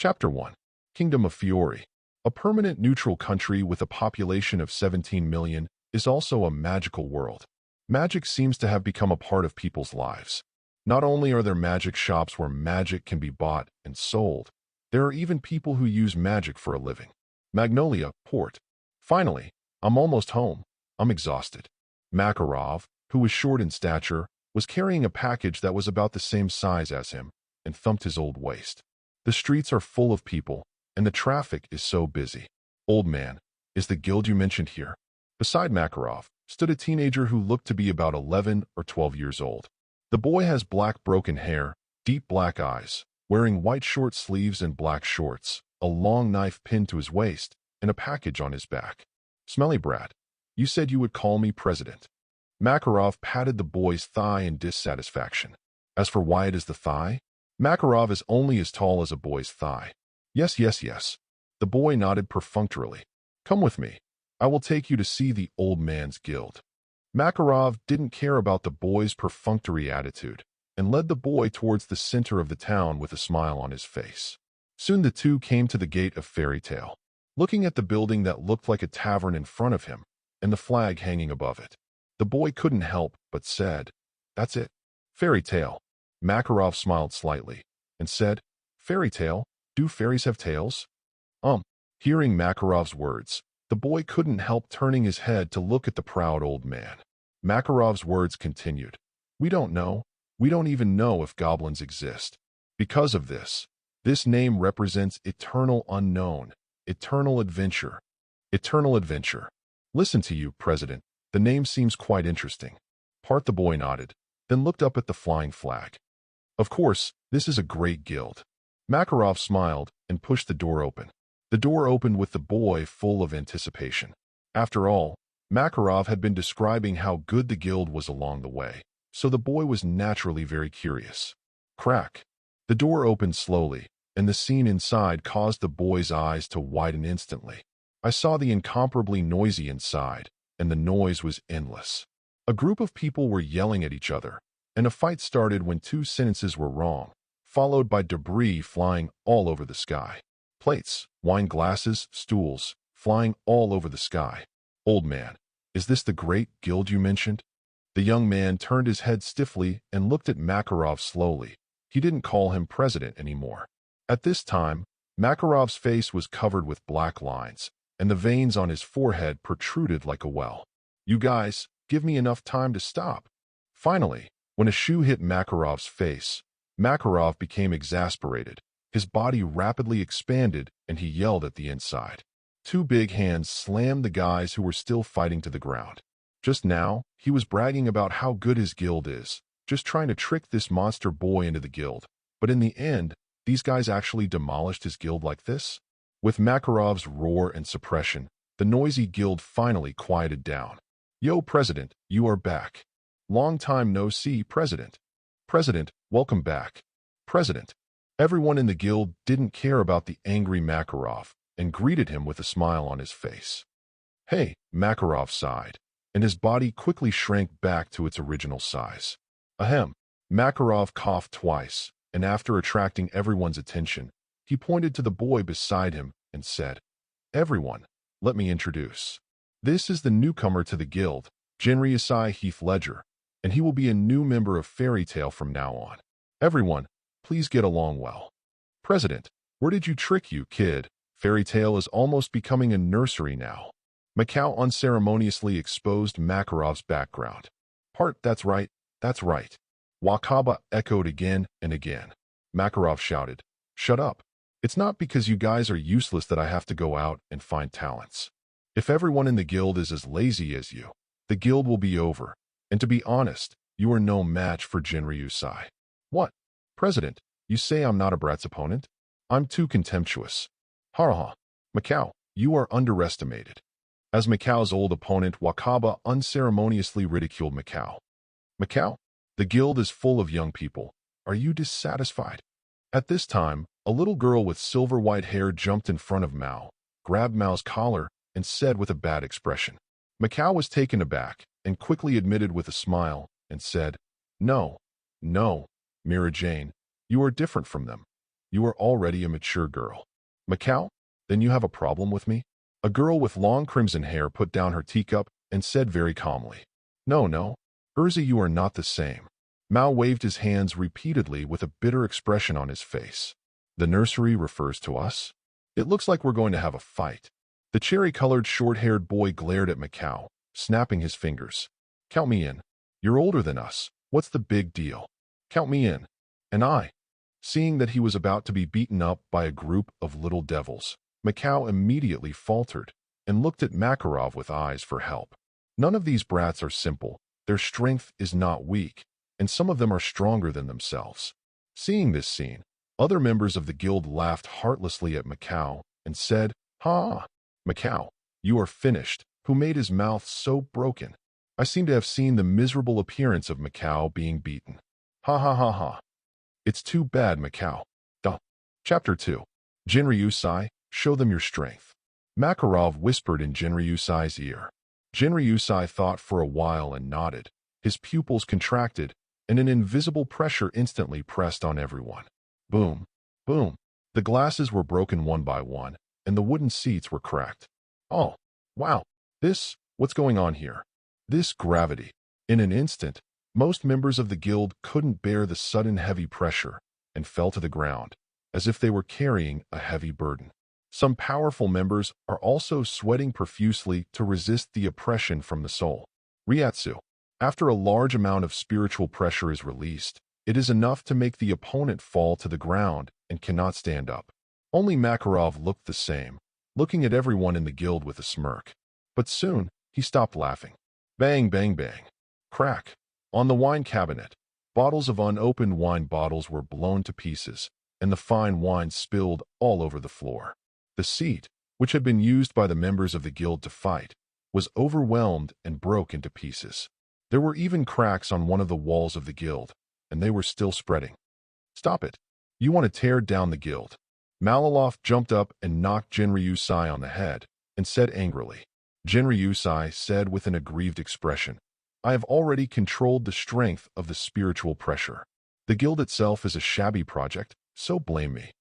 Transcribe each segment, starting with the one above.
Chapter 1. Kingdom of Fiore. A permanent neutral country with a population of 17 million is also a magical world. Magic seems to have become a part of people's lives. Not only are there magic shops where magic can be bought and sold, there are even people who use magic for a living. Magnolia, port. Finally, I'm almost home. I'm exhausted. Makarov, who was short in stature, was carrying a package that was about the same size as him and thumped his old waist. The streets are full of people, and the traffic is so busy. Old man, is the guild you mentioned here? Beside Makarov stood a teenager who looked to be about 11 or 12 years old. The boy has black broken hair, deep black eyes, wearing white short sleeves and black shorts, a long knife pinned to his waist, and a package on his back. Smelly brat, you said you would call me president. Makarov patted the boy's thigh in dissatisfaction. As for why it is the thigh, Makarov is only as tall as a boy's thigh. Yes. The boy nodded perfunctorily. Come with me. I will take you to see the old man's guild. Makarov didn't care about the boy's perfunctory attitude and led the boy towards the center of the town with a smile on his face. Soon the two came to the gate of Fairy Tale, looking at the building that looked like a tavern in front of him and the flag hanging above it. The boy couldn't help but said, "That's it. Fairy Tale." Makarov smiled slightly and said, "Fairy tale? Do fairies have tails?" Hearing Makarov's words, the boy couldn't help turning his head to look at the proud old man. Makarov's words continued. "We don't know. We don't even know if goblins exist. Because of this name represents eternal unknown, eternal adventure. Eternal adventure. Listen to you, President. The name seems quite interesting." The boy nodded, then looked up at the flying flag. "Of course, this is a great guild." Makarov smiled and pushed the door open. The door opened with the boy full of anticipation. After all, Makarov had been describing how good the guild was along the way, so the boy was naturally very curious. Crack. The door opened slowly, and the scene inside caused the boy's eyes to widen instantly. I saw the incomparably noisy inside, and the noise was endless. A group of people were yelling at each other, and a fight started when two sentences were wrong, followed by debris flying all over the sky. Plates, wine glasses, stools, flying all over the sky. "Old man, is this the great guild you mentioned?" The young man turned his head stiffly and looked at Makarov slowly. He didn't call him president anymore. At this time, Makarov's face was covered with black lines, and the veins on his forehead protruded like a well. "You guys, give me enough time to stop." Finally, when a shoe hit Makarov's face, Makarov became exasperated. His body rapidly expanded, and he yelled at the inside. Two big hands slammed the guys who were still fighting to the ground. Just now, he was bragging about how good his guild is, just trying to trick this monster boy into the guild. But in the end, these guys actually demolished his guild like this? With Makarov's roar and suppression, the noisy guild finally quieted down. "Yo, President, you are back. Long time no see, President. President, welcome back. President." Everyone in the guild didn't care about the angry Makarov and greeted him with a smile on his face. "Hey," Makarov sighed, and his body quickly shrank back to its original size. "Ahem." Makarov coughed twice, and after attracting everyone's attention, he pointed to the boy beside him and said, "Everyone, let me introduce. This is the newcomer to the guild, Genriusai Heath Ledger, and he will be a new member of Fairy Tale from now on. Everyone, please get along well." "President, where did you trick you, kid? Fairy Tale is almost becoming a nursery now." Macau unceremoniously exposed Makarov's background. That's right, that's right." Wakaba echoed again and again. Makarov shouted, "Shut up. It's not because you guys are useless that I have to go out and find talents. If everyone in the guild is as lazy as you, the guild will be over. And to be honest, you are no match for Genriusai." "What? President, you say I'm not a brat's opponent? I'm too contemptuous." "Ha. Macau, you are underestimated." As Macau's old opponent, Wakaba unceremoniously ridiculed Macau. "Macau, the guild is full of young people. Are you dissatisfied?" At this time, a little girl with silver white hair jumped in front of Mao, grabbed Mao's collar, and said with a bad expression. Macau was taken aback and quickly admitted with a smile and said, No, Mira Jane, you are different from them. You are already a mature girl. Macau, then you have a problem with me? A girl with long crimson hair put down her teacup and said very calmly, No, no, Urza, you are not the same. Mao waved his hands repeatedly with a bitter expression on his face. The nursery refers to us? It looks like we're going to have a fight. The cherry-colored short-haired boy glared at Macau, snapping his fingers. Count me in. You're older than us. What's the big deal? Count me in. And I. Seeing that he was about to be beaten up by a group of little devils, Macau immediately faltered and looked at Makarov with eyes for help. None of these brats are simple, their strength is not weak, and some of them are stronger than themselves. Seeing this scene, other members of the guild laughed heartlessly at Macau and said, Ha! Macau, you are finished. Who made his mouth so broken? I seem to have seen the miserable appearance of Macau being beaten. Ha ha ha ha. It's too bad, Macau. Duh. Chapter 2. Jinryusai, show them your strength. Makarov whispered in Jinryusai's ear. Jinryusai thought for a while and nodded. His pupils contracted, and an invisible pressure instantly pressed on everyone. Boom. Boom. The glasses were broken one by one, and the wooden seats were cracked. Oh, wow. What's going on here? This gravity. In an instant, most members of the guild couldn't bear the sudden heavy pressure and fell to the ground, as if they were carrying a heavy burden. Some powerful members are also sweating profusely to resist the oppression from the soul. Ryatsu. After a large amount of spiritual pressure is released, it is enough to make the opponent fall to the ground and cannot stand up. Only Makarov looked the same, looking at everyone in the guild with a smirk. But soon, he stopped laughing. Bang, bang, bang. Crack. On the wine cabinet, bottles of unopened wine bottles were blown to pieces, and the fine wine spilled all over the floor. The seat, which had been used by the members of the guild to fight, was overwhelmed and broke into pieces. There were even cracks on one of the walls of the guild, and they were still spreading. Stop it. You want to tear down the guild. Malaloff jumped up and knocked Jinryusai on the head, and said angrily. Jinryusai said with an aggrieved expression, I have already controlled the strength of the spiritual pressure. The guild itself is a shabby project, so blame me.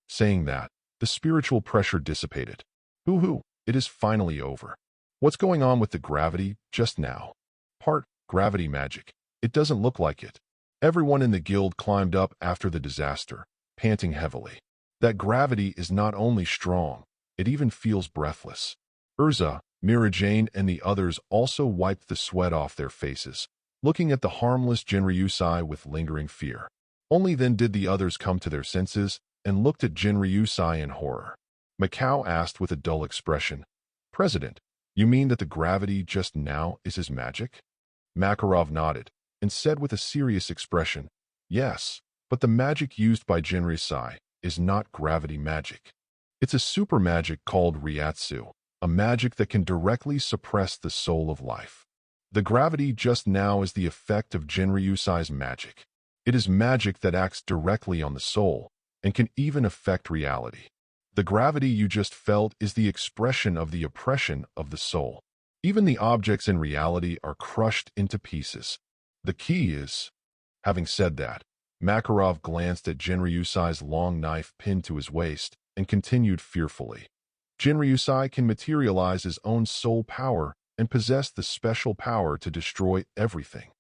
Saying that, the spiritual pressure dissipated. Hoo-hoo, it is finally over. What's going on with the gravity just now? Part gravity magic. It doesn't look like it. Everyone in the guild climbed up after the disaster, panting heavily. That gravity is not only strong, it even feels breathless. Urza, Mirajane, and the others also wiped the sweat off their faces, looking at the harmless Jinryusai with lingering fear. Only then did the others come to their senses and looked at Jinryusai in horror. Macau asked with a dull expression, President, you mean that the gravity just now is his magic? Makarov nodded and said with a serious expression, Yes, but the magic used by Jinryusai is not gravity magic. It's a super magic called Ryatsu, a magic that can directly suppress the soul of life. The gravity just now is the effect of Jinryusai's magic. It is magic that acts directly on the soul and can even affect reality. The gravity you just felt is the expression of the oppression of the soul. Even the objects in reality are crushed into pieces. The key is... Having said that, Makarov glanced at Jinryusai's long knife pinned to his waist and continued fearfully. Jinryusai can materialize his own soul power and possess the special power to destroy everything.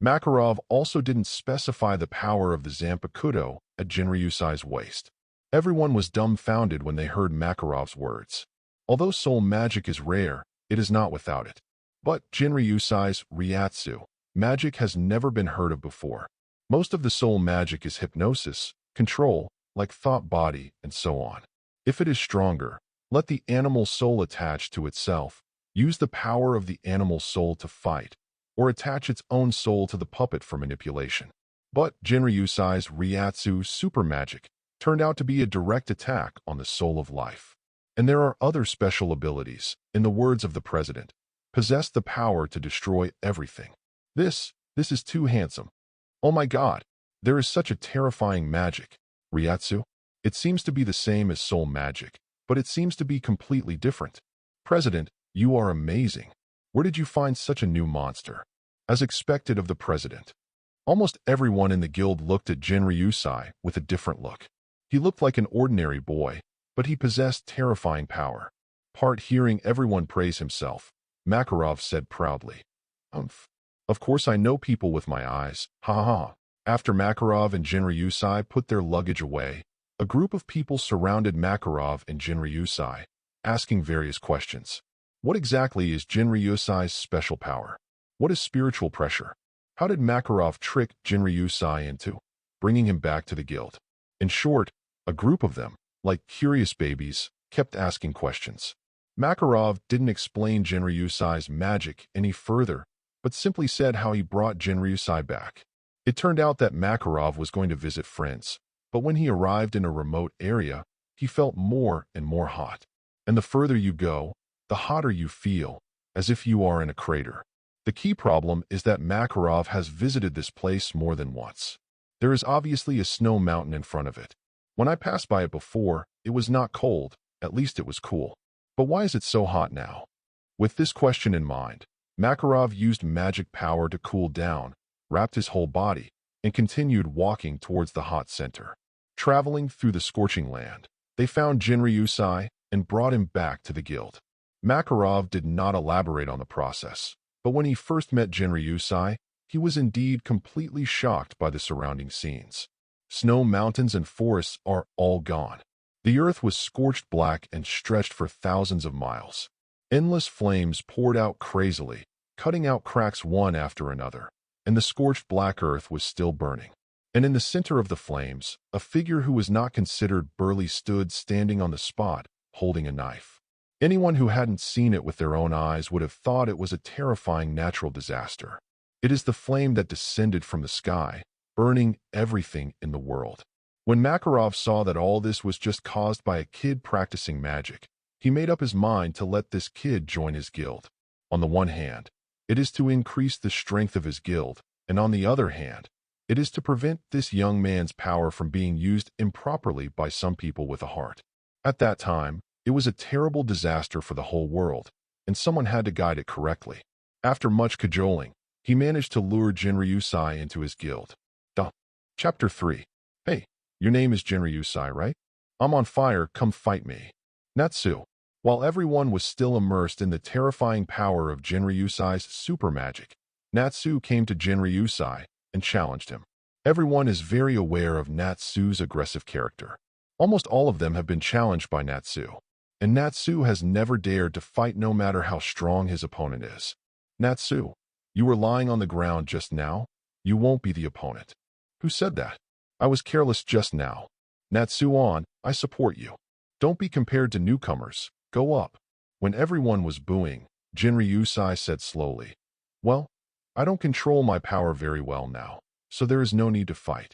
Makarov also didn't specify the power of the Zanpakuto at Jinryusai's waist. Everyone was dumbfounded when they heard Makarov's words. Although soul magic is rare, it is not without it. But Jinryusai's Ryatsu magic has never been heard of before. Most of the soul magic is hypnosis, control, like thought body, and so on. If it is stronger, let the animal soul attach to itself, use the power of the animal soul to fight, or attach its own soul to the puppet for manipulation. But Jinryusai's Ryatsu super magic turned out to be a direct attack on the soul of life. And there are other special abilities, in the words of the president, possess the power to destroy everything. This is too handsome. Oh my God, there is such a terrifying magic. Ryatsu? It seems to be the same as soul magic, but it seems to be completely different. President, you are amazing. Where did you find such a new monster? As expected of the president. Almost everyone in the guild looked at Jinryusai with a different look. He looked like an ordinary boy, but he possessed terrifying power. Part hearing everyone praise himself, Makarov said proudly, "Umph. Of course I know people with my eyes, ha ha ha." After Makarov and Jinryusai put their luggage away, a group of people surrounded Makarov and Jinryusai, asking various questions. What exactly is Jinryusai's special power? What is spiritual pressure? How did Makarov trick Jinryusai into bringing him back to the guild? In short, a group of them, like curious babies, kept asking questions. Makarov didn't explain Jinryusai's magic any further, but simply said how he brought Jinryusai back. It turned out that Makarov was going to visit friends, but when he arrived in a remote area, he felt more and more hot. And the further you go, the hotter you feel, as if you are in a crater. The key problem is that Makarov has visited this place more than once. There is obviously a snow mountain in front of it. When I passed by it before, it was not cold, at least it was cool. But why is it so hot now? With this question in mind, Makarov used magic power to cool down, wrapped his whole body, and continued walking towards the hot center. Traveling through the scorching land, they found Jinryusai and brought him back to the guild. Makarov did not elaborate on the process, but when he first met Jinryusai, he was indeed completely shocked by the surrounding scenes. Snow mountains and forests are all gone. The earth was scorched black and stretched for thousands of miles. Endless flames poured out crazily, cutting out cracks one after another, and the scorched black earth was still burning. And in the center of the flames, a figure who was not considered burly stood standing on the spot, holding a knife. Anyone who hadn't seen it with their own eyes would have thought it was a terrifying natural disaster. It is the flame that descended from the sky, burning everything in the world. When Makarov saw that all this was just caused by a kid practicing magic, he made up his mind to let this kid join his guild. On the one hand, it is to increase the strength of his guild, and on the other hand, it is to prevent this young man's power from being used improperly by some people with a heart. At that time, it was a terrible disaster for the whole world, and someone had to guide it correctly. After much cajoling, he managed to lure Jinryusai into his guild. Chapter 3. Hey, your name is Jinryusai, right? I'm on fire, come fight me. Natsu. While everyone was still immersed in the terrifying power of Jinryusai's super magic, Natsu came to Jinryusai and challenged him. Everyone is very aware of Natsu's aggressive character. Almost all of them have been challenged by Natsu, and Natsu has never dared to fight no matter how strong his opponent is. Natsu, you were lying on the ground just now. You won't be the opponent. Who said that? I was careless just now. Natsu on, I support you. Don't be compared to newcomers. Go up. When everyone was booing, Jinryusai said slowly, well, I don't control my power very well now, so there is no need to fight.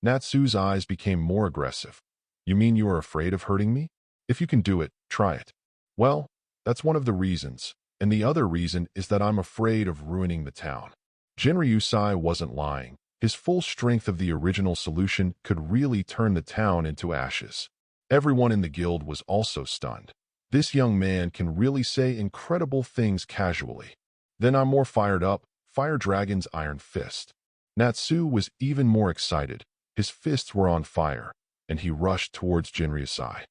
Natsu's eyes became more aggressive. You mean you are afraid of hurting me? If you can do it, try it. Well, that's one of the reasons, and the other reason is that I'm afraid of ruining the town. Jinryusai wasn't lying. His full strength of the original solution could really turn the town into ashes. Everyone in the guild was also stunned. This young man can really say incredible things casually. Then I'm more fired up, Fire Dragon's Iron Fist. Natsu was even more excited. His fists were on fire, and he rushed towards Jinryusai.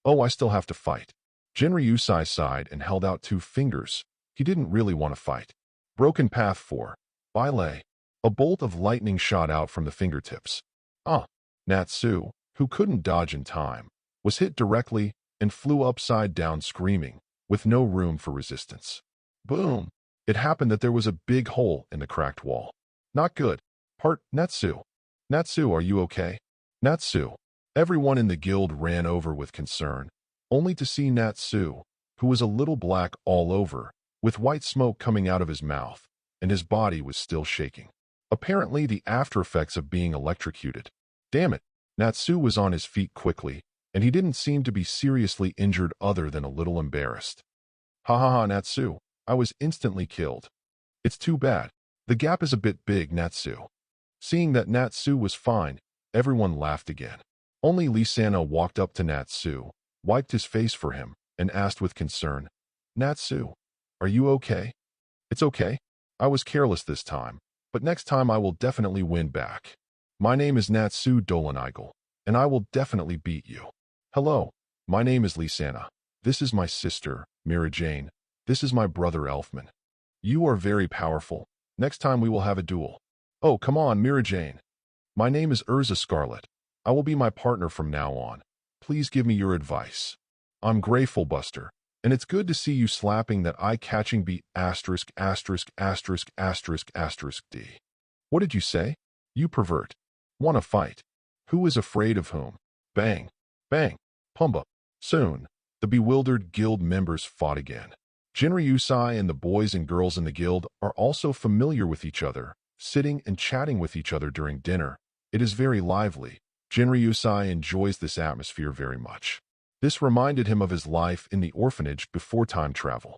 Oh, I still have to fight. Jinryusai sighed and held out 2 fingers. He didn't really want to fight. Broken Path 4. Bilay. A bolt of lightning shot out from the fingertips. Natsu, who couldn't dodge in time, was hit directly and flew upside down screaming, with no room for resistance. Boom! It happened that there was a big hole in the cracked wall. Not good. Natsu. Natsu, are you okay? Natsu. Everyone in the guild ran over with concern, only to see Natsu, who was a little black all over, with white smoke coming out of his mouth, and his body was still shaking. Apparently the after effects of being electrocuted. Damn it. Natsu was on his feet quickly, and he didn't seem to be seriously injured other than a little embarrassed. Ha ha ha, Natsu. I was instantly killed. It's too bad. The gap is a bit big, Natsu. Seeing that Natsu was fine, everyone laughed again. Only Lisana walked up to Natsu, wiped his face for him, and asked with concern, Natsu, are you okay? It's okay. I was careless this time, but next time I will definitely win back. My name is Natsu Dolanigel, and I will definitely beat you. Hello, my name is Lisana. This is my sister, Mira Jane. This is my brother Elfman. You are very powerful. Next time we will have a duel. Oh, come on, Mira Jane. My name is Urza Scarlet. I will be my partner from now on. Please give me your advice. I'm grateful, Buster. And it's good to see you slapping that eye-catching beat asterisk asterisk asterisk asterisk asterisk D. What did you say? You pervert. Want to fight? Who is afraid of whom? Bang. Bang. Pumba. Soon, the bewildered guild members fought again. Jinryusai and the boys and girls in the guild are also familiar with each other, sitting and chatting with each other during dinner. It is very lively. Jinryusai enjoys this atmosphere very much. This reminded him of his life in the orphanage before time travel.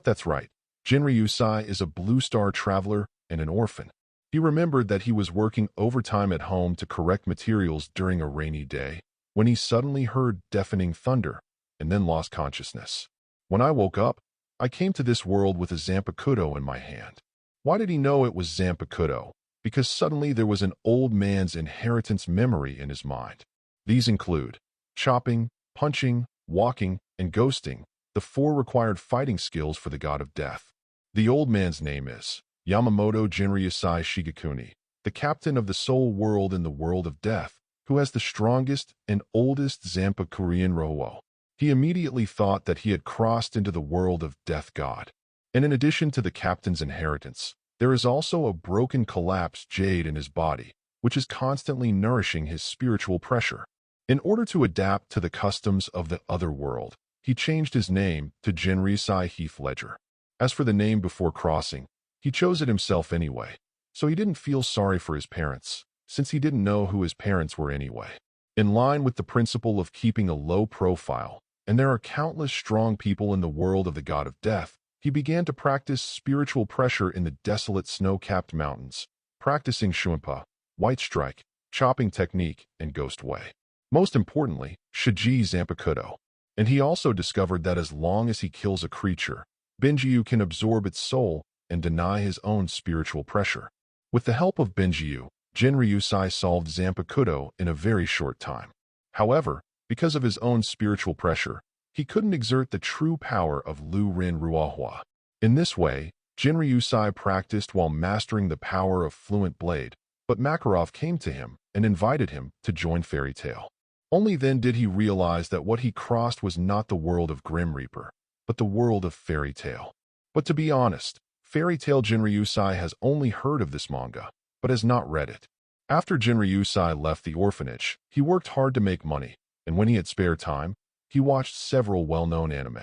That's right. Jinryusai is a blue star traveler and an orphan. He remembered that he was working overtime at home to correct materials during a rainy day, when he suddenly heard deafening thunder, and then lost consciousness. When I woke up, I came to this world with a Zanpakuto in my hand. Why did he know it was Zanpakuto? Because suddenly there was an old man's inheritance memory in his mind. These include chopping, punching, walking, and ghosting, the 4 required fighting skills for the god of death. The old man's name is Yamamoto Jinryusai Shigekuni, the captain of the soul world in the world of death, who has the strongest and oldest Zanpakurean Roho. He immediately thought that he had crossed into the world of death god. And in addition to the captain's inheritance, there is also a broken collapsed jade in his body, which is constantly nourishing his spiritual pressure. In order to adapt to the customs of the other world, he changed his name to Jinryusai Heath Ledger. As for the name before crossing, he chose it himself anyway, so he didn't feel sorry for his parents, since he didn't know who his parents were anyway. In line with the principle of keeping a low profile, and there are countless strong people in the world of the god of death, he began to practice spiritual pressure in the desolate snow-capped mountains, practicing Shuinpa, White Strike, chopping technique, and Ghost Way. Most importantly, Shiji Zanpakuto. And he also discovered that as long as he kills a creature, Benjiu can absorb its soul and deny his own spiritual pressure. With the help of Benjiu, Jinryusai solved Zanpakuto in a very short time. However, because of his own spiritual pressure, he couldn't exert the true power of Lu Rin Ruahua. In this way, Jinryusai practiced while mastering the power of Fluent Blade, but Makarov came to him and invited him to join Fairy Tail. Only then did he realize that what he crossed was not the world of Grim Reaper, but the world of Fairy Tail. But to be honest, Fairy Tail Jinryusai has only heard of this manga, but has not read it. After Jinryusai left the orphanage, he worked hard to make money, and when he had spare time, he watched several well-known anime.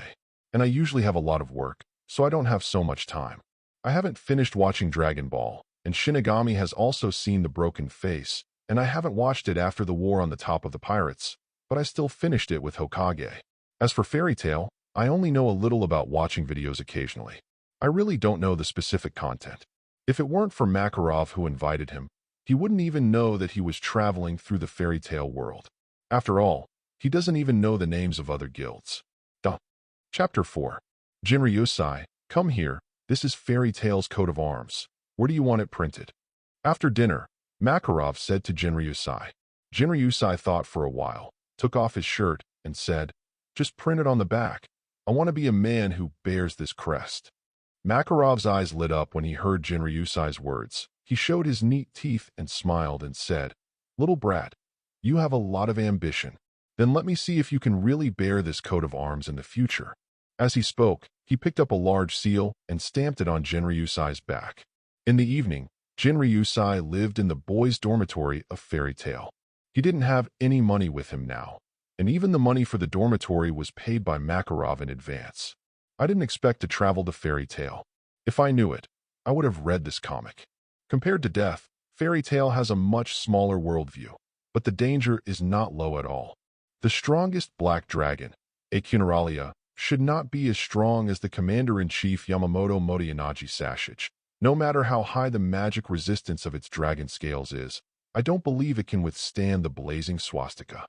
And I usually have a lot of work, so I don't have so much time. I haven't finished watching Dragon Ball, and Shinigami has also seen The Broken Face, and I haven't watched it after the war on the top of the pirates, but I still finished it with Hokage. As for Fairy Tail, I only know a little about watching videos occasionally. I really don't know the specific content. If it weren't for Makarov who invited him, he wouldn't even know that he was traveling through the Fairy Tail world. After all, he doesn't even know the names of other guilds. Chapter 4. Jinryusai, come here, this is Fairy Tail's coat of arms. Where do you want it printed? After dinner, Makarov said to Jinryusai. Jinryusai thought for a while, took off his shirt, and said, just print it on the back. I want to be a man who bears this crest. Makarov's eyes lit up when he heard Jinryusai's words. He showed his neat teeth and smiled and said, little brat, you have a lot of ambition. Then let me see if you can really bear this coat of arms in the future. As he spoke, he picked up a large seal and stamped it on Jinryusai's back. In the evening, Jinryusai lived in the boys' dormitory of Fairy Tail. He didn't have any money with him now, and even the money for the dormitory was paid by Makarov in advance. I didn't expect to travel to Fairy Tail. If I knew it, I would have read this comic. Compared to Death, Fairy Tail has a much smaller worldview, but the danger is not low at all. The strongest black dragon, Acnologia, should not be as strong as the commander-in-chief Yamamoto Motoyanaji Sashage. No matter how high the magic resistance of its dragon scales is, I don't believe it can withstand the blazing swastika.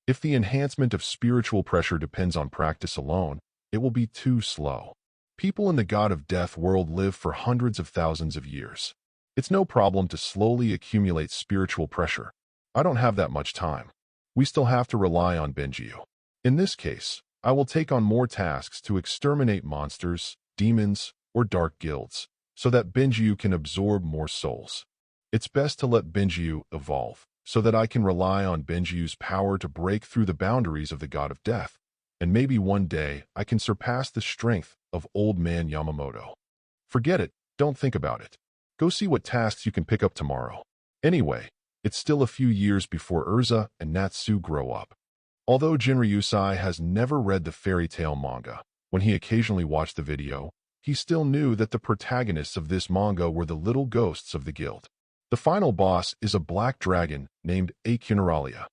If the enhancement of spiritual pressure depends on practice alone, it will be too slow. People in the God of Death world live for hundreds of thousands of years. It's no problem to slowly accumulate spiritual pressure. I don't have that much time. we still have to rely on Benjiu. In this case, I will take on more tasks to exterminate monsters, demons, or dark guilds, so that Benjiu can absorb more souls. It's best to let Benjiu evolve, so that I can rely on Benjiu's power to break through the boundaries of the god of death, and maybe one day I can surpass the strength of old man Yamamoto. Forget it, don't think about it. Go see what tasks you can pick up tomorrow. Anyway, it's still a few years before Urza and Natsu grow up. Although Jinryusai has never read the fairy tale manga, when he occasionally watched the video, he still knew that the protagonists of this manga were the little ghosts of the guild. The final boss is a black dragon named Acnologia.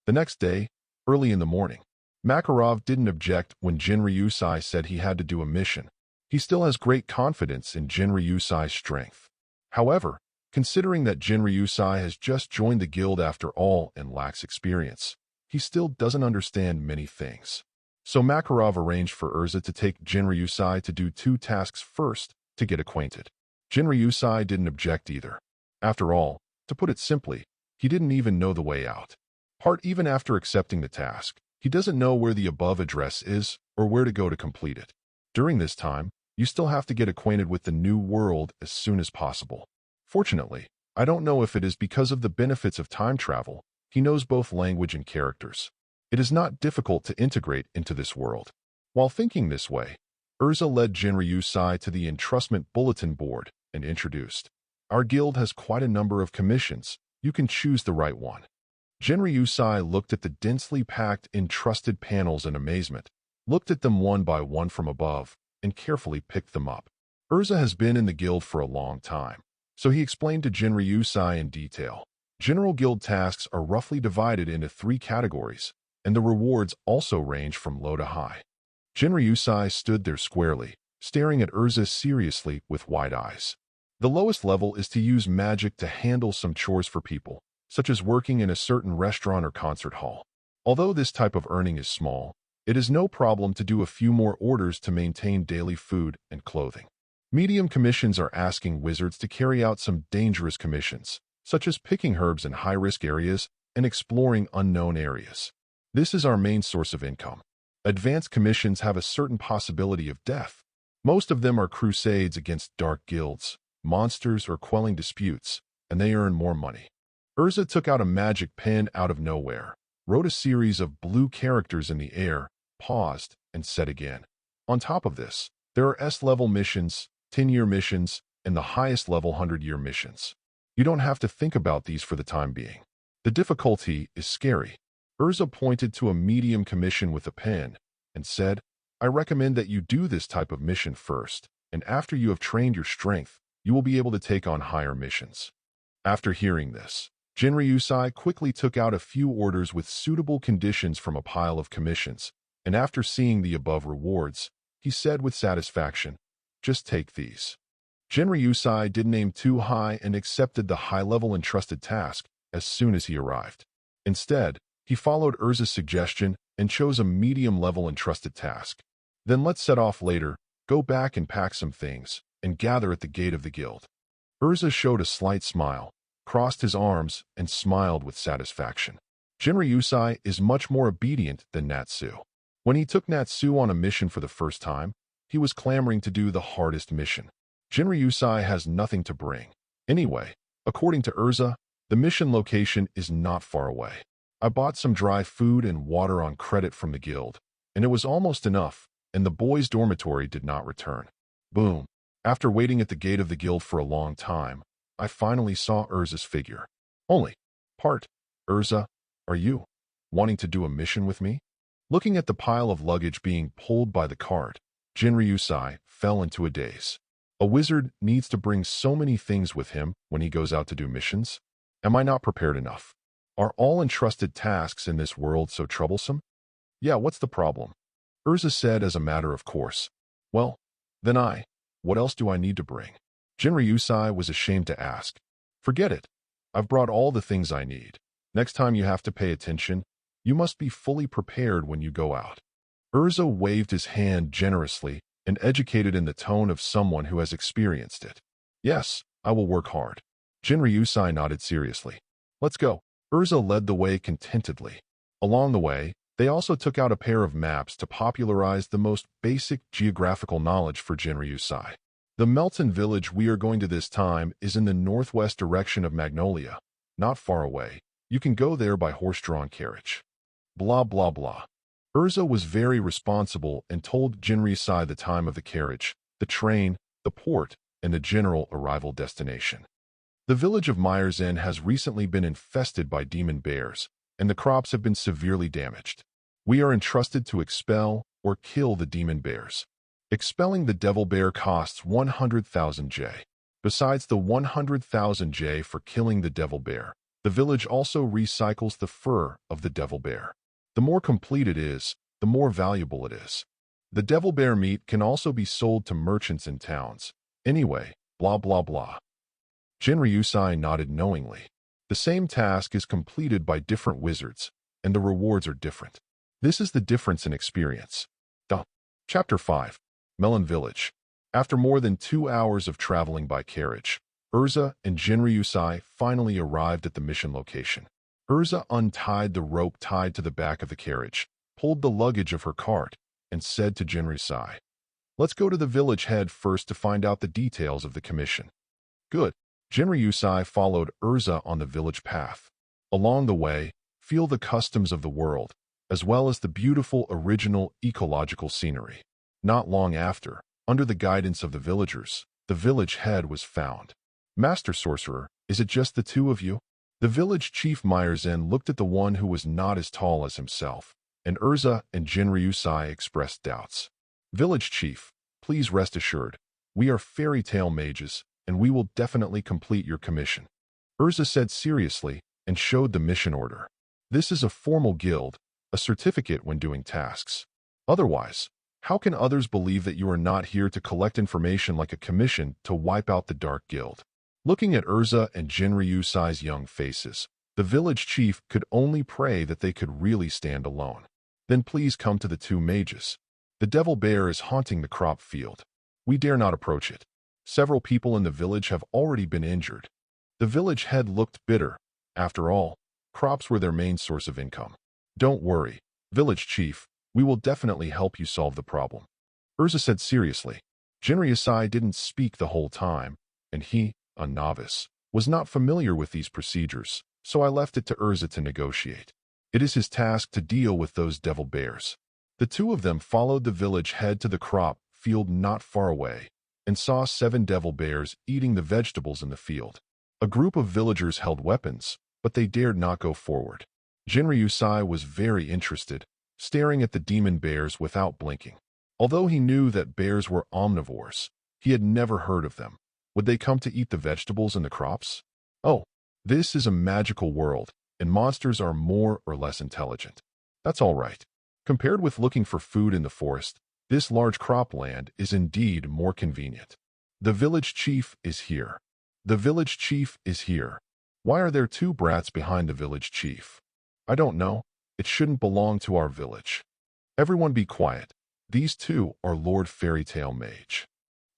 The next day, early in the morning, Makarov didn't object when Jinryusai said he had to do a mission. He still has great confidence in Jinryusai's strength. However, considering that Jinryusai has just joined the guild after all and lacks experience, he still doesn't understand many things. So Makarov arranged for Urza to take Jinryusai to do 2 tasks first to get acquainted. Jinryusai didn't object either. After all, to put it simply, he didn't even know the way out. Even after accepting the task, he doesn't know where the above address is or where to go to complete it. During this time, you still have to get acquainted with the new world as soon as possible. Fortunately, I don't know if it is because of the benefits of time travel, he knows both language and characters. It is not difficult to integrate into this world. While thinking this way, Urza led Jinryusai to the entrustment bulletin board and introduced, "Our guild has quite a number of commissions. You can choose the right one." Jinryusai looked at the densely packed entrusted panels in amazement, looked at them one by one from above, and carefully picked them up. Urza has been in the guild for a long time, so he explained to Jinryusai in detail. General guild tasks are roughly divided into 3 categories, and the rewards also range from low to high. Jinryusai stood there squarely, staring at Urza seriously with wide eyes. The lowest level is to use magic to handle some chores for people, such as working in a certain restaurant or concert hall. Although this type of earning is small, it is no problem to do a few more orders to maintain daily food and clothing. Medium commissions are asking wizards to carry out some dangerous commissions, such as picking herbs in high-risk areas and exploring unknown areas. This is our main source of income. Advanced commissions have a certain possibility of death. Most of them are crusades against dark guilds, monsters, or quelling disputes, and they earn more money. Urza took out a magic pen out of nowhere, wrote a series of blue characters in the air, paused, and said again. On top of this, there are S-level missions, 10-year missions, and the highest level 100-year missions. You don't have to think about these for the time being. The difficulty is scary. Urza pointed to a medium commission with a pen and said, "I recommend that you do this type of mission first, and after you have trained your strength, you will be able to take on higher missions." After hearing this, Jinryusai quickly took out a few orders with suitable conditions from a pile of commissions, and after seeing the above rewards, he said with satisfaction, "Just take these." Jinryusai didn't aim too high and accepted the high-level entrusted task as soon as he arrived. Instead, he followed Urza's suggestion and chose a medium-level entrusted task. "Then let's set off later, go back and pack some things, and gather at the gate of the guild." Urza showed a slight smile, crossed his arms, and smiled with satisfaction. Jinryusai is much more obedient than Natsu. When he took Natsu on a mission for the first time, he was clamoring to do the hardest mission. Jinryusai has nothing to bring. Anyway, according to Urza, the mission location is not far away. I bought some dry food and water on credit from the guild, and it was almost enough, and the boys' dormitory did not return. Boom. After waiting at the gate of the guild for a long time, I finally saw Urza's figure. Urza, are you wanting to do a mission with me? Looking at the pile of luggage being pulled by the cart, Jinryusai fell into a daze. A wizard needs to bring so many things with him when he goes out to do missions. Am I not prepared enough? Are all entrusted tasks in this world so troublesome? Yeah, what's the problem? Urza said as a matter of course. Well, then what else do I need to bring? Jinryusai was ashamed to ask. Forget it. I've brought all the things I need. Next time you have to pay attention, you must be fully prepared when you go out. Urza waved his hand generously and educated in the tone of someone who has experienced it. Yes, I will work hard. Jinryusai nodded seriously. Let's go. Urza led the way contentedly. Along the way, they also took out a pair of maps to popularize the most basic geographical knowledge for Jinryusai. The Melton village we are going to this time is in the northwest direction of Magnolia, not far away. You can go there by horse-drawn carriage. Blah blah blah. Urza was very responsible and told Jinryusai the time of the carriage, the train, the port, and the general arrival destination. The village of Myersen has recently been infested by demon bears, and the crops have been severely damaged. We are entrusted to expel or kill the demon bears. Expelling the devil bear costs 100,000 J. Besides the 100,000 J for killing the devil bear, the village also recycles the fur of the devil bear. The more complete it is, the more valuable it is. The devil bear meat can also be sold to merchants in towns. Anyway, blah blah blah. Jinryusai nodded knowingly. The same task is completed by different wizards, and the rewards are different. This is the difference in experience. Chapter 5. Melon Village. After more than 2 hours of traveling by carriage, Urza and Jinryusai finally arrived at the mission location. Urza untied the rope tied to the back of the carriage, pulled the luggage of her cart, and said to Jinryusai, "Let's go to the village head first to find out the details of the commission." Good. Jinryusai followed Urza on the village path. Along the way, feel the customs of the world, as well as the beautiful original ecological scenery. Not long after, under the guidance of the villagers, the village head was found. "Master Sorcerer, is it just the two of you?" The village chief Myersen looked at the one who was not as tall as himself, and Urza and Jinryusai expressed doubts. "Village chief, please rest assured, we are fairy tale mages, and we will definitely complete your commission," Urza said seriously and showed the mission order. "This is a formal guild, a certificate when doing tasks. Otherwise, how can others believe that you are not here to collect information like a commission to wipe out the Dark Guild?" Looking at Urza and Jinryusai's young faces, the village chief could only pray that they could really stand alone. "Then please come to the two mages. The devil bear is haunting the crop field. We dare not approach it. Several people in the village have already been injured." The village head looked bitter. After all, crops were their main source of income. "Don't worry, village chief, we will definitely help you solve the problem," Urza said seriously. Jinryusai didn't speak the whole time, and he, a novice, was not familiar with these procedures, so I left it to Urza to negotiate. It is his task to deal with those devil bears. The two of them followed the village head to the crop field not far away, and saw 7 devil bears eating the vegetables in the field. A group of villagers held weapons, but they dared not go forward. Jinryusai was very interested, staring at the demon bears without blinking. Although he knew that bears were omnivores, he had never heard of them. Would they come to eat the vegetables and the crops? Oh, this is a magical world, and monsters are more or less intelligent. That's all right. Compared with looking for food in the forest, this large cropland is indeed more convenient. The village chief is here. The village chief is here. Why are there 2 brats behind the village chief? I don't know. It shouldn't belong to our village. Everyone be quiet. These 2 are Lord Fairy Tale Mage.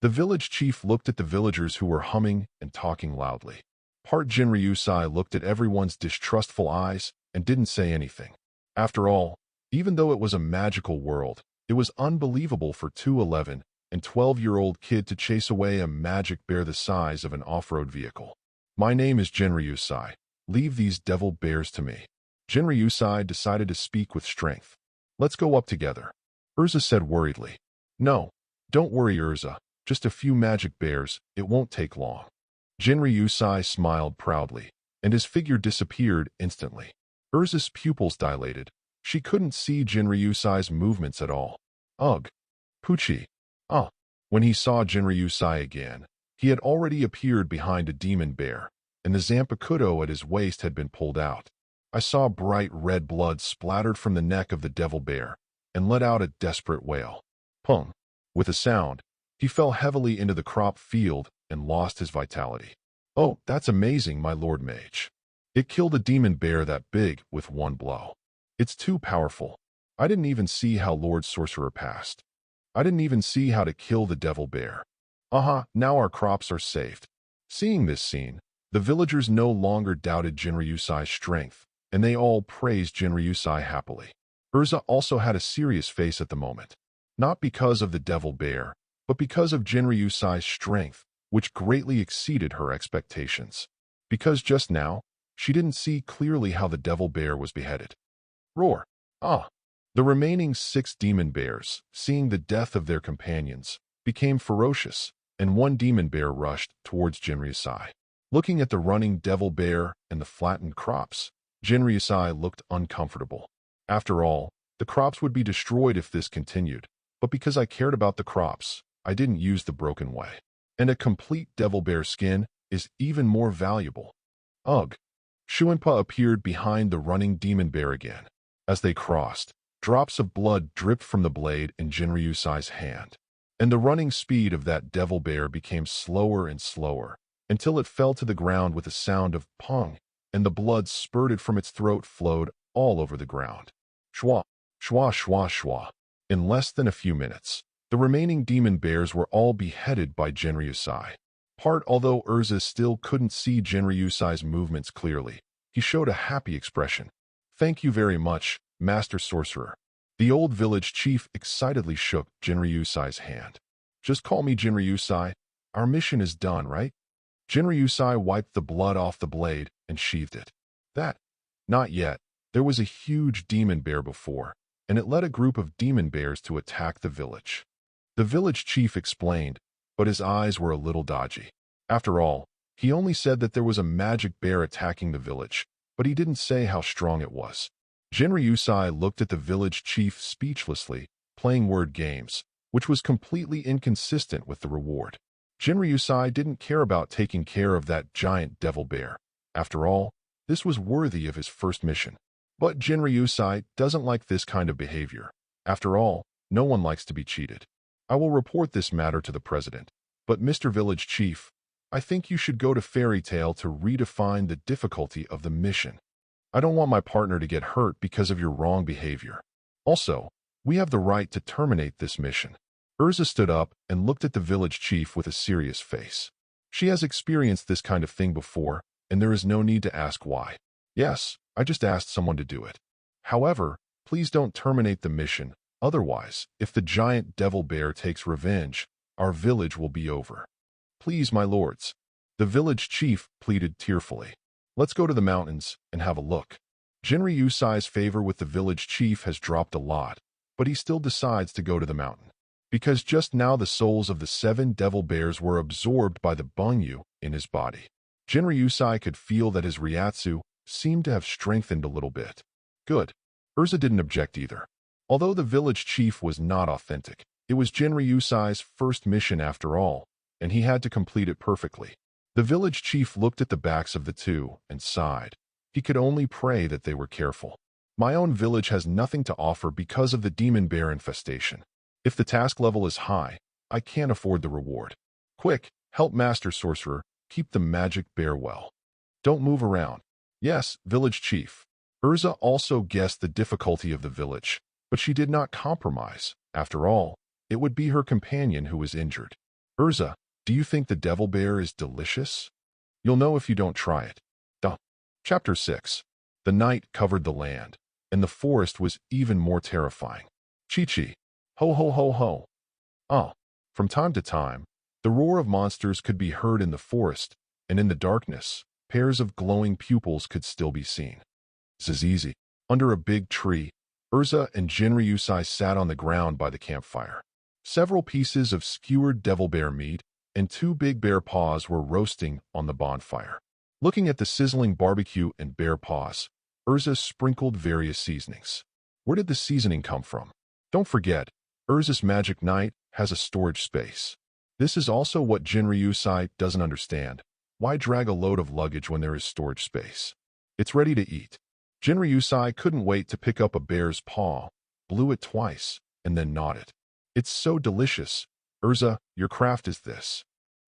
The village chief looked at the villagers who were humming and talking loudly. Part Jinryusai looked at everyone's distrustful eyes and didn't say anything. After all, even though it was a magical world, it was unbelievable for 2 11- and 12-year-old kid to chase away a magic bear the size of an off-road vehicle. "My name is Jinryusai. Leave these devil bears to me." Jinryusai decided to speak with strength. "Let's go up together," Urza said worriedly. "No, don't worry, Urza. Just a few magic bears, it won't take long." Jinryusai smiled proudly, and his figure disappeared instantly. Urza's pupils dilated. She couldn't see Jinryusai's movements at all. Ugh. Poochie. When he saw Jinryusai again, he had already appeared behind a demon bear, and the Zanpakuto at his waist had been pulled out. I saw bright red blood splattered from the neck of the devil bear, and let out a desperate wail. Pung. With a sound, he fell heavily into the crop field and lost his vitality. "Oh, that's amazing, my lord mage. It killed a demon bear that big with one blow. It's too powerful. I didn't even see how Lord Sorcerer passed. I didn't even see how to kill the devil bear. Now our crops are saved." Seeing this scene, The villagers no longer doubted Jinryusai's strength, and they all praised Jinryusai happily. Urza also had a serious face at the moment, not because of the devil bear, but because of Jinryusai's strength, which greatly exceeded her expectations. Because just now, she didn't see clearly how the devil bear was beheaded. Roar! Ah! The remaining 6 demon bears, seeing the death of their companions, became ferocious, and one demon bear rushed towards Jinryusai. Looking at the running devil bear and the flattened crops, Jinryusai looked uncomfortable. After all, the crops would be destroyed if this continued, but because I cared about the crops, I didn't use the broken way. And a complete devil bear skin is even more valuable. Ugh! Shuinpa appeared behind the running demon bear again. As they crossed, drops of blood dripped from the blade in Jinryusai's hand, and the running speed of that devil bear became slower and slower, until it fell to the ground with a sound of pong, and the blood spurted from its throat flowed all over the ground. Shwa, shwa, shwa, shwa. In less than a few minutes, the remaining demon bears were all beheaded by Jinryusai. Although Urza still couldn't see Jinryusai's movements clearly, he showed a happy expression. Thank you very much, Master Sorcerer. The old village chief excitedly shook Jinryusai's hand. Just call me Jinryusai. Our mission is done, right? Jinryusai wiped the blood off the blade and sheathed it. Not yet. There was a huge demon bear before, and it led a group of demon bears to attack the village. The village chief explained, but his eyes were a little dodgy. After all, he only said that there was a magic bear attacking the village, but he didn't say how strong it was. Jinryusai looked at the village chief speechlessly, playing word games, which was completely inconsistent with the reward. Jinryusai didn't care about taking care of that giant devil bear. After all, this was worthy of his first mission. But Jinryusai doesn't like this kind of behavior. After all, no one likes to be cheated. I will report this matter to the president. But Mr. Village Chief, I think you should go to Fairy Tale to redefine the difficulty of the mission. I don't want my partner to get hurt because of your wrong behavior. Also, we have the right to terminate this mission. Urza stood up and looked at the village chief with a serious face. She has experienced this kind of thing before, and there is no need to ask why. Yes, I just asked someone to do it. However, please don't terminate the mission. Otherwise, if the giant devil bear takes revenge, our village will be over. Please, my lords. The village chief pleaded tearfully. Let's go to the mountains and have a look. Jinryusai's favor with the village chief has dropped a lot, but he still decides to go to the mountain. Because just now the souls of the 7 devil bears were absorbed by the Bungyu in his body. Jinryusai could feel that his Ryatsu seemed to have strengthened a little bit. Good. Urza didn't object either. Although the village chief was not authentic, it was Jinryusai's first mission after all, and he had to complete it perfectly. The village chief looked at the backs of the two and sighed. He could only pray that they were careful. My own village has nothing to offer because of the demon bear infestation. If the task level is high, I can't afford the reward. Quick, help Master Sorcerer, keep the magic bear well. Don't move around. Yes, village chief. Urza also guessed the difficulty of the village, but she did not compromise. After all, it would be her companion who was injured. Urza, do you think the devil bear is delicious? You'll know if you don't try it. Duh. Chapter 6. The night covered the land, and the forest was even more terrifying. Chi-chi. Ho ho ho ho. Ah. From time to time, the roar of monsters could be heard in the forest, and in the darkness, pairs of glowing pupils could still be seen. Zizizi. Under a big tree, Urza and Jinryusai sat on the ground by the campfire. Several pieces of skewered devil bear meat and 2 big bear paws were roasting on the bonfire. Looking at the sizzling barbecue and bear paws, Urza sprinkled various seasonings. Where did the seasoning come from? Don't forget, Urza's magic knight has a storage space. This is also what Jinryusai doesn't understand. Why drag a load of luggage when there is storage space? It's ready to eat. Jinryusai couldn't wait to pick up a bear's paw, blew it twice, and then gnawed it. It's so delicious. Urza, your craft is this.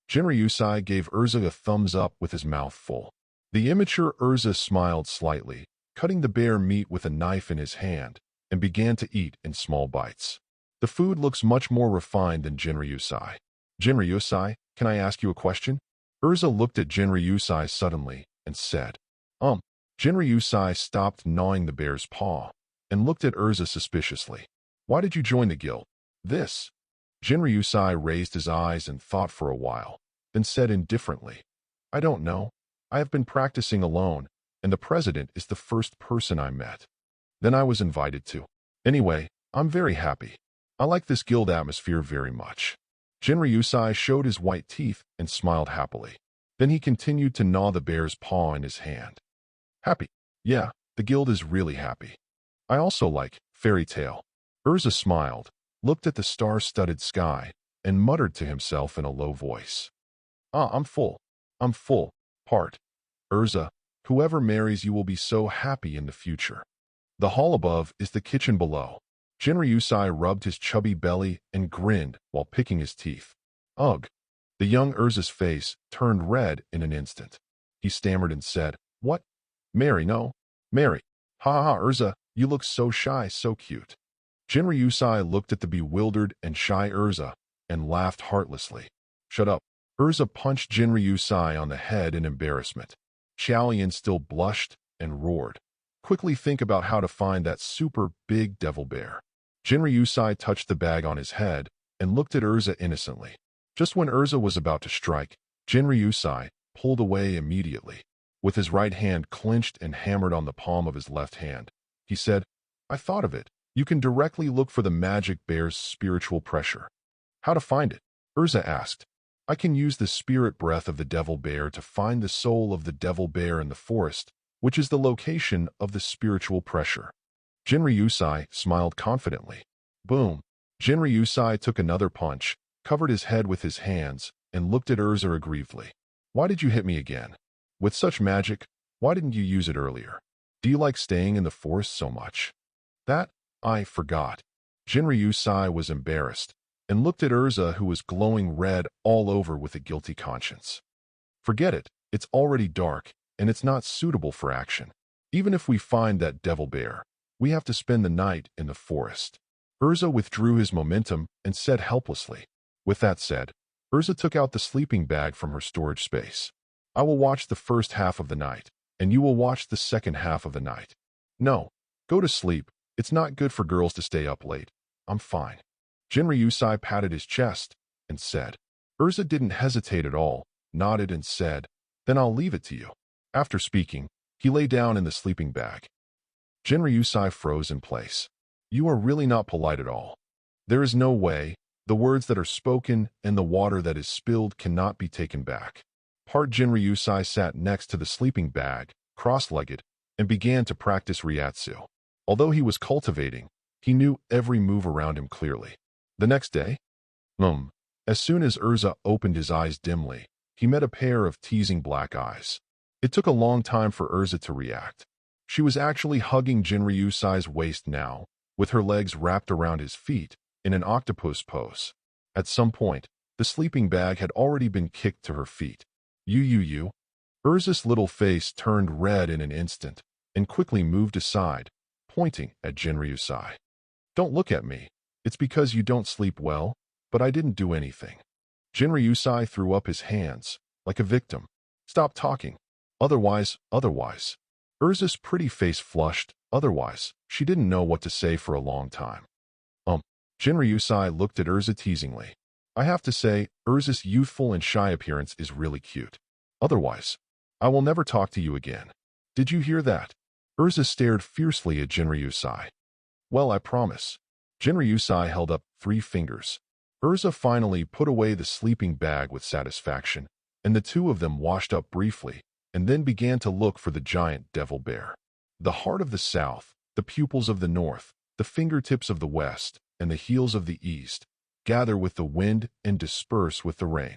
Jinryusai gave Urza a thumbs up with his mouth full. The immature Urza smiled slightly, cutting the bear meat with a knife in his hand, and began to eat in small bites. The food looks much more refined than Jinryusai. Jinryusai, can I ask you a question? Urza looked at Jinryusai suddenly and said, Jinryusai stopped gnawing the bear's paw and looked at Urza suspiciously. Why did you join the guild? This. Jinryusai raised his eyes and thought for a while, then said indifferently, I don't know. I have been practicing alone, and the president is the first person I met. Then I was invited to. Anyway, I'm very happy. I like this guild atmosphere very much. Jinryusai showed his white teeth and smiled happily. Then he continued to gnaw the bear's paw in his hand. Happy. Yeah, the guild is really happy. I also like fairy tale. Urza smiled, looked at the star-studded sky, and muttered to himself in a low voice. I'm full. I'm full. Part. Urza, whoever marries you will be so happy in the future. The hall above is the kitchen below. Jinryusai rubbed his chubby belly and grinned while picking his teeth. Ugh. The young Urza's face turned red in an instant. He stammered and said, What? Mary, no. Mary. Ha ha, Urza, you look so shy, so cute. Jinryusai looked at the bewildered and shy Urza and laughed heartlessly. Shut up. Urza punched Jinryusai on the head in embarrassment. Xiaoyan still blushed and roared. Quickly think about how to find that super big devil bear. Jinryusai touched the bag on his head and looked at Urza innocently. Just when Urza was about to strike, Jinryusai pulled away immediately. With his right hand clenched and hammered on the palm of his left hand, he said, I thought of it. You can directly look for the magic bear's spiritual pressure. How to find it? Urza asked. I can use the spirit breath of the devil bear to find the soul of the devil bear in the forest, which is the location of the spiritual pressure. Jinryusai smiled confidently. Boom. Jinryusai took another punch, covered his head with his hands, and looked at Urza aggrievedly. Why did you hit me again? With such magic, why didn't you use it earlier? Do you like staying in the forest so much? That, I forgot. Jinryusai was embarrassed and looked at Urza, who was glowing red all over with a guilty conscience. Forget it. It's already dark, and it's not suitable for action. Even if we find that devil bear, we have to spend the night in the forest. Urza withdrew his momentum and said helplessly. With that said, Urza took out the sleeping bag from her storage space. I will watch the first half of the night, and you will watch the second half of the night. No, go to sleep. It's not good for girls to stay up late. I'm fine. Jinryusai patted his chest and said. Urza didn't hesitate at all, nodded and said, Then I'll leave it to you. After speaking, he lay down in the sleeping bag. Jinryusai froze in place. You are really not polite at all. There is no way. The words that are spoken and the water that is spilled cannot be taken back. Part Jinryusai sat next to the sleeping bag, cross-legged, and began to practice Ryatsu. Although he was cultivating, he knew every move around him clearly. The next day, as soon as Urza opened his eyes dimly, he met a pair of teasing black eyes. It took a long time for Urza to react. She was actually hugging Jinryusai's waist now, with her legs wrapped around his feet, in an octopus pose. At some point, the sleeping bag had already been kicked to her feet. You. Urza's little face turned red in an instant, and quickly moved aside, pointing at Jinryusai. Don't look at me. It's because you don't sleep well, but I didn't do anything. Jinryusai threw up his hands, like a victim. Stop talking. Otherwise. Urza's pretty face flushed. Otherwise, she didn't know what to say for a long time. Jinryusai looked at Urza teasingly. I have to say, Urza's youthful and shy appearance is really cute. Otherwise, I will never talk to you again. Did you hear that? Urza stared fiercely at Jinryusai. Well, I promise. Jinryusai held up 3 fingers. Urza finally put away the sleeping bag with satisfaction, and the two of them washed up briefly, and then began to look for the giant devil bear. The heart of the south, the pupils of the north, the fingertips of the west, and the heels of the east, gather with the wind and disperse with the rain.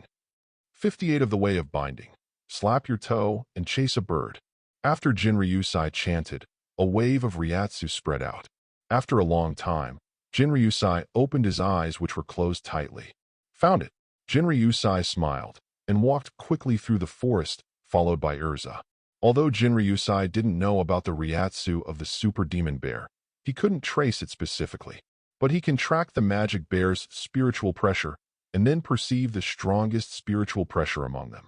58 of the way of binding. Slap your toe and chase a bird. After Jinryusai chanted, a wave of Ryatsu spread out. After a long time, Jinryusai opened his eyes, which were closed tightly. Found it. Jinryusai smiled and walked quickly through the forest, followed by Urza. Although Jinryusai didn't know about the Ryatsu of the super demon bear, he couldn't trace it specifically. But he can track the magic bear's spiritual pressure and then perceive the strongest spiritual pressure among them.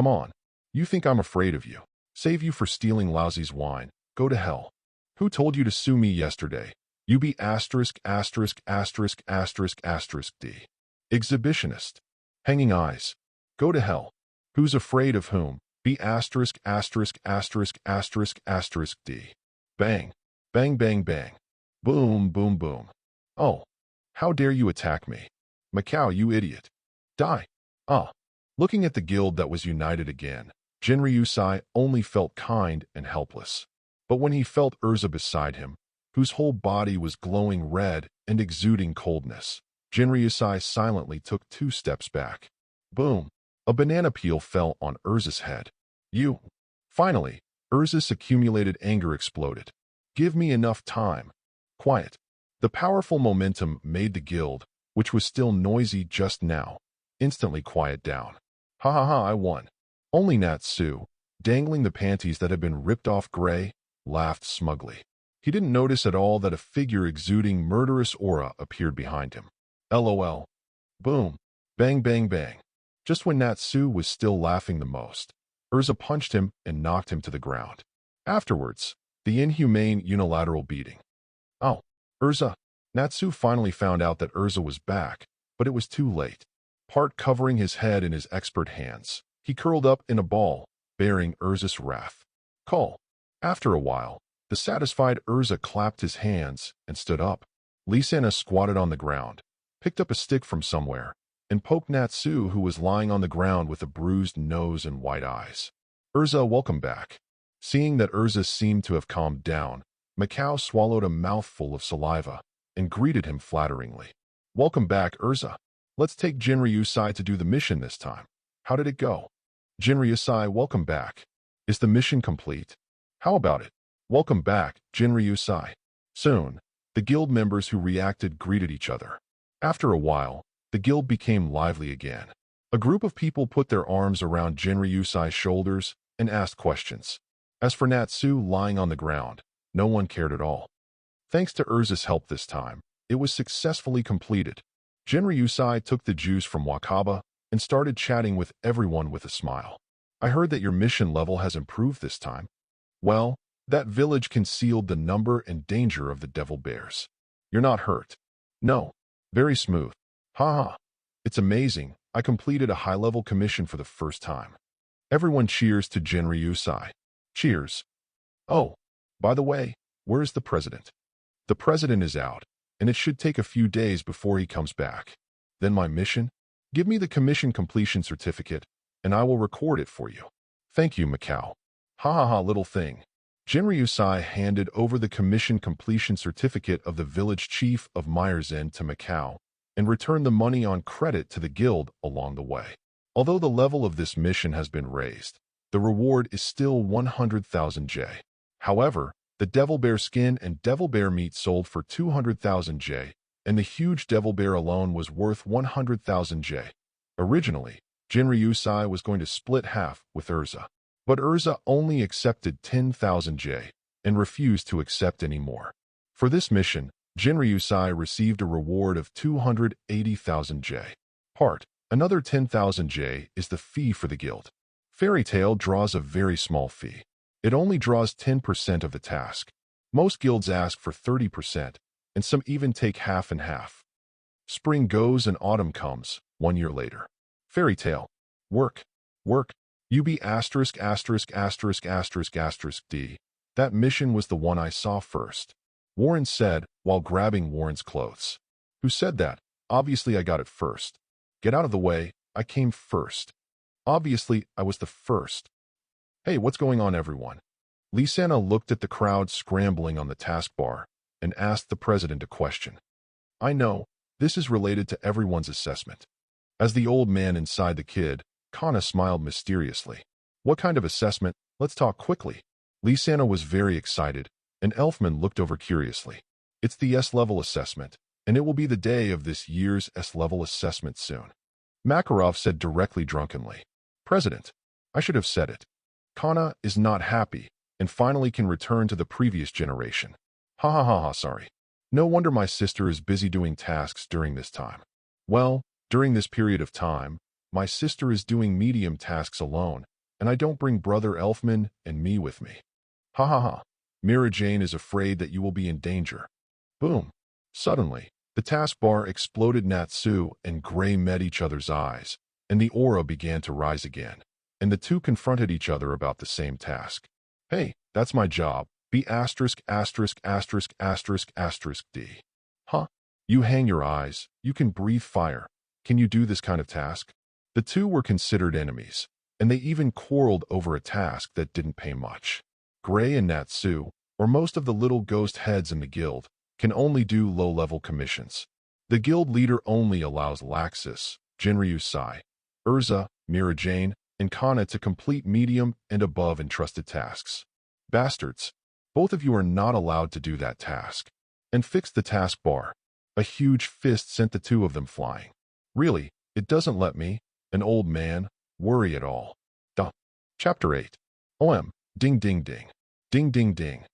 Come on. You think I'm afraid of you. Save you for stealing Lousy's wine. Go to hell. Who told you to sue me yesterday? You be asterisk asterisk asterisk asterisk asterisk D. Exhibitionist. Hanging eyes. Go to hell. Who's afraid of whom? Be asterisk asterisk asterisk asterisk asterisk D. Bang. Bang bang bang. Boom boom boom. Oh. How dare you attack me? Macau, you idiot. Die. Ah. Looking at the guild that was united again, Jinryusai only felt kind and helpless. But when he felt Urza beside him, whose whole body was glowing red and exuding coldness, Jinryusai silently took 2 steps back. Boom! A banana peel fell on Urza's head. You! Finally, Urza's accumulated anger exploded. Give me enough time. Quiet. The powerful momentum made the guild, which was still noisy just now, instantly quiet down. Ha ha ha, I won. Only Natsu, dangling the panties that had been ripped off Gray, laughed smugly. He didn't notice at all that a figure exuding murderous aura appeared behind him. LOL. Boom. Bang bang bang. Just when Natsu was still laughing the most, Urza punched him and knocked him to the ground. Afterwards, the inhumane unilateral beating. Oh, Urza. Natsu finally found out that Urza was back, but it was too late. Part covering his head in his expert hands, he curled up in a ball, bearing Urza's wrath. Call. After a while, the satisfied Urza clapped his hands and stood up. Lisana squatted on the ground, picked up a stick from somewhere, and poked Natsu, who was lying on the ground with a bruised nose and white eyes. Urza, welcome back. Seeing that Urza seemed to have calmed down, Macau swallowed a mouthful of saliva and greeted him flatteringly. Welcome back, Urza. Let's take Jinryusai to do the mission this time. How did it go? Jinryusai, welcome back. Is the mission complete? How about it? Welcome back, Jinryusai. Soon, the guild members who reacted greeted each other. After a while, the guild became lively again. A group of people put their arms around Jinryusai's shoulders and asked questions. As for Natsu lying on the ground, no one cared at all. Thanks to Urza's help this time, it was successfully completed. Jinryusai took the juice from Wakaba and started chatting with everyone with a smile. I heard that your mission level has improved this time. Well, that village concealed the number and danger of the devil bears. You're not hurt. No. Very smooth. Ha ha. It's amazing. I completed a high-level commission for the first time. Everyone cheers to Jinryusai. Cheers. Oh, by the way, where is the president? The president is out, and it should take a few days before he comes back. Then my mission? Give me the commission completion certificate, and I will record it for you. Thank you, Macau. Ha ha ha, little thing. Jinryusai handed over the commission completion certificate of the village chief of Meyerzen to Macau and returned the money on credit to the guild along the way. Although the level of this mission has been raised, the reward is still 100,000 J. However, the devil bear skin and devil bear meat sold for 200,000 J, and the huge devil bear alone was worth 100,000 J. Originally, Jinryusai was going to split half with Urza, but Urza only accepted 10,000 J and refused to accept any more. For this mission, Jinryusai received a reward of 280,000 J. Another 10,000 J is the fee for the guild. Fairy Tail draws a very small fee. It only draws 10% of the task. Most guilds ask for 30%, and some even take half and half. Spring goes and autumn comes, 1 year later. Fairy Tail. Work. UB asterisk asterisk asterisk asterisk asterisk D. That mission was the one I saw first. Warren said, while grabbing Warren's clothes. Who said that? Obviously I got it first. Get out of the way, I came first. Obviously, I was the first. Hey, what's going on, everyone? Lisana looked at the crowd scrambling on the taskbar and asked the president a question. I know, this is related to everyone's assessment. As the old man inside the kid, Kana smiled mysteriously. What kind of assessment? Let's talk quickly. Lisana was very excited, and Elfman looked over curiously. It's the S-level assessment, and it will be the day of this year's S-level assessment soon. Makarov said directly drunkenly. President, I should have said it. Kana is not happy, and finally can return to the previous generation. Ha ha ha ha, sorry. No wonder my sister is busy doing tasks during this time. Well, during this period of time, my sister is doing medium tasks alone, and I don't bring Brother Elfman and me with me. Ha ha ha. Mira Jane is afraid that you will be in danger. Boom. Suddenly, the taskbar exploded. Natsu and Gray met each other's eyes, and the aura began to rise again, and the two confronted each other about the same task. Hey, that's my job. B*******************. D. Huh? You hang your eyes. You can breathe fire. Can you do this kind of task? The two were considered enemies, and they even quarreled over a task that didn't pay much. Gray and Natsu, or most of the little ghost heads in the guild, can only do low-level commissions. The guild leader only allows Laxus, Jinryu-sai, Urza, Mira Jane, and Kana to complete medium and above entrusted tasks. Bastards, both of you are not allowed to do that task. And fix the taskbar. A huge fist sent the two of them flying. Really, it doesn't let me, an old man, worry at all. Duh. Chapter 8. OM. Ding ding ding. Ding ding ding.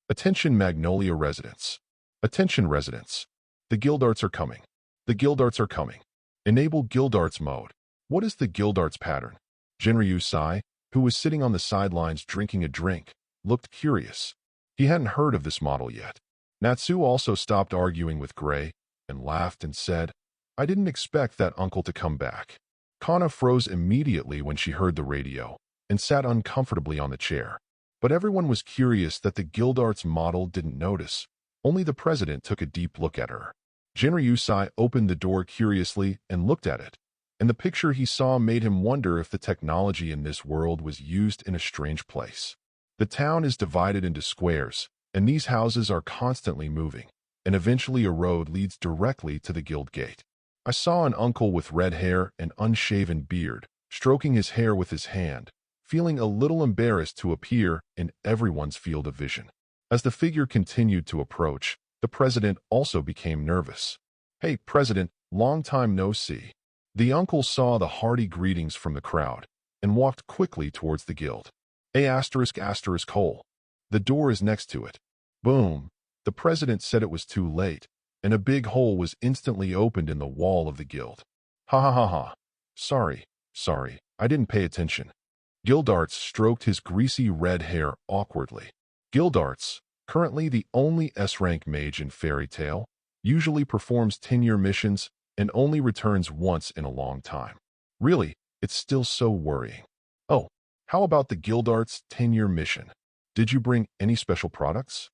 Attention Magnolia residents. Attention residents. The Guildarts are coming. The Guildarts are coming. Enable Guildarts mode. What is the Guildarts pattern? Jinryu-sai, who was sitting on the sidelines drinking a drink, looked curious. He hadn't heard of this model yet. Natsu also stopped arguing with Gray and laughed and said, I didn't expect that uncle to come back. Kana froze immediately when she heard the radio and sat uncomfortably on the chair. But everyone was curious that the Guildarts model didn't notice. Only the president took a deep look at her. Jinryu-sai opened the door curiously and looked at it, and the picture he saw made him wonder if the technology in this world was used in a strange place. The town is divided into squares, and these houses are constantly moving, and eventually a road leads directly to the guild gate. I saw an uncle with red hair and unshaven beard, stroking his hair with his hand, feeling a little embarrassed to appear in everyone's field of vision. As the figure continued to approach, the president also became nervous. Hey, President, long time no see. The uncle saw the hearty greetings from the crowd and walked quickly towards the guild. Hole. The door is next to it. Boom. The president said it was too late, and a big hole was instantly opened in the wall of the guild. Ha ha ha ha. Sorry, I didn't pay attention. Guildarts stroked his greasy red hair awkwardly. Guildarts, currently the only S-rank mage in Fairy Tail, usually performs 10-year missions and only returns once in a long time. Really, it's still so worrying. Oh, how about the Guildarts' 10-year mission? Did you bring any special products?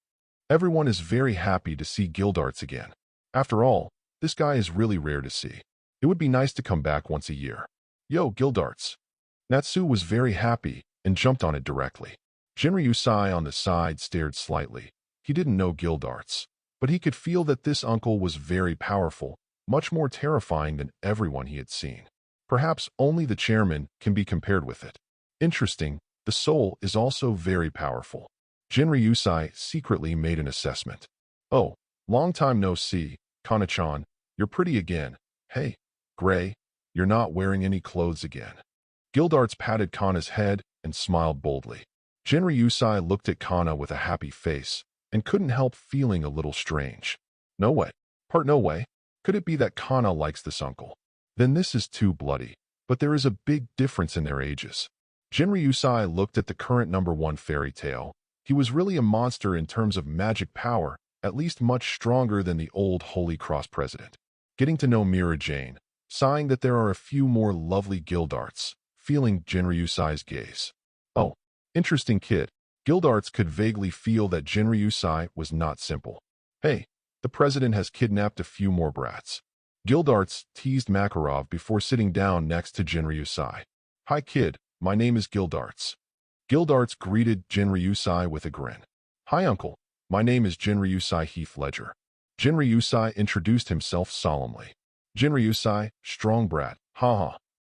Everyone is very happy to see Guildarts again. After all, this guy is really rare to see. It would be nice to come back once a year. Yo, Guildarts. Natsu was very happy and jumped on it directly. Jinryu-sai on the side stared slightly. He didn't know Guildarts, but he could feel that this uncle was very powerful, much more terrifying than everyone he had seen. Perhaps only the chairman can be compared with it. Interesting, the soul is also very powerful. Jinryu-sai secretly made an assessment. Oh, long time no see, Kana-chan, you're pretty again. Hey, Gray, you're not wearing any clothes again. Guildarts patted Kana's head and smiled boldly. Jinryu-sai looked at Kana with a happy face and couldn't help feeling a little strange. No way. No way. Could it be that Kana likes this uncle? Then this is too bloody, but there is a big difference in their ages. Jinryu-sai looked at the current #1 Fairy Tail. He was really a monster in terms of magic power, at least much stronger than the old Holy Cross president. Getting to know Mira Jane, sighing that there are a few more lovely Guildarts, feeling Jinryu-sai's gaze. Oh, interesting kid. Guildarts could vaguely feel that Jinryu-sai was not simple. Hey, the president has kidnapped a few more brats. Guildarts teased Makarov before sitting down next to Jinryu-sai. Hi kid, my name is Guildarts. Guildarts greeted Jinryu-sai with a grin. Hi uncle, my name is Jinryu-sai Heath Ledger. Jinryu-sai introduced himself solemnly. Jinryu-sai, strong brat, haha.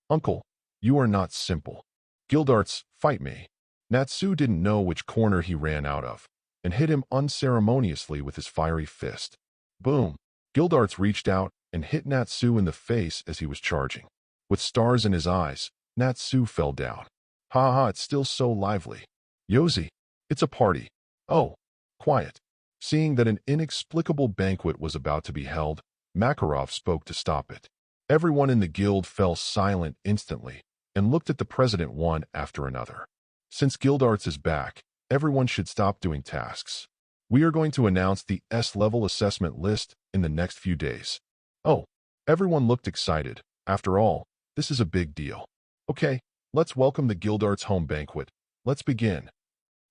Uncle, you are not simple. Guildarts, fight me. Natsu didn't know which corner he ran out of. and hit him unceremoniously with his fiery fist. Boom! Gildarts reached out and hit Natsu in the face as he was charging. With stars in his eyes, Natsu fell down. Ha ha, it's still so lively. Yozi, it's a party. Oh, quiet. Seeing that an inexplicable banquet was about to be held, Makarov spoke to stop it. Everyone in the guild fell silent instantly and looked at the president one after another. Since Gildarts is back, everyone should stop doing tasks. We are going to announce the S-level assessment list in the next few days. Oh, everyone looked excited. After all, this is a big deal. Okay, let's welcome the Gildarts home banquet. Let's begin.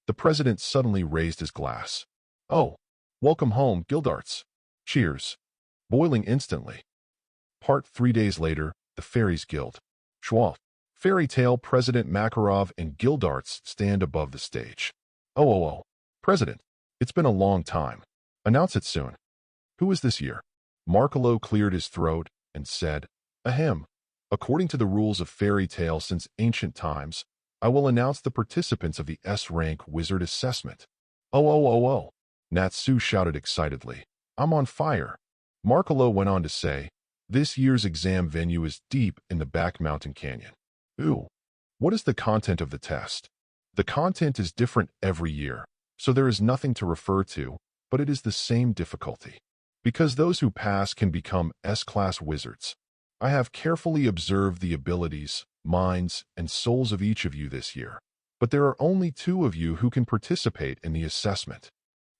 The president suddenly raised his glass. Oh, welcome home, Gildarts. Cheers. Boiling instantly. Part 3 days later, the Fairies Guild. Schwalf. Fairy Tale President Makarov and Gildarts stand above the stage. Oh, President, it's been a long time. Announce it soon. Who is this year? Markelo cleared his throat and said, Ahem. According to the rules of Fairy Tale since ancient times, I will announce the participants of the S-rank wizard assessment. Oh. Natsu shouted excitedly. I'm on fire. Markelo went on to say, this year's exam venue is deep in the back mountain canyon. Ooh. What is the content of the test? The content is different every year, so there is nothing to refer to, but it is the same difficulty. Because those who pass can become S-class wizards. I have carefully observed the abilities, minds, and souls of each of you this year, but there are only 2 of you who can participate in the assessment.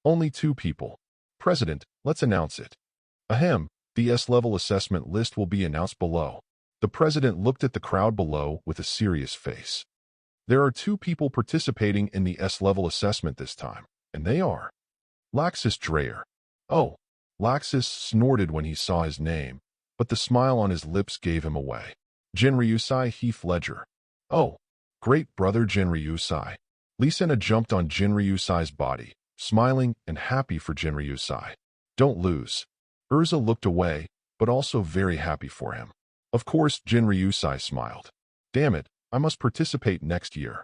Only 2 people. President, let's announce it. Ahem, the S-level assessment list will be announced below. The president looked at the crowd below with a serious face. There are 2 people participating in the S-level assessment this time, and they are Laxus Dreyer. Oh, Laxus snorted when he saw his name, but the smile on his lips gave him away. Jinryusai Heath Ledger. Oh, great brother Jinryusai. Lisena jumped on Jinryusai's body, smiling and happy for Jinryusai. Don't lose. Urza looked away, but also very happy for him. Of course, Jinryusai smiled. Damn it, I must participate next year.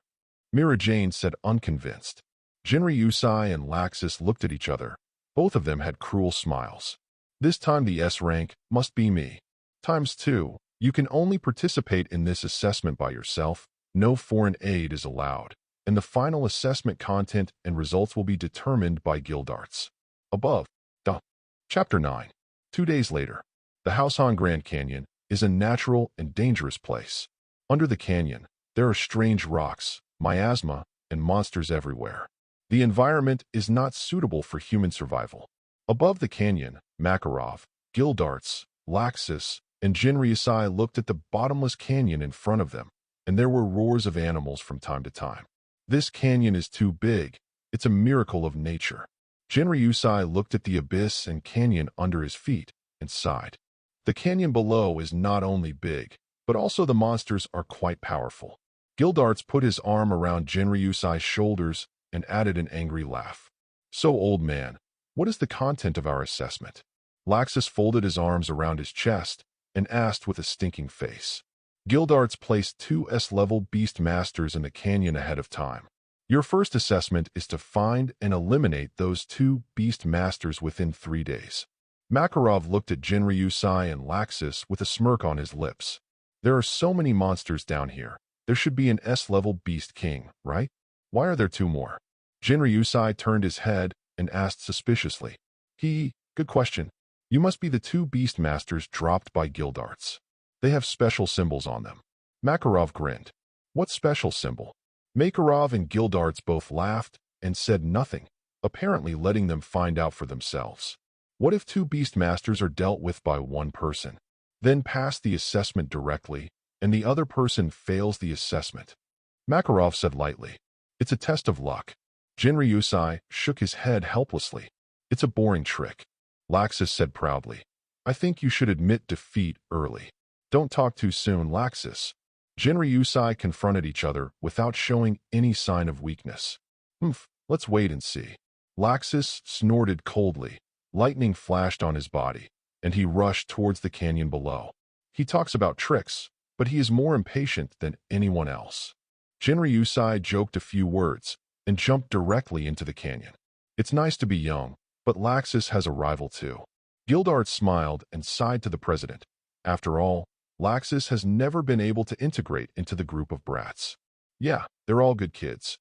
Mira Jane said unconvinced. Jinryusai and Laxus looked at each other. Both of them had cruel smiles. This time the S rank must be me. ×2. You can only participate in this assessment by yourself. No foreign aid is allowed. And the final assessment content and results will be determined by Gildarts. Above. Chapter 9. 2 days later. The house on Grand Canyon is a natural and dangerous place. Under the canyon, there are strange rocks, miasma, and monsters everywhere. The environment is not suitable for human survival. Above the canyon, Makarov, Gildarts, Laxus, and Jinryusai looked at the bottomless canyon in front of them, and there were roars of animals from time to time. This canyon is too big. It's a miracle of nature. Jinryusai looked at the abyss and canyon under his feet and sighed. The canyon below is not only big, but also the monsters are quite powerful. Gildarts put his arm around Jinryusai's shoulders and added an angry laugh. So, old man, what is the content of our assessment? Laxus folded his arms around his chest and asked with a stinking face. Gildarts placed 2 S-level beast masters in the canyon ahead of time. Your first assessment is to find and eliminate those 2 beast masters within 3 days. Makarov looked at Jinryusai and Laxus with a smirk on his lips. There are so many monsters down here. There should be an S-level beast king, right? Why are there 2 more? Jinryusai turned his head and asked suspiciously. Good question. You must be the 2 beast masters dropped by Gildarts. They have special symbols on them. Makarov grinned. What special symbol? Makarov and Gildarts both laughed and said nothing, apparently letting them find out for themselves. What if 2 beast masters are dealt with by one person, then pass the assessment directly, and the other person fails the assessment? Makarov said lightly. It's a test of luck. Jinryusai shook his head helplessly. It's a boring trick. Laxus said proudly. I think you should admit defeat early. Don't talk too soon, Laxus. Jinryusai confronted each other without showing any sign of weakness. Let's wait and see. Laxus snorted coldly. Lightning flashed on his body, and he rushed towards the canyon below. He talks about tricks, but he is more impatient than anyone else. Jinryusai joked a few words and jumped directly into the canyon. It's nice to be young, but Laxus has a rival too. Gildart smiled and sighed to the president. After all, Laxus has never been able to integrate into the group of brats. Yeah, they're all good kids.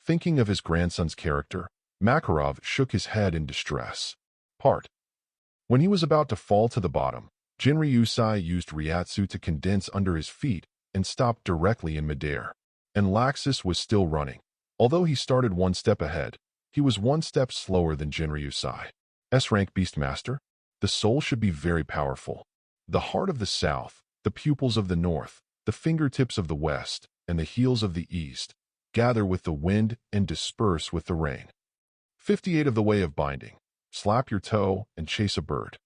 Thinking of his grandson's character, Makarov shook his head in distress. When he was about to fall to the bottom, Jinryusai used Ryatsu to condense under his feet and stopped directly in midair. And Laxus was still running. Although he started one step ahead, he was one step slower than Jinryusai. S-rank Beastmaster? The soul should be very powerful. The heart of the south, the pupils of the north, the fingertips of the west, and the heels of the east, gather with the wind and disperse with the rain. 58 of the way of binding. Slap your toe and chase a bird.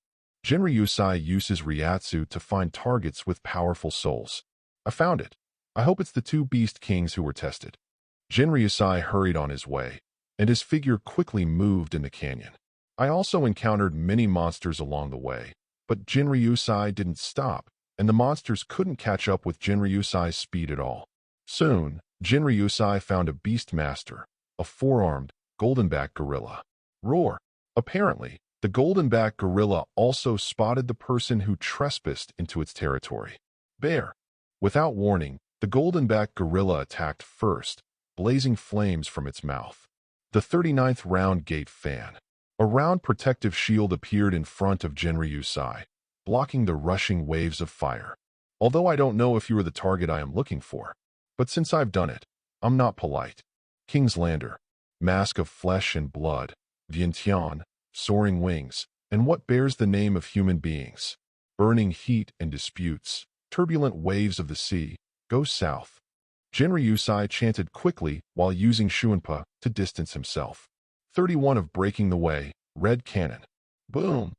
Jinryusai uses Ryatsu to find targets with powerful souls. I found it. I hope it's the two beast kings who were tested. Jinryusai hurried on his way, and his figure quickly moved in the canyon. I also encountered many monsters along the way, but Jinryusai didn't stop, and the monsters couldn't catch up with Jinryusai's speed at all. Soon, Jinryusai found a beastmaster, a four-armed, goldenback gorilla. Roar! Apparently, the goldenback gorilla also spotted the person who trespassed into its territory. Bear! Without warning, the goldenback gorilla attacked first, blazing flames from its mouth. The 39th round gate fan. A round protective shield appeared in front of Jinryusai, blocking the rushing waves of fire. Although I don't know if you are the target I am looking for, but since I've done it, I'm not polite. King's Lander. Mask of flesh and blood. Vientiane. Soaring wings. And what bears the name of human beings? Burning heat and disputes. Turbulent waves of the sea. Go south. Jinryusai chanted quickly while using Shuinpa to distance himself. 31 of breaking the way. Red cannon. Boom!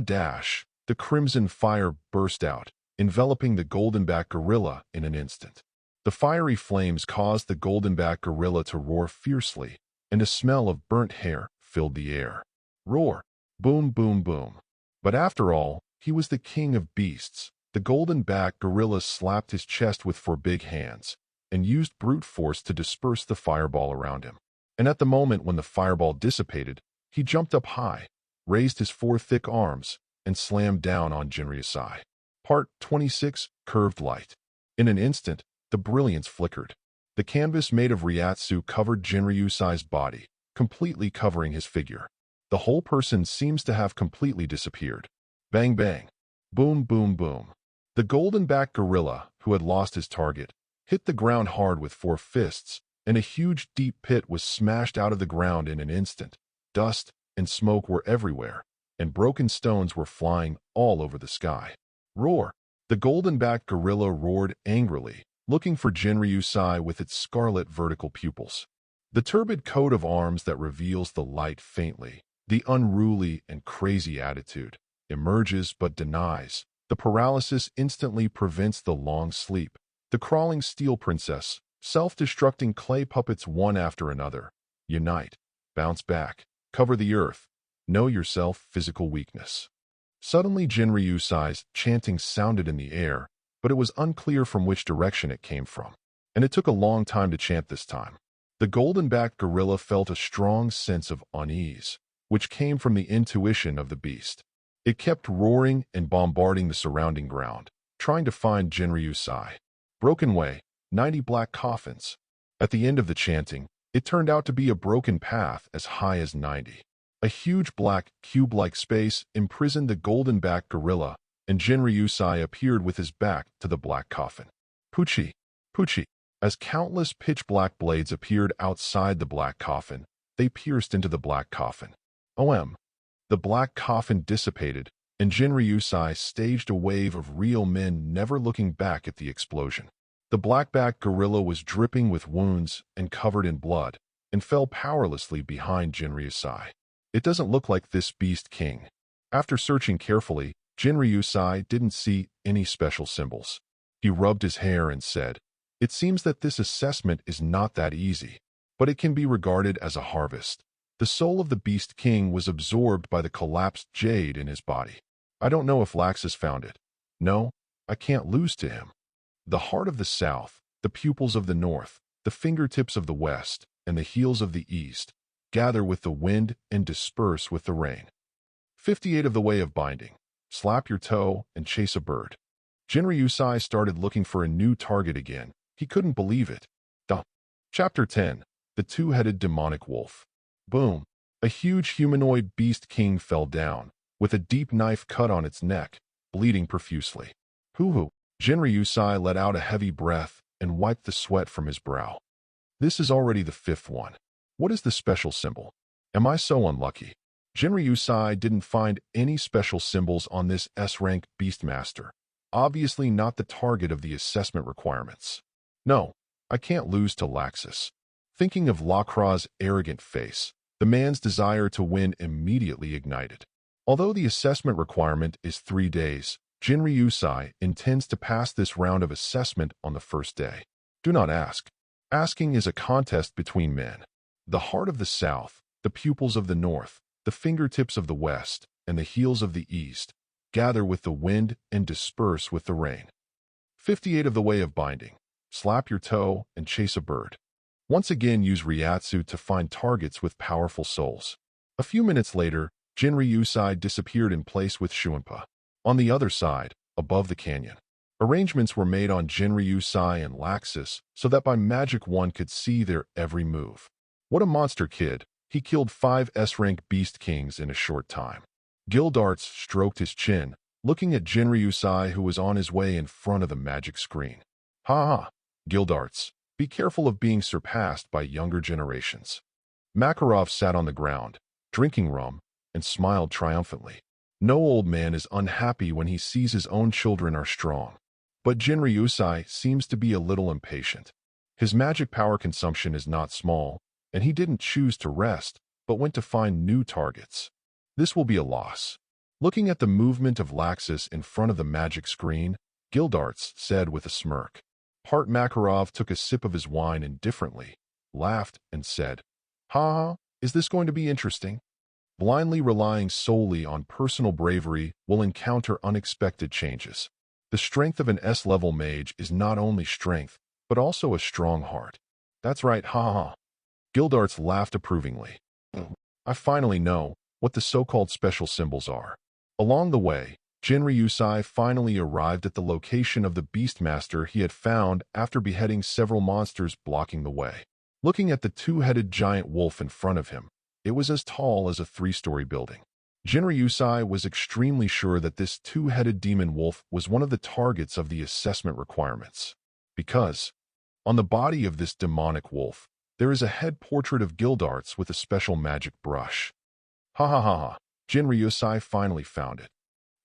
Dash! The crimson fire burst out, enveloping the goldenback gorilla in an instant. The fiery flames caused the goldenback gorilla to roar fiercely, and a smell of burnt hair filled the air. Roar! Boom, boom, boom. But after all, he was the king of beasts. The goldenback gorilla slapped his chest with four big hands and used brute force to disperse the fireball around him. And at the moment when the fireball dissipated, he jumped up high, raised his four thick arms, and slammed down on Jinryusai. Part 26, Curved Light. In an instant, the brilliance flickered. The canvas made of Ryatsu covered Jinryusai's body, completely covering his figure. The whole person seems to have completely disappeared. Bang bang. Boom boom boom. The goldenback gorilla, who had lost his target, hit the ground hard with four fists, and a huge deep pit was smashed out of the ground in an instant. Dust and smoke were everywhere, and broken stones were flying all over the sky. Roar! The goldenback gorilla roared angrily, looking for Jinryusai with its scarlet vertical pupils. The turbid coat of arms that reveals the light faintly, the unruly and crazy attitude, emerges but denies. The paralysis instantly prevents the long sleep. The crawling steel princess, self-destructing clay puppets one after another. Unite. Bounce back. Cover the earth. Know yourself physical weakness. Suddenly Jinryusai's chanting sounded in the air, but it was unclear from which direction it came from. And it took a long time to chant this time. The goldenback gorilla felt a strong sense of unease, which came from the intuition of the beast. It kept roaring and bombarding the surrounding ground, trying to find Jinryusai. Broken way, 90 black coffins. At the end of the chanting, it turned out to be a broken path as high as 90. A huge black, cube-like space imprisoned the goldenback gorilla, and Jinryusai appeared with his back to the black coffin. Puchi! Puchi! As countless pitch-black blades appeared outside the black coffin, they pierced into the black coffin. OM! The black coffin dissipated, and Jinryusai staged a wave of real men never looking back at the explosion. The blackback gorilla was dripping with wounds and covered in blood, and fell powerlessly behind Jinryusai. It doesn't look like this beast king. After searching carefully, Jinryusai didn't see any special symbols. He rubbed his hair and said, "It seems that this assessment is not that easy, but it can be regarded as a harvest." The soul of the beast king was absorbed by the collapsed jade in his body. I don't know if Laxus found it. No, I can't lose to him. The heart of the south, the pupils of the north, the fingertips of the west, and the heels of the east gather with the wind and disperse with the rain. 58 of the way of binding. Slap your toe and chase a bird. Jinryusai started looking for a new target again. He couldn't believe it. Chapter 10. The Two-Headed Demonic Wolf. Boom. A huge humanoid beast king fell down, with a deep knife cut on its neck, bleeding profusely. Hoo-hoo. Jinryusai let out a heavy breath and wiped the sweat from his brow. This is already the 5th one. What is the special symbol? Am I so unlucky? Jinryusai didn't find any special symbols on this S-rank Beastmaster. Obviously not the target of the assessment requirements. No, I can't lose to Laxus. Thinking of Lacra's arrogant face, the man's desire to win immediately ignited. Although the assessment requirement is 3 days, Jinryusai intends to pass this round of assessment on the first day. Do not ask. Asking is a contest between men. The heart of the South, the pupils of the North, the fingertips of the West, and the heels of the East, gather with the wind and disperse with the rain. 58 of the way of binding. Slap your toe and chase a bird. Once again use Ryatsu to find targets with powerful souls. A few minutes later, Jinryusai disappeared in place with Shuinpa. On the other side, above the canyon, arrangements were made on Jinryusai and Laxus so that by magic one could see their every move. What a monster kid. He killed 5 S-rank beast kings in a short time. Gildarts stroked his chin, looking at Jinryusai who was on his way in front of the magic screen. Ha ha, Gildarts, be careful of being surpassed by younger generations. Makarov sat on the ground, drinking rum, and smiled triumphantly. No old man is unhappy when he sees his own children are strong. But Jinryusai seems to be a little impatient. His magic power consumption is not small, and he didn't choose to rest, but went to find new targets. This will be a loss. Looking at the movement of Laxus in front of the magic screen, Gildarts said with a smirk. Part Makarov took a sip of his wine indifferently, laughed, and said, "Ha ha, is this going to be interesting?" Blindly relying solely on personal bravery will encounter unexpected changes. The strength of an S-level mage is not only strength, but also a strong heart. That's right, ha ha. Gildarts laughed approvingly. I finally know what the so-called special symbols are. Along the way, Jinryusai finally arrived at the location of the Beastmaster he had found after beheading several monsters blocking the way. Looking at the two-headed giant wolf in front of him, it was as tall as a 3-story building. Jinryusai was extremely sure that this two-headed demon wolf was one of the targets of the assessment requirements. Because, on the body of this demonic wolf, there is a head portrait of Gildarts with a special magic brush. Ha ha ha ha, Jinryusai finally found it.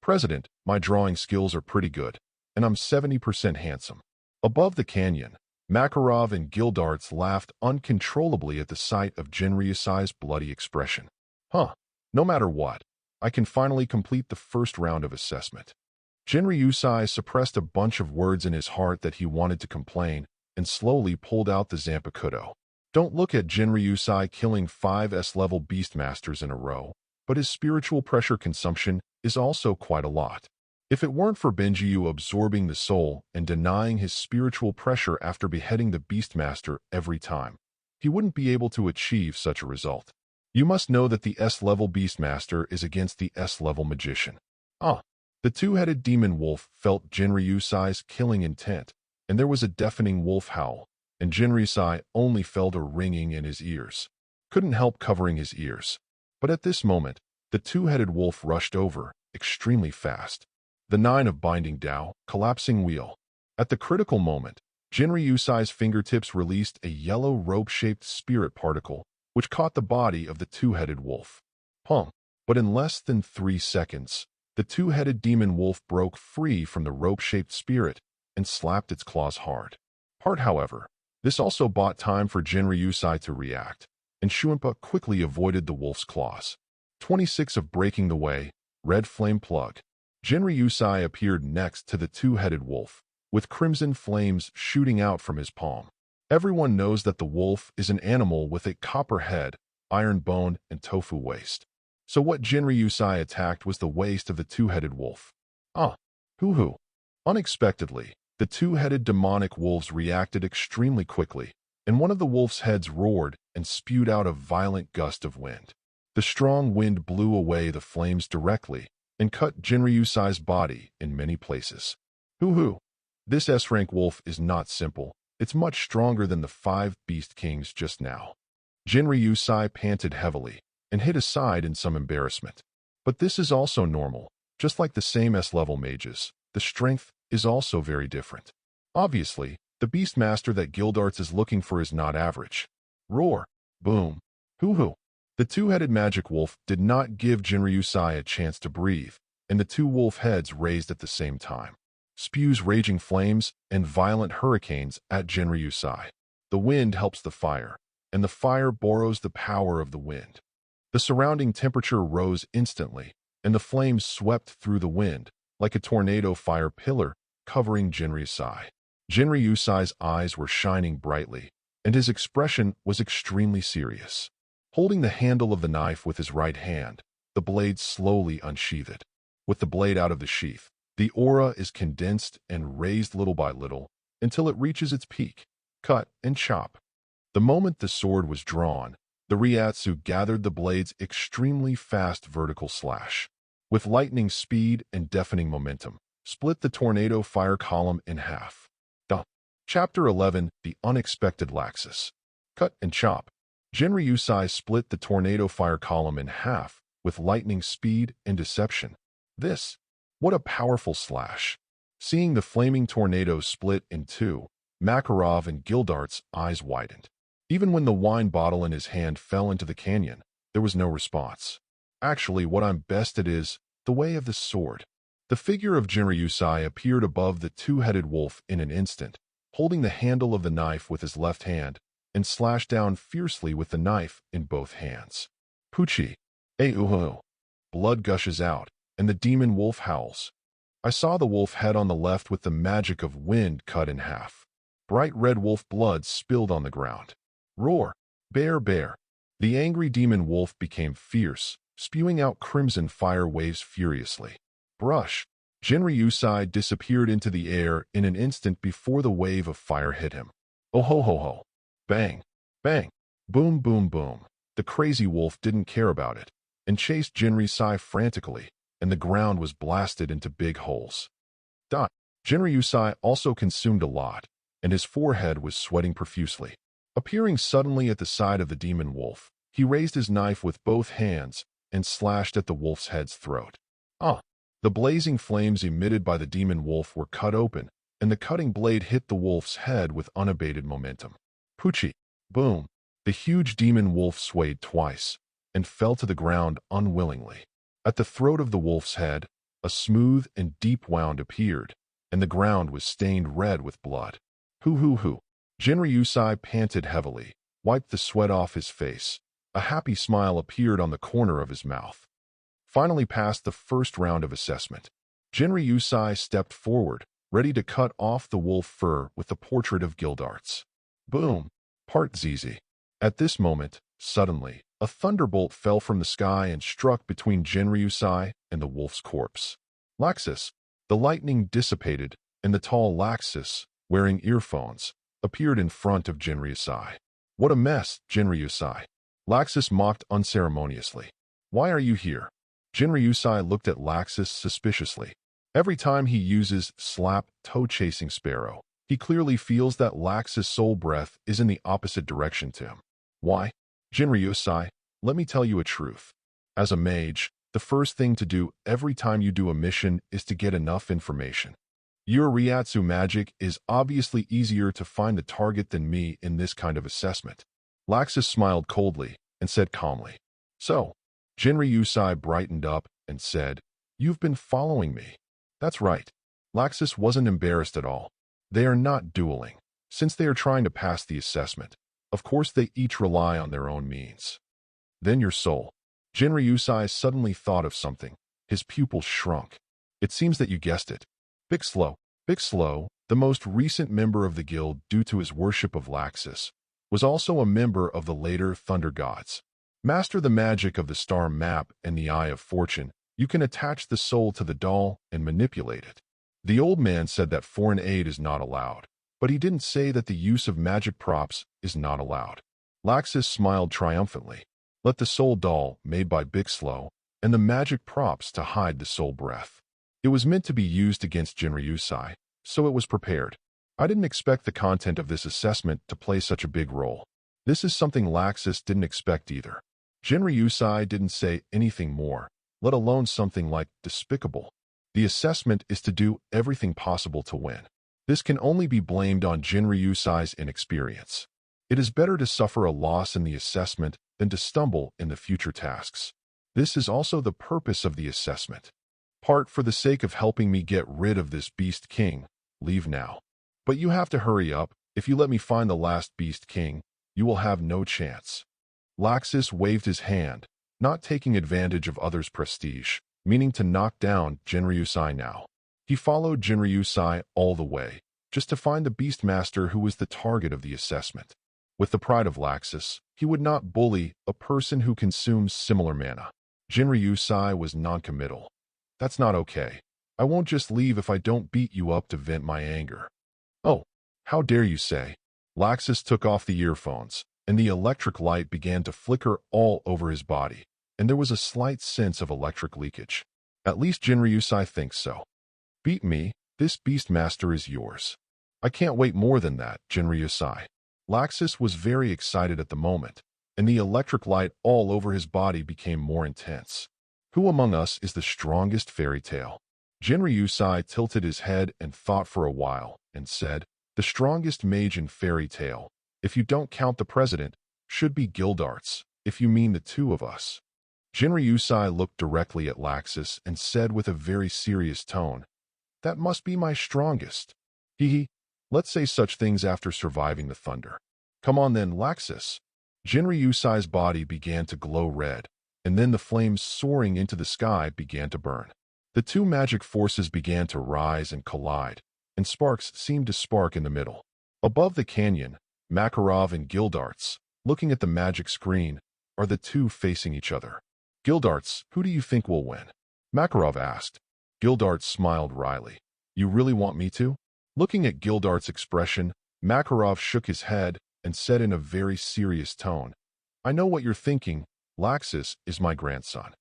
President, my drawing skills are pretty good, and I'm 70% handsome. Above the canyon, Makarov and Gildarts laughed uncontrollably at the sight of Jinryusai's bloody expression. No matter what, I can finally complete the first round of assessment. Jinryusai suppressed a bunch of words in his heart that he wanted to complain and slowly pulled out the Zanpakuto. Don't look at Jinryusai killing 5 S-level Beastmasters in a row, but his spiritual pressure consumption is also quite a lot. If it weren't for Benjiu absorbing the soul and denying his spiritual pressure after beheading the Beastmaster every time, he wouldn't be able to achieve such a result. You must know that the S-level Beastmaster is against the S-level Magician. The two-headed demon wolf felt Jinryusai's killing intent, and there was a deafening wolf howl, and Jinryusai only felt a ringing in his ears. Couldn't help covering his ears. But at this moment, the two-headed wolf rushed over, extremely fast. The 9 of Binding Dao, collapsing wheel. At the critical moment, Jinryusai's fingertips released a yellow rope-shaped spirit particle, which caught the body of the two-headed wolf. But in less than 3 seconds, the two-headed demon wolf broke free from the rope-shaped spirit and slapped its claws hard. However, this also bought time for Jinryusai to react, and Shuinpa quickly avoided the wolf's claws. 26 of Breaking the Way, Red Flame Plug. Jinryusai appeared next to the two-headed wolf, with crimson flames shooting out from his palm. Everyone knows that the wolf is an animal with a copper head, iron bone, and tofu waist. So what Jinryusai attacked was the waist of the two-headed wolf. Hoo-hoo. Unexpectedly, the two-headed demonic wolves reacted extremely quickly, and one of the wolf's heads roared and spewed out a violent gust of wind. The strong wind blew away the flames directly and cut Jinryusai's body in many places. Hoo-hoo! This S-rank wolf is not simple. It's much stronger than the 5 beast kings just now. Jinryusai panted heavily and hid aside in some embarrassment. But this is also normal. Just like the same S-level mages, the strength is also very different. Obviously, the Beastmaster that Gildarts is looking for is not average. Roar! Boom! Hoo-hoo! The two-headed magic wolf did not give Jinryusai a chance to breathe, and the two wolf heads raised at the same time. Spews raging flames and violent hurricanes at Jinryusai. The wind helps the fire, and the fire borrows the power of the wind. The surrounding temperature rose instantly, and the flames swept through the wind, like a tornado fire pillar, covering Jinryusai. Jinryusai's eyes were shining brightly, and his expression was extremely serious. Holding the handle of the knife with his right hand, the blade slowly unsheathed. With the blade out of the sheath, the aura is condensed and raised little by little until it reaches its peak. Cut and chop. The moment the sword was drawn, the Ryatsu gathered the blade's extremely fast vertical slash. With lightning speed and deafening momentum, split the tornado fire column in half. Chapter 11, The Unexpected Laxus. Cut and chop. Jinryusai split the tornado fire column in half with lightning speed and deception. What a powerful slash. Seeing the flaming tornado split in two, Makarov and Gildart's eyes widened. Even when the wine bottle in his hand fell into the canyon, there was no response. Actually, what I'm best at is the way of the sword. The figure of Jinryusai appeared above the two-headed wolf in an instant, holding the handle of the knife with his left hand, and slashed down fiercely with the knife in both hands. Puchi! Uhu! Blood gushes out, and the demon wolf howls. I saw the wolf head on the left with the magic of wind cut in half. Bright red wolf blood spilled on the ground. Roar! Bear, bear! The angry demon wolf became fierce, spewing out crimson fire waves furiously. Brush! Jinryusai disappeared into the air in an instant before the wave of fire hit him. Oh ho ho ho! Bang! Bang! Boom boom boom! The crazy wolf didn't care about it, and chased Jinryusai frantically, and the ground was blasted into big holes. Jinryusai also consumed a lot, and his forehead was sweating profusely. Appearing suddenly at the side of the demon wolf, he raised his knife with both hands and slashed at the wolf's head's throat. The blazing flames emitted by the demon wolf were cut open, and the cutting blade hit the wolf's head with unabated momentum. Puchi! Boom! The huge demon wolf swayed twice and fell to the ground unwillingly. At the throat of the wolf's head, a smooth and deep wound appeared, and the ground was stained red with blood. Hoo-hoo-hoo! Jinryusai panted heavily, wiped the sweat off his face. A happy smile appeared on the corner of his mouth. Finally past the first round of assessment, Jinryusai stepped forward, ready to cut off the wolf fur with the portrait of Gildarts. Boom! Part ZZ. At this moment, suddenly, a thunderbolt fell from the sky and struck between Jinryusai and the wolf's corpse. Laxus! The lightning dissipated, and the tall Laxus, wearing earphones, appeared in front of Jinryusai. What a mess, Jinryusai! Laxus mocked unceremoniously. Why are you here? Jinryusai looked at Laxus suspiciously. Every time he uses slap toe-chasing sparrow, he clearly feels that Laxus' soul breath is in the opposite direction to him. Why? Jinryusai, let me tell you a truth. As a mage, the first thing to do every time you do a mission is to get enough information. Your Ryatsu magic is obviously easier to find the target than me in this kind of assessment. Laxus smiled coldly and said calmly. So, Jinryusai brightened up and said, You've been following me. That's right. Laxus wasn't embarrassed at all. They are not dueling. Since they are trying to pass the assessment, of course they each rely on their own means. Then your soul. Jinryusai suddenly thought of something. His pupils shrunk. It seems that you guessed it. Bixlo, the most recent member of the guild due to his worship of Laxus, was also a member of the later Thunder Gods. Master the magic of the star map and the Eye of Fortune, you can attach the soul to the doll and manipulate it. The old man said that foreign aid is not allowed. But he didn't say that the use of magic props is not allowed. Laxus smiled triumphantly. Let the soul doll, made by Bixlow, and the magic props to hide the soul breath. It was meant to be used against Jinryusai, so it was prepared. I didn't expect the content of this assessment to play such a big role. This is something Laxus didn't expect either. Jinryusai didn't say anything more, let alone something like despicable. The assessment is to do everything possible to win. This can only be blamed on Jinryusai's inexperience. It is better to suffer a loss in the assessment than to stumble in the future tasks. This is also the purpose of the assessment. Part for the sake of helping me get rid of this Beast King, leave now. But you have to hurry up. If you let me find the last Beast King, you will have no chance. Laxus waved his hand, not taking advantage of others' prestige, meaning to knock down Jinryusai now. He followed Jinryusai all the way, just to find the Beastmaster who was the target of the assessment. With the pride of Laxus, he would not bully a person who consumes similar mana. Jinryusai was non-committal. That's not okay. I won't just leave if I don't beat you up to vent my anger. Oh, how dare you say? Laxus took off the earphones, and the electric light began to flicker all over his body, and there was a slight sense of electric leakage. At least Jinryusai thinks so. Beat me, this Beastmaster is yours. I can't wait more than that, Jinryusai. Laxus was very excited at the moment, and the electric light all over his body became more intense. Who among us is the strongest fairy tale? Jinryusai tilted his head and thought for a while, and said, the strongest mage in fairy tale, if you don't count the president, should be Gildarts, if you mean the two of us. Jinryusai looked directly at Laxus and said with a very serious tone, that must be my strongest. Hee. Let's say such things after surviving the thunder. Come on then, Laxus. Jinryusai's body began to glow red, and then the flames soaring into the sky began to burn. The two magic forces began to rise and collide, and sparks seemed to spark in the middle. Above the canyon, Makarov and Gildarts, looking at the magic screen, are the two facing each other. Gildarts, who do you think will win? Makarov asked. Gildarts smiled wryly. You really want me to? Looking at Gildart's expression, Makarov shook his head and said in a very serious tone, I know what you're thinking, Laxus is my grandson.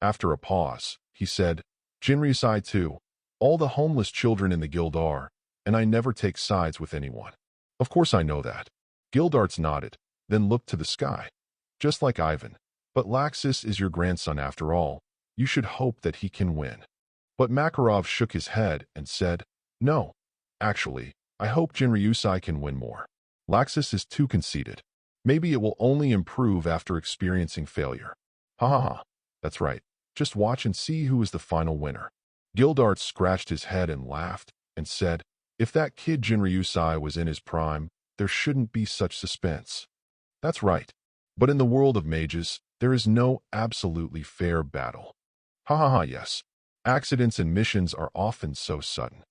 After a pause, he said, Jinryusai too. All the homeless children in the guild are, and I never take sides with anyone. Of course I know that. Gildarts nodded, then looked to the sky. Just like Ivan. But Laxus is your grandson after all. You should hope that he can win. But Makarov shook his head and said, no. Actually, I hope Jinryusai can win more. Laxus is too conceited. Maybe it will only improve after experiencing failure. Ha ha ha. That's right. Just watch and see who is the final winner. Gildarts scratched his head and laughed, and said, if that kid Jinryusai was in his prime, there shouldn't be such suspense. That's right. But in the world of mages, there is no absolutely fair battle. Ha ha ha, yes. Accidents and missions are often so sudden.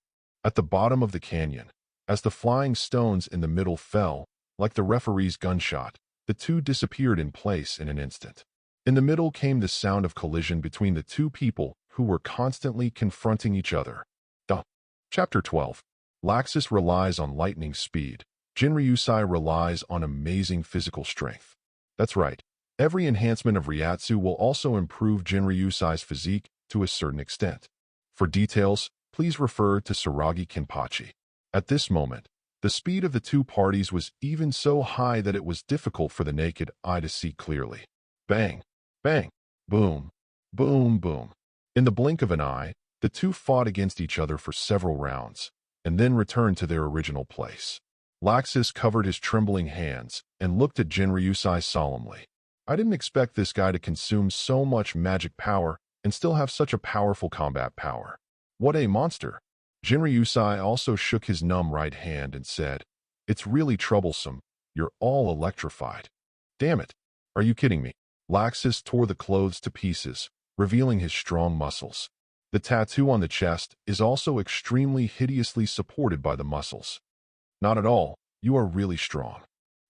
At the bottom of the canyon, as the flying stones in the middle fell, like the referee's gunshot, the two disappeared in place in an instant. In the middle came the sound of collision between the two people who were constantly confronting each other. Chapter 12. Laxus relies on lightning speed. Jinryusai relies on amazing physical strength. That's right. Every enhancement of Ryatsu will also improve Jinryusai's physique to a certain extent. For details, please refer to Saragi Kenpachi. At this moment, the speed of the two parties was even so high that it was difficult for the naked eye to see clearly. Bang! Bang! Boom! Boom! Boom! In the blink of an eye, the two fought against each other for several rounds, and then returned to their original place. Laxus covered his trembling hands and looked at Jinryusai solemnly. I didn't expect this guy to consume so much magic power and still have such a powerful combat power. What a monster! Jinryusai also shook his numb right hand and said, it's really troublesome. You're all electrified. Damn it. Are you kidding me? Laxus tore the clothes to pieces, revealing his strong muscles. The tattoo on the chest is also extremely hideously supported by the muscles. Not at all. You are really strong.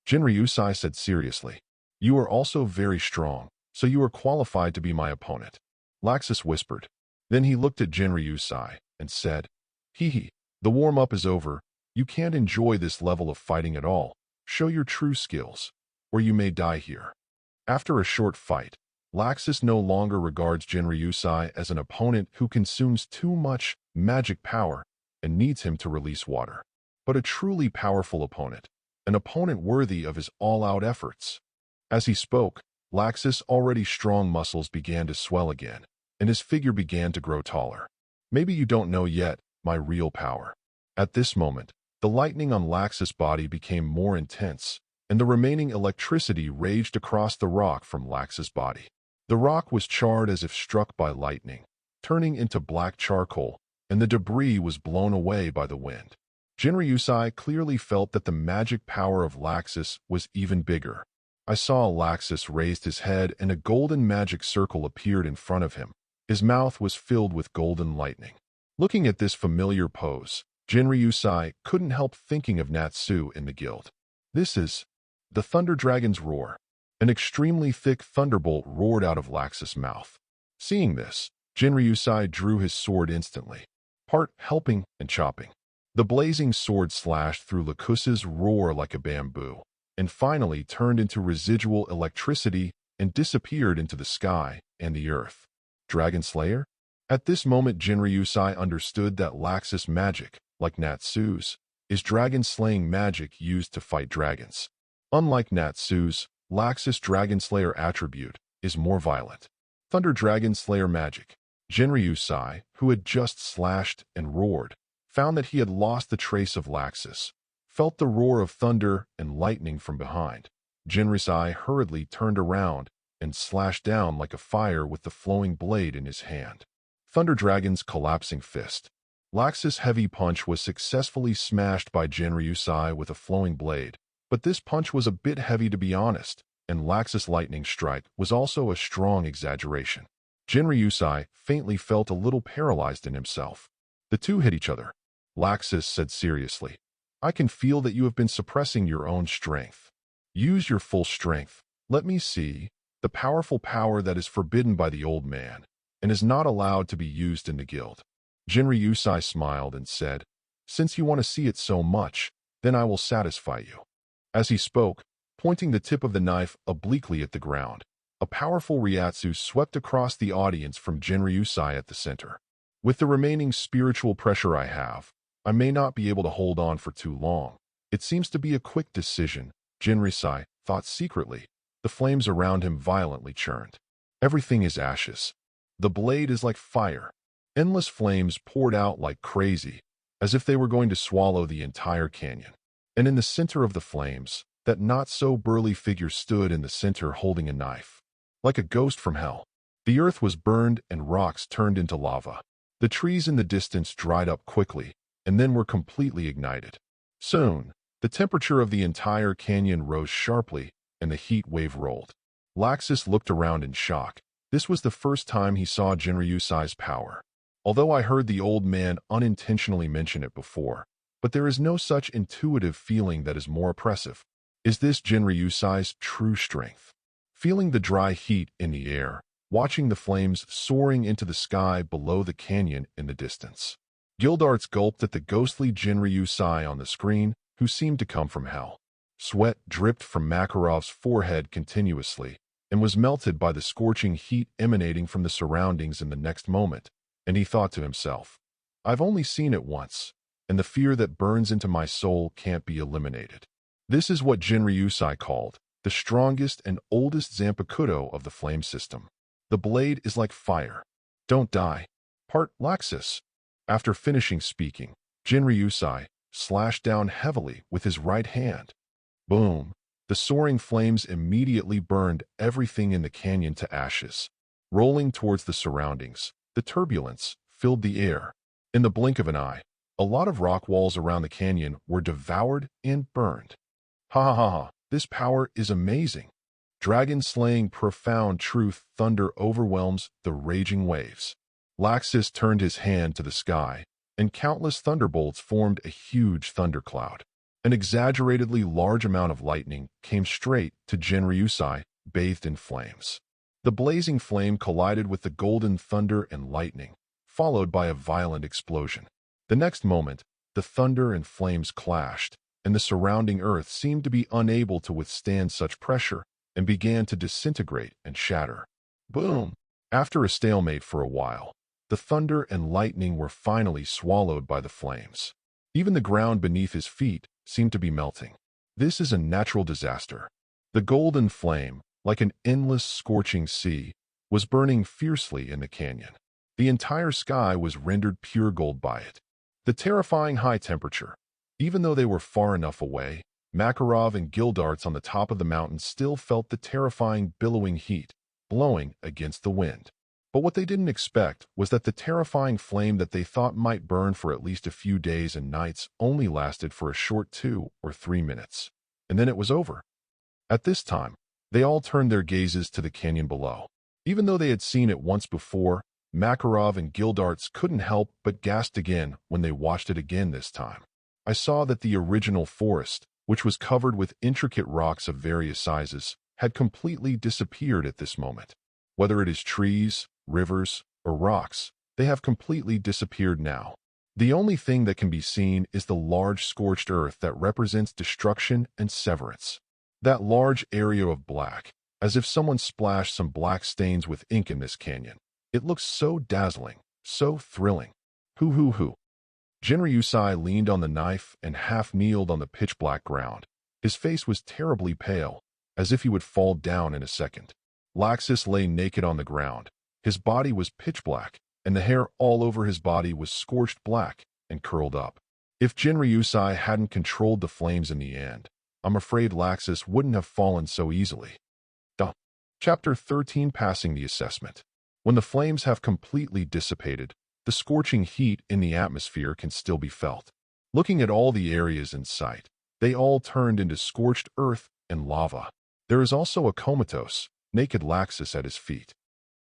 Jinryusai said seriously. You are also very strong, so you are qualified to be my opponent. Laxus whispered. Then he looked at Jinryusai and said, Hee hee, the warm-up is over, You can't enjoy this level of fighting at all. Show your true skills, or you may die here. After a short fight, Laxus no longer regards Jinryusai as an opponent who consumes too much magic power and needs him to release water, but a truly powerful opponent, an opponent worthy of his all-out efforts. As he spoke, Laxus' already strong muscles began to swell again, and his figure began to grow taller. Maybe you don't know yet my real power. At this moment, the lightning on Laxus' body became more intense, and the remaining electricity raged across the rock from Laxus' body. The rock was charred as if struck by lightning, turning into black charcoal, and the debris was blown away by the wind. Jinryusai clearly felt that the magic power of Laxus was even bigger. I saw Laxus raised his head and a golden magic circle appeared in front of him. His mouth was filled with golden lightning. Looking at this familiar pose, Jinryusai couldn't help thinking of Natsu in the guild. This is the Thunder Dragon's roar. An extremely thick thunderbolt roared out of Laxus' mouth. Seeing this, Jinryusai drew his sword instantly, part helping and chopping. The blazing sword slashed through Laxus's roar like a bamboo, and finally turned into residual electricity and disappeared into the sky and the earth. Dragon Slayer? At this moment Jinryusai understood that Laxus magic, like Natsu's, is dragon-slaying magic used to fight dragons. Unlike Natsu's, Laxus Dragon Slayer attribute is more violent. Thunder Dragon Slayer magic. Jinryusai, who had just slashed and roared, found that he had lost the trace of Laxus, felt the roar of thunder and lightning from behind. Jinryusai hurriedly turned around and slashed down like a fire with the flowing blade in his hand. Thunder Dragon's collapsing fist. Laxus' heavy punch was successfully smashed by Jinryusai with a flowing blade, but this punch was a bit heavy to be honest, and Laxus' lightning strike was also a strong exaggeration. Jinryusai faintly felt a little paralyzed in himself. The two hit each other. Laxus said seriously, "I can feel that you have been suppressing your own strength. Use your full strength. Let me see the powerful power that is forbidden by the old man and is not allowed to be used in the guild." Jinryusai smiled and said, "Since you want to see it so much, then I will satisfy you." As he spoke, pointing the tip of the knife obliquely at the ground, a powerful Ryatsu swept across the audience from Jinryusai at the center. "With the remaining spiritual pressure I have, I may not be able to hold on for too long. It seems to be a quick decision," Jinryusai thought secretly. The flames around him violently churned. Everything is ashes. The blade is like fire. Endless flames poured out like crazy, as if they were going to swallow the entire canyon. And in the center of the flames, that not-so-burly figure stood in the center holding a knife. Like a ghost from hell. The earth was burned and rocks turned into lava. The trees in the distance dried up quickly, and then were completely ignited. Soon, the temperature of the entire canyon rose sharply, and the heat wave rolled. Laxus looked around in shock. This was the first time he saw Jinryusai's power. Although I heard the old man unintentionally mention it before, but there is no such intuitive feeling that is more oppressive. Is this Jinryusai's true strength? Feeling the dry heat in the air, watching the flames soaring into the sky below the canyon in the distance. Gildarts gulped at the ghostly Jinryusai on the screen, who seemed to come from hell. Sweat dripped from Makarov's forehead continuously, and was melted by the scorching heat emanating from the surroundings in the next moment, and he thought to himself, "I've only seen it once, and the fear that burns into my soul can't be eliminated." This is what Jinryusai called the strongest and oldest Zanpakuto of the flame system. The blade is like fire. Don't die. Part Laxus. After finishing speaking, Jinryusai slashed down heavily with his right hand. Boom! The soaring flames immediately burned everything in the canyon to ashes. Rolling towards the surroundings, the turbulence filled the air. In the blink of an eye, a lot of rock walls around the canyon were devoured and burned. Ha ha ha ha, this power is amazing. Dragon-slaying profound truth thunder overwhelms the raging waves. Laxus turned his hand to the sky, and countless thunderbolts formed a huge thundercloud. An exaggeratedly large amount of lightning came straight to Jinryusai, bathed in flames. The blazing flame collided with the golden thunder and lightning, followed by a violent explosion. The next moment, The thunder and flames clashed, and the surrounding earth seemed to be unable to withstand such pressure and began to disintegrate and shatter. Boom! After a stalemate for a while, the thunder and lightning were finally swallowed by the flames. Even the ground beneath his feet seemed to be melting. This is a natural disaster. The golden flame, like an endless scorching sea, was burning fiercely in the canyon. The entire sky was rendered pure gold by it. The terrifying high temperature. Even though they were far enough away, Makarov and Gildarts on the top of the mountain still felt the terrifying billowing heat, blowing against the wind. But what they didn't expect was that the terrifying flame that they thought might burn for at least a few days and nights only lasted for a short 2 or 3 minutes. And then it was over. At this time, they all turned their gazes to the canyon below. Even though they had seen it once before, Makarov and Gildarts couldn't help but gasp again when they watched it again this time. I saw that the original forest, which was covered with intricate rocks of various sizes, had completely disappeared at this moment. Whether it is trees, rivers, or rocks, they have completely disappeared now. The only thing that can be seen is the large scorched earth that represents destruction and severance. That large area of black, as if someone splashed some black stains with ink in this canyon. It looks so dazzling, so thrilling. Hoo. Jinryusai leaned on the knife and half-kneeled on the pitch-black ground. His face was terribly pale, as if he would fall down in a second. Laxus lay naked on the ground. His body was pitch-black, and the hair all over his body was scorched black and curled up. If Jinryusai hadn't controlled the flames in the end, I'm afraid Laxus wouldn't have fallen so easily. Chapter 13, Passing the Assessment. When the flames have completely dissipated, the scorching heat in the atmosphere can still be felt. Looking at all the areas in sight, they all turned into scorched earth and lava. There is also a comatose, naked Laxus at his feet.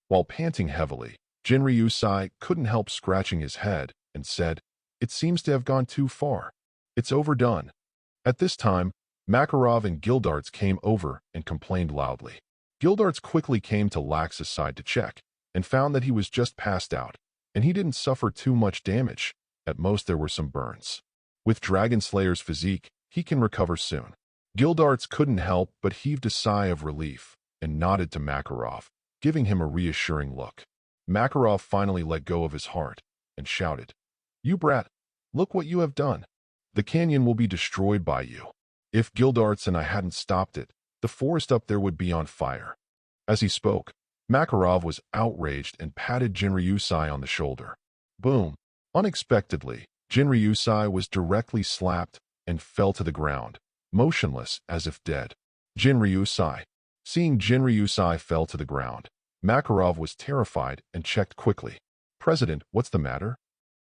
While panting heavily, Jinryusai couldn't help scratching his head and said, "It seems to have gone too far. It's overdone." At this time, Makarov and Gildarts came over and complained loudly. Gildarts quickly came to Laxus' side to check, and found that he was just passed out, and he didn't suffer too much damage. At most there were some burns. With Dragon Slayer's physique, he can recover soon. Gildarts couldn't help but heaved a sigh of relief and nodded to Makarov, giving him a reassuring look. Makarov finally let go of his heart and shouted, "You brat, look what you have done. The canyon will be destroyed by you. If Gildarts and I hadn't stopped it, the forest up there would be on fire." As he spoke, Makarov was outraged and patted Jinryusai on the shoulder. Boom! Unexpectedly, Jinryusai was directly slapped and fell to the ground, motionless as if dead. Jinryusai. Seeing Jinryusai fell to the ground, Makarov was terrified and checked quickly. "President, what's the matter?"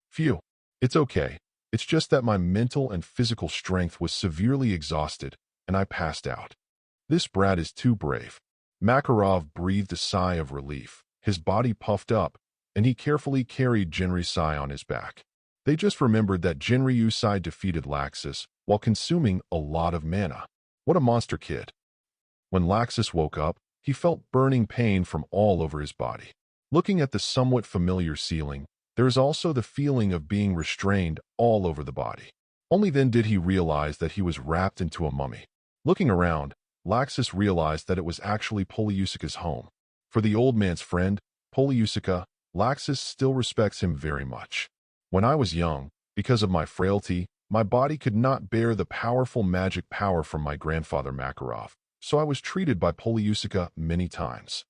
"Phew. It's okay. It's just that my mental and physical strength was severely exhausted, and I passed out." "This brat is too brave." Makarov breathed a sigh of relief. His body puffed up, and he carefully carried Jinryusai on his back. They just remembered that Jinryusai defeated Laxus while consuming a lot of mana. What a monster kid. When Laxus woke up, he felt burning pain from all over his body. Looking at the somewhat familiar ceiling, there is also the feeling of being restrained all over the body. Only then did he realize that he was wrapped into a mummy. Looking around, Laxus realized that it was actually Poliusica's home. For the old man's friend, Poliusica, Laxus still respects him very much. "When I was young, because of my frailty, my body could not bear the powerful magic power from my grandfather Makarov, so I was treated by Poliusica many times.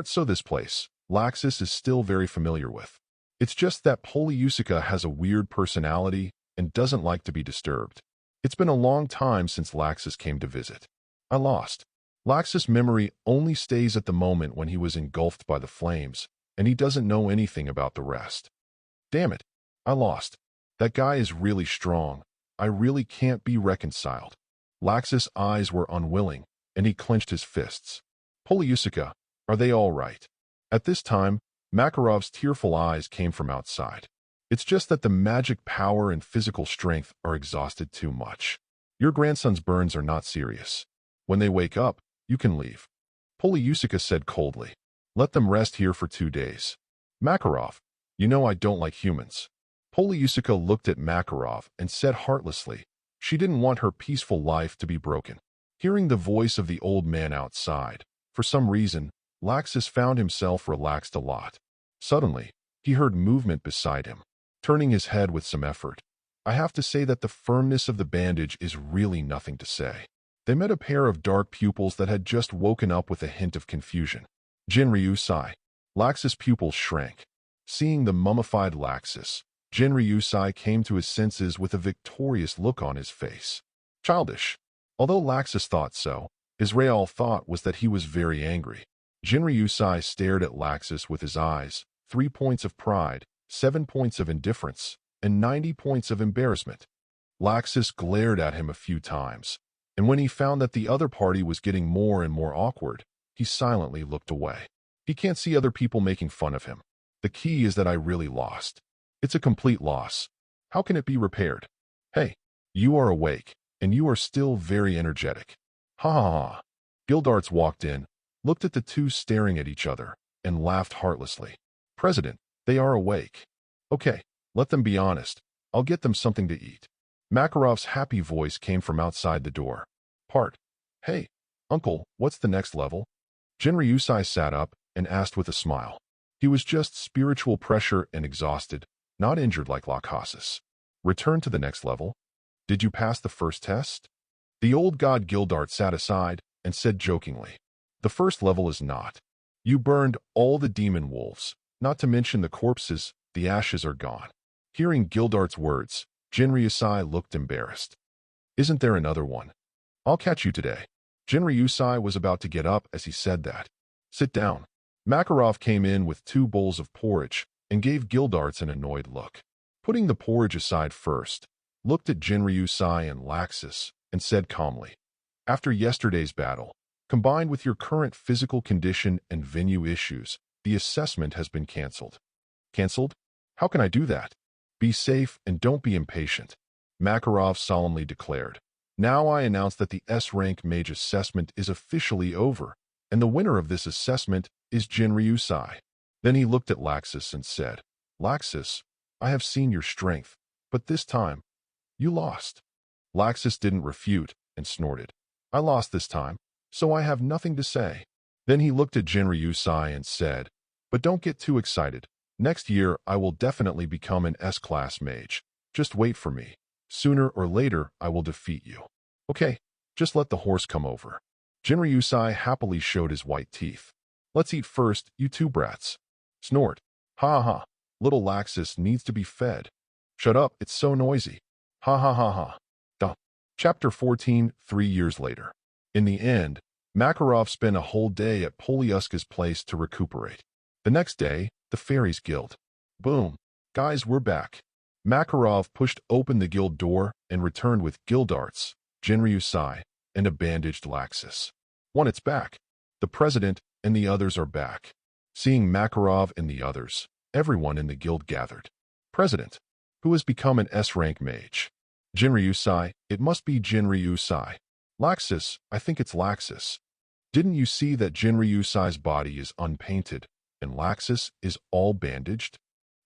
So this place, Laxus is still very familiar with. It's just that Poliusica has a weird personality and doesn't like to be disturbed. It's been a long time since Laxus came to visit. I lost. Laxus' memory only stays at the moment when he was engulfed by the flames, and he doesn't know anything about the rest. Damn it. I lost. That guy is really strong. I really can't be reconciled." Laxus' eyes were unwilling, and he clenched his fists. "Poliusica, are they all right?" At this time, Makarov's tearful eyes came from outside. "It's just that the magic power and physical strength are exhausted too much. Your grandson's burns are not serious. When they wake up, you can leave." Poliusica said coldly. "Let them rest here for 2 days. Makarov, you know I don't like humans." Polyusica looked at Makarov and said heartlessly, she didn't want her peaceful life to be broken. Hearing the voice of the old man outside, for some reason, Laxus found himself relaxed a lot. Suddenly, he heard movement beside him. Turning his head with some effort, I have to say that the firmness of the bandage is really nothing to say. They met a pair of dark pupils that had just woken up with a hint of confusion. Jinryu sighed. Laxus' pupils shrank. Seeing the mummified Laxus, Jinryu Sai came to his senses with a victorious look on his face. Childish. Although Laxus thought so, his real thought was that he was very angry. Jinryu Sai stared at Laxus with his eyes, 3 points of pride, 7 points of indifference, and 90 points of embarrassment. Laxus glared at him a few times, and when he found that the other party was getting more and more awkward, he silently looked away. He can't see other people making fun of him. The key is that I really lost. It's a complete loss. How can it be repaired? Hey, you are awake, and you are still very energetic. Ha ha ha. Gildarts walked in, looked at the two staring at each other, and laughed heartlessly. President, they are awake. Okay, let them be honest. I'll get them something to eat. Makarov's happy voice came from outside the door. Hey, uncle, what's the next level? Jinryusai sat up and asked with a smile. He was just spiritual pressure and exhausted, not injured like Lachasis. Return to the next level? Did you pass the first test? The old god Gildart sat aside and said jokingly, the first level is not. You burned all the demon wolves, not to mention the corpses, the ashes are gone. Hearing Gildart's words, Jinryusai looked embarrassed. Isn't there another one? I'll catch you today. Jinryusai was about to get up as he said that. Sit down. Makarov came in with 2 bowls of porridge and gave Gildarts an annoyed look. Putting the porridge aside first, looked at Jinryusai and Laxus and said calmly, after yesterday's battle, combined with your current physical condition and venue issues, the assessment has been cancelled. Cancelled? How can I do that? Be safe and don't be impatient, Makarov solemnly declared. Now I announce that the S-rank mage assessment is officially over, and the winner of this assessment is Jinryusai. Then he looked at Laxus and said, Laxus, I have seen your strength, but this time, you lost. Laxus didn't refute and snorted. I lost this time, so I have nothing to say. Then he looked at Jinryusai and said, but don't get too excited. Next year, I will definitely become an S-class mage. Just wait for me. Sooner or later, I will defeat you. Okay, just let the horse come over. Jinryusai happily showed his white teeth. Let's eat first, you two brats. Snort. Ha ha. Little Laxus needs to be fed. Shut up, it's so noisy. Ha ha ha ha. Duh. Chapter 14, 3 years later. In the end, Makarov spent a whole day at Polyuska's place to recuperate. The next day, the Fairies Guild. Boom. Guys, we're back. Makarov pushed open the guild door and returned with Gildarts, Jinryusai, and a bandaged Laxus. When it's back, the president and the others are back. Seeing Makarov and the others, everyone in the guild gathered. President, who has become an S-rank mage? Jinryusai, it must be Jinryusai. Laxus, I think it's Laxus. Didn't you see that Jinryusai's body is unpainted, and Laxus is all bandaged?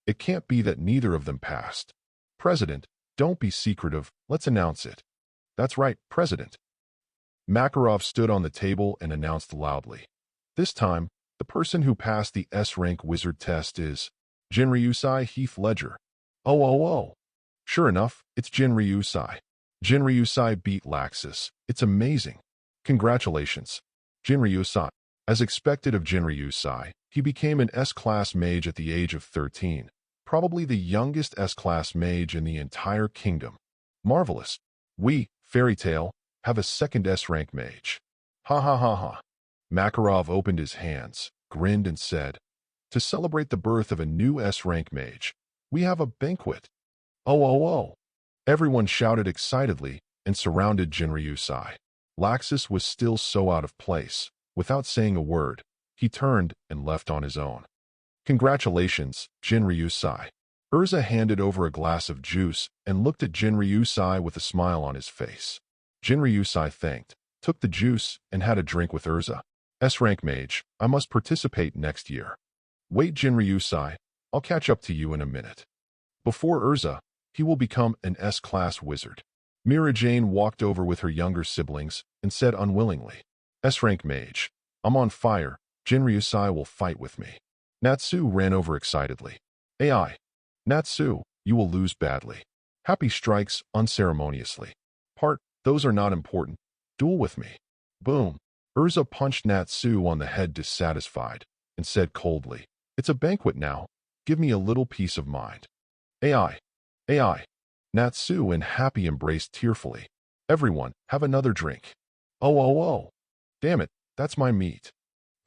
It can't be that neither of them passed. President, don't be secretive, let's announce it. That's right, President. Makarov stood on the table and announced loudly. This time, the person who passed the S-rank wizard test is Jinryusai Heath Ledger. Oh. Sure enough, it's Jinryusai. Jinryusai beat Laxus. It's amazing. Congratulations, Jinryusai. As expected of Jinryusai, he became an S-class mage at the age of 13, probably the youngest S-class mage in the entire kingdom. Marvelous. We, Fairy Tale, have a second S-rank mage. Ha ha ha ha. Makarov opened his hands, grinned and said, to celebrate the birth of a new S-rank mage, we have a banquet. Oh. Everyone shouted excitedly and surrounded Jinryusai. Laxus was still so out of place. Without saying a word, he turned and left on his own. Congratulations, Jinryusai. Urza handed over a glass of juice and looked at Jinryusai with a smile on his face. Jinryusai thanked, took the juice, and had a drink with Urza. S-rank mage, I must participate next year. Wait, Jinryusai, I'll catch up to you in a minute. Before Urza, he will become an S-class wizard. Mira Jane walked over with her younger siblings and said unwillingly, S-rank mage. I'm on fire. Jinryusai will fight with me. Natsu ran over excitedly. AI. Natsu, you will lose badly. Happy strikes unceremoniously. Those are not important. Duel with me. Boom. Urza punched Natsu on the head dissatisfied and said coldly, It's a banquet now. Give me a little peace of mind. AI. AI. Natsu and Happy embraced tearfully. Everyone, have another drink. Oh. Damn it, that's my meat.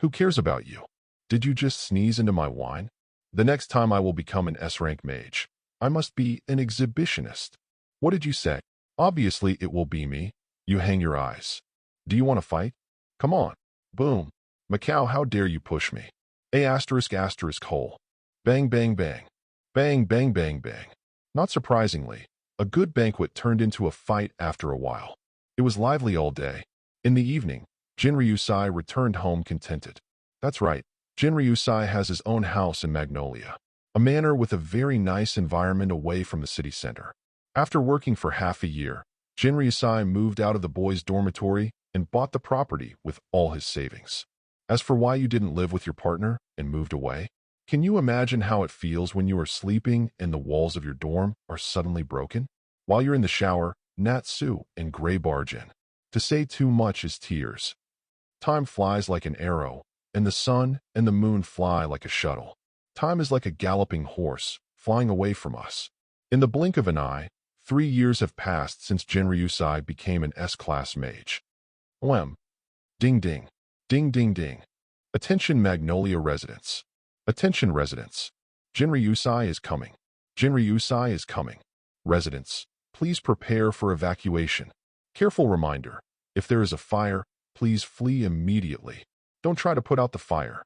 Who cares about you? Did you just sneeze into my wine? The next time I will become an S-rank mage. I must be an exhibitionist. What did you say? Obviously it will be me. You hang your eyes. Do you want to fight? Come on. Boom. Macau, how dare you push me? Hole. Bang, bang, bang. Bang, bang, bang, bang. Not surprisingly, a good banquet turned into a fight after a while. It was lively all day. In the evening, Jinryusai returned home contented. That's right, Jinryusai has his own house in Magnolia, a manor with a very nice environment away from the city center. After working for half a year, Jinryusai moved out of the boys' dormitory and bought the property with all his savings. As for why you didn't live with your partner and moved away, can you imagine how it feels when you are sleeping and the walls of your dorm are suddenly broken? While you're in the shower, Natsu and Gray barge in. To say too much is tears. Time flies like an arrow, and the sun and the moon fly like a shuttle. Time is like a galloping horse, flying away from us. In the blink of an eye, 3 years have passed since Jinryusai became an S-class mage. OM. Ding ding. Ding ding ding. Attention Magnolia residents. Attention residents. Jinryusai is coming. Jinryusai is coming. Residents, please prepare for evacuation. Careful reminder, if there is a fire, please flee immediately. Don't try to put out the fire.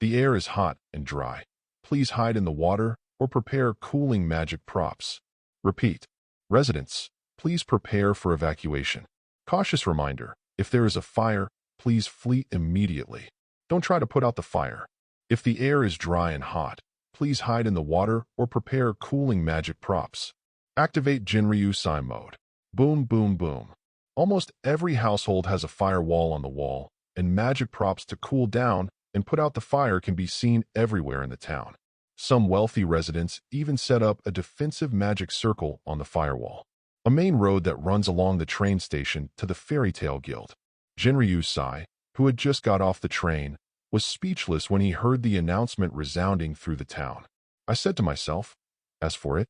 The air is hot and dry. Please hide in the water or prepare cooling magic props. Repeat. Residents, please prepare for evacuation. Cautious reminder, if there is a fire, please flee immediately. Don't try to put out the fire. If the air is dry and hot, please hide in the water or prepare cooling magic props. Activate Jinryusai mode. Boom, boom, boom. Almost every household has a firewall on the wall, and magic props to cool down and put out the fire can be seen everywhere in the town. Some wealthy residents even set up a defensive magic circle on the firewall, a main road that runs along the train station to the Fairy Tale Guild. Jinryusai, who had just got off the train, was speechless when he heard the announcement resounding through the town. I said to myself, as for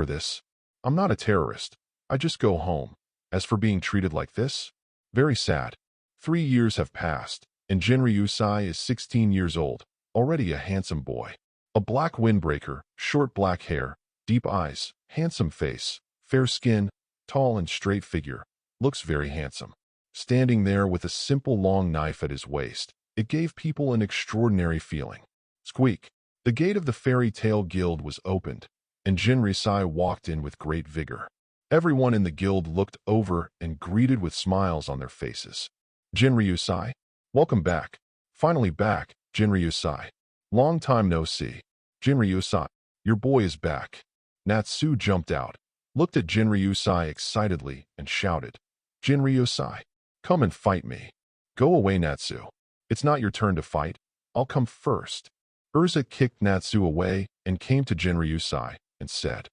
this, I'm not a terrorist. I just go home. As for being treated like this, very sad. 3 years have passed, and Jinryusai is 16 years old, already a handsome boy. A black windbreaker, short black hair, deep eyes, handsome face, fair skin, tall and straight figure, looks very handsome. Standing there with a simple long knife at his waist, it gave people an extraordinary feeling. Squeak! The gate of the Fairy Tale Guild was opened, and Jinryusai walked in with great vigor. Everyone in the guild looked over and greeted with smiles on their faces. Jinryusai, welcome back. Finally back, Jinryusai. Long time no see. Jinryusai, your boy is back. Natsu jumped out, looked at Jinryusai excitedly, and shouted, Jinryusai, come and fight me. Go away, Natsu. It's not your turn to fight. I'll come first. Urza kicked Natsu away and came to Jinryusai and said,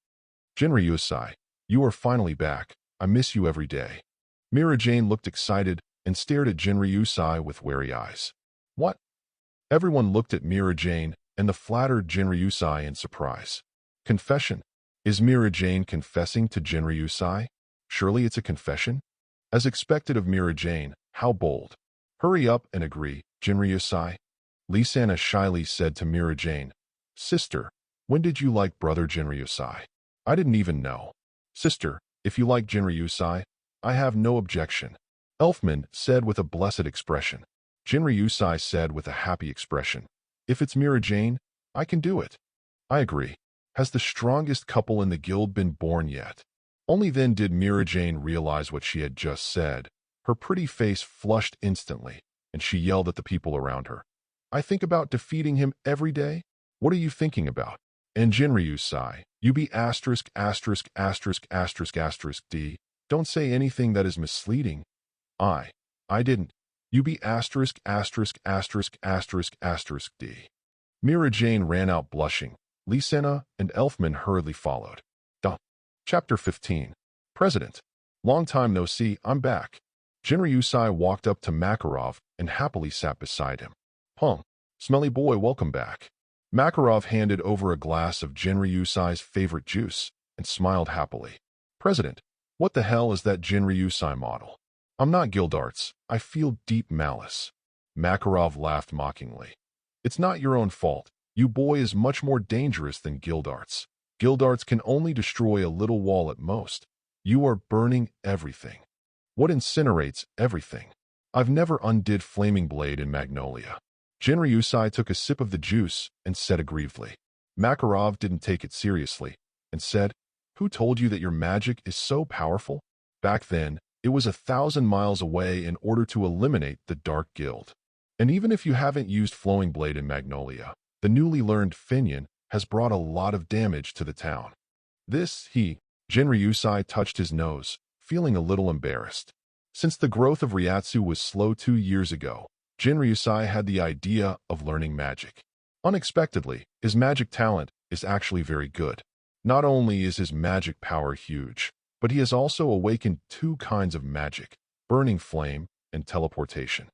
Jinryusai, you are finally back. I miss you every day. Mira Jane looked excited and stared at Jinryusai with wary eyes. What? Everyone looked at Mira Jane and the flattered Jinryusai in surprise. Confession? Is Mira Jane confessing to Jinryusai? Surely it's a confession? As expected of Mira Jane, how bold. Hurry up and agree, Jinryusai. Lisana shyly said to Mira Jane, Sister, when did you like brother Jinryusai? I didn't even know. Sister, if you like Jinryusai, I have no objection. Elfman said with a blessed expression. Jinryusai said with a happy expression. If it's Mira Jane, I can do it. I agree. Has the strongest couple in the guild been born yet? Only then did Mira Jane realize what she had just said. Her pretty face flushed instantly, and she yelled at the people around her. I think about defeating him every day? What are you thinking about? And Jinryu sigh. You be asterisk asterisk asterisk asterisk asterisk D. Don't say anything that is misleading. I didn't. You be asterisk asterisk asterisk asterisk asterisk D. Mira Jane ran out blushing. Lee Sena and Elfman hurriedly followed. Chapter 15. President. Long time no see, I'm back. Jinryu Sai walked up to Makarov and happily sat beside him. Smelly boy, welcome back. Makarov handed over a glass of Jinryu Sai's favorite juice and smiled happily. President, what the hell is that Jinryu Sai model? I'm not Gildarts. I feel deep malice. Makarov laughed mockingly. It's not your own fault. You boy is much more dangerous than Gildarts. Gildarts can only destroy a little wall at most. You are burning everything. What incinerates everything? I've never undid Flaming Blade in Magnolia. Jinryu Sai took a sip of the juice and said aggrievedly. Makarov didn't take it seriously and said, Who told you that your magic is so powerful? Back then, it was 1,000 miles away in order to eliminate the Dark Guild. And even if you haven't used Flowing Blade in Magnolia, the newly learned Finian has brought a lot of damage to the town. Jinryu Sai touched his nose, feeling a little embarrassed. Since the growth of Ryatsu was slow 2 years ago, Jinryu Sai had the idea of learning magic. Unexpectedly, his magic talent is actually very good. Not only is his magic power huge, but he has also awakened 2 kinds of magic, burning flame and teleportation.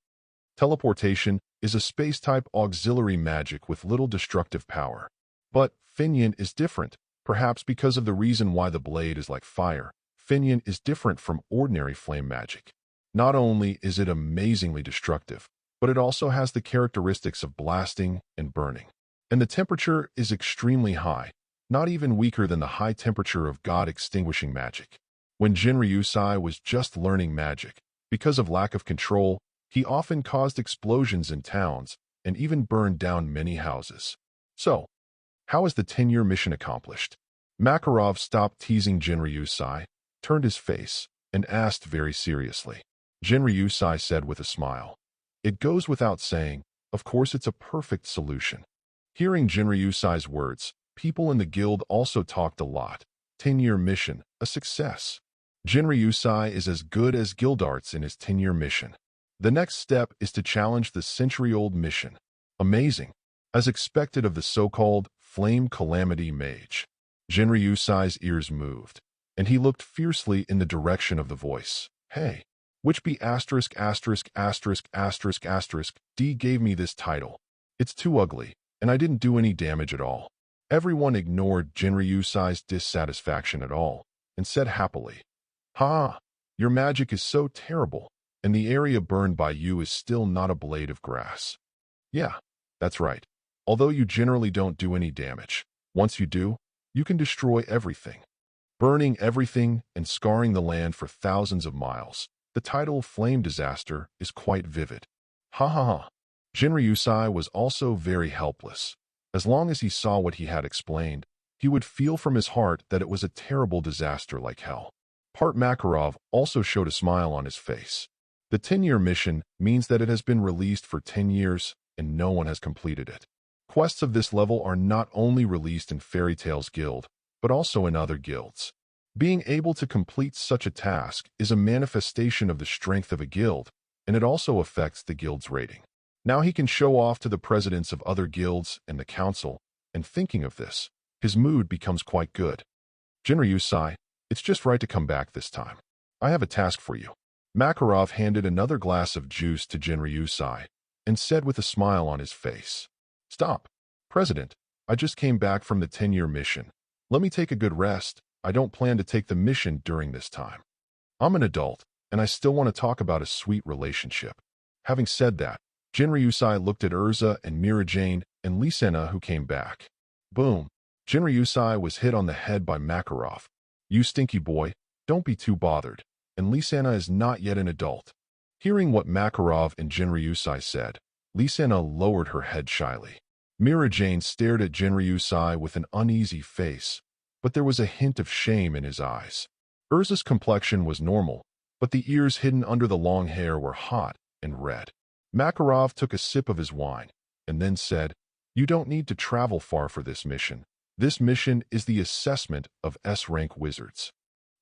Teleportation is a space-type auxiliary magic with little destructive power. But Finian is different, perhaps because of the reason why the blade is like fire. Finian is different from ordinary flame magic. Not only is it amazingly destructive, but it also has the characteristics of blasting and burning. And the temperature is extremely high, not even weaker than the high temperature of God-extinguishing magic. When Jinryu Sai was just learning magic, because of lack of control, he often caused explosions in towns and even burned down many houses. So, how is the 10-year mission accomplished? Makarov stopped teasing Jinryu Sai, turned his face, and asked very seriously. Jinryu Sai said with a smile. It goes without saying, of course it's a perfect solution. Hearing Jinryu Sai's words, people in the guild also talked a lot. 10-year mission, a success. Jinryu Sai is as good as Gildarts in his 10-year mission. The next step is to challenge the century-old mission. Amazing. As expected of the so-called Flame Calamity Mage. Jinryu Sai's ears moved, and he looked fiercely in the direction of the voice. Hey, which be asterisk asterisk asterisk asterisk asterisk D gave me this title. It's too ugly, and I didn't do any damage at all. Everyone ignored Jinryu Sai's dissatisfaction at all, and said happily, your magic is so terrible, and the area burned by you is still not a blade of grass. Yeah, that's right. Although you generally don't do any damage, once you do, you can destroy everything. Burning everything and scarring the land for thousands of miles. The title Flame Disaster is quite vivid. Jinryu Sai was also very helpless. As long as he saw what he had explained, he would feel from his heart that it was a terrible disaster like hell. Part Makarov also showed a smile on his face. The 10-year mission means that it has been released for 10 years and no one has completed it. Quests of this level are not only released in Fairy Tales Guild, but also in other guilds. Being able to complete such a task is a manifestation of the strength of a guild, and it also affects the guild's rating. Now he can show off to the presidents of other guilds and the council, and thinking of this, his mood becomes quite good. Jinryu Sai, it's just right to come back this time. I have a task for you. Makarov handed another glass of juice to Jinryu Sai, and said with a smile on his face, Stop, President, I just came back from the 10-year mission. Let me take a good rest. I don't plan to take the mission during this time. I'm an adult, and I still want to talk about a sweet relationship. Having said that, Jinryu Sai looked at Urza and Mira Jane and Lee Sena who came back. Boom. Jinryu Sai was hit on the head by Makarov. You stinky boy, don't be too bothered. And Lee Sena is not yet an adult. Hearing what Makarov and Jinryu Sai said, Lee Sena lowered her head shyly. Mira Jane stared at Jinryu Sai with an uneasy face, but there was a hint of shame in his eyes. Urza's complexion was normal, but the ears hidden under the long hair were hot and red. Makarov took a sip of his wine, and then said, You don't need to travel far for this mission. This mission is the assessment of S-rank wizards.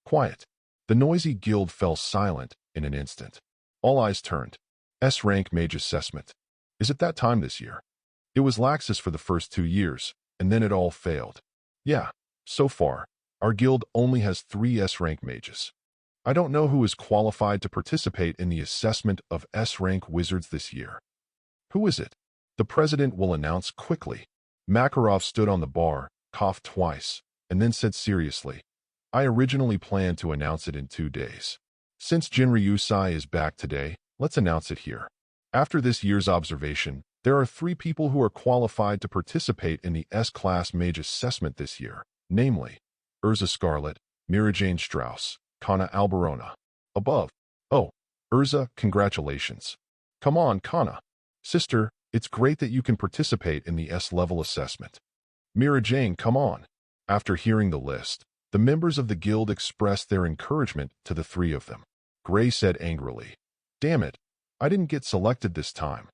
Quiet. The noisy guild fell silent in an instant. All eyes turned. S-rank mage assessment. Is it that time this year? It was Laxus for the first 2 years, and then it all failed. Yeah, so far, our guild only has 3 S-rank mages. I don't know who is qualified to participate in the assessment of S-rank wizards this year. Who is it? The president will announce quickly. Makarov stood on the bar, coughed twice, and then said seriously, I originally planned to announce it in 2 days. Since Jinryusai is back today, let's announce it here. After this year's observation, there are 3 people who are qualified to participate in the S-class mage assessment this year, namely, Urza Scarlet, Mirajane Strauss, Kana Alberona. Above. Oh, Urza, congratulations. Come on, Kana. Sister, it's great that you can participate in the S-level assessment. Mirajane, come on. After hearing the list, the members of the guild expressed their encouragement to the 3 of them. Gray said angrily, Damn it, I didn't get selected this time.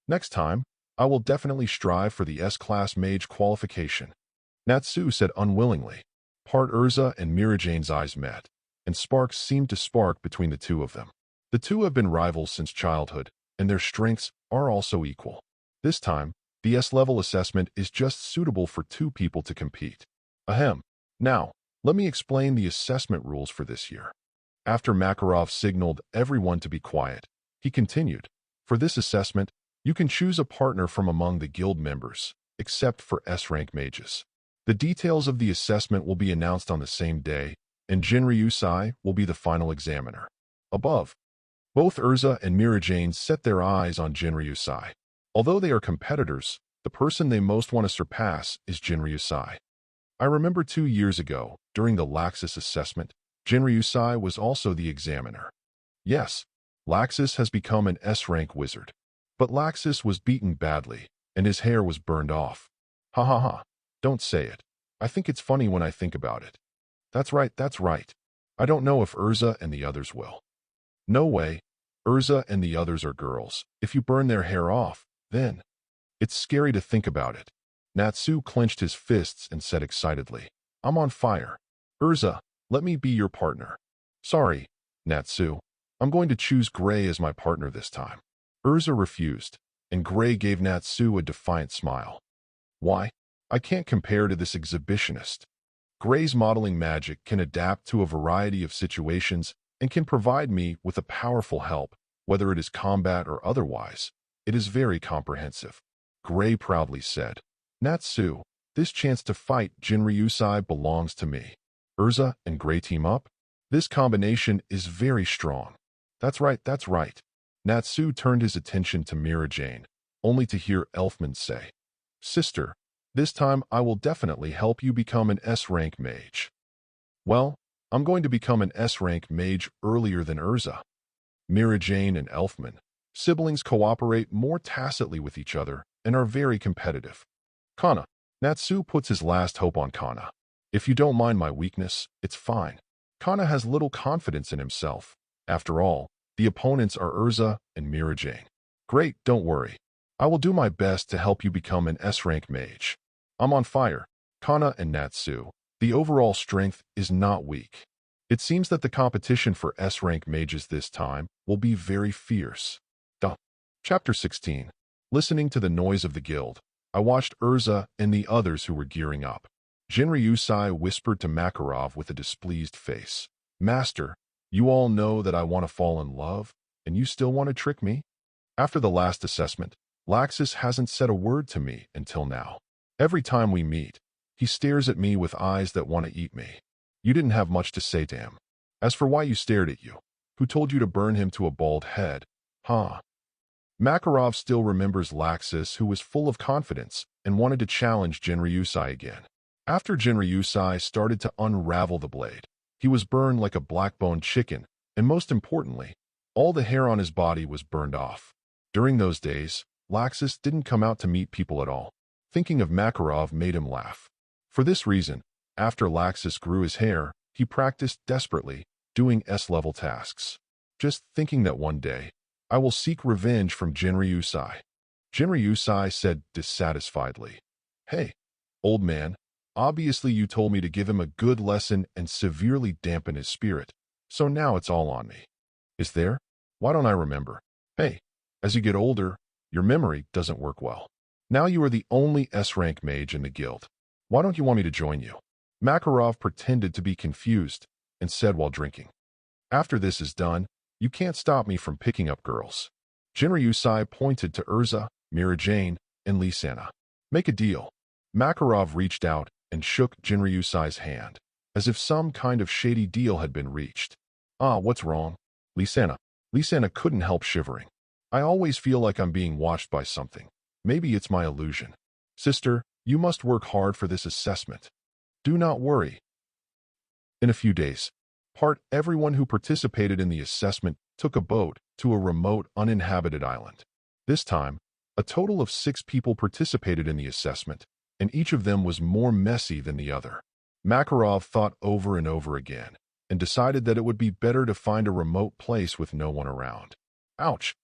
Next time, I will definitely strive for the S-class mage qualification. Natsu said unwillingly. Part Urza and Mirajane's eyes met, and sparks seemed to spark between the 2 of them. The 2 have been rivals since childhood, and their strengths are also equal. This time, the S-level assessment is just suitable for 2 people to compete. Ahem. Now, let me explain the assessment rules for this year. After Makarov signaled everyone to be quiet, he continued, For this assessment, you can choose a partner from among the guild members, except for S-rank mages. The details of the assessment will be announced on the same day, and Jinryusai will be the final examiner. Above. Both Urza and Mirajane set their eyes on Jinryusai. Although they are competitors, the person they most want to surpass is Jinryusai. I remember 2 years ago, during the Laxus assessment, Jinryusai was also the examiner. Yes, Laxus has become an S-rank wizard. But Laxus was beaten badly, and his hair was burned off. Ha ha ha. Don't say it. I think it's funny when I think about it. That's right, that's right. I don't know if Urza and the others will. No way. Urza and the others are girls. If you burn their hair off, then. It's scary to think about it. Natsu clenched his fists and said excitedly, I'm on fire. Urza, let me be your partner. Sorry, Natsu. I'm going to choose Gray as my partner this time. Urza refused, and Gray gave Natsu a defiant smile. Why? I can't compare to this exhibitionist. Gray's modeling magic can adapt to a variety of situations and can provide me with a powerful help, whether it is combat or otherwise. It is very comprehensive. Gray proudly said, Natsu, this chance to fight Jinryusai belongs to me. Urza and Gray team up? This combination is very strong. That's right, that's right. Natsu turned his attention to Mirajane, only to hear Elfman say, Sister, this time I will definitely help you become an S-rank mage. Well, I'm going to become an S-rank mage earlier than Urza. Mirajane and Elfman, siblings cooperate more tacitly with each other and are very competitive. Kana. Natsu puts his last hope on Kana. If you don't mind my weakness, it's fine. Kana has little confidence in himself. After all, the opponents are Urza and Mirajane. Great, don't worry. I will do my best to help you become an S-rank mage. I'm on fire. Kana and Natsu. The overall strength is not weak. It seems that the competition for S-rank mages this time will be very fierce. Chapter 16. Listening to the noise of the guild, I watched Urza and the others who were gearing up. Jinryusai whispered to Makarov with a displeased face. Master, you all know that I want to fall in love, and you still want to trick me? After the last assessment, Laxus hasn't said a word to me until now. Every time we meet, he stares at me with eyes that want to eat me. You didn't have much to say to him. As for why you stared at you, who told you to burn him to a bald head? Huh? Makarov still remembers Laxus, who was full of confidence and wanted to challenge Jinryusai again. After Jinryusai started to unravel the blade, he was burned like a black-boned chicken, and most importantly, all the hair on his body was burned off. During those days, Laxus didn't come out to meet people at all. Thinking of Makarov made him laugh. For this reason, after Laxus grew his hair, he practiced desperately, doing S-level tasks. Just thinking that one day, I will seek revenge from Jinryusai. Jinryusai said dissatisfiedly, Hey, old man, Obviously, you told me to give him a good lesson and severely dampen his spirit, so now it's all on me. Is there? Why don't I remember? Hey, as you get older, your memory doesn't work well. Now you are the only S-rank mage in the guild. Why don't you want me to join you? Makarov pretended to be confused and said while drinking. After this is done, you can't stop me from picking up girls. Jinryusai pointed to Urza, Mira Jane, and Lisana. Make a deal. Makarov reached out and shook Jinryusai's hand, as if some kind of shady deal had been reached. Ah, what's wrong? Lisana. Lisana couldn't help shivering. I always feel like I'm being watched by something. Maybe it's my illusion. Sister, you must work hard for this assessment. Do not worry. In a few days, everyone who participated in the assessment took a boat to a remote, uninhabited island. This time, a total of 6 people participated in the assessment, and each of them was more messy than the other. Makarov thought over and over again, and decided that it would be better to find a remote place with no one around. Ouch!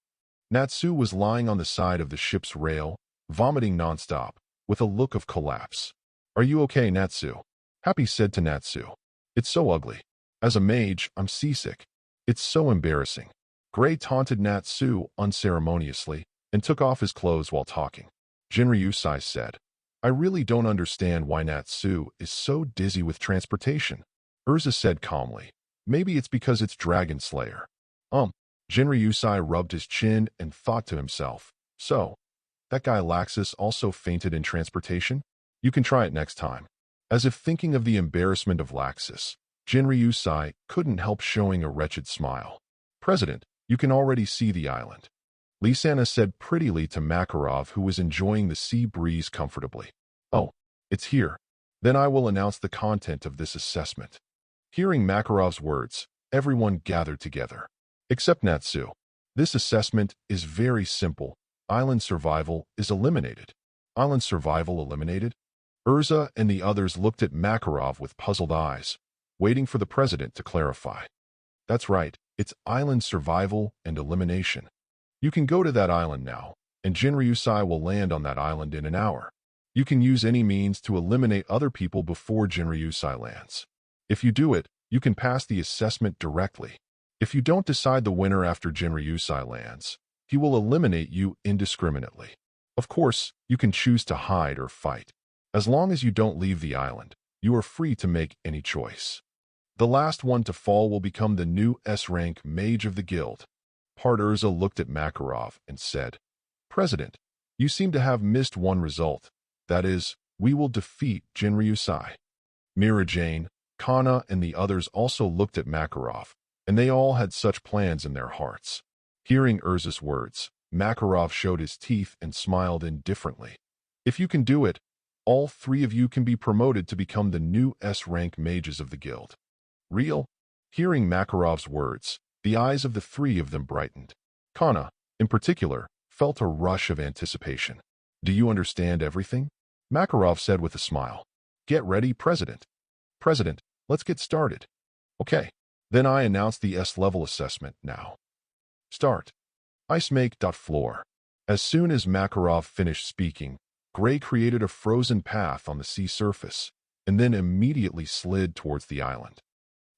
Natsu was lying on the side of the ship's rail, vomiting nonstop, with a look of collapse. Are you okay, Natsu? Happy said to Natsu. It's so ugly. As a mage, I'm seasick. It's so embarrassing. Gray taunted Natsu unceremoniously and took off his clothes while talking. Jinryusai said, I really don't understand why Natsu is so dizzy with transportation. Urza said calmly, maybe it's because it's Dragon Slayer. Jinryusai rubbed his chin and thought to himself, so, that guy Laxus also fainted in transportation? You can try it next time. As if thinking of the embarrassment of Laxus, Jinryusai couldn't help showing a wretched smile. President, you can already see the island. Lisana said prettily to Makarov, who was enjoying the sea breeze comfortably. Oh, it's here. Then I will announce the content of this assessment. Hearing Makarov's words, everyone gathered together. Except Natsu. This assessment is very simple. Island survival is eliminated. Island survival eliminated? Urza and the others looked at Makarov with puzzled eyes, waiting for the president to clarify. That's right, it's island survival and elimination. You can go to that island now, and Jinryusai will land on that island in an hour. You can use any means to eliminate other people before Jinryusai lands. If you do it, you can pass the assessment directly. If you don't decide the winner after Jinryusai lands, he will eliminate you indiscriminately. Of course, you can choose to hide or fight. As long as you don't leave the island, you are free to make any choice. The last one to fall will become the new S-rank mage of the guild. Urza looked at Makarov and said, President, you seem to have missed one result. That is, we will defeat Jinryusai. Mira Jane, Kana, and the others also looked at Makarov, and they all had such plans in their hearts. Hearing Urza's words, Makarov showed his teeth and smiled indifferently. If you can do it, all 3 of you can be promoted to become the new S-rank mages of the guild. Real? Hearing Makarov's words, the eyes of the 3 of them brightened. Kana, in particular, felt a rush of anticipation. Do you understand everything? Makarov said with a smile. Get ready, President. President, let's get started. Okay. Then I announce the S-level assessment now. Start. Ice make. Floor. As soon as Makarov finished speaking, Gray created a frozen path on the sea surface, and then immediately slid towards the island.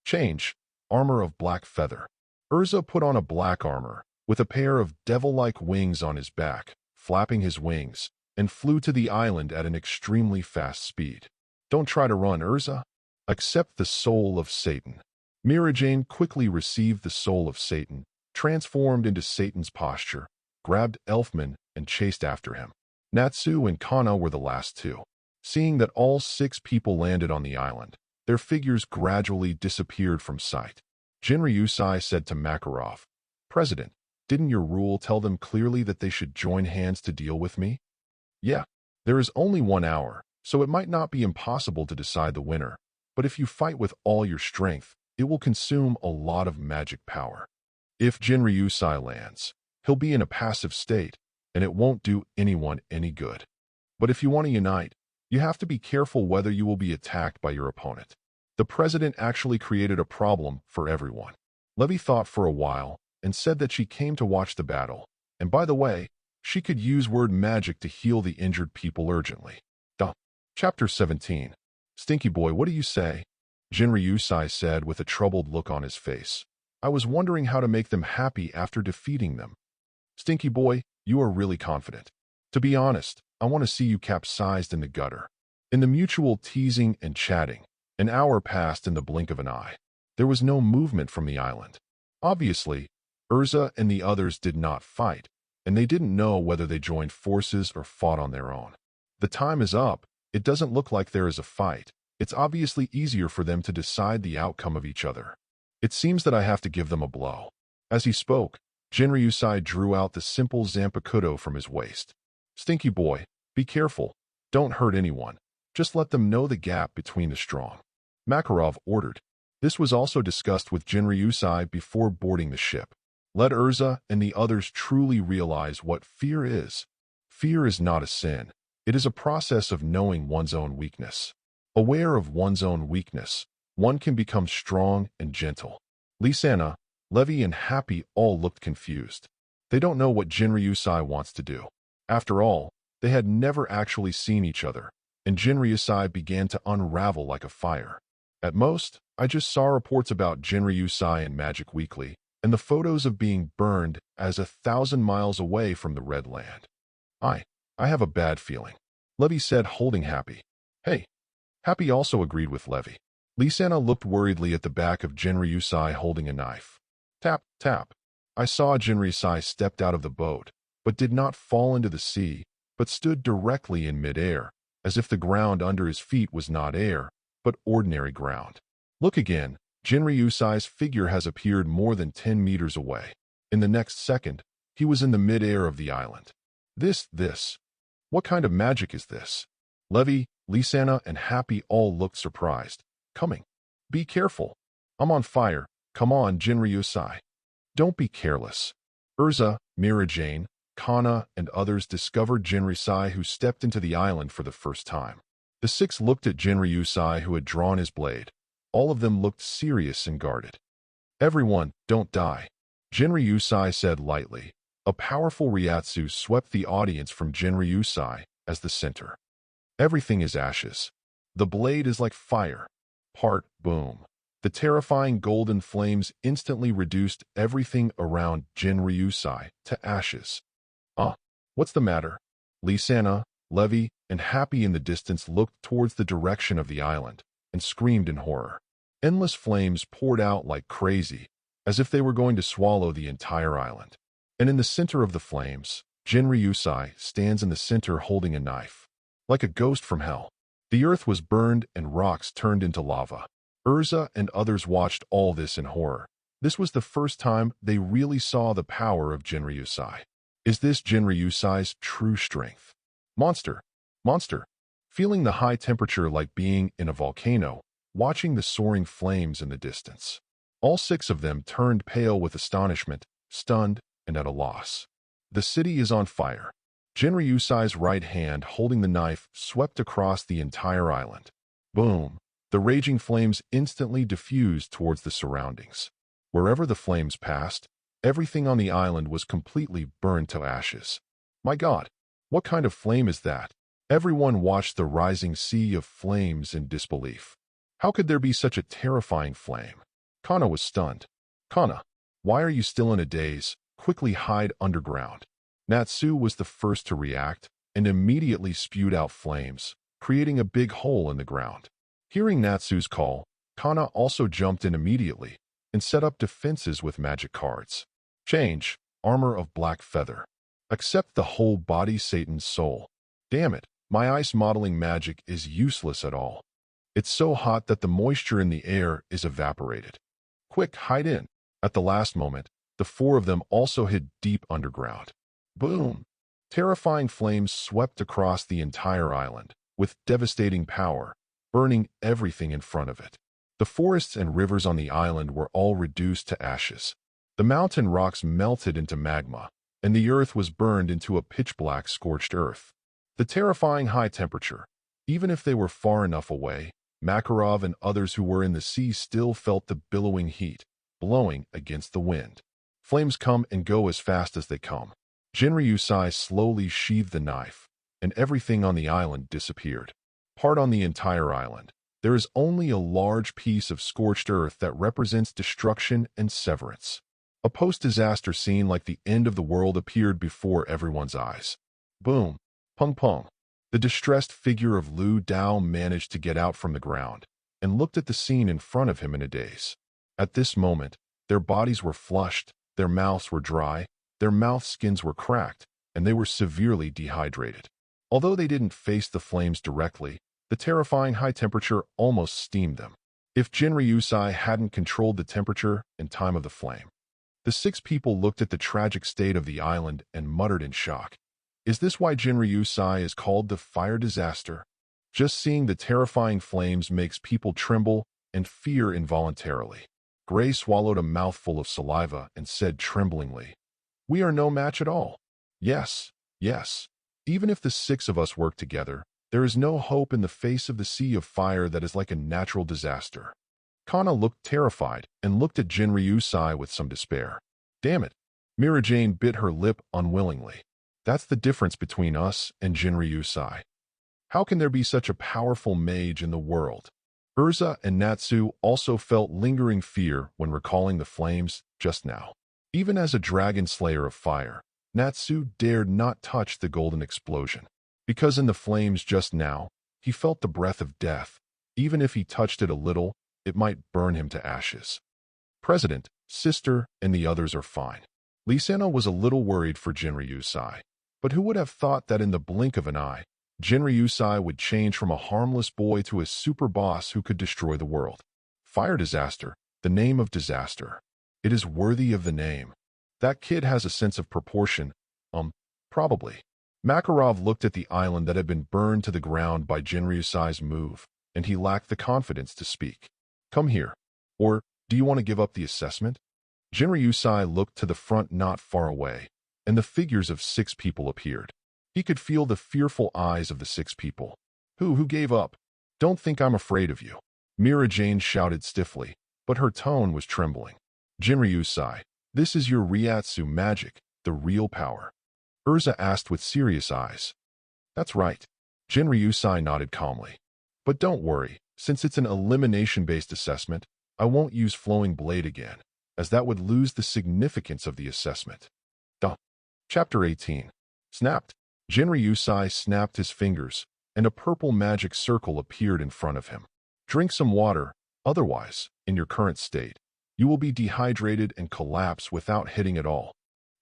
Change. Armor of black feather. Urza put on a black armor, with a pair of devil-like wings on his back, flapping his wings, and flew to the island at an extremely fast speed. Don't try to run, Urza. Accept the soul of Satan. Mira Jane quickly received the soul of Satan, transformed into Satan's posture, grabbed Elfman, and chased after him. Natsu and Kana were the last 2. Seeing that all 6 people landed on the island, their figures gradually disappeared from sight. Jinryusai said to Makarov, President, didn't your rule tell them clearly that they should join hands to deal with me? Yeah, there is only 1 hour, so it might not be impossible to decide the winner, but if you fight with all your strength, it will consume a lot of magic power. If Jinryusai lands, he'll be in a passive state, and it won't do anyone any good. But if you want to unite, you have to be careful whether you will be attacked by your opponent. The president actually created a problem for everyone. Levy thought for a while and said that she came to watch the battle, and by the way, she could use word magic to heal the injured people urgently. Chapter 17. Stinky boy, what do you say? Jinryusai said with a troubled look on his face. I was wondering how to make them happy after defeating them. Stinky boy, you are really confident. To be honest, I want to see you capsized in the gutter. In the mutual teasing and chatting, an hour passed in the blink of an eye. There was no movement from the island. Obviously, Urza and the others did not fight, and they didn't know whether they joined forces or fought on their own. The time is up. It doesn't look like there is a fight. It's obviously easier for them to decide the outcome of each other. It seems that I have to give them a blow. As he spoke, Jinryusai drew out the simple Zanpakuto from his waist. Stinky boy, be careful. Don't hurt anyone. Just let them know the gap between the strong. Makarov ordered. This was also discussed with Jinryusai before boarding the ship. Let Urza and the others truly realize what fear is. Fear is not a sin. It is a process of knowing one's own weakness. Aware of one's own weakness, one can become strong and gentle. Lisana, Levi, and Happy all looked confused. They don't know what Jinryusai wants to do. After all, they had never actually seen each other, and Jinryusai began to unravel like a fire. At most, I just saw reports about Jinryusai in Magic Weekly, and the photos of being burned as 1,000 miles away from the Red Land. I have a bad feeling. Levi said, holding Happy. Hey. Happy also agreed with Levi. Lisana looked worriedly at the back of Jinryusai holding a knife. Tap, tap. I saw Jinryusai stepped out of the boat, but did not fall into the sea, but stood directly in midair, as if the ground under his feet was not air, but ordinary ground. Look again. Jinryusai's figure has appeared more than 10 meters away. In the next second, he was in the midair of the island. This. What kind of magic is this? Levi, Lisana, and Happy all looked surprised. Coming. Be careful. I'm on fire. Come on, Jinryusai. Don't be careless. Urza, Mirajane, Kana, and others discovered Jinryusai, who stepped into the island for the first time. The six looked at Jinryusai, who had drawn his blade. All of them looked serious and guarded. Everyone, don't die. Jinryusai said lightly. A powerful Ryatsu swept the audience from Jinryusai as the center. Everything is ashes. The blade is like fire. Part, boom. The terrifying golden flames instantly reduced everything around Jinryusai to ashes. What's the matter? Lisana, Levi, and Happy in the distance looked towards the direction of the island and screamed in horror. Endless flames poured out like crazy, as if they were going to swallow the entire island. And in the center of the flames, Jinryusai stands in the center holding a knife. Like a ghost from hell. The earth was burned and rocks turned into lava. Urza and others watched all this in horror. This was the first time they really saw the power of Jinryusai. Is this Jinryusai's true strength? Monster. Feeling the high temperature like being in a volcano, watching the soaring flames in the distance. All six of them turned pale with astonishment, stunned, and at a loss. The city is on fire. Jinryusai's right hand holding the knife swept across the entire island. Boom! The raging flames instantly diffused towards the surroundings. Wherever the flames passed, everything on the island was completely burned to ashes. My God! What kind of flame is that? Everyone watched the rising sea of flames in disbelief. How could there be such a terrifying flame? Kana was stunned. Kana, why are you still in a daze? Quickly hide underground. Natsu was the first to react and immediately spewed out flames, creating a big hole in the ground. Hearing Natsu's call, Kana also jumped in immediately and set up defenses with magic cards. Change, armor of black feather. Accept the whole body Satan's soul. Damn it, my ice modeling magic is useless at all. It's so hot that the moisture in the air is evaporated. Quick, hide in. At the last moment, the four of them also hid deep underground. Boom! Terrifying flames swept across the entire island, with devastating power, burning everything in front of it. The forests and rivers on the island were all reduced to ashes. The mountain rocks melted into magma, and the earth was burned into a pitch-black scorched earth. The terrifying high temperature, even if they were far enough away, Makarov and others who were in the sea still felt the billowing heat, blowing against the wind. Flames come and go as fast as they come. Jinryusai slowly sheathed the knife, and everything on the island disappeared. Part on the entire island, There is only a large piece of scorched earth that represents destruction and severance. A post-disaster scene like the end of the world appeared before everyone's eyes. Boom. Pung pung. The distressed figure of Lu Dao managed to get out from the ground and looked at the scene in front of him in a daze. At this moment, their bodies were flushed, their mouths were dry, their mouth skins were cracked, and they were severely dehydrated. Although they didn't face the flames directly, the terrifying high temperature almost steamed them. If Jinryusai hadn't controlled the temperature and time of the flame. The 6 people looked at the tragic state of the island and muttered in shock. Is this why Jinryusai is called the fire disaster? Just seeing the terrifying flames makes people tremble and fear involuntarily. Gray swallowed a mouthful of saliva and said tremblingly, "We are no match at all." Yes, yes. Even if the 6 of us work together, there is no hope in the face of the sea of fire that is like a natural disaster. Kana looked terrified and looked at Jinryusai with some despair. Damn it. Mira-Jane bit her lip unwillingly. That's the difference between us and Jinryusai. How can there be such a powerful mage in the world? Urza and Natsu also felt lingering fear when recalling the flames just now. Even as a dragon slayer of fire, Natsu dared not touch the golden explosion. Because in the flames just now, he felt the breath of death. Even if he touched it a little, it might burn him to ashes. President, sister, and the others are fine. Lisana was a little worried for Jinryusai. But who would have thought that in the blink of an eye, Jinryusai would change from a harmless boy to a super boss who could destroy the world? Fire disaster, the name of disaster. It is worthy of the name. That kid has a sense of proportion. Probably. Makarov looked at the island that had been burned to the ground by Jinryusai's move, and he lacked the confidence to speak. Come here. Or, do you want to give up the assessment? Jinryusai looked to the front not far away, and the figures of 6 people appeared. He could feel the fearful eyes of the 6 people. Who gave up? Don't think I'm afraid of you. Mira-Jane shouted stiffly, but her tone was trembling. Jinryusai, this is your Ryatsu magic, the real power. Urza asked with serious eyes. That's right. Jinryusai nodded calmly. But don't worry, since it's an elimination-based assessment, I won't use Flowing Blade again, as that would lose the significance of the assessment. Chapter 18. Snapped. Jinryusai snapped his fingers, and a purple magic circle appeared in front of him. Drink some water, otherwise, in your current state, you will be dehydrated and collapse without hitting at all.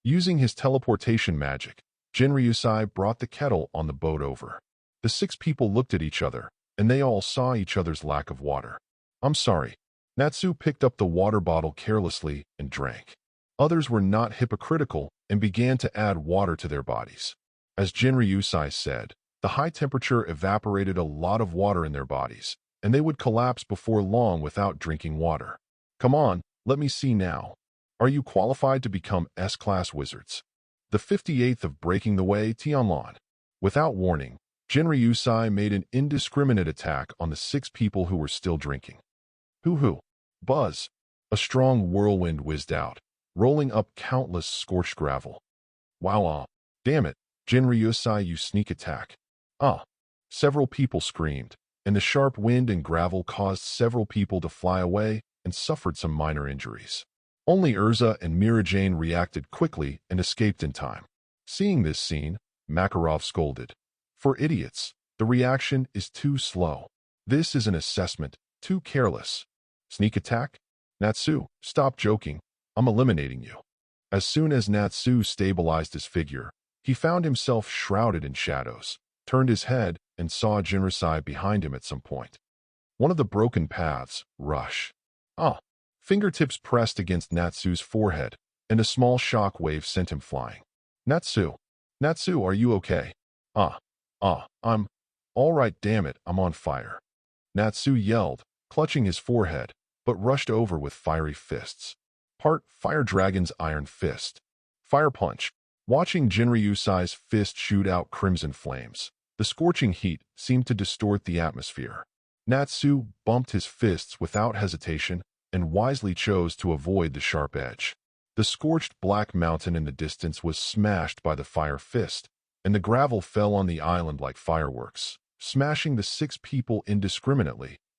Using his teleportation magic, Jinryusai brought the kettle on the boat over. The 6 people looked at each other, and they all saw each other's lack of water. I'm sorry. Natsu picked up the water bottle carelessly and drank. Others were not hypocritical and began to add water to their bodies. As Jinryusai said, the high temperature evaporated a lot of water in their bodies, and they would collapse before long without drinking water. Come on, let me see now. Are you qualified to become S-class wizards? The 58th of Breaking the Way, Tianlan. Without warning, Jinryusai made an indiscriminate attack on the 6 people who were still drinking. Hoo-hoo. Buzz. A strong whirlwind whizzed out, rolling up countless scorched gravel. Wow, damn it, Jinryusai, you sneak attack. Several people screamed, and the sharp wind and gravel caused several people to fly away and suffered some minor injuries. Only Urza and Mira-Jane reacted quickly and escaped in time. Seeing this scene, Makarov scolded. For idiots, the reaction is too slow. This is an assessment, too careless. Sneak attack? Natsu, stop joking. I'm eliminating you. As soon as Natsu stabilized his figure, he found himself shrouded in shadows, turned his head, and saw Jinryusai behind him at some point. One of the broken paths, rush. Fingertips pressed against Natsu's forehead, and a small shock wave sent him flying. Natsu, are you okay? I'm all right, damn it, I'm on fire. Natsu yelled, clutching his forehead, but rushed over with fiery fists. Part Fire Dragon's Iron Fist. Fire Punch. Watching Jinryusai's fist shoot out crimson flames, the scorching heat seemed to distort the atmosphere. Natsu bumped his fists without hesitation and wisely chose to avoid the sharp edge. The scorched black mountain in the distance was smashed by the fire fist, and the gravel fell on the island like fireworks, smashing the 6 people indiscriminately,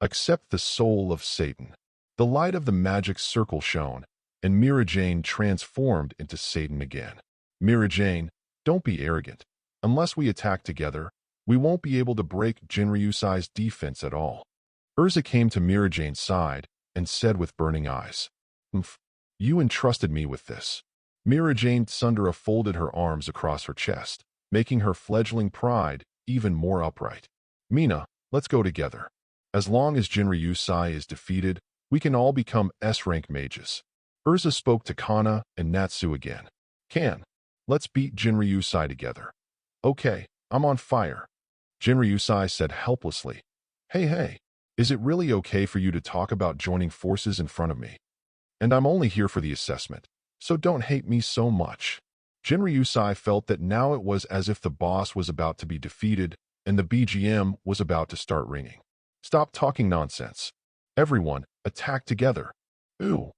Accept the soul of Satan. The light of the magic circle shone, and Mira Jane transformed into Satan again. Mira Jane, don't be arrogant. Unless we attack together, we won't be able to break Jinryusai's defense at all. Urza came to Mira Jane's side and said with burning eyes, "Umph, You entrusted me with this. Mira Jane Tsundere folded her arms across her chest, making her fledgling pride even more upright. Mina, let's go together. As long as Jinryusai is defeated, we can all become S-rank mages. Urza spoke to Kana and Natsu again. Let's beat Jinryusai together. Okay, I'm on fire. Jinryusai said helplessly. Hey, is it really okay for you to talk about joining forces in front of me? And I'm only here for the assessment, so don't hate me so much. Jinryusai felt that now it was as if the boss was about to be defeated and the BGM was about to start ringing. Stop talking nonsense. Everyone, attack together. Ooh.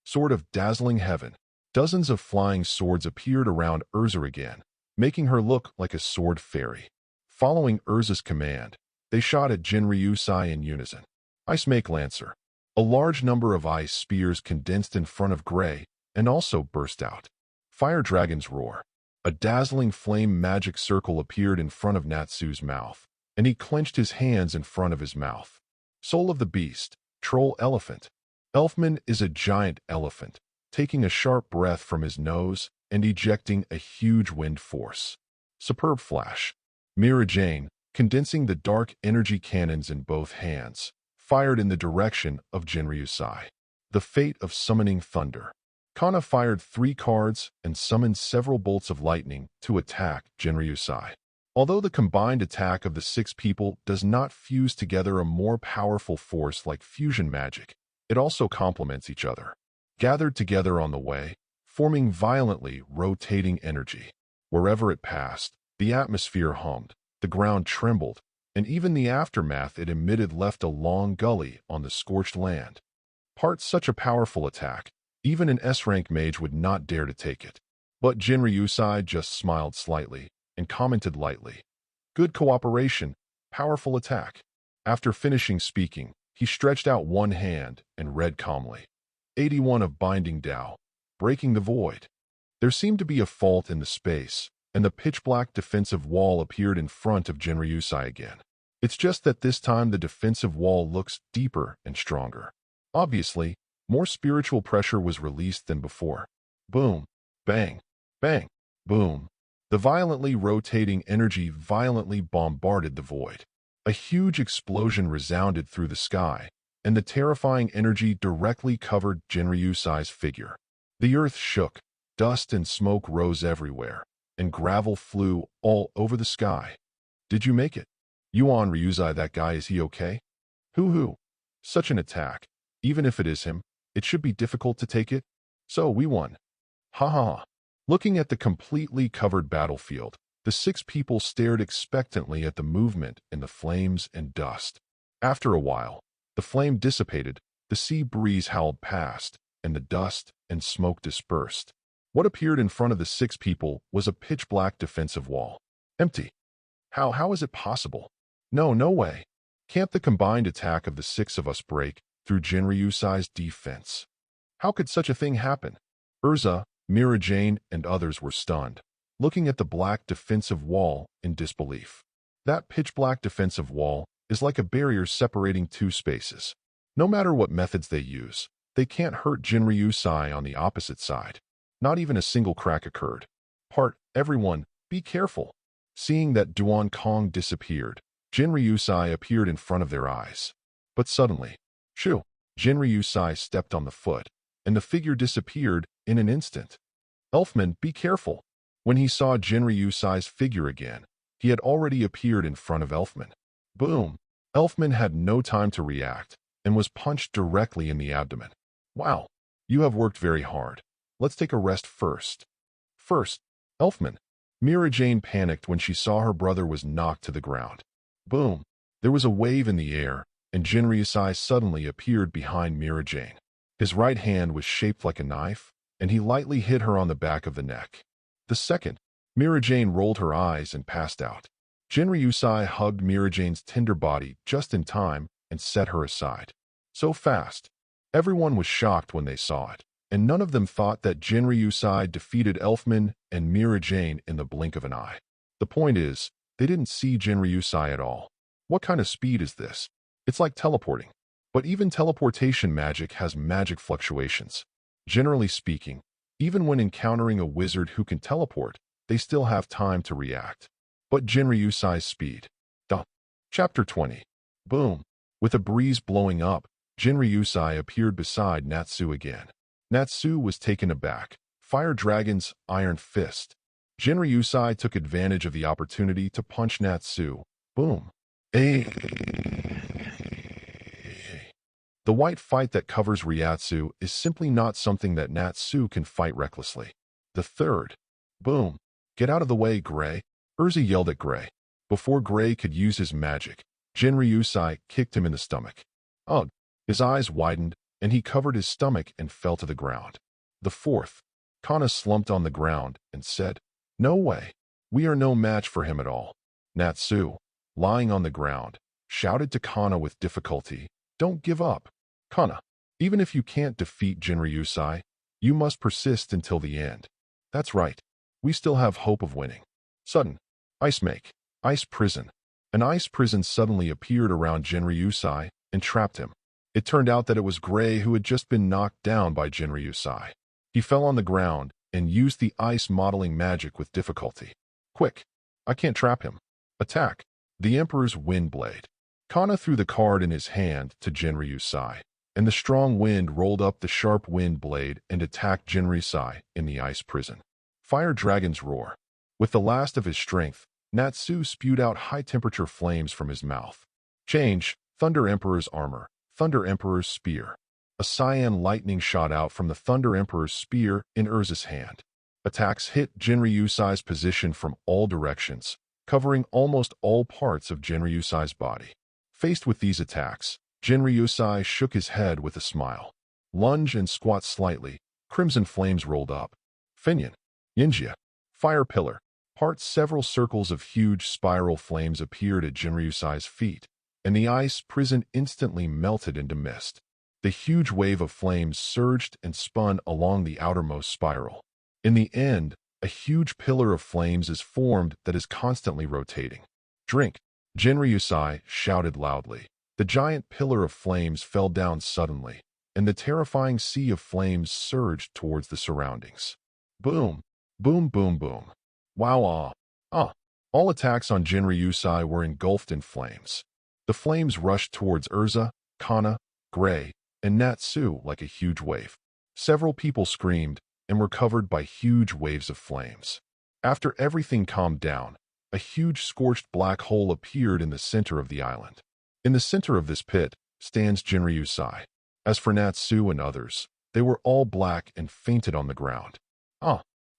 Sword of dazzling heaven. Dozens of flying swords appeared around Urza again, making her look like a sword fairy. Following Urza's command, they shot at Jinryusai in unison. Ice Make Lancer. A large number of ice spears condensed in front of Gray and also burst out. Fire Dragon's Roar. A dazzling flame magic circle appeared in front of Natsu's mouth, and he clenched his hands in front of his mouth. Soul of the Beast. Troll Elephant. Elfman is a giant elephant, taking a sharp breath from his nose and ejecting a huge wind force. Superb Flash. Mira Jane, condensing the dark energy cannons in both hands, fired in the direction of Jinryusai. The Fate of Summoning Thunder. Kana fired 3 cards and summoned several bolts of lightning to attack Jinryusai. Although the combined attack of the 6 people does not fuse together a more powerful force like fusion magic, it also complements each other. Gathered together on the way, forming violently rotating energy. Wherever it passed, the atmosphere hummed, the ground trembled, and even the aftermath it emitted left a long gully on the scorched land. Such a powerful attack, even an S-rank mage would not dare to take it. But Jinryusai just smiled slightly and commented lightly. Good cooperation, powerful attack. After finishing speaking, he stretched out one hand and read calmly. 81 of Binding Tao, breaking the void. There seemed to be a fault in the space, and the pitch-black defensive wall appeared in front of Jinryusai again. It's just that this time the defensive wall looks deeper and stronger. Obviously, more spiritual pressure was released than before. Boom, bang, bang, boom. The violently rotating energy violently bombarded the void. A huge explosion resounded through the sky, and the terrifying energy directly covered Jinryusai's figure. The earth shook, dust and smoke rose everywhere, and gravel flew all over the sky. Did you make it? Yuan Ryuzai, that guy, is he okay? Hoo. Such an attack. Even if it is him, it should be difficult to take it. So we won. Ha ha. Looking at the completely covered battlefield, the 6 people stared expectantly at the movement in the flames and dust. After a while, the flame dissipated, the sea breeze howled past, and the dust and smoke dispersed. What appeared in front of the 6 people was a pitch-black defensive wall. Empty. How is it possible? No way. Can't the combined attack of the 6 of us break through Jinryusai's defense? How could such a thing happen? Urza, Mira Jane, and others were stunned, looking at the black defensive wall in disbelief. That pitch-black defensive wall is like a barrier separating 2 spaces. No matter what methods they use, they can't hurt Jinryusai on the opposite side. Not even a single crack occurred. Everyone, be careful. Seeing that Duan Kong disappeared, Jinryusai appeared in front of their eyes. But suddenly, shoo! Jinryusai stepped on the foot, and the figure disappeared in an instant. Elfman, be careful. When he saw Jinryusai's figure again, he had already appeared in front of Elfman. Boom! Elfman had no time to react and was punched directly in the abdomen. Wow! You have worked very hard. Let's take a rest first. Elfman. Mira Jane panicked when she saw her brother was knocked to the ground. Boom! There was a wave in the air, and Jinryusai suddenly appeared behind Mira Jane. His right hand was shaped like a knife, and he lightly hit her on the back of the neck. The second, Mira Jane rolled her eyes and passed out. Jinryusai hugged Mira Jane's tender body just in time and set her aside. So fast. Everyone was shocked when they saw it, and none of them thought that Jinryusai defeated Elfman and Mira Jane in the blink of an eye. The point is, they didn't see Jinryusai at all. What kind of speed is this? It's like teleporting. But even teleportation magic has magic fluctuations. Generally speaking, even when encountering a wizard who can teleport, they still have time to react. But Jinryusai's speed. Duh. Chapter 20. Boom. With a breeze blowing up, Jinryusai appeared beside Natsu again. Natsu was taken aback. Fire Dragon's iron fist. Jinryusai took advantage of the opportunity to punch Natsu. Boom. The white fight that covers Ryatsu is simply not something that Natsu can fight recklessly. The third. Boom. Get out of the way, Gray. Urza yelled at Gray. Before Gray could use his magic, Jinryusai kicked him in the stomach. Ugh. His eyes widened, and he covered his stomach and fell to the ground. The fourth. Kana slumped on the ground and said, "No way. We are no match for him at all." Natsu, lying on the ground, shouted to Kana with difficulty, "Don't give up. Kana, even if you can't defeat Jinryusai, you must persist until the end. That's right. We still have hope of winning." Sudden. Ice make. Ice prison. An ice prison suddenly appeared around Jinryusai and trapped him. It turned out that it was Gray who had just been knocked down by Jinryusai. He fell on the ground and used the ice modeling magic with difficulty. Quick! I can't trap him. Attack! The Emperor's Wind Blade. Kana threw the card in his hand to Jinryusai, and the strong wind rolled up the sharp wind blade and attacked Jinryusai in the ice prison. Fire Dragon's Roar. With the last of his strength, Natsu spewed out high-temperature flames from his mouth. Change. Thunder Emperor's Armor. Thunder Emperor's Spear. A cyan lightning shot out from the Thunder Emperor's spear in Urza's hand. Attacks hit Jinryusai's position from all directions, covering almost all parts of Jinryusai's body. Faced with these attacks, Jinryusai shook his head with a smile. Lunge and squat slightly, crimson flames rolled up. Finyan. Yinjia. Fire Pillar. Several circles of huge spiral flames appeared at Jinryusai's feet, and the ice prison instantly melted into mist. The huge wave of flames surged and spun along the outermost spiral. In the end, a huge pillar of flames is formed that is constantly rotating. Drink! Jinryusai shouted loudly. The giant pillar of flames fell down suddenly, and the terrifying sea of flames surged towards the surroundings. Boom! Boom boom boom. Wow All attacks on Jinryusai were engulfed in flames. The flames rushed towards Urza, Kana, Gray, and Natsu like a huge wave. Several people screamed and were covered by huge waves of flames. After everything calmed down, a huge scorched black hole appeared in the center of the island. In the center of this pit stands Jinryusai. As for Natsu and others, they were all black and fainted on the ground.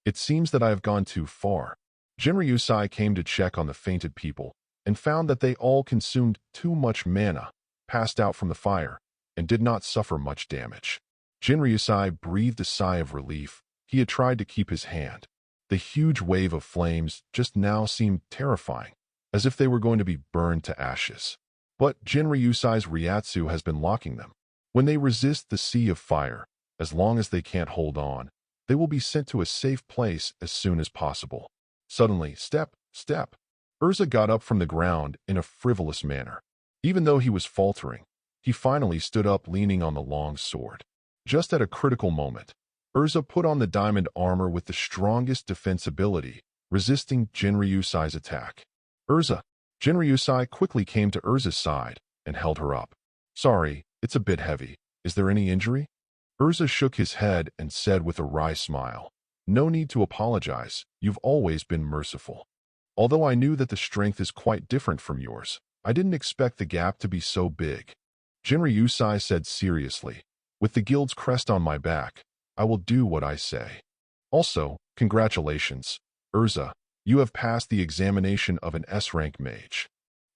It seems that I have gone too far. Jinryusai came to check on the fainted people and found that they all consumed too much mana, passed out from the fire, and did not suffer much damage. Jinryusai breathed a sigh of relief. He had tried to keep his hand. The huge wave of flames just now seemed terrifying, as if they were going to be burned to ashes. But Jinryusai's Ryatsu has been locking them. When they resist the sea of fire, as long as they can't hold on, they will be sent to a safe place as soon as possible. Suddenly, step. Urza got up from the ground in a frivolous manner. Even though he was faltering, he finally stood up leaning on the long sword. Just at a critical moment, Urza put on the diamond armor with the strongest defensibility, resisting Jinryusai's attack. Urza! Jinryusai quickly came to Urza's side and held her up. Sorry, it's a bit heavy. Is there any injury? Urza shook his head and said with a wry smile, No need to apologize. You've always been merciful. Although I knew that the strength is quite different from yours, I didn't expect the gap to be so big. Jinryusai said seriously, With the guild's crest on my back, I will do what I say. Also, congratulations, Urza. You have passed the examination of an S-rank mage.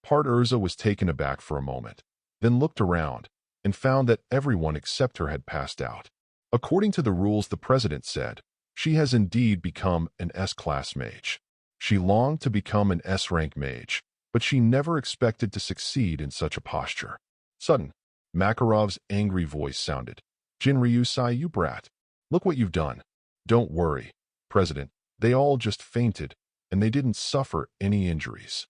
Urza was taken aback for a moment, then looked around, and found that everyone except her had passed out. According to the rules the president said, she has indeed become an S-class mage. She longed to become an S-rank mage, but she never expected to succeed in such a posture. Sudden, Makarov's angry voice sounded. Jinryusai, you brat. Look what you've done. Don't worry, President. They all just fainted, and they didn't suffer any injuries.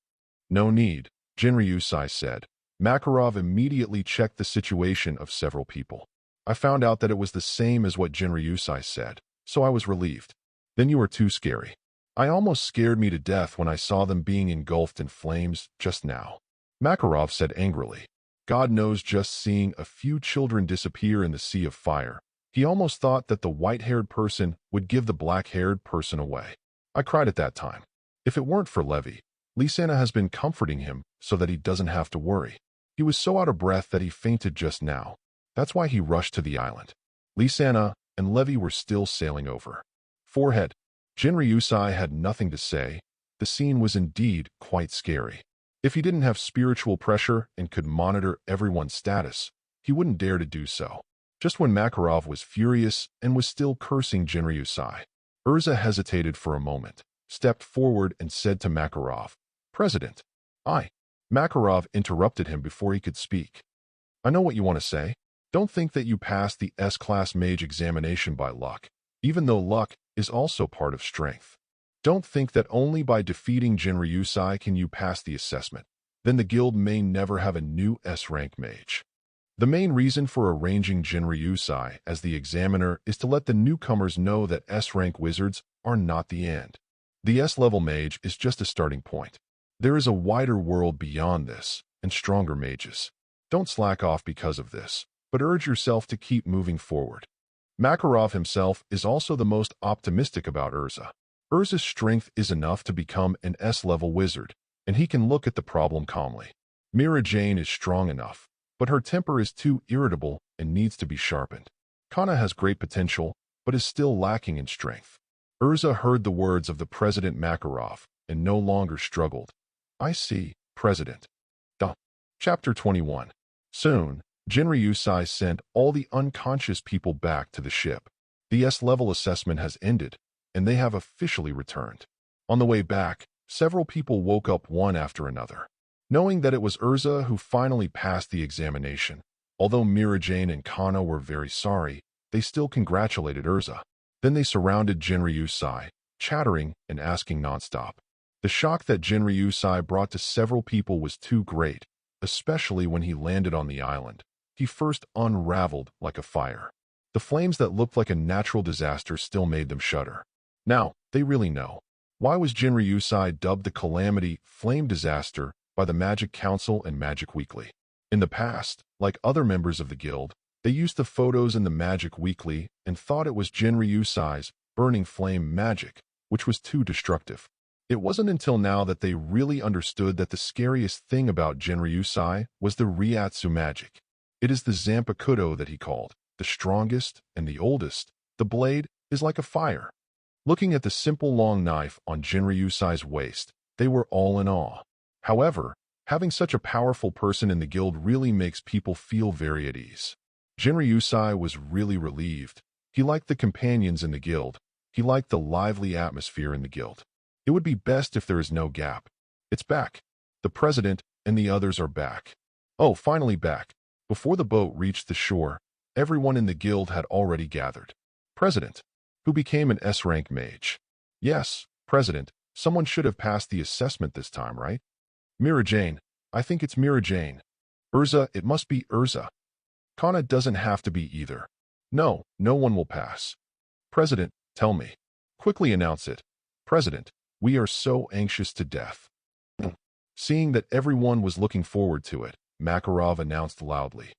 No need, Jinryusai said. Makarov immediately checked the situation of several people. I found out that it was the same as what Jinryusai said, so I was relieved. Then you were too scary. I almost scared me to death when I saw them being engulfed in flames just now. Makarov said angrily. God knows, just seeing a few children disappear in the sea of fire, he almost thought that the white-haired person would give the black-haired person away. I cried at that time. If it weren't for Levi, Lysana has been comforting him so that he doesn't have to worry. He was so out of breath that he fainted just now. That's why he rushed to the island. Lysana and Levi were still sailing over. Forehead. Jinryusai had nothing to say. The scene was indeed quite scary. If he didn't have spiritual pressure and could monitor everyone's status, he wouldn't dare to do so. Just when Makarov was furious and was still cursing Jinryusai, Urza hesitated for a moment, stepped forward and said to Makarov, "President." Makarov interrupted him before he could speak. "I know what you want to say. Don't think that you passed the S-class mage examination by luck, even though luck is also part of strength. Don't think that only by defeating Jinryusai can you pass the assessment. Then the guild may never have a new S-rank mage. The main reason for arranging Jinryusai as the examiner is to let the newcomers know that S-rank wizards are not the end. The S-level mage is just a starting point. There is a wider world beyond this, and stronger mages. Don't slack off because of this, but urge yourself to keep moving forward." Makarov himself is also the most optimistic about Urza. Urza's strength is enough to become an S-level wizard, and he can look at the problem calmly. Mira Jane is strong enough, but her temper is too irritable and needs to be sharpened. Kana has great potential, but is still lacking in strength. Urza heard the words of the President Makarov and no longer struggled. "I see, President." Chapter 21. Soon, Jinryusai sent all the unconscious people back to the ship. The S-level assessment has ended, and they have officially returned. On the way back, several people woke up one after another. Knowing that it was Urza who finally passed the examination, although Mira Jane and Kana were very sorry, they still congratulated Urza. Then they surrounded Jinryusai, chattering and asking nonstop. The shock that Jinryusai brought to several people was too great, especially when he landed on the island. He first unraveled like a fire. The flames that looked like a natural disaster still made them shudder. Now, they really know. Why was Jinryusai dubbed the Calamity Flame Disaster by the Magic Council and Magic Weekly? In the past, like other members of the guild, they used the photos in the Magic Weekly and thought it was Jinryusai's burning flame magic, which was too destructive. It wasn't until now that they really understood that the scariest thing about Jinryusai was the Ryatsu magic. It is the Zanpakuto that he called, the strongest and the oldest. The blade is like a fire. Looking at the simple long knife on Jinryusai's waist, they were all in awe. However, having such a powerful person in the guild really makes people feel very at ease. Jinryusai was really relieved. He liked the companions in the guild. He liked the lively atmosphere in the guild. It would be best if there is no gap. It's back. The president and the others are back. Oh, finally back. Before the boat reached the shore, everyone in the guild had already gathered. President, who became an S-rank mage. Yes, President, someone should have passed the assessment this time, right? Mira Jane, I think it's Mira Jane. Urza, it must be Urza. Kana doesn't have to be either. No, no one will pass. President, tell me. Quickly announce it. President, we are so anxious to death. Seeing that everyone was looking forward to it, Makarov announced loudly.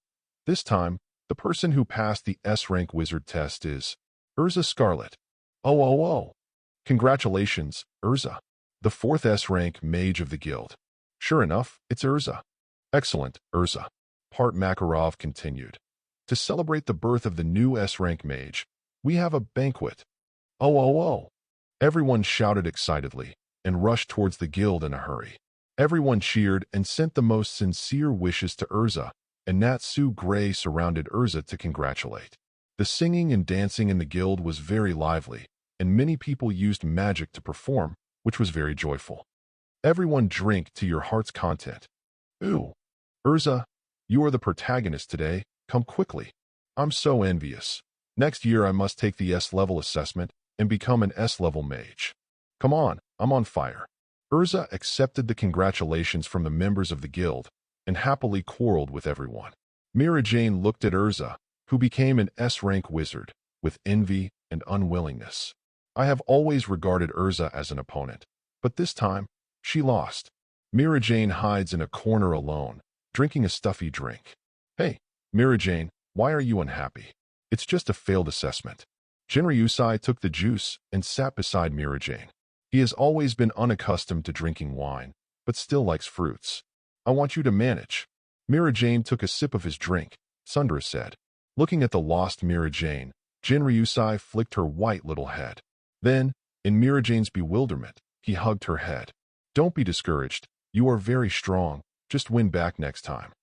This time, the person who passed the S-rank wizard test is Urza Scarlet. Oh. Congratulations, Urza. The 4th S-rank mage of the guild. Sure enough, it's Urza. Excellent, Urza. Part Makarov continued. To celebrate the birth of the new S-rank mage, we have a banquet. Oh. Everyone shouted excitedly and rushed towards the guild in a hurry. Everyone cheered and sent the most sincere wishes to Urza, and Natsu Gray surrounded Urza to congratulate. The singing and dancing in the guild was very lively, and many people used magic to perform, which was very joyful. Everyone drink to your heart's content. Ooh, Urza, you are the protagonist today. Come quickly. I'm so envious. Next year I must take the S-level assessment and become an S-level mage. Come on, I'm on fire. Urza accepted the congratulations from the members of the guild and happily quarreled with everyone. Mira Jane looked at Urza, who became an S-rank wizard, with envy and unwillingness. I have always regarded Urza as an opponent, but this time, she lost. Mira Jane hides in a corner alone, drinking a stuffy drink. Hey, Mira Jane, why are you unhappy? It's just a failed assessment. Jinryusai took the juice and sat beside Mira Jane. He has always been unaccustomed to drinking wine, but still likes fruits. I want you to manage. Mira Jane took a sip of his drink, Sundara said. Looking at the lost Mira Jane, Jinryusai flicked her white little head. Then, in Mira Jane's bewilderment, he hugged her head. Don't be discouraged. You are very strong. Just win back next time.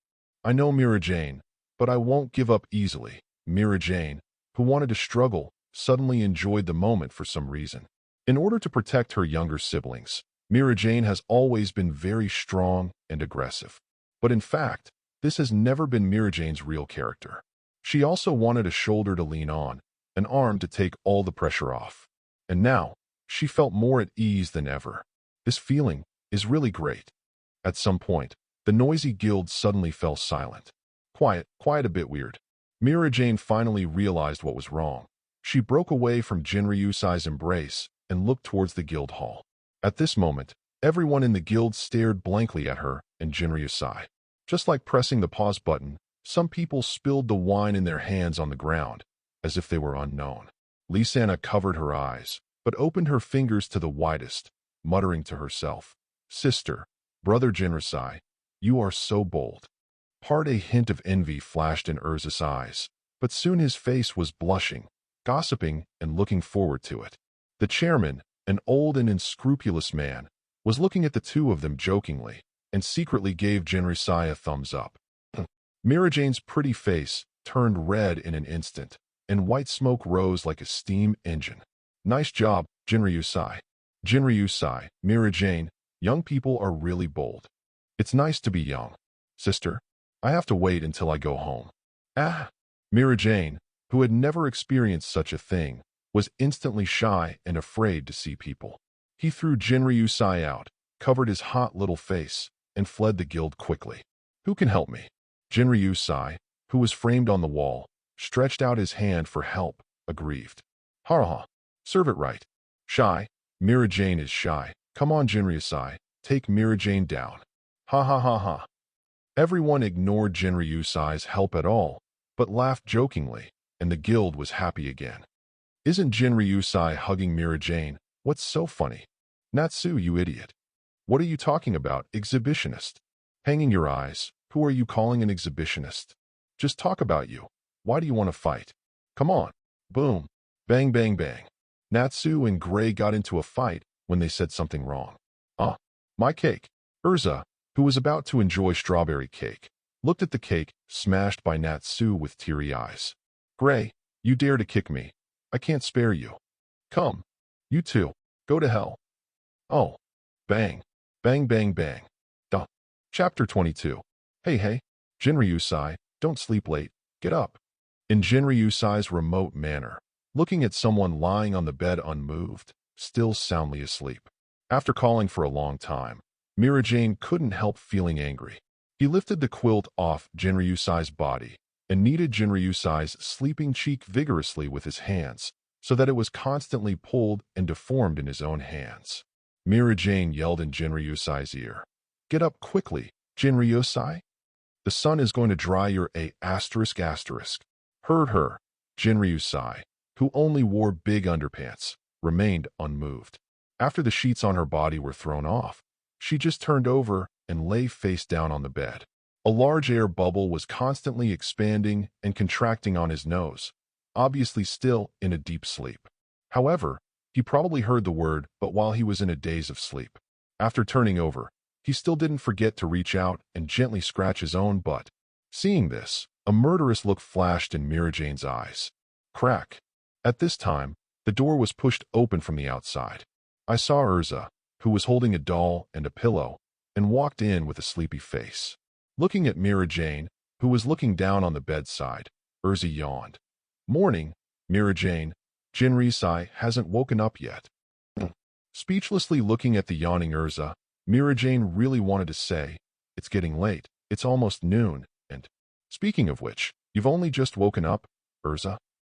I know, Mira Jane, but I won't give up easily. Mira Jane, who wanted to struggle, suddenly enjoyed the moment for some reason. In order to protect her younger siblings, Mira Jane has always been very strong and aggressive. But in fact, this has never been Mira Jane's real character. She also wanted a shoulder to lean on, an arm to take all the pressure off. And now, she felt more at ease than ever. This feeling is really great. At some point, the noisy guild suddenly fell silent. Quiet a bit weird. Mira Jane finally realized what was wrong. She broke away from Jinryusai's embrace and looked towards the guild hall. At this moment, everyone in the guild stared blankly at her and Jinryusai. Just like pressing the pause button, some people spilled the wine in their hands on the ground, as if they were unknown. Lisana covered her eyes, but opened her fingers to the widest, muttering to herself, Sister, Brother Jinryusai, you are so bold. A hint of envy flashed in Urza's eyes, but soon his face was blushing, gossiping, and looking forward to it. The chairman, an old and unscrupulous man, was looking at the two of them jokingly, and secretly gave Jinryusai a thumbs up. Mira Jane's pretty face turned red in an instant, and white smoke rose like a steam engine. Nice job, Jinryusai. Jinryusai, Mira Jane, young people are really bold. It's nice to be young. Sister, I have to wait until I go home. Ah! Mira Jane, who had never experienced such a thing, was instantly shy and afraid to see people. He threw Jinryusai out, covered his hot little face, and fled the guild quickly. Who can help me? Jinryusai, who was framed on the wall, stretched out his hand for help, aggrieved. Ha! Serve it right. Shy? Mira Jane is shy. Come on, Jinryusai, take Mira Jane down. Ha. Everyone ignored Jinryusai's help at all, but laughed jokingly, and the guild was happy again. Isn't Jinryusai hugging Mira Jane? What's so funny? Natsu, you idiot. What are you talking about, exhibitionist? Hanging your eyes, who are you calling an exhibitionist? Just talk about you. Why do you want to fight? Come on. Boom. Bang, bang, bang. Natsu and Gray got into a fight when they said something wrong. My cake. Urza, who was about to enjoy strawberry cake, looked at the cake smashed by Natsu with teary eyes. Gray, you dare to kick me. I can't spare you. Come. You two. Go to hell. Oh. Bang. Bang, bang, bang. Duh. Chapter 22. Hey. Jinryusai, don't sleep late. Get up. In Jinryusai's remote manner, looking at someone lying on the bed unmoved, still soundly asleep. After calling for a long time, Mira Jane couldn't help feeling angry. He lifted the quilt off Jinryusai's body and kneaded Jinryusai's sleeping cheek vigorously with his hands, so that it was constantly pulled and deformed in his own hands. Mira Jane yelled in Jinryusai's ear. Get up quickly, Jinryusai. The sun is going to dry your ****. Heard her. Jinryusai, who only wore big underpants, remained unmoved. After the sheets on her body were thrown off, she just turned over and lay face down on the bed. A large air bubble was constantly expanding and contracting on his nose, obviously still in a deep sleep. However, he probably heard the word, but while he was in a daze of sleep. After turning over, he still didn't forget to reach out and gently scratch his own butt. Seeing this, a murderous look flashed in Mira Jane's eyes. Crack. At this time, the door was pushed open from the outside. I saw Urza, who was holding a doll and a pillow, and walked in with a sleepy face. Looking at Mira Jane, who was looking down on the bedside, Urza yawned. Morning, Mira Jane. Jinryusai hasn't woken up yet. Speechlessly looking at the yawning Urza, Mira Jane really wanted to say, it's getting late, it's almost noon, and speaking of which, you've only just woken up, Urza?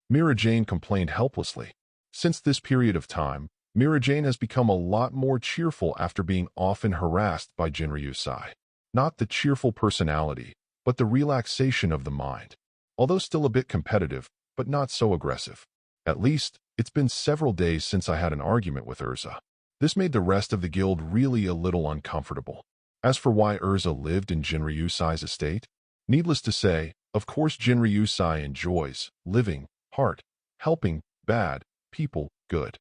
Mira Jane complained helplessly. Since this period of time, Mira Jane has become a lot more cheerful after being often harassed by Jinryusai. Not the cheerful personality, but the relaxation of the mind. Although still a bit competitive, but not so aggressive. At least, it's been several days since I had an argument with Urza. This made the rest of the guild really a little uncomfortable. As for why Urza lived in Jinryusai's estate, needless to say, of course Jinryusai enjoys living, heart, helping, bad, people, good.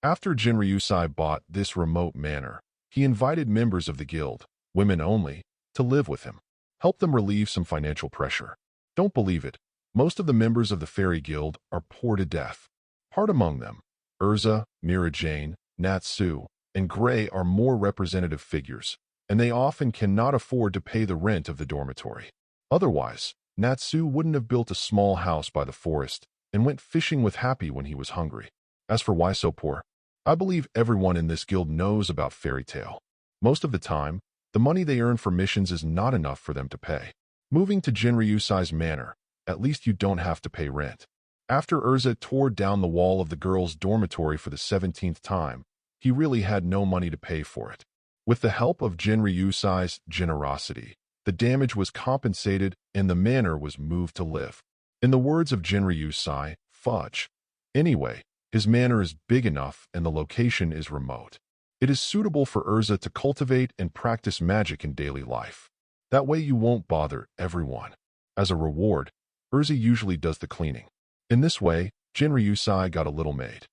After Jinryusai bought this remote manor, he invited members of the guild, women only, to live with him. Help them relieve some financial pressure. Don't believe it, most of the members of the Fairy Guild are poor to death. Part among them, Urza, Mira Jane, Natsu, and Gray are more representative figures, and they often cannot afford to pay the rent of the dormitory. Otherwise, Natsu wouldn't have built a small house by the forest and went fishing with Happy when he was hungry. As for why so poor, I believe everyone in this guild knows about Fairy Tail. Most of the time, the money they earn for missions is not enough for them to pay. Moving to Jinryusai's manor, at least you don't have to pay rent. After Urza tore down the wall of the girls' dormitory for the 17th time, he really had no money to pay for it. With the help of Jinryusai's generosity, the damage was compensated and the manor was moved to live. In the words of Jinryusai, fudge. Anyway, his manor is big enough and the location is remote. It is suitable for Urza to cultivate and practice magic in daily life. That way you won't bother everyone. As a reward, Urza usually does the cleaning. In this way, Jinryusai got a little maid.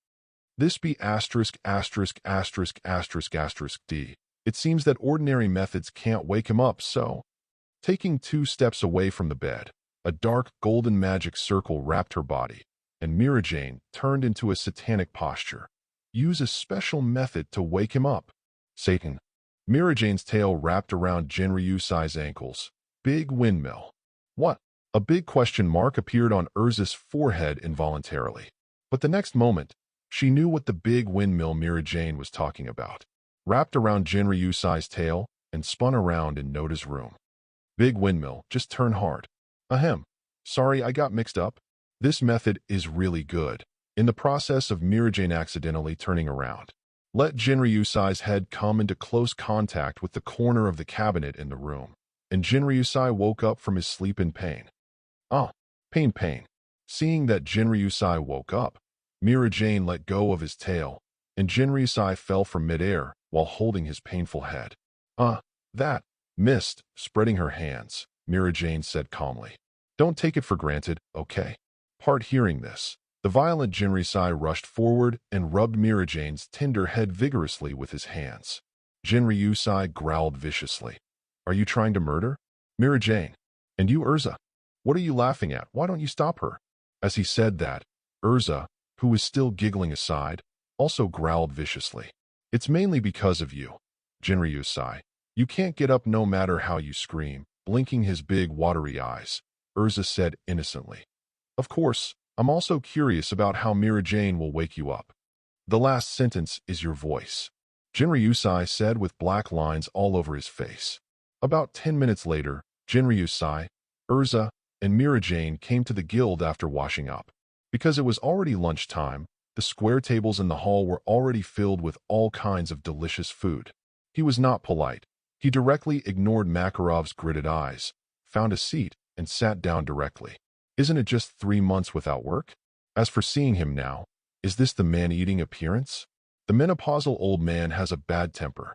This be asterisk asterisk asterisk asterisk asterisk D. It seems that ordinary methods can't wake him up, so... Taking 2 steps away from the bed, a dark golden magic circle wrapped her body, and Mira Jane turned into a satanic posture. Use a special method to wake him up. Satan. Mira Jane's tail wrapped around Jinryusai's ankles. Big windmill. What? A big question mark appeared on Urza's forehead involuntarily. But the next moment, she knew what the big windmill Mira Jane was talking about. Wrapped around Jinryusai's tail and spun around in Noda's room. Big windmill, just turn hard. Ahem. Sorry, I got mixed up. This method is really good. In the process of Mira Jane accidentally turning around, let Jinryusai's head come into close contact with the corner of the cabinet in the room, and Jinryusai woke up from his sleep in pain. Ah, pain. Seeing that Jinryusai woke up, Mira Jane let go of his tail, and Jinryusai fell from midair while holding his painful head. That missed, spreading her hands, Mira Jane said calmly. Don't take it for granted, okay? Hearing this, the violent Jinryusai rushed forward and rubbed Mira Jane's tender head vigorously with his hands. Jinryusai growled viciously. Are you trying to murder? Mira Jane. And you, Urza? What are you laughing at? Why don't you stop her? As he said that, Urza, who was still giggling aside, also growled viciously. It's mainly because of you, Jinryusai. You can't get up no matter how you scream, blinking his big watery eyes, Urza said innocently. Of course, I'm also curious about how Mira Jane will wake you up. The last sentence is your voice, Jinryusai said with black lines all over his face. About 10 minutes later, Jinryusai, Urza, and Mira Jane came to the guild after washing up. Because it was already lunchtime, the square tables in the hall were already filled with all kinds of delicious food. He was not polite. He directly ignored Makarov's gritted eyes, found a seat, and sat down directly. Isn't it just 3 months without work? As for seeing him now, is this the man-eating appearance? The menopausal old man has a bad temper.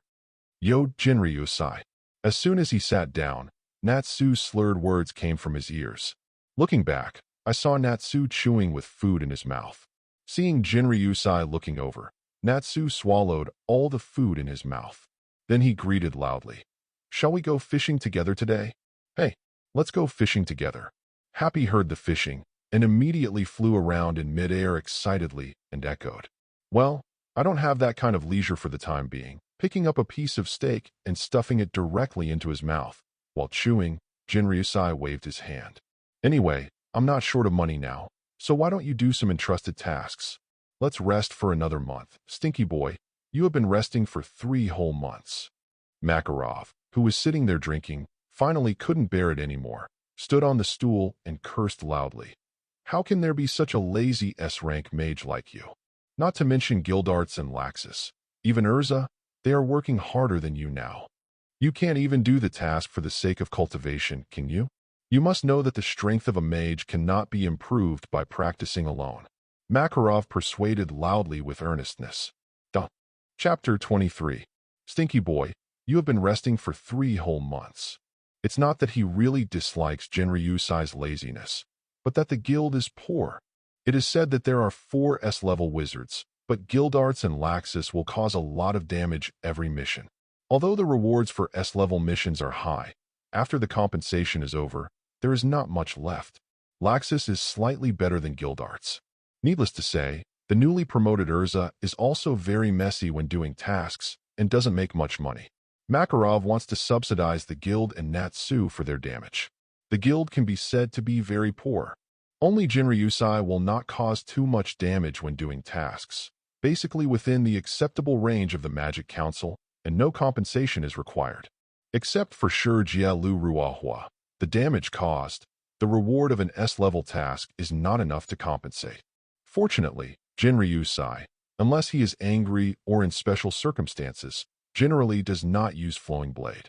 Yo, Jinryusai. As soon as he sat down, Natsu's slurred words came from his ears. Looking back, I saw Natsu chewing with food in his mouth. Seeing Jinryusai looking over, Natsu swallowed all the food in his mouth. Then he greeted loudly. Shall we go fishing together today? Hey, let's go fishing together. Happy heard the fishing and immediately flew around in midair excitedly and echoed. Well, I don't have that kind of leisure for the time being. Picking up a piece of steak and stuffing it directly into his mouth. While chewing, Jinryusai waved his hand. Anyway, I'm not short of money now, so why don't you do some entrusted tasks? Let's rest for another month. Stinky boy, you have been resting for 3 whole months. Makarov, who was sitting there drinking, finally couldn't bear it anymore, stood on the stool and cursed loudly. How can there be such a lazy S-rank mage like you? Not to mention Gildarts and Laxus. Even Urza, they are working harder than you now. You can't even do the task for the sake of cultivation, can you? You must know that the strength of a mage cannot be improved by practicing alone. Makarov persuaded loudly with earnestness. Duh. Chapter 23. Stinky boy, you have been resting for 3 whole months. It's not that he really dislikes Jinryusai's laziness, but that the guild is poor. It is said that there are 4 S-level wizards, but Gildarts and Laxus will cause a lot of damage every mission. Although the rewards for S-level missions are high, after the compensation is over, there is not much left. Laxus is slightly better than Gildarts. Needless to say, the newly promoted Urza is also very messy when doing tasks and doesn't make much money. Makarov wants to subsidize the guild and Natsu for their damage. The guild can be said to be very poor. Only Jinryusai will not cause too much damage when doing tasks, basically within the acceptable range of the Magic Council, and no compensation is required. Except for Shi Jia Lu Ruahua, the damage caused, the reward of an S-level task is not enough to compensate. Fortunately, Jinryusai, unless he is angry or in special circumstances, generally does not use Flowing Blade.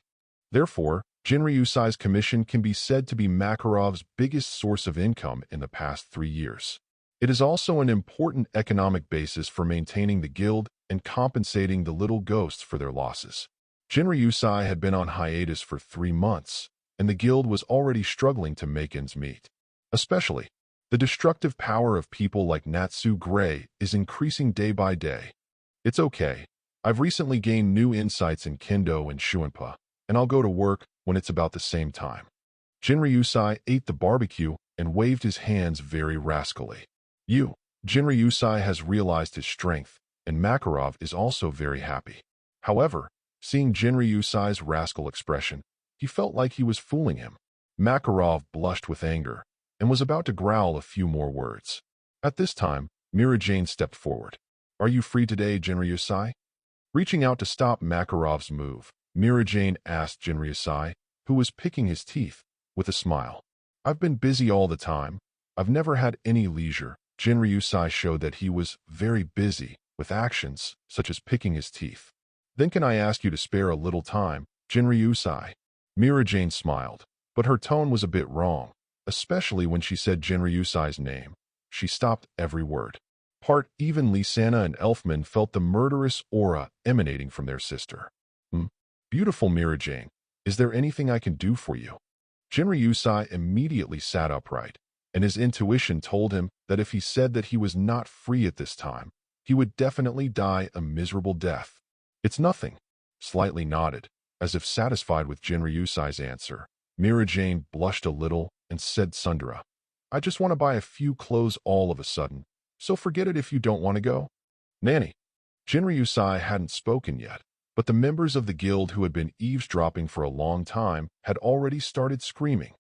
Therefore, Jinryusai's commission can be said to be Makarov's biggest source of income in the past 3 years. It is also an important economic basis for maintaining the guild and compensating the little ghosts for their losses. Jinryusai had been on hiatus for 3 months, and the guild was already struggling to make ends meet. Especially, the destructive power of people like Natsu Gray is increasing day by day. It's okay. I've recently gained new insights in Kendo and Shuinpa, and I'll go to work when it's about the same time. Jinryusai ate the barbecue and waved his hands very rascally. Jinryusai has realized his strength, and Makarov is also very happy. However, seeing Jinryusai's rascal expression, he felt like he was fooling him. Makarov blushed with anger and was about to growl a few more words. At this time, Mira Jane stepped forward. "Are you free today, Jinryusai?" Reaching out to stop Makarov's move, Mira Jane asked Jinryusai, who was picking his teeth, with a smile. "I've been busy all the time. I've never had any leisure." Jinryusai showed that he was very busy with actions such as picking his teeth. "Then can I ask you to spare a little time, Jinryusai?" Mira Jane smiled, but her tone was a bit wrong, especially when she said Jinryusai's name. She stopped every word. Even Lisana and Elfman felt the murderous aura emanating from their sister. Beautiful Mira Jane, is there anything I can do for you?" Jinryusai immediately sat upright, and his intuition told him that if he said that he was not free at this time, he would definitely die a miserable death. "It's nothing." Slightly nodded, as if satisfied with Jinryusai's answer. Mira Jane blushed a little and said, "Sundara, I just want to buy a few clothes all of a sudden, so forget it if you don't want to go." "Nanny." Jinryusai hadn't spoken yet, but the members of the guild who had been eavesdropping for a long time had already started screaming.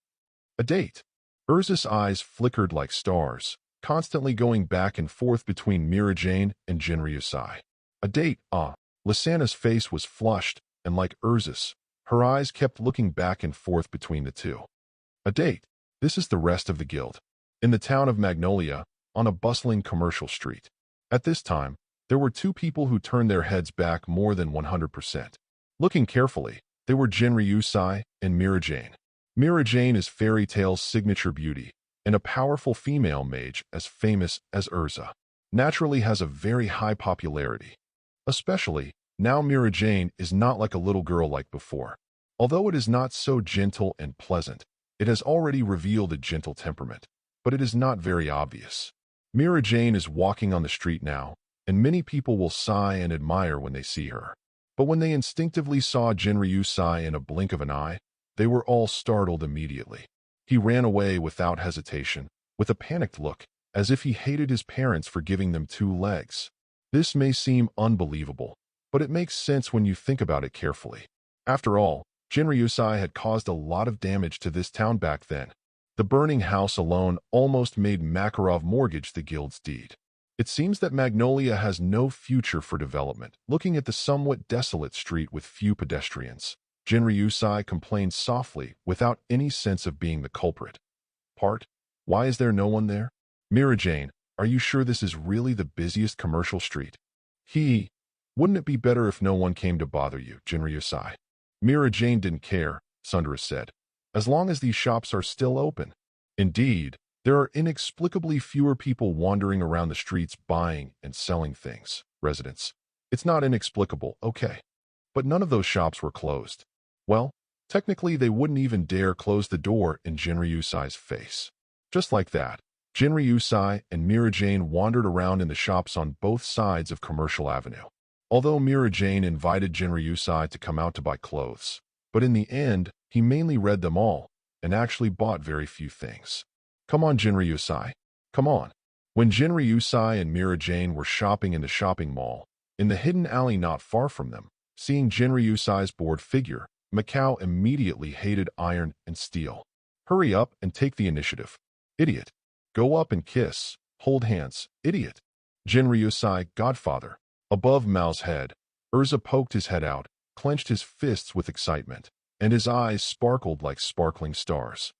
"A date." Urza's eyes flickered like stars, constantly going back and forth between Mira Jane and Jinryusai. "A date, ah." Lisana's face was flushed, and like Urza's, her eyes kept looking back and forth between the two. "A date." This is the rest of the guild. In the town of Magnolia, on a bustling commercial street. At this time, there were 2 people who turned their heads back more than 100%. Looking carefully, they were Jinryusai and Mira Jane. Mira Jane is Fairy Tail's signature beauty, and a powerful female mage as famous as Urza. Naturally has a very high popularity. Especially, now Mira Jane is not like a little girl like before. Although it is not so gentle and pleasant, it has already revealed a gentle temperament, but it is not very obvious. Mira Jane is walking on the street now, and many people will sigh and admire when they see her. But when they instinctively saw Jinryusai in a blink of an eye, they were all startled immediately. He ran away without hesitation, with a panicked look, as if he hated his parents for giving them 2 legs. This may seem unbelievable, but it makes sense when you think about it carefully. After all, Jinryusai had caused a lot of damage to this town back then. The burning house alone almost made Makarov mortgage the guild's deed. It seems that Magnolia has no future for development. Looking at the somewhat desolate street with few pedestrians, Jinryusai complained softly without any sense of being the culprit. "Why is there no one there?" Mira Jane, are you sure this is really the busiest commercial street? Wouldn't it be better if no one came to bother you, Jinryu sighed. Mira Jane didn't care, Sundara said, as long as these shops are still open. Indeed, there are inexplicably fewer people wandering around the streets buying and selling things. Residents. It's not inexplicable, okay. But none of those shops were closed. Well, technically they wouldn't even dare close the door in Jinryusai's face. Just like that, Jinryusai and Mira Jane wandered around in the shops on both sides of Commercial Avenue. Although Mira Jane invited Jinryusai to come out to buy clothes, but in the end, he mainly read them all and actually bought very few things. Come on, Jinryusai. Come on. When Jinryusai and Mira Jane were shopping in the shopping mall, in the hidden alley not far from them, seeing Jinryusai's bored figure, Macau immediately hated iron and steel. Hurry up and take the initiative. Idiot. Go up and kiss. Hold hands. Idiot. Jinryusai, godfather. Above Mao's head, Urza poked his head out, clenched his fists with excitement, and his eyes sparkled like sparkling stars.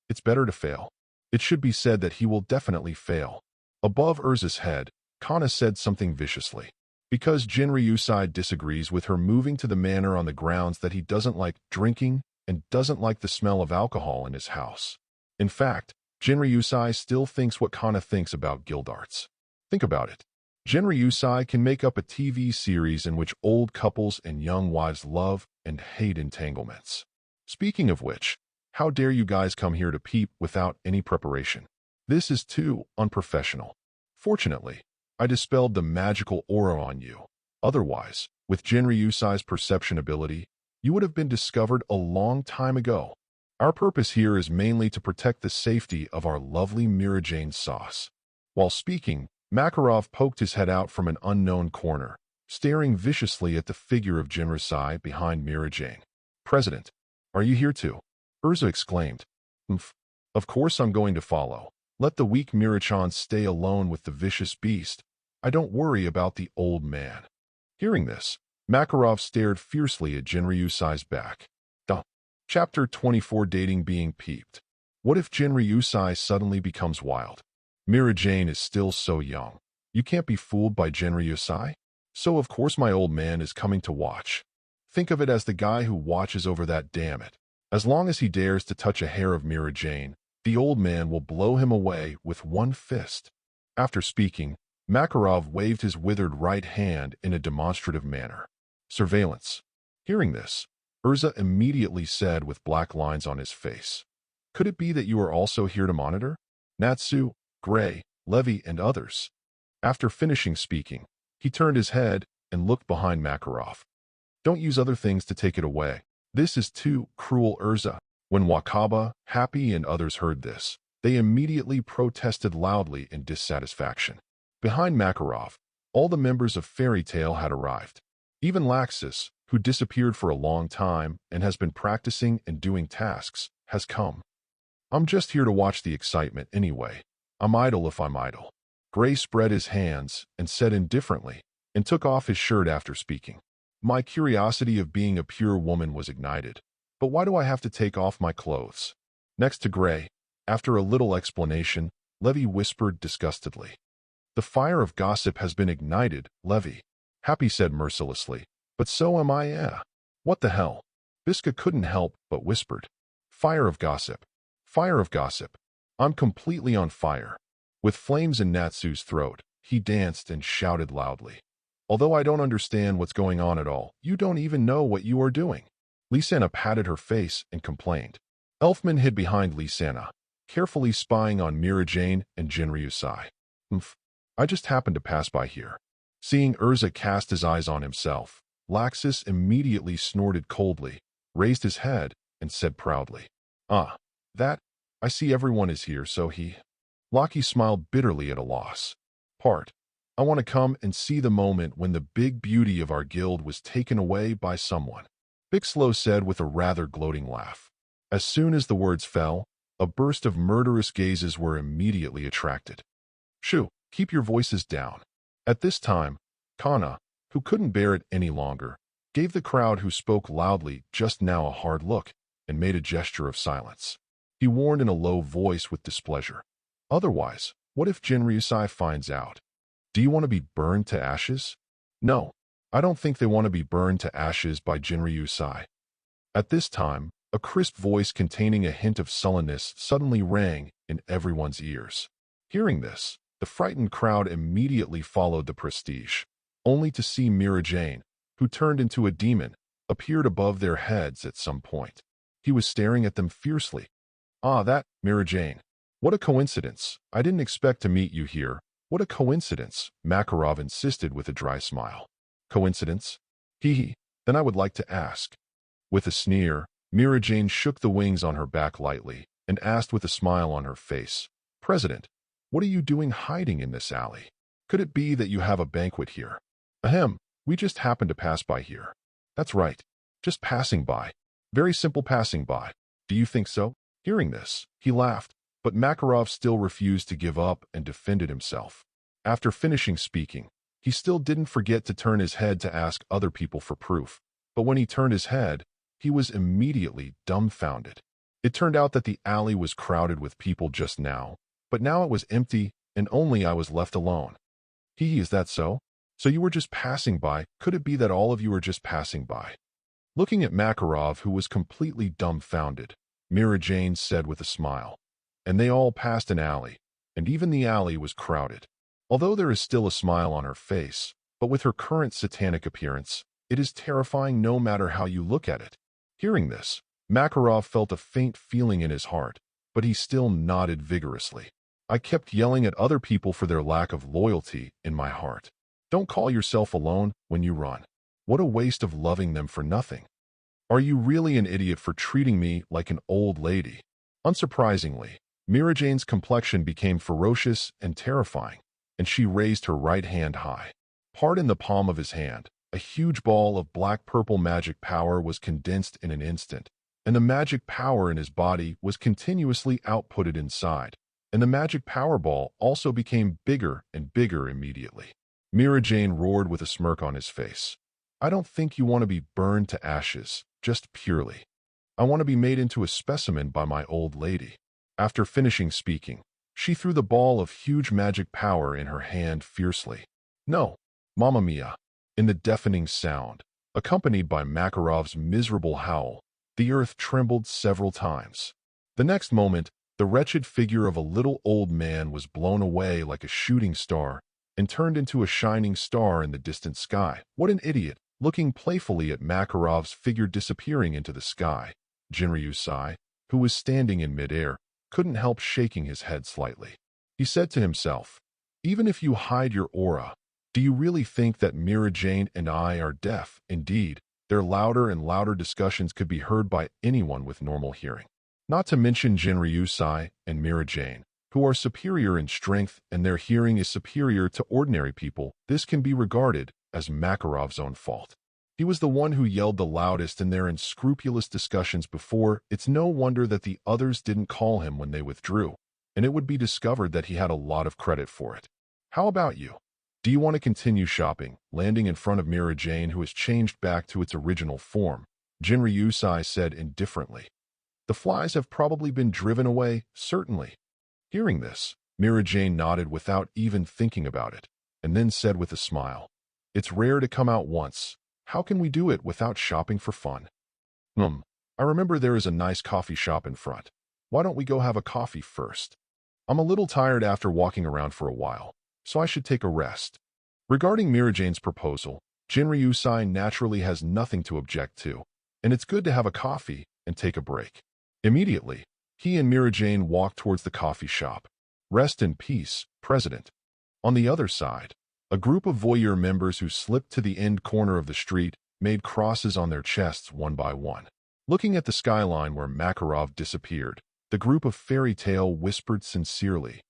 It's better to fail. It should be said that he will definitely fail. Above Urza's head, Kana said something viciously. Because Jinryusai disagrees with her moving to the manor on the grounds that he doesn't like drinking and doesn't like the smell of alcohol in his house. In fact, Jinryusai still thinks what Kana thinks about guild arts. Think about it. Jinryusai can make up a TV series in which old couples and young wives love and hate entanglements. Speaking of which, how dare you guys come here to peep without any preparation? This is too unprofessional. Fortunately, I dispelled the magical aura on you. Otherwise, with Jinryusai's perception ability, you would have been discovered a long time ago. Our purpose here is mainly to protect the safety of our lovely Mira Jane sauce. While speaking, Makarov poked his head out from an unknown corner, staring viciously at the figure of Jinryusai behind Mira Jane. President, are you here too? Urza exclaimed. Of course I'm going to follow. Let the weak Mira-chan stay alone with the vicious beast. I don't worry about the old man. Hearing this, Makarov stared fiercely at Jinryusai's back. Chapter 24 Dating Being Peeped. What if Jinryusai suddenly becomes wild? Mira Jane is still so young. You can't be fooled by Jinryusai? So of course my old man is coming to watch. Think of it as the guy who watches over that damn it. As long as he dares to touch a hair of Mira Jane, the old man will blow him away with one fist. After speaking, Makarov waved his withered right hand in a demonstrative manner. Surveillance. Hearing this, Urza immediately said with black lines on his face. Could it be that you are also here to monitor? Natsu, Gray, Levy, and others. After finishing speaking, he turned his head and looked behind Makarov. Don't use other things to take it away. This is too cruel, Urza. When Wakaba, Happy, and others heard this, they immediately protested loudly in dissatisfaction. Behind Makarov, all the members of Fairy Tail had arrived. Even Laxus, who disappeared for a long time and has been practicing and doing tasks, has come. I'm just here to watch the excitement anyway. I'm idle if I'm idle. Gray spread his hands and said indifferently, and took off his shirt after speaking. My curiosity of being a pure woman was ignited. But why do I have to take off my clothes? Next to Gray, after a little explanation, Levy whispered disgustedly. The fire of gossip has been ignited, Levy. Happy said mercilessly. But so am I, What the hell? Biska couldn't help but whispered. Fire of gossip. Fire of gossip. I'm completely on fire. With flames in Natsu's throat, he danced and shouted loudly. Although I don't understand what's going on at all, you don't even know what you are doing. Lisanna patted her face and complained. Elfman hid behind Lisanna, carefully spying on Mira Jane and Jinryusai. I just happened to pass by here. Seeing Urza cast his eyes on himself, Laxus immediately snorted coldly, raised his head, and said proudly, that, I see everyone is here, so he... Loki smiled bitterly at a loss. I want to come and see the moment when the big beauty of our guild was taken away by someone. Bixlow said with a rather gloating laugh. As soon as the words fell, a burst of murderous gazes were immediately attracted. Shoo, keep your voices down. At this time, Kana, who couldn't bear it any longer, gave the crowd who spoke loudly just now a hard look and made a gesture of silence. He warned in a low voice with displeasure. Otherwise, What if Jinryusai finds out? Do you want to be burned to ashes? No, I don't think they want to be burned to ashes by Jinryusai. At this time, a crisp voice containing a hint of sullenness suddenly rang in everyone's ears. Hearing this, the frightened crowd immediately followed the prestige, only to see Mira Jane, who turned into a demon, appeared above their heads at some point. He was staring at them fiercely. Ah, that, Mira Jane. What a coincidence. I didn't expect to meet you here. What a coincidence, Makarov insisted with a dry smile. Coincidence? Hee hee. Then I would like to ask. With a sneer, Mira Jane shook the wings on her back lightly and asked with a smile on her face, President, what are you doing hiding in this alley? Could it be that you have a banquet here? Ahem, we just happened to pass by here. That's right, just passing by. Very simple passing by. Do you think so? Hearing this, he laughed, but Makarov still refused to give up and defended himself. After finishing speaking, he still didn't forget to turn his head to ask other people for proof, but when he turned his head, he was immediately dumbfounded. It turned out that the alley was crowded with people just now, but now it was empty and only I was left alone. Is that so? So you were just passing by? Could it be that all of you are just passing by? Looking at Makarov, who was completely dumbfounded, Mira Jane said with a smile. And they all passed an alley, and even the alley was crowded. Although there is still a smile on her face, but with her current satanic appearance, it is terrifying no matter how you look at it. Hearing this, Makarov felt a faint feeling in his heart, but he still nodded vigorously. I kept yelling at other people for their lack of loyalty in my heart. Don't call yourself alone when you run. What a waste of loving them for nothing. Are you really an idiot for treating me like an old lady? Unsurprisingly, Mira Jane's complexion became ferocious and terrifying, and she raised her right hand high. Hard in the palm of his hand, a huge ball of black-purple magic power was condensed in an instant, and the magic power in his body was continuously outputted inside, and the magic power ball also became bigger and bigger immediately. Mira Jane roared with a smirk on his face. I don't think you want to be burned to ashes, just purely. I want to be made into a specimen by my old lady. After finishing speaking, she threw the ball of huge magic power in her hand fiercely. No, Mamma Mia! In the deafening sound, accompanied by Makarov's miserable howl, the earth trembled several times. The next moment, the wretched figure of a little old man was blown away like a shooting star and turned into a shining star in the distant sky. What an idiot! Looking playfully at Makarov's figure disappearing into the sky, Jinryusai, who was standing in midair, couldn't help shaking his head slightly. He said to himself, even if you hide your aura, do you really think that Mira Jane and I are deaf? Indeed, their louder and louder discussions could be heard by anyone with normal hearing. Not to mention Jinryusai and Mira Jane, who are superior in strength and their hearing is superior to ordinary people. This can be regarded as Makarov's own fault. He was the one who yelled the loudest in their unscrupulous discussions before. It's no wonder that the others didn't call him when they withdrew, and it would be discovered that he had a lot of credit for it. How about you? Do you want to continue shopping? Landing in front of Mira Jane, who has changed back to its original form, Jinryusai said indifferently. The flies have probably been driven away, certainly. Hearing this, Mira Jane nodded without even thinking about it, and then said with a smile, It's rare to come out once. How can we do it without shopping for fun? I remember there is a nice coffee shop in front. Why don't we go have a coffee first? I'm a little tired after walking around for a while, so I should take a rest. Regarding Mira Jane's proposal, Jinryusai naturally has nothing to object to, and it's good to have a coffee and take a break. Immediately, he and Mira Jane walked towards the coffee shop. Rest in peace, President. On the other side, a group of voyeur members who slipped to the end corner of the street made crosses on their chests one by one. Looking at the skyline where Makarov disappeared, the group of fairy tale whispered sincerely,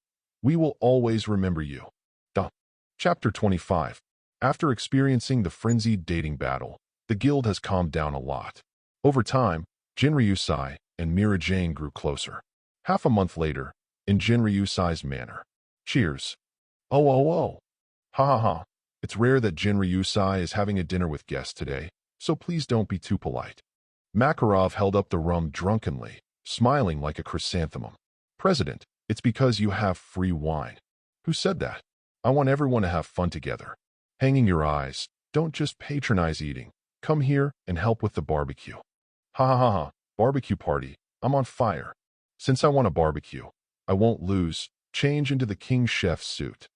We will always remember you. Chapter 25. After experiencing the frenzied dating battle, the guild has calmed down a lot. Over time, Jinryusai and Mira Jane grew closer. Half a month later, in Jinryusai's manner. Cheers. Oh. Ha ha ha. It's rare that Jinryusai is having a dinner with guests today, so please don't be too polite. Makarov held up the rum drunkenly, smiling like a chrysanthemum. President, it's because you have free wine. Who said that? I want everyone to have fun together. Hanging your eyes. Don't just patronize eating. Come here and help with the barbecue. Ha ha ha ha. Barbecue party. I'm on fire. Since I want a barbecue, I won't lose. Change into the king chef's suit.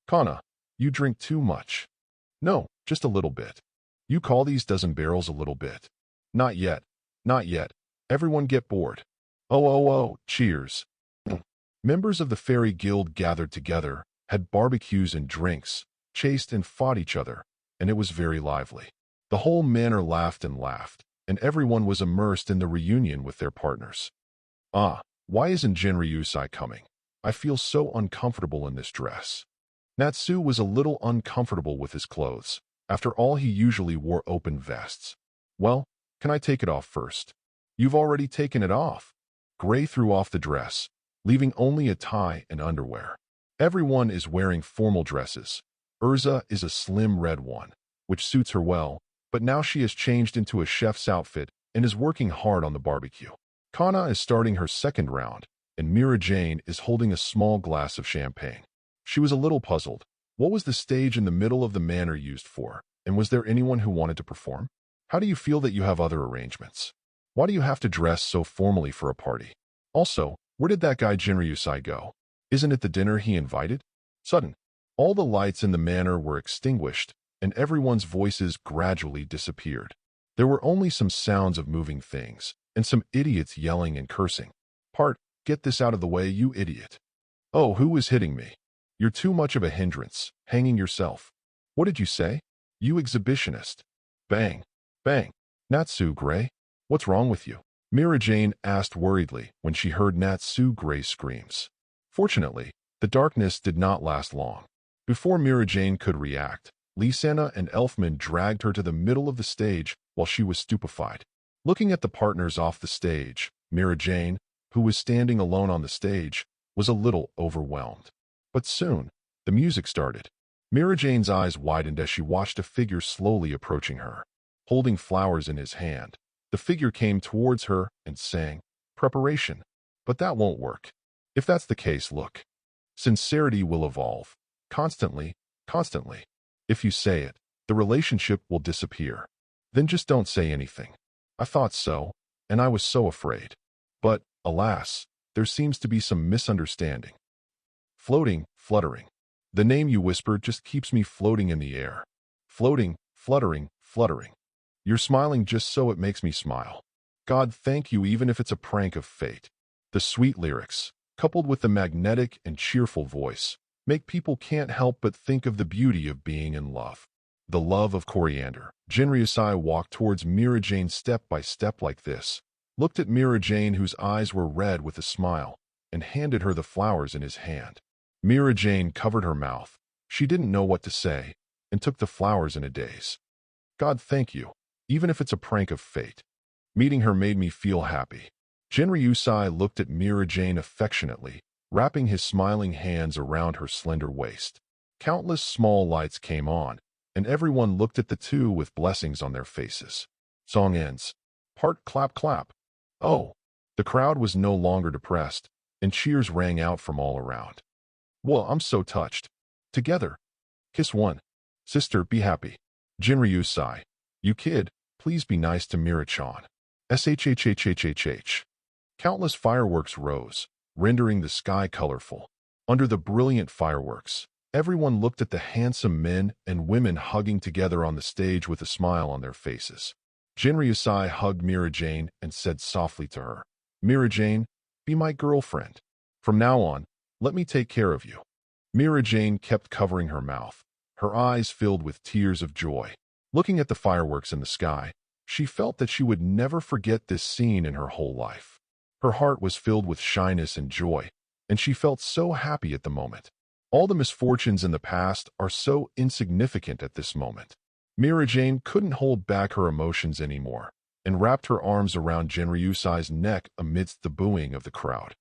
Kana, you drink too much. No, just a little bit. You call these dozen barrels a little bit? Not yet. Not yet. Everyone get bored. Oh, oh, oh, cheers. Members of the fairy guild gathered together, had barbecues and drinks, chased and fought each other, and it was very lively. The whole manor laughed, and everyone was immersed in the reunion with their partners. Ah, why isn't Jinryusai coming? I feel so uncomfortable in this dress. Natsu was a little uncomfortable with his clothes. After all, he usually wore open vests. Well, can I take it off first? You've already taken it off. Gray threw off the dress, leaving only a tie and underwear. Everyone is wearing formal dresses. Urza is a slim red one, which suits her well, but now she has changed into a chef's outfit and is working hard on the barbecue. Kana is starting her second round, and Mira Jane is holding a small glass of champagne. She was a little puzzled. What was the stage in the middle of the manor used for, and was there anyone who wanted to perform? How do you feel that you have other arrangements? Why do you have to dress so formally for a party? Also, where did that guy Jinryusai go? Isn't it the dinner he invited? Sudden, all the lights in the manor were extinguished, and everyone's voices gradually disappeared. There were only some sounds of moving things, and some idiots yelling and cursing. Get this out of the way, you idiot. Oh, who is hitting me? You're too much of a hindrance, hanging yourself. What did you say? You exhibitionist. Bang. Bang. Natsu Gray, what's wrong with you? Mira Jane asked worriedly when she heard Natsu Gray's screams. Fortunately, the darkness did not last long. Before Mira Jane could react, Lisana and Elfman dragged her to the middle of the stage while she was stupefied. Looking at the partners off the stage, Mira Jane, who was standing alone on the stage, was a little overwhelmed. But soon, the music started. Mira Jane's eyes widened as she watched a figure slowly approaching her. Holding flowers in his hand, the figure came towards her and sang, "Preparation." But that won't work. If that's the case, look. Sincerity will evolve. Constantly. If you say it, the relationship will disappear. Then just don't say anything. I thought so, and I was so afraid. But, alas, there seems to be some misunderstanding. Floating, fluttering. The name you whispered just keeps me floating in the air. Floating, fluttering. You're smiling just so it makes me smile. God, thank you, even if it's a prank of fate. The sweet lyrics, coupled with the magnetic and cheerful voice, make people can't help but think of the beauty of being in love. The love of coriander. Jinryusai walked towards Mira Jane step by step like this, looked at Mira Jane, whose eyes were red, with a smile, and handed her the flowers in his hand. Mira Jane covered her mouth. She didn't know what to say, and took the flowers in a daze. God, thank you, even if it's a prank of fate. Meeting her made me feel happy. Jinryusai looked at Mira Jane affectionately, wrapping his smiling hands around her slender waist. Countless small lights came on, and everyone looked at the two with blessings on their faces. Song ends. Clap, clap. Oh! The crowd was no longer depressed, and cheers rang out from all around. Well, I'm so touched. Together. Kiss one. Sister, be happy. Jinryusai. You kid, please be nice to Mira-chan. Shhhhhhh. Countless fireworks rose, rendering the sky colorful. Under the brilliant fireworks, everyone looked at the handsome men and women hugging together on the stage with a smile on their faces. Jinryusai hugged Mira Jane and said softly to her, Mira Jane, be my girlfriend. From now on, let me take care of you. Mira Jane kept covering her mouth, her eyes filled with tears of joy. Looking at the fireworks in the sky, she felt that she would never forget this scene in her whole life. Her heart was filled with shyness and joy, and she felt so happy at the moment. All the misfortunes in the past are so insignificant at this moment. Mira Jane couldn't hold back her emotions anymore, and wrapped her arms around Jinryusai's neck amidst the booing of the crowd.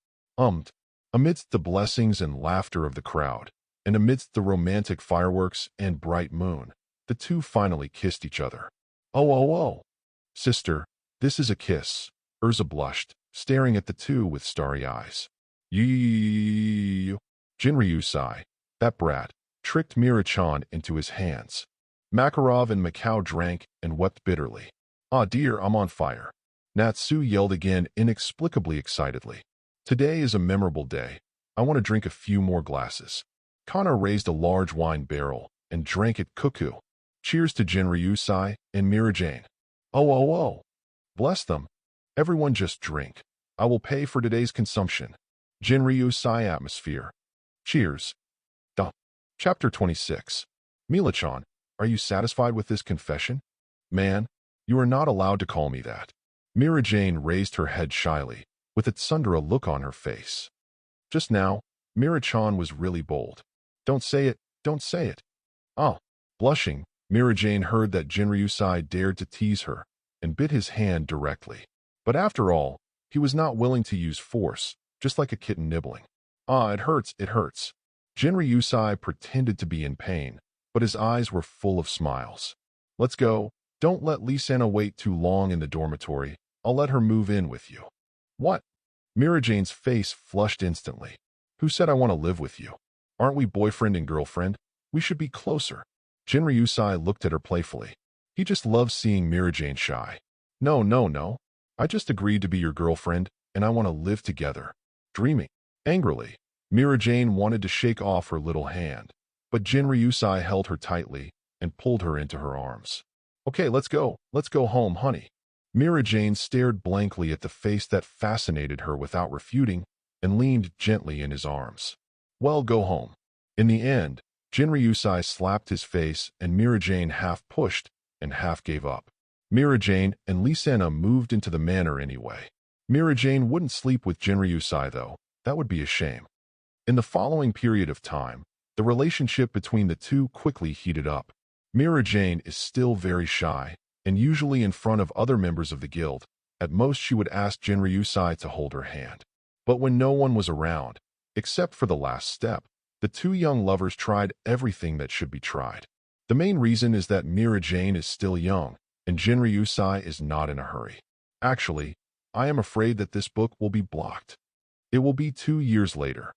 Amidst the blessings and laughter of the crowd, and amidst the romantic fireworks and bright moon, the two finally kissed each other. Oh. Sister, this is a kiss. Urza blushed, staring at the two with starry eyes. Jinryusai, That brat tricked Mira-chan into his hands. Makarov and Macau drank and wept bitterly. Ah dear, I'm on fire. Natsu yelled again, inexplicably excitedly. Today is a memorable day. I want to drink a few more glasses. Kana raised a large wine barrel and drank it cuckoo. Cheers to Jinryusai and Mira-jane. Oh, oh, oh. Bless them. Everyone just drink. I will pay for today's consumption. Jinryusai atmosphere. Cheers. Duh. Chapter 26. Mila-chan, are you satisfied with this confession? Man, you are not allowed to call me that. Mira-jane raised her head shyly, with a tsundere look on her face. Just now, Mira-chan was really bold. Don't say it, don't say it. Ah. Blushing, Mira-jane heard that Jinryusai dared to tease her, and bit his hand directly. But after all, he was not willing to use force, just like a kitten nibbling. Ah, it hurts, it hurts. Jinryusai pretended to be in pain, but his eyes were full of smiles. Let's go. Don't let Lee-sana wait too long in the dormitory. I'll let her move in with you. What? Mira-jane's face flushed instantly. Who said I want to live with you? Aren't we boyfriend and girlfriend? We should be closer. Jinryusai looked at her playfully. He just loves seeing Mira-jane shy. No, no, no. I just agreed to be your girlfriend, and I want to live together. Dreaming. Angrily, Mira-jane wanted to shake off her little hand, but Jinryusai held her tightly and pulled her into her arms. Okay, let's go. Let's go home, honey. Mira-jane stared blankly at the face that fascinated her without refuting and leaned gently in his arms. Well, go home. In the end, Jinryusai slapped his face and Mira-jane half pushed and half gave up. Mira-jane and Lee-sana moved into the manor anyway. Mira-jane wouldn't sleep with Jinryusai though. That would be a shame. In the following period of time, the relationship between the two quickly heated up. Mira-jane is still very shy, and usually in front of other members of the guild. At most she would ask Jinryusai to hold her hand. But when no one was around, except for the last step, the two young lovers tried everything that should be tried. The main reason is that Mira-jane is still young, and Jinryusai is not in a hurry. Actually, I am afraid that this book will be blocked. It will be 2 years later.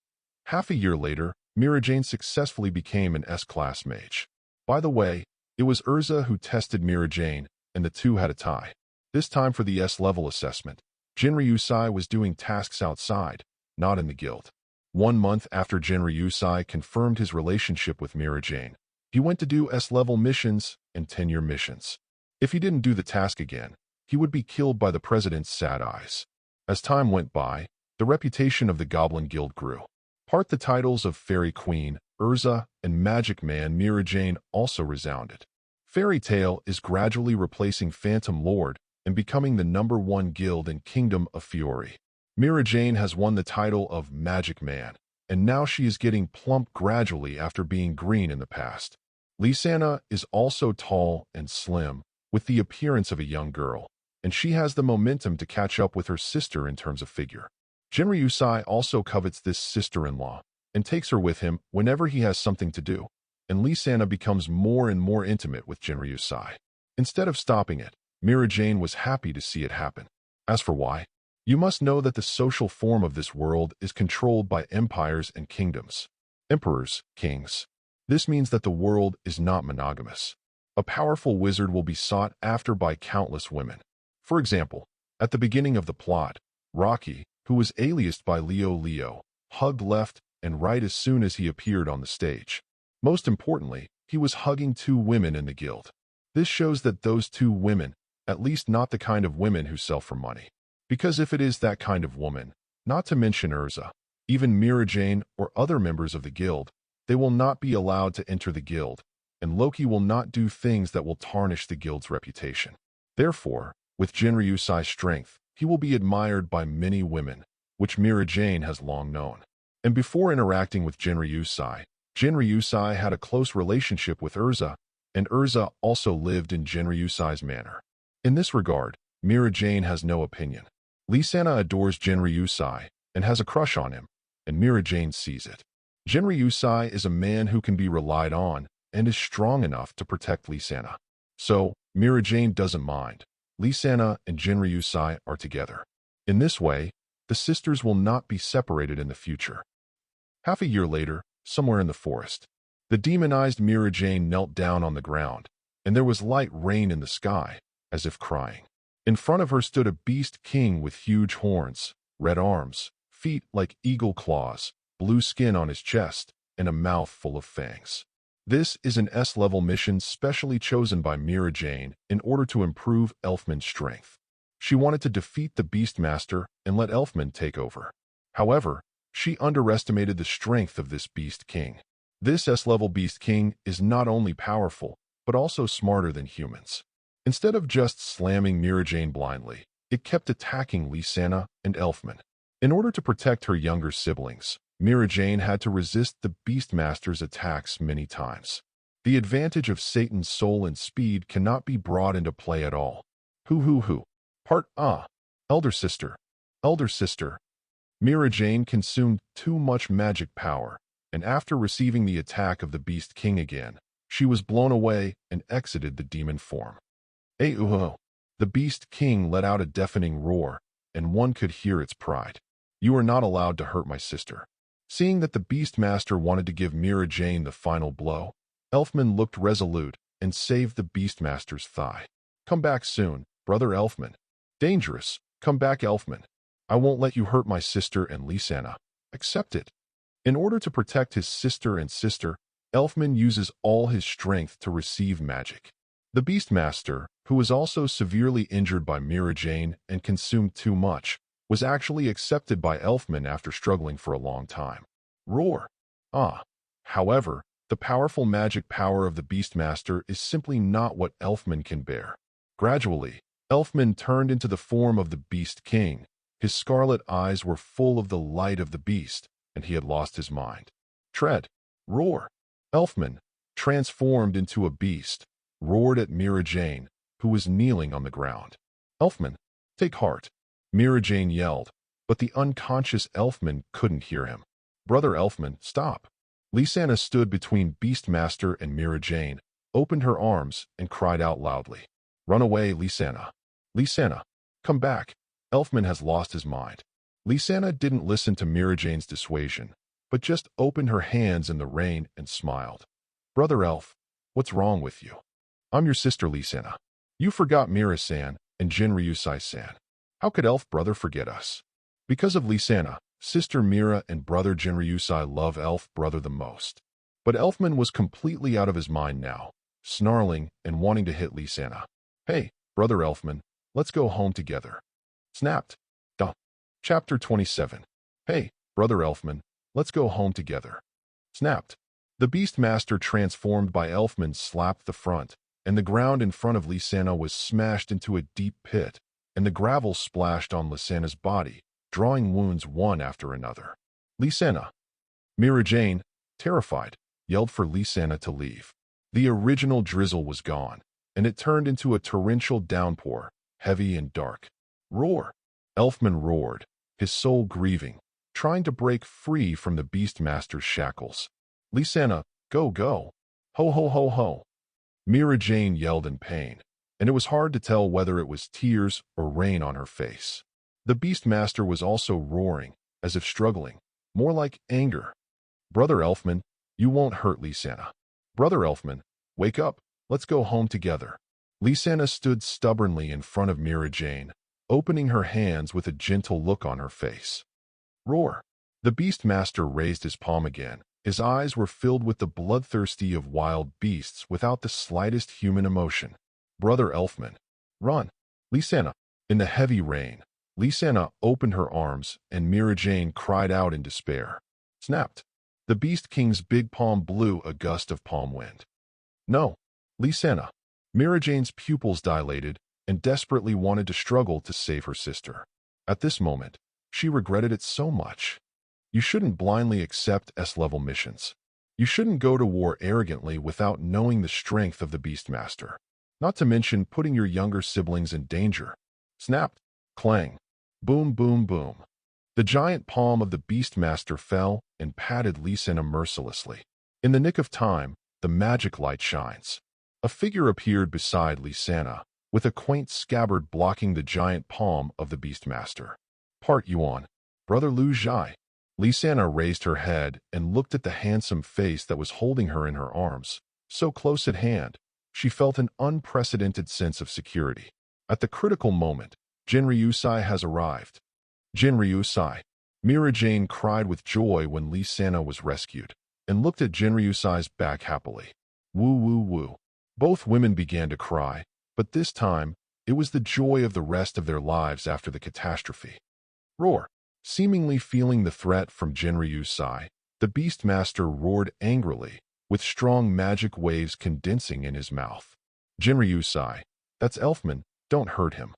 Half a year later, Mira-jane successfully became an S-class mage. By the way, it was Urza who tested Mira-jane, and the two had a tie. This time for the S-level assessment, Jinryusai was doing tasks outside, not in the guild. 1 month after Jinryusai confirmed his relationship with Mira-jane, he went to do S-level missions and tenure missions. If he didn't do the task again, he would be killed by the president's sad eyes. As time went by, the reputation of the Goblin Guild grew. Part the titles of Fairy Queen, Urza, and Magic Man Mira-jane also resounded. Fairy Tail is gradually replacing Phantom Lord and becoming the #1 guild in Kingdom of Fiore. Mira-jane has won the title of Magic Man, and now she is getting plump gradually after being green in the past. Lee-sana is also tall and slim, with the appearance of a young girl, and she has the momentum to catch up with her sister in terms of figure. Jinryusai also covets this sister-in-law, and takes her with him whenever he has something to do, and Lee-sana becomes more and more intimate with Jinryusai. Instead of stopping it, Mira-jane was happy to see it happen. As for why, you must know that the social form of this world is controlled by empires and kingdoms. Emperors, kings. This means that the world is not monogamous. A powerful wizard will be sought after by countless women. For example, at the beginning of the plot, Rocky, who was aliased by Leo, hugged left and right as soon as he appeared on the stage. Most importantly, he was hugging 2 women in the guild. This shows that those 2 women, at least not the kind of women who sell for money. Because if it is that kind of woman, not to mention Urza, even Mira-jane or other members of the guild, they will not be allowed to enter the guild, and Loki will not do things that will tarnish the guild's reputation. Therefore, with Jinryusai's strength, he will be admired by many women, which Mira-jane has long known. And before interacting with Jinryusai, Jinryusai had a close relationship with Urza, and Urza also lived in Jinryusai's manor. In this regard, Mira-jane has no opinion. Lee-sana adores Jinryusai and has a crush on him, and Mira-jane sees it. Jinryusai is a man who can be relied on and is strong enough to protect Lee-sana. So, Mira-jane doesn't mind. Lee-sana and Jinryusai are together. In this way, the sisters will not be separated in the future. Half a year later, somewhere in the forest. The demonized Mira Jane knelt down on the ground, and there was light rain in the sky, as if crying. In front of her stood a beast king with huge horns, red arms, feet like eagle claws, blue skin on his chest, and a mouth full of fangs. This is an S-level mission specially chosen by Mira Jane in order to improve Elfman's strength. She wanted to defeat the Beastmaster and let Elfman take over. However, she underestimated the strength of this Beast King. This S-level Beast King is not only powerful, but also smarter than humans. Instead of just slamming Mira Jane blindly, it kept attacking Lysana and Elfman. In order to protect her younger siblings, Mira Jane had to resist the Beastmaster's attacks many times. The advantage of Satan's soul and speed cannot be brought into play at all. Part Ah. Elder Sister. Elder Sister. Mira Jane consumed too much magic power, and after receiving the attack of the Beast King again, she was blown away and exited the demon form. The Beast King let out a deafening roar, and one could hear its pride. You are not allowed to hurt my sister. Seeing that the Beastmaster wanted to give Mira Jane the final blow, Elfman looked resolute and saved the Beastmaster's thigh. Come back soon, brother Elfman. Dangerous. Come back, Elfman. I won't let you hurt my sister and Lysana. Accept it. In order to protect his sister, Elfman uses all his strength to receive magic. The Beastmaster, who was also severely injured by Mira Jane and consumed too much, was actually accepted by Elfman after struggling for a long time. Roar. However, the powerful magic power of the Beastmaster is simply not what Elfman can bear. Gradually, Elfman turned into the form of the Beast King. His scarlet eyes were full of the light of the beast, and he had lost his mind. Tread. Roar. Elfman, transformed into a beast, roared at Mira Jane, who was kneeling on the ground. Elfman, take heart. Mira Jane yelled, but the unconscious Elfman couldn't hear him. Brother Elfman, stop. Lysana stood between Beastmaster and Mira Jane, opened her arms, and cried out loudly. Run away, Lysana. Lysana, come back. Elfman has lost his mind. Lysana didn't listen to Mira Jane's dissuasion, but just opened her hands in the rain and smiled. Brother Elf, what's wrong with you? I'm your sister, Lysana. You forgot Mira-san and Jinryusai-san. How could Elf brother forget us? Because of Lysana, sister Mira and brother Jinryusai love Elf brother the most. But Elfman was completely out of his mind now, snarling and wanting to hit Lysana. Hey, brother Elfman, let's go home together. Snapped. Chapter 27. Hey, brother Elfman, let's go home together. Snapped. The Beastmaster transformed by Elfman slapped the front, and the ground in front of Lysana was smashed into a deep pit, and the gravel splashed on Lysana's body, drawing wounds one after another. Lysana. Mira Jane, terrified, yelled for Lysana to leave. The original drizzle was gone, and it turned into a torrential downpour, heavy and dark. Roar. Elfman roared, his soul grieving, trying to break free from the Beastmaster's shackles. Lysana, go, go. Ho, ho, ho, ho. Mira Jane yelled in pain, and it was hard to tell whether it was tears or rain on her face. The Beastmaster was also roaring, as if struggling, more like anger. Brother Elfman, you won't hurt Lysana. Brother Elfman, wake up, let's go home together. Lysana stood stubbornly in front of Mira Jane, opening her hands with a gentle look on her face. Roar. The Beastmaster raised his palm again. His eyes were filled with the bloodthirsty of wild beasts without the slightest human emotion. Brother Elfman, run. Lysana. In the heavy rain, Lysana opened her arms and Mira Jane cried out in despair. Snapped. The Beast King's big palm blew a gust of palm wind. No. Lysana. Mira Jane's pupils dilated and desperately wanted to struggle to save her sister. At this moment, she regretted it so much. You shouldn't blindly accept S-level missions. You shouldn't go to war arrogantly without knowing the strength of the Beastmaster. Not to mention putting your younger siblings in danger. Snapped. Clang. Boom, boom, boom. The giant palm of the Beastmaster fell and patted Lysana mercilessly. In the nick of time, the magic light shines. A figure appeared beside Lysana, with a quaint scabbard blocking the giant palm of the Beastmaster. Part Yuan. Brother Lu Zhai. Lisanna raised her head and looked at the handsome face that was holding her in her arms. So close at hand, she felt an unprecedented sense of security. At the critical moment, Jinryusai has arrived. Jinryusai. Mira Jane cried with joy when Lisanna was rescued, and looked at Jinryusai's back happily. Woo woo woo. Both women began to cry, but this time, it was the joy of the rest of their lives after the catastrophe. Roar. Seemingly feeling the threat from Jinryusai, the Beastmaster roared angrily, with strong magic waves condensing in his mouth. Jinryusai. That's Elfman, don't hurt him.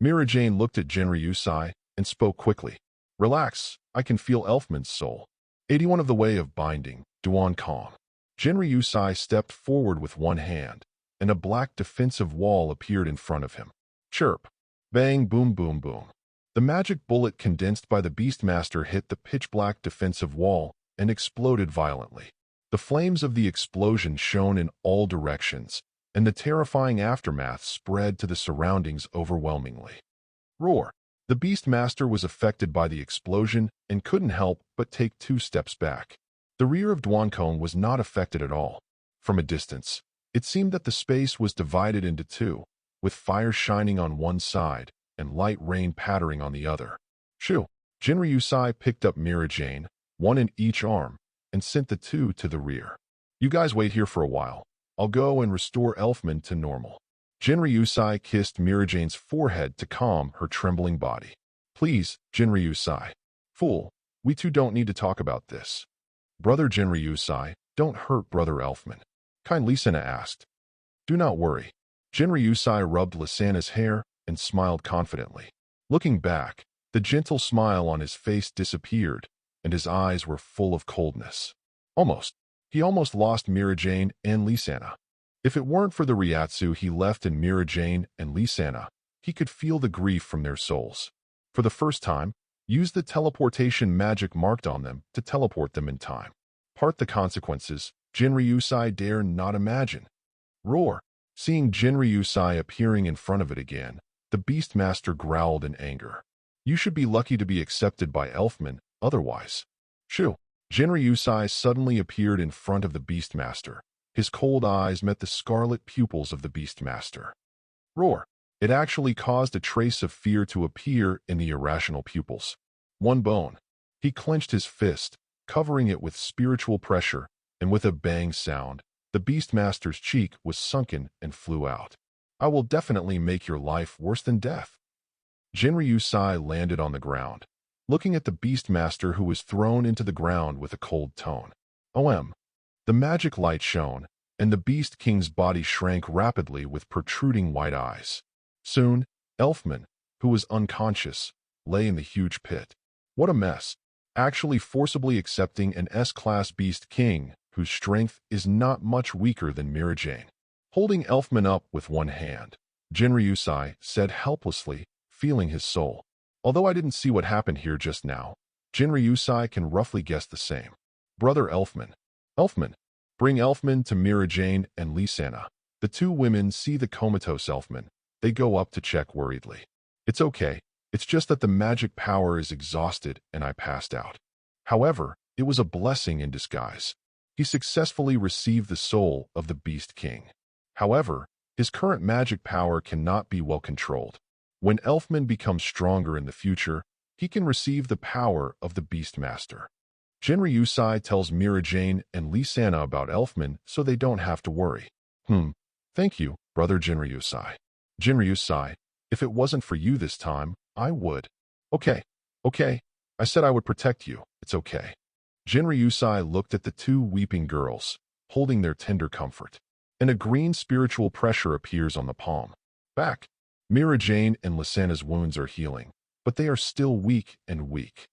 Mira Jane looked at Jinryusai and spoke quickly. Relax, I can feel Elfman's soul. 81 of the way of binding, Duan Kong. Jinryusai stepped forward with one hand, and a black defensive wall appeared in front of him. Chirp. Bang boom boom boom. The magic bullet condensed by the Beastmaster hit the pitch-black defensive wall and exploded violently. The flames of the explosion shone in all directions, and the terrifying aftermath spread to the surroundings overwhelmingly. Roar. The Beastmaster was affected by the explosion and couldn't help but take 2 steps back. The rear of Duankong was not affected at all. From a distance, it seemed that the space was divided into 2, with fire shining on one side and light rain pattering on the other. Shoo! Jinryusai picked up Mira Jane, one in each arm, and sent the 2 to the rear. You guys wait here for a while. I'll go and restore Elfman to normal. Jinryusai kissed Mira Jane's forehead to calm her trembling body. Please, Jinryusai. Fool, we two don't need to talk about this. Brother Jinryusai, don't hurt Brother Elfman. Kind Lisanna asked. Do not worry. Jinryusai rubbed Lisanna's hair and smiled confidently. Looking back, the gentle smile on his face disappeared, and his eyes were full of coldness. He almost lost Mira Jane and Lisanna. If it weren't for the Ryatsu he left in Mira Jane and Lisanna, he could feel the grief from their souls. For the first time, use the teleportation magic marked on them to teleport them in time. Part the consequences, Jinryusai dare not imagine. Roar. Seeing Jinryusai appearing in front of it again, the Beastmaster growled in anger. You should be lucky to be accepted by Elfman, otherwise. Shoo! Jinryusai suddenly appeared in front of the Beastmaster. His cold eyes met the scarlet pupils of the Beastmaster. Roar! It actually caused a trace of fear to appear in the irrational pupils. One bone. He clenched his fist, covering it with spiritual pressure, and with a bang sound, the Beastmaster's cheek was sunken and flew out. I will definitely make your life worse than death. Jinryusai landed on the ground, looking at the Beastmaster who was thrown into the ground with a cold tone. OM. The magic light shone, and the Beast King's body shrank rapidly with protruding white eyes. Soon, Elfman, who was unconscious, lay in the huge pit. What a mess. Actually forcibly accepting an S-class Beast King, whose strength is not much weaker than Mira Jane. Holding Elfman up with one hand, Jinryusai said helplessly, feeling his soul. Although I didn't see what happened here just now, Jinryusai can roughly guess the same. Brother Elfman. Elfman. Bring Elfman to Mira Jane and Lisanna. The 2 women see the comatose Elfman. They go up to check worriedly. It's okay. It's just that the magic power is exhausted and I passed out. However, it was a blessing in disguise. He successfully received the soul of the Beast King. However, his current magic power cannot be well controlled. When Elfman becomes stronger in the future, he can receive the power of the Beastmaster. Jinryusai tells Mira Jane and Lisanna about Elfman so they don't have to worry. Thank you, Brother Jinryusai. Jinryusai, if it wasn't for you this time, I would. Okay. I said I would protect you. It's okay. Jinryusai looked at the 2 weeping girls, holding their tender comfort. And a green spiritual pressure appears on the palm. Back. Mira Jane and Lisanna's wounds are healing, but they are still weak and weak.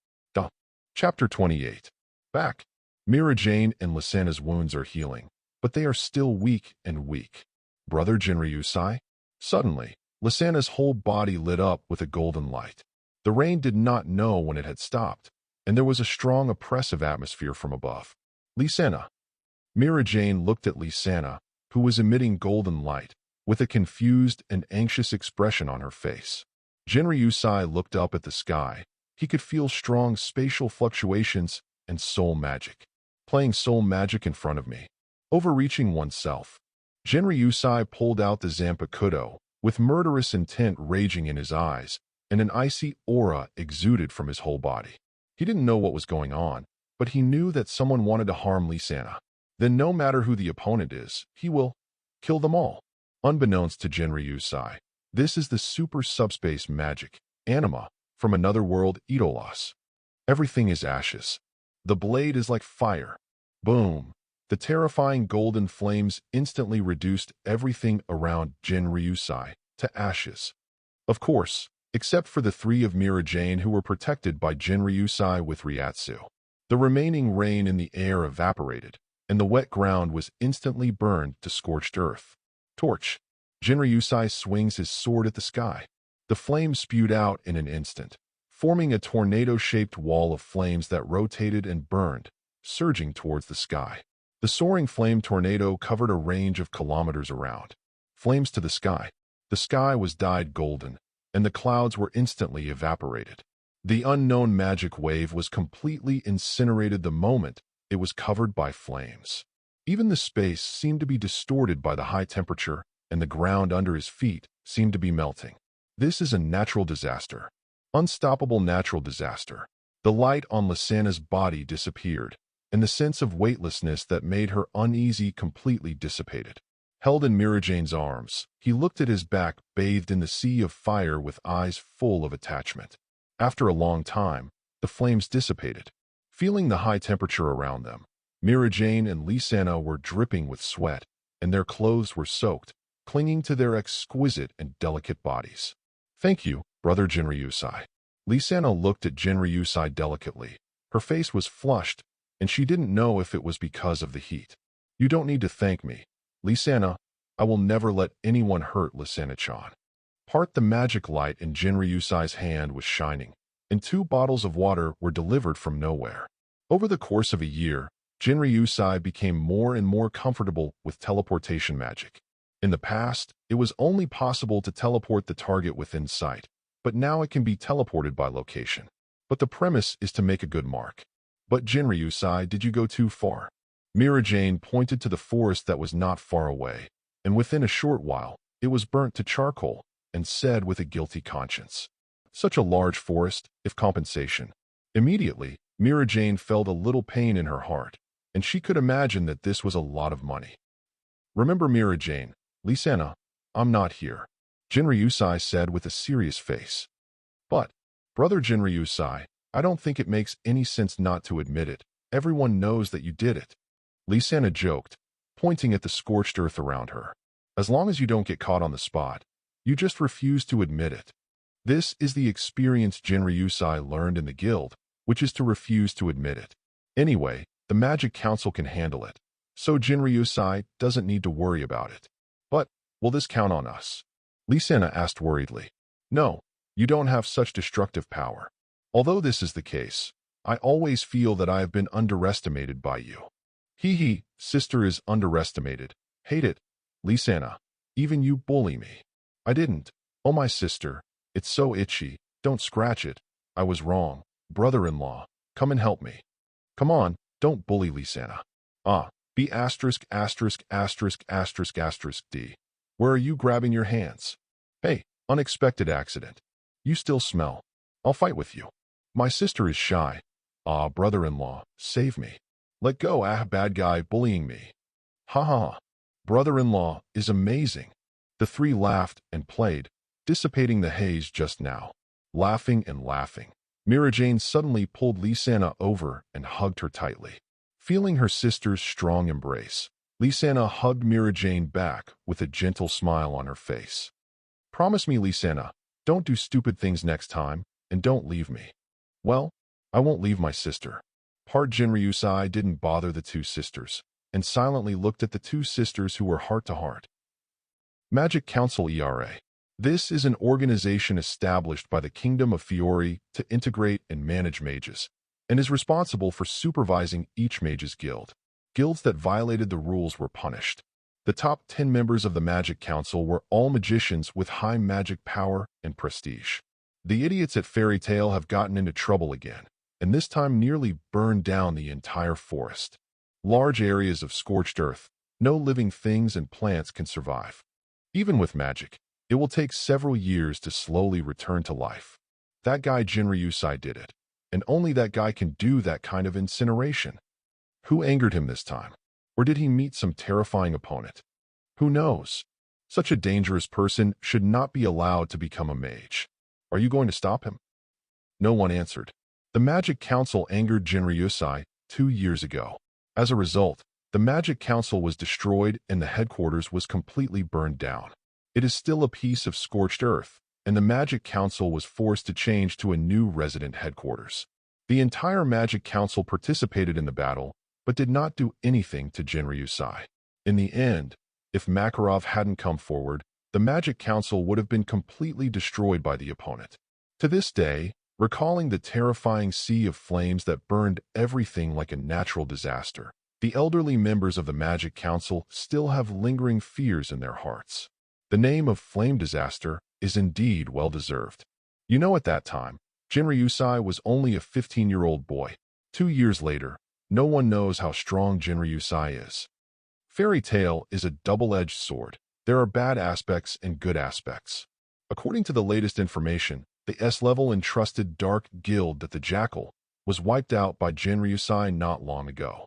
Chapter 28. Back. Mira Jane and Lisanna's wounds are healing, but they are still weak and weak. Brother Jinryusai? Suddenly, Lisanna's whole body lit up with a golden light. The rain did not know when it had stopped, and there was a strong oppressive atmosphere from above. Lisanna. Mira Jane looked at Lisanna, who was emitting golden light, with a confused and anxious expression on her face. Jinryusai looked up at the sky He could feel strong spatial fluctuations and soul magic. Playing soul magic in front of me. Overreaching oneself. Genryusai pulled out the Zanpakuto, with murderous intent raging in his eyes, and an icy aura exuded from his whole body. He didn't know what was going on, but he knew that someone wanted to harm Lisana. Then no matter who the opponent is, he will kill them all. Unbeknownst to Genryusai, this is the super subspace magic, anima, from another world, Idolos. Everything is ashes. The blade is like fire. Boom. The terrifying golden flames instantly reduced everything around Genryusai to ashes. Of course, except for the three of Mirajane who were protected by Genryusai with Ryatsu. The remaining rain in the air evaporated, and the wet ground was instantly burned to scorched earth. Torch. Genryusai swings his sword at the sky. The flames spewed out in an instant, forming a tornado-shaped wall of flames that rotated and burned, surging towards the sky. The soaring flame tornado covered a range of kilometers around. Flames to the sky. The sky was dyed golden, and the clouds were instantly evaporated. The unknown magic wave was completely incinerated the moment it was covered by flames. Even the space seemed to be distorted by the high temperature, and the ground under his feet seemed to be melting. This is a natural disaster. Unstoppable natural disaster. The light on Lisana's body disappeared, and the sense of weightlessness that made her uneasy completely dissipated. Held in Mirajane's arms, he looked at his back bathed in the sea of fire with eyes full of attachment. After a long time, the flames dissipated. Feeling the high temperature around them, Mirajane and Lisana were dripping with sweat, and their clothes were soaked, clinging to their exquisite and delicate bodies. "Thank you, brother Genryusai." Lisana looked at Genryusai delicately. Her face was flushed, and she didn't know if it was because of the heat. "You don't need to thank me, Lisana. I will never let anyone hurt Lisana-chan." Part the magic light in Genryusai's hand was shining, and 2 bottles of water were delivered from nowhere. Over the course of a year, Genryusai became more and more comfortable with teleportation magic. In the past, it was only possible to teleport the target within sight, but now it can be teleported by location. But the premise is to make a good mark. "But Genryusai, did you go too far?" Mirajane pointed to the forest that was not far away, and within a short while, it was burnt to charcoal, and said with a guilty conscience, "Such a large forest, if compensation." Immediately, Mirajane felt a little pain in her heart, and she could imagine that this was a lot of money. "Remember, Mirajane, Lisana, I'm not here," Genryusai said with a serious face. "But, brother Genryusai, I don't think it makes any sense not to admit it. Everyone knows that you did it." Lisana joked, pointing at the scorched earth around her. "As long as you don't get caught on the spot, you just refuse to admit it." This is the experience Genryusai learned in the guild, which is to refuse to admit it. Anyway, the Magic Council can handle it, so Genryusai doesn't need to worry about it. "But, will this count on us?" Lisana asked worriedly. "No, you don't have such destructive power. Although this is the case, I always feel that I have been underestimated by you." "Hee, sister is underestimated. Hate it, Lisana. Even you bully me." "I didn't. Oh, my sister, it's so itchy. Don't scratch it. I was wrong. Brother-in-law, come and help me." "Come on, don't bully Lisana." B asterisk asterisk asterisk asterisk asterisk D. Where are you grabbing your hands? Hey, unexpected accident. You still smell. I'll fight with you. My sister is shy. Brother-in-law, save me. Let go, bad guy bullying me. Ha ha ha. Brother-in-law is amazing. The 3 laughed and played, dissipating the haze just now. Laughing and laughing. Mirajane suddenly pulled Lisana over and hugged her tightly. Feeling her sister's strong embrace, Lisana hugged Mirajane back with a gentle smile on her face. "Promise me, Lisana, don't do stupid things next time, and don't leave me." "Well, I won't leave my sister." Part Genryusai didn't bother the 2 sisters, and silently looked at the 2 sisters who were heart to heart. Magic Council ERA. This is an organization established by the Kingdom of Fiore to integrate and manage mages, and is responsible for supervising each mage's guild. Guilds that violated the rules were punished. The top 10 members of the Magic Council were all magicians with high magic power and prestige. The idiots at Fairy Tale have gotten into trouble again, and this time nearly burned down the entire forest. Large areas of scorched earth, no living things and plants can survive. Even with magic, it will take several years to slowly return to life. That guy Jinryusai did it, and only that guy can do that kind of incineration. Who angered him this time? Or did he meet some terrifying opponent? Who knows? Such a dangerous person should not be allowed to become a mage. Are you going to stop him? No one answered. The Magic Council angered Jinryusai 2 years ago. As a result, the Magic Council was destroyed and the headquarters was completely burned down. It is still a piece of scorched earth, and the Magic Council was forced to change to a new resident headquarters. The entire Magic Council participated in the battle, but did not do anything to Jinryusai. In the end, if Makarov hadn't come forward, the Magic Council would have been completely destroyed by the opponent. To this day, recalling the terrifying sea of flames that burned everything like a natural disaster, the elderly members of the Magic Council still have lingering fears in their hearts. The name of Flame Disaster is indeed well-deserved. You know, at that time, Jinryusai was only a 15-year-old boy. 2 years later, no one knows how strong Jinryusai is. Fairy Tale is a double-edged sword. There are bad aspects and good aspects. According to the latest information, the S-level entrusted Dark Guild that the Jackal was wiped out by Jinryusai not long ago.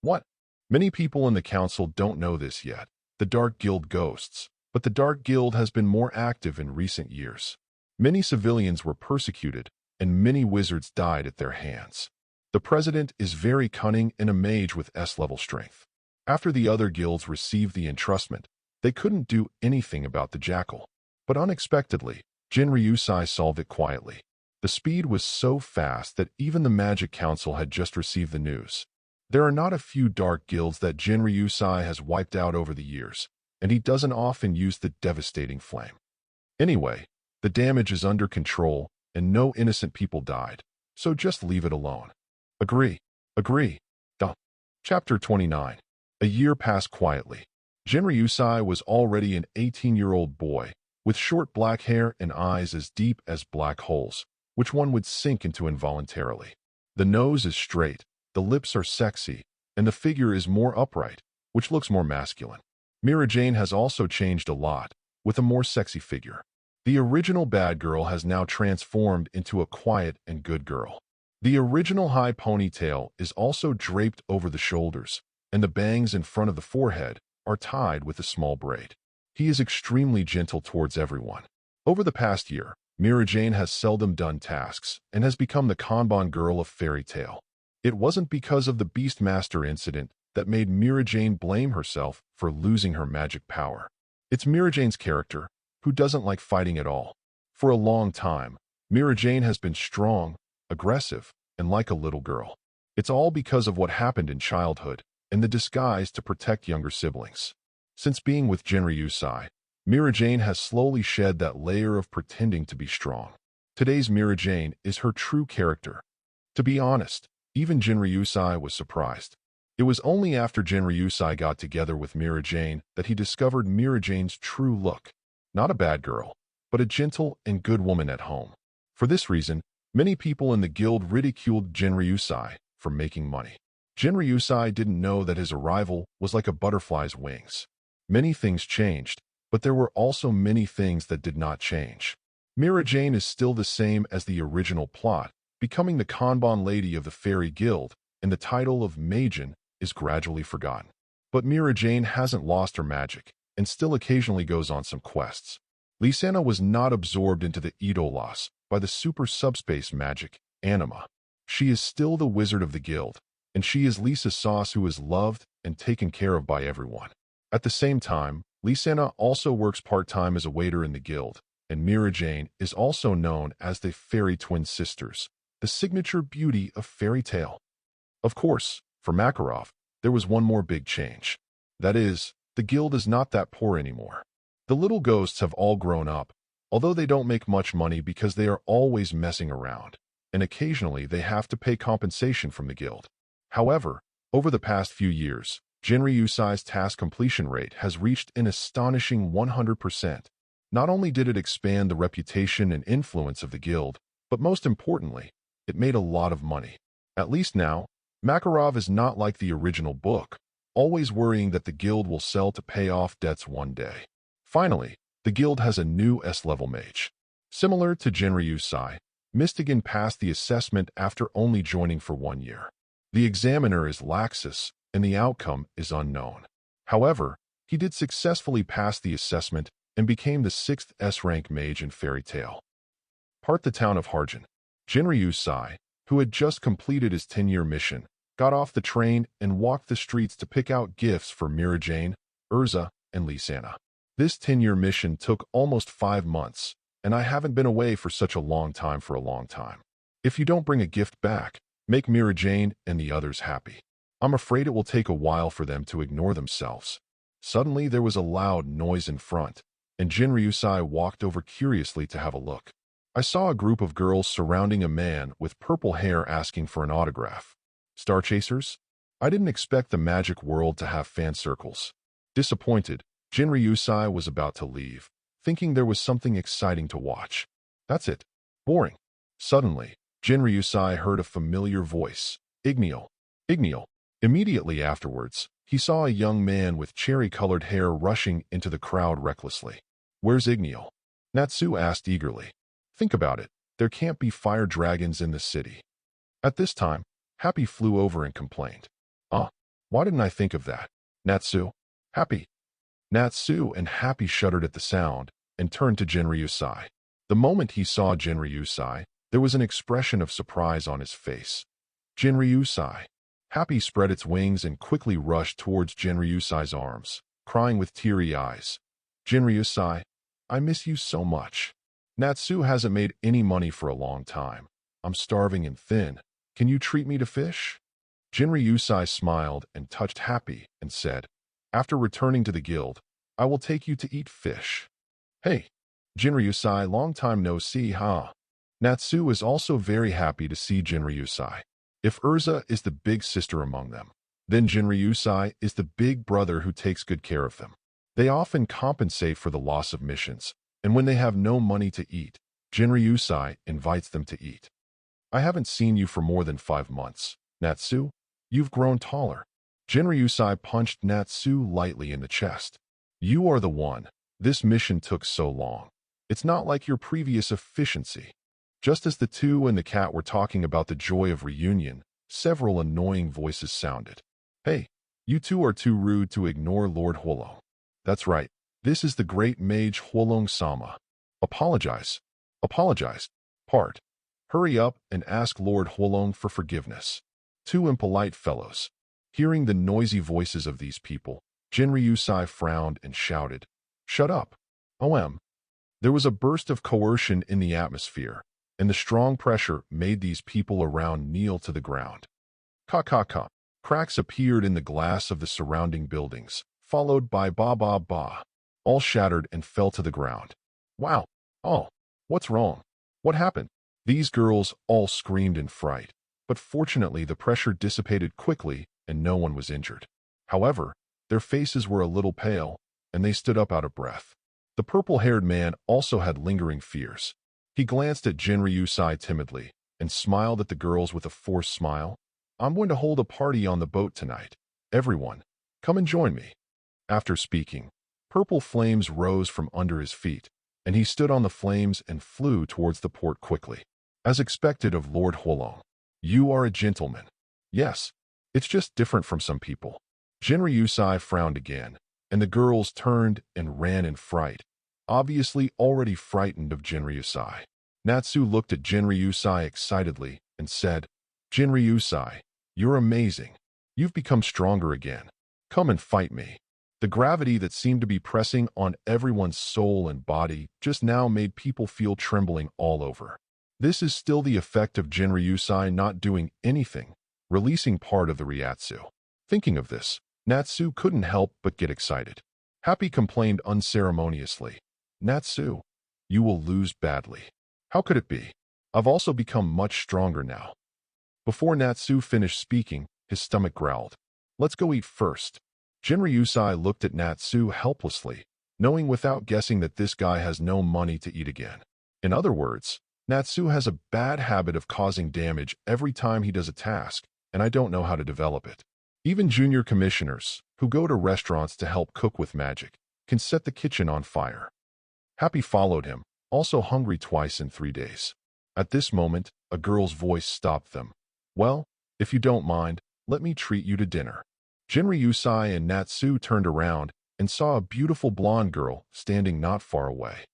What? Many people in the council don't know this yet. The Dark Guild ghosts, but the Dark Guild has been more active in recent years. Many civilians were persecuted, and many wizards died at their hands. The president is very cunning and a mage with S-level strength. After the other guilds received the entrustment, they couldn't do anything about the Jackal. But unexpectedly, Jinryusai solved it quietly. The speed was so fast that even the Magic Council had just received the news. There are not a few dark guilds that Jinryusai has wiped out over the years, and he doesn't often use the devastating flame. Anyway, the damage is under control, and no innocent people died, so just leave it alone. Agree. Agree. Duh. Chapter 29. A year passed quietly. Jinryusai was already an 18-year-old boy, with short black hair and eyes as deep as black holes, which one would sink into involuntarily. The nose is straight, the lips are sexy, and the figure is more upright, which looks more masculine. Mira Jane has also changed a lot, with a more sexy figure. The original bad girl has now transformed into a quiet and good girl. The original high ponytail is also draped over the shoulders, and the bangs in front of the forehead are tied with a small braid. He is extremely gentle towards everyone. Over the past year, Mira Jane has seldom done tasks and has become the Kanban girl of Fairy Tale. It wasn't because of the Beastmaster incident that made Mira Jane blame herself for losing her magic power. It's Mira Jane's character, who doesn't like fighting at all. For a long time, Mira Jane has been strong, aggressive, and like a little girl. It's all because of what happened in childhood and the disguise to protect younger siblings. Since being with Jinryusai, Mira Jane has slowly shed that layer of pretending to be strong. Today's Mira Jane is her true character. To be honest, even Jinryusai was surprised. It was only after Jinryusai got together with Mira Jane that he discovered Mira Jane's true look. Not a bad girl, but a gentle and good woman at home. For this reason, many people in the guild ridiculed Jinryusai for making money. Jinryusai didn't know that his arrival was like a butterfly's wings. Many things changed, but there were also many things that did not change. Mira Jane is still the same as the original plot, becoming the Kanban lady of the Fairy Guild, and the title of Magen is gradually forgotten. But Mira Jane hasn't lost her magic, and still occasionally goes on some quests. Lisana was not absorbed into the Idolas by the super subspace magic, Anima. She is still the wizard of the guild, and she is Lisa Sauce who is loved and taken care of by everyone. At the same time, Lisana also works part-time as a waiter in the guild, and Mira Jane is also known as the Fairy Twin Sisters, the signature beauty of Fairy Tale. Of course, for Makarov, there was one more big change. That is, the guild is not that poor anymore. The little ghosts have all grown up, although they don't make much money because they are always messing around, and occasionally they have to pay compensation from the guild. However, over the past few years, Jinryusai's task completion rate has reached an astonishing 100%. Not only did it expand the reputation and influence of the guild, but most importantly, it made a lot of money. At least now, Makarov is not like the original book, always worrying that the guild will sell to pay off debts one day. Finally, the guild has a new S-level mage. Similar to Jinryu Sai, Mystigan passed the assessment after only joining for 1 year. The examiner is Laxus, and the outcome is unknown. However, he did successfully pass the assessment and became the 6th S-rank mage in Fairy Tail. Part the town of Harjan. Jinryu Sai, who had just completed his 10-year mission, got off the train and walked the streets to pick out gifts for Mirajane, Urza, and Lisana. This 10-year mission took almost 5 months, and I haven't been away for such a long time. If you don't bring a gift back, make Mirajane and the others happy. I'm afraid it will take a while for them to ignore themselves. Suddenly there was a loud noise in front, and Jinryu Sai walked over curiously to have a look. I saw a group of girls surrounding a man with purple hair asking for an autograph. Star Chasers? I didn't expect the magic world to have fan circles. Disappointed, Jinryu Sai was about to leave, thinking there was something exciting to watch. That's it. Boring. Suddenly, Jinryu Sai heard a familiar voice. Ignial. Ignial. Immediately afterwards, he saw a young man with cherry-colored hair rushing into the crowd recklessly. Where's Ignial? Natsu asked eagerly. Think about it. There can't be fire dragons in the city. At this time, Happy flew over and complained. Why didn't I think of that? Natsu? Happy? Natsu and Happy shuddered at the sound and turned to Jinryu Sai. The moment he saw Jinryu Sai, there was an expression of surprise on his face. Jinryu Sai. Happy spread its wings and quickly rushed towards Jinryu Sai's arms, crying with teary eyes. Jinryu Sai, I miss you so much. Natsu hasn't made any money for a long time. I'm starving and thin. Can you treat me to fish? Jinryu Sai smiled and touched Happy and said, After returning to the guild, I will take you to eat fish. Hey, Jinryu Sai, long time no see, huh? Natsu is also very happy to see Jinryu Sai. If Urza is the big sister among them, then Jinryu Sai is the big brother who takes good care of them. They often compensate for the loss of missions, and when they have no money to eat, Jinryu Sai invites them to eat. I haven't seen you for more than 5 months. Natsu, you've grown taller. Jinryu Sai punched Natsu lightly in the chest. You are the one. This mission took so long. It's not like your previous efficiency. Just as the two and the cat were talking about the joy of reunion, several annoying voices sounded. Hey, you two are too rude to ignore Lord Huolong. That's right. This is the great mage Huolong-sama. Apologize. Apologize. Part. Hurry up and ask Lord Huolong for forgiveness. Two impolite fellows. Hearing the noisy voices of these people, Jinryu Sai frowned and shouted, Shut up. OM. There was a burst of coercion in the atmosphere, and the strong pressure made these people around kneel to the ground. Ka-ka-ka. Cracks appeared in the glass of the surrounding buildings, followed by ba-ba-ba. All shattered and fell to the ground. Wow. Oh, what's wrong? What happened? These girls all screamed in fright, but fortunately the pressure dissipated quickly and no one was injured. However, their faces were a little pale, and they stood up out of breath. The purple-haired man also had lingering fears. He glanced at Jinryu Sai timidly and smiled at the girls with a forced smile. I'm going to hold a party on the boat tonight. Everyone, come and join me. After speaking, purple flames rose from under his feet, and he stood on the flames and flew towards the port quickly. As expected of Lord Huolong, you are a gentleman. Yes, it's just different from some people. Jinryu Sai frowned again, and the girls turned and ran in fright, obviously already frightened of Jinryu Sai. Natsu looked at Jinryu Sai excitedly and said, Jinryu Sai, you're amazing. You've become stronger again. Come and fight me. The gravity that seemed to be pressing on everyone's soul and body just now made people feel trembling all over. This is still the effect of Jinryu Sai not doing anything, releasing part of the Ryatsu. Thinking of this, Natsu couldn't help but get excited. Happy complained unceremoniously, Natsu, you will lose badly. How could it be? I've also become much stronger now. Before Natsu finished speaking, his stomach growled. Let's go eat first. Jinryu Sai looked at Natsu helplessly, knowing without guessing that this guy has no money to eat again. In other words, Natsu has a bad habit of causing damage every time he does a task, and I don't know how to develop it. Even junior commissioners, who go to restaurants to help cook with magic, can set the kitchen on fire. Happy followed him, also hungry twice in 3 days. At this moment, a girl's voice stopped them. Well, if you don't mind, let me treat you to dinner. Jinryusai and Natsu turned around and saw a beautiful blonde girl standing not far away.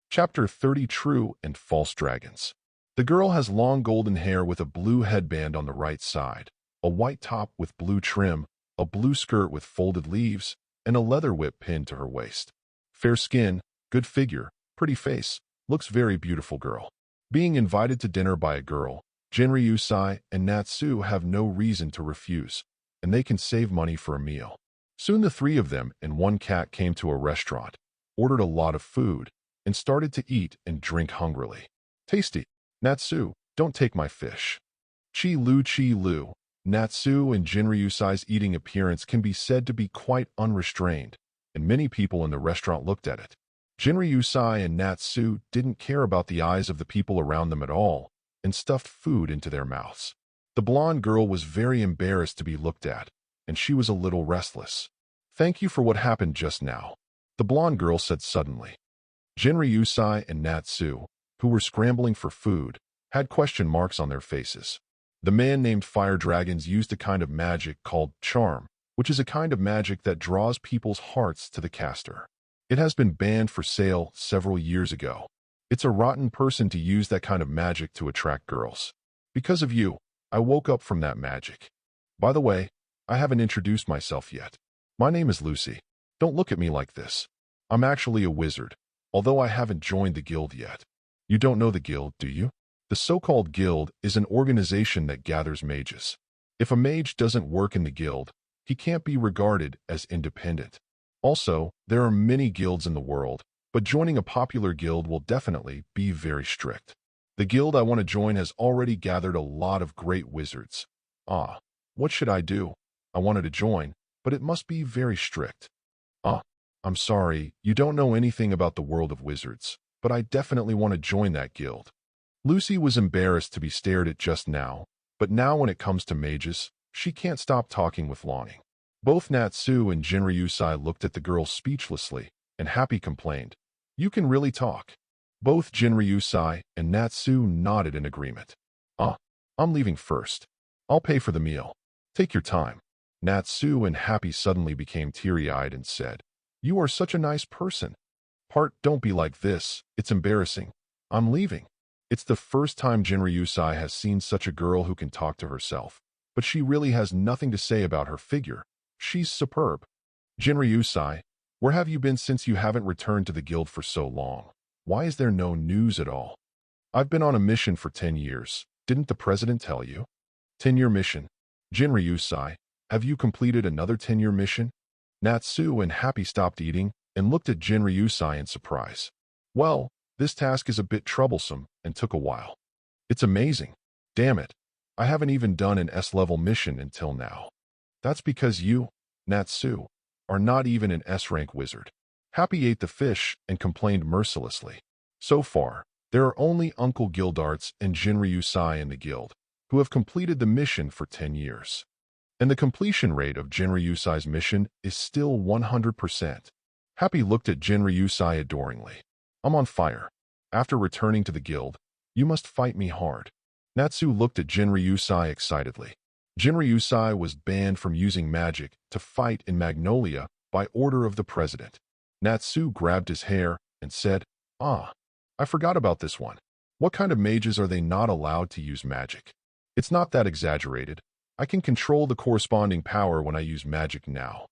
Chapter 30 True and False Dragons. The girl has long golden hair with a blue headband on the right side, a white top with blue trim, a blue skirt with folded leaves, and a leather whip pinned to her waist. Fair skin, good figure, pretty face, looks very beautiful girl. Being invited to dinner by a girl, Jinryusai and Natsu have no reason to refuse, and they can save money for a meal. Soon the three of them and one cat came to a restaurant, ordered a lot of food, and started to eat and drink hungrily. Tasty. Natsu, don't take my fish. Chi Lu. Natsu and Jinryusai's eating appearance can be said to be quite unrestrained, and many people in the restaurant looked at it. Jinryusai and Natsu didn't care about the eyes of the people around them at all, and stuffed food into their mouths. The blonde girl was very embarrassed to be looked at, and she was a little restless. Thank you for what happened just now, the blonde girl said suddenly. Jinryusai and Natsu, who were scrambling for food, had question marks on their faces. The man named Fire Dragons used a kind of magic called charm, which is a kind of magic that draws people's hearts to the caster. It has been banned for sale several years ago. It's a rotten person to use that kind of magic to attract girls. Because of you, I woke up from that magic. By the way, I haven't introduced myself yet. My name is Lucy. Don't look at me like this. I'm actually a wizard, although I haven't joined the guild yet. You don't know the guild, do you? The so-called guild is an organization that gathers mages. If a mage doesn't work in the guild, he can't be regarded as independent. Also, there are many guilds in the world, but joining a popular guild will definitely be very strict. The guild I want to join has already gathered a lot of great wizards. What should I do? I wanted to join, but it must be very strict. I'm sorry, you don't know anything about the world of wizards, but I definitely want to join that guild. Lucy was embarrassed to be stared at just now, but now when it comes to mages, she can't stop talking with longing. Both Natsu and Jinryusai looked at the girl speechlessly, and Happy complained, "You can really talk." Both Jinryusai and Natsu nodded in agreement. I'm leaving first. I'll pay for the meal. Take your time. Natsu and Happy suddenly became teary-eyed and said, "You are such a nice person." Don't be like this. It's embarrassing. I'm leaving. It's the first time Jinryusai has seen such a girl who can talk to herself, but she really has nothing to say about her figure. She's superb. Jinryusai, where have you been since you haven't returned to the guild for so long? Why is there no news at all? I've been on a mission for 10 years. Didn't the president tell you? 10-year mission. Jinryusai, have you completed another 10-year mission? Natsu and Happy stopped eating and looked at Jinryusai in surprise. Well, this task is a bit troublesome and took a while. It's amazing. Damn it. I haven't even done an S-level mission until now. That's because you, Natsu, are not even an S-rank wizard. Happy ate the fish and complained mercilessly. So far, there are only Uncle Gildarts and Jinryusai in the guild, who have completed the mission for 10 years. And the completion rate of Jinryusai's mission is still 100%. Happy looked at Jinryusai adoringly. I'm on fire. After returning to the guild, you must fight me hard. Natsu looked at Jinryusai excitedly. Jinryusai was banned from using magic to fight in Magnolia by order of the president. Natsu grabbed his hair and said, I forgot about this one. What kind of mages are they not allowed to use magic? It's not that exaggerated. I can control the corresponding power when I use magic now.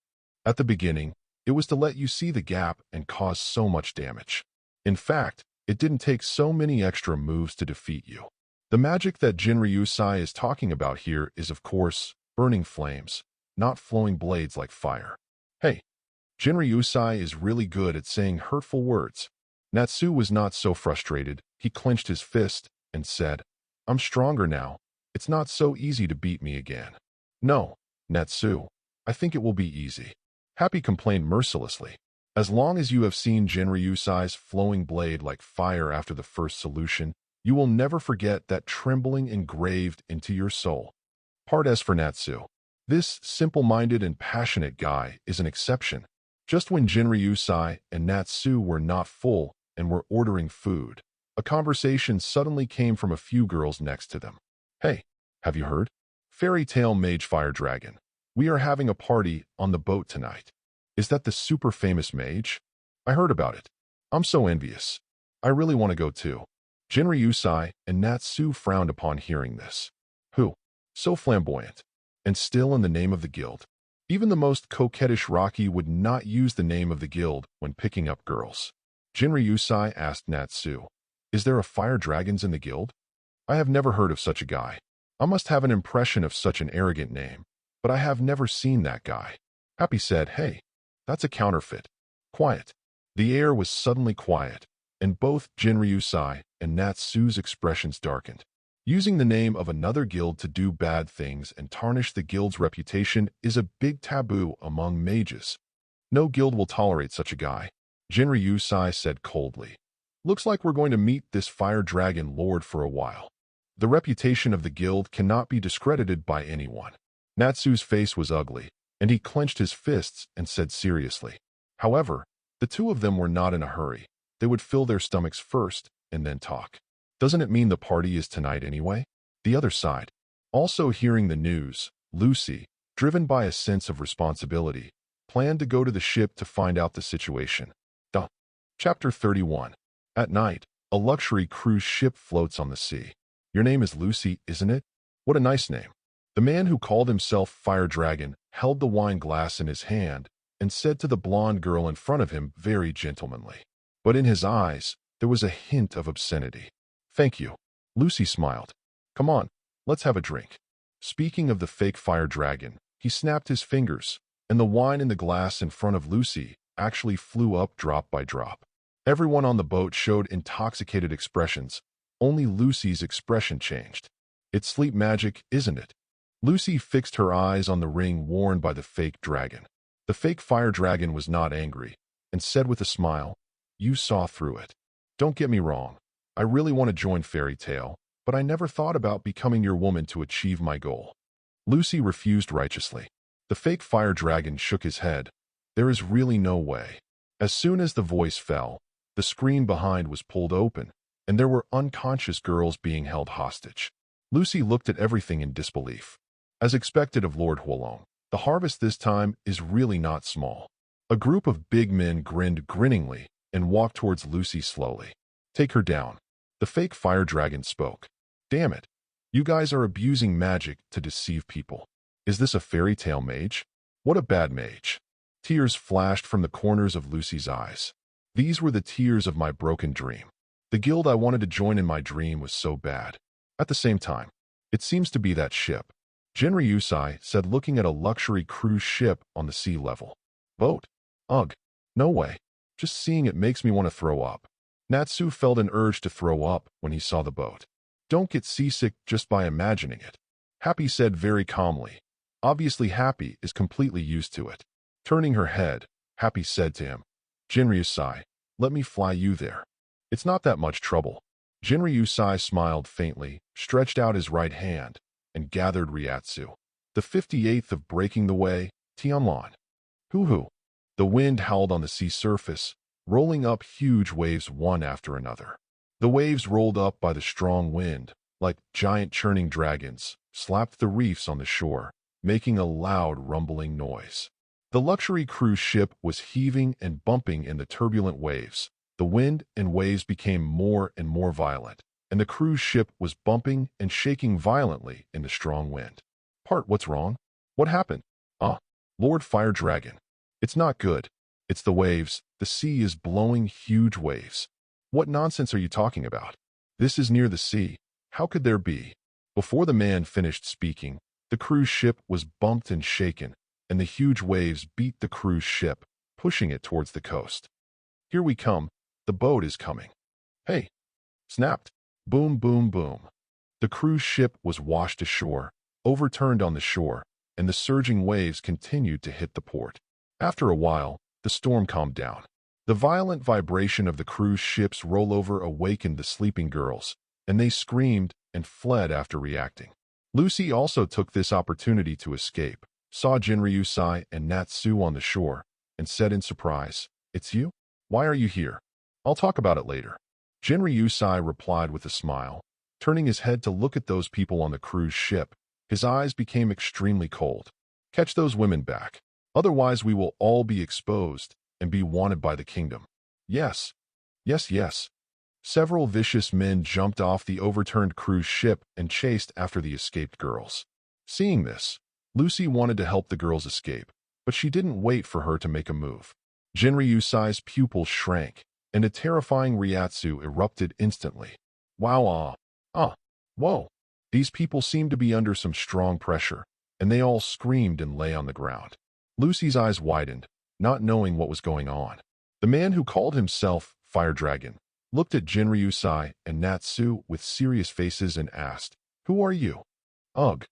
At the beginning, it was to let you see the gap and cause so much damage. In fact, it didn't take so many extra moves to defeat you. The magic that Jinryusai is talking about here is, of course, burning flames, not flowing blades like fire. Hey, Jinryusai is really good at saying hurtful words. Natsu was not so frustrated. He clenched his fist and said, I'm stronger now. It's not so easy to beat me again. No, Natsu, I think it will be easy. Happy complained mercilessly. As long as you have seen Jinryusai's flowing blade like fire after the first solution, you will never forget that trembling engraved into your soul. Part S for Natsu. This simple-minded and passionate guy is an exception. Just when Jinryusai and Natsu were not full and were ordering food, a conversation suddenly came from a few girls next to them. Hey, have you heard? Fairy Tale Mage Fire Dragon. We are having a party on the boat tonight. Is that the super famous mage? I heard about it. I'm so envious. I really want to go too. Jinryusai and Natsu frowned upon hearing this. Who? So flamboyant. And still in the name of the guild. Even the most coquettish Rocky would not use the name of the guild when picking up girls. Jinryusai asked Natsu, is there a fire dragons in the guild? I have never heard of such a guy. I must have an impression of such an arrogant name, but I have never seen that guy. Happy said, hey, that's a counterfeit. Quiet. The air was suddenly quiet, and both Jinryusai and Natsu's expressions darkened. Using the name of another guild to do bad things and tarnish the guild's reputation is a big taboo among mages. No guild will tolerate such a guy, Jinryusai said coldly. Looks like we're going to meet this fire dragon lord for a while. The reputation of the guild cannot be discredited by anyone. Natsu's face was ugly, and he clenched his fists and said seriously. However, the two of them were not in a hurry. They would fill their stomachs first and then talk. Doesn't it mean the party is tonight anyway? The other side. Also hearing the news, Lucy, driven by a sense of responsibility, planned to go to the ship to find out the situation. Chapter 31. At night, a luxury cruise ship floats on the sea. Your name is Lucy, isn't it? What a nice name. The man who called himself Fire Dragon held the wine glass in his hand and said to the blonde girl in front of him very gentlemanly. But in his eyes, there was a hint of obscenity. Thank you. Lucy smiled. Come on, let's have a drink. Speaking of the fake fire dragon, he snapped his fingers, and the wine in the glass in front of Lucy actually flew up drop by drop. Everyone on the boat showed intoxicated expressions. Only Lucy's expression changed. It's sleep magic, isn't it? Lucy fixed her eyes on the ring worn by the fake dragon. The fake fire dragon was not angry, and said with a smile, you saw through it. Don't get me wrong. I really want to join Fairy Tale, but I never thought about becoming your woman to achieve my goal. Lucy refused righteously. The fake fire dragon shook his head. There is really no way. As soon as the voice fell, the screen behind was pulled open, and there were unconscious girls being held hostage. Lucy looked at everything in disbelief. As expected of Lord Huolong, the harvest this time is really not small. A group of big men grinned grinningly and walked towards Lucy slowly. Take her down. The fake fire dragon spoke. Damn it. You guys are abusing magic to deceive people. Is this a fairy tale mage? What a bad mage. Tears flashed from the corners of Lucy's eyes. These were the tears of my broken dream. The guild I wanted to join in my dream was so bad. At the same time, it seems to be that ship. Jinryusai said looking at a luxury cruise ship on the sea level. Boat? Ugh. No way. Just seeing it makes me want to throw up. Natsu felt an urge to throw up when he saw the boat. Don't get seasick just by imagining it. Happy said very calmly. Obviously Happy is completely used to it. Turning her head, Happy said to him, Jinryusai, let me fly you there. It's not that much trouble. Jinryusai smiled faintly, stretched out his right hand, and gathered Ryatsu. The 58th of breaking the way, Tianlan. Hoo-hoo. The wind howled on the sea surface, rolling up huge waves one after another. The waves rolled up by the strong wind, like giant churning dragons, slapped the reefs on the shore, making a loud rumbling noise. The luxury cruise ship was heaving and bumping in the turbulent waves. The wind and waves became more and more violent, and the cruise ship was bumping and shaking violently in the strong wind. What's wrong? What happened? Lord Fire Dragon. It's not good. It's the waves. The sea is blowing huge waves. What nonsense are you talking about? This is near the sea. How could there be? Before the man finished speaking, the cruise ship was bumped and shaken, and the huge waves beat the cruise ship, pushing it towards the coast. Here we come. The boat is coming. Hey! Snapped. Boom, boom, boom. The cruise ship was washed ashore, overturned on the shore, and the surging waves continued to hit the port. After a while, the storm calmed down. The violent vibration of the cruise ship's rollover awakened the sleeping girls, and they screamed and fled after reacting. Lucy also took this opportunity to escape, saw Jinryusai and Natsu on the shore, and said in surprise, "It's you? Why are you here? I'll talk about it later." Jinryusai replied with a smile. Turning his head to look at those people on the cruise ship, his eyes became extremely cold. "Catch those women back. Otherwise we will all be exposed and be wanted by the kingdom." "Yes. Yes, yes." Several vicious men jumped off the overturned cruise ship and chased after the escaped girls. Seeing this, Lucy wanted to help the girls escape, but she didn't wait for her to make a move. Jinryusai's pupils shrank, and a terrifying Ryatsu erupted instantly. "Wow, whoa." These people seemed to be under some strong pressure, and they all screamed and lay on the ground. Lucy's eyes widened, not knowing what was going on. The man who called himself Fire Dragon looked at Jinryusai and Natsu with serious faces and asked, "Who are you?" "Ugh."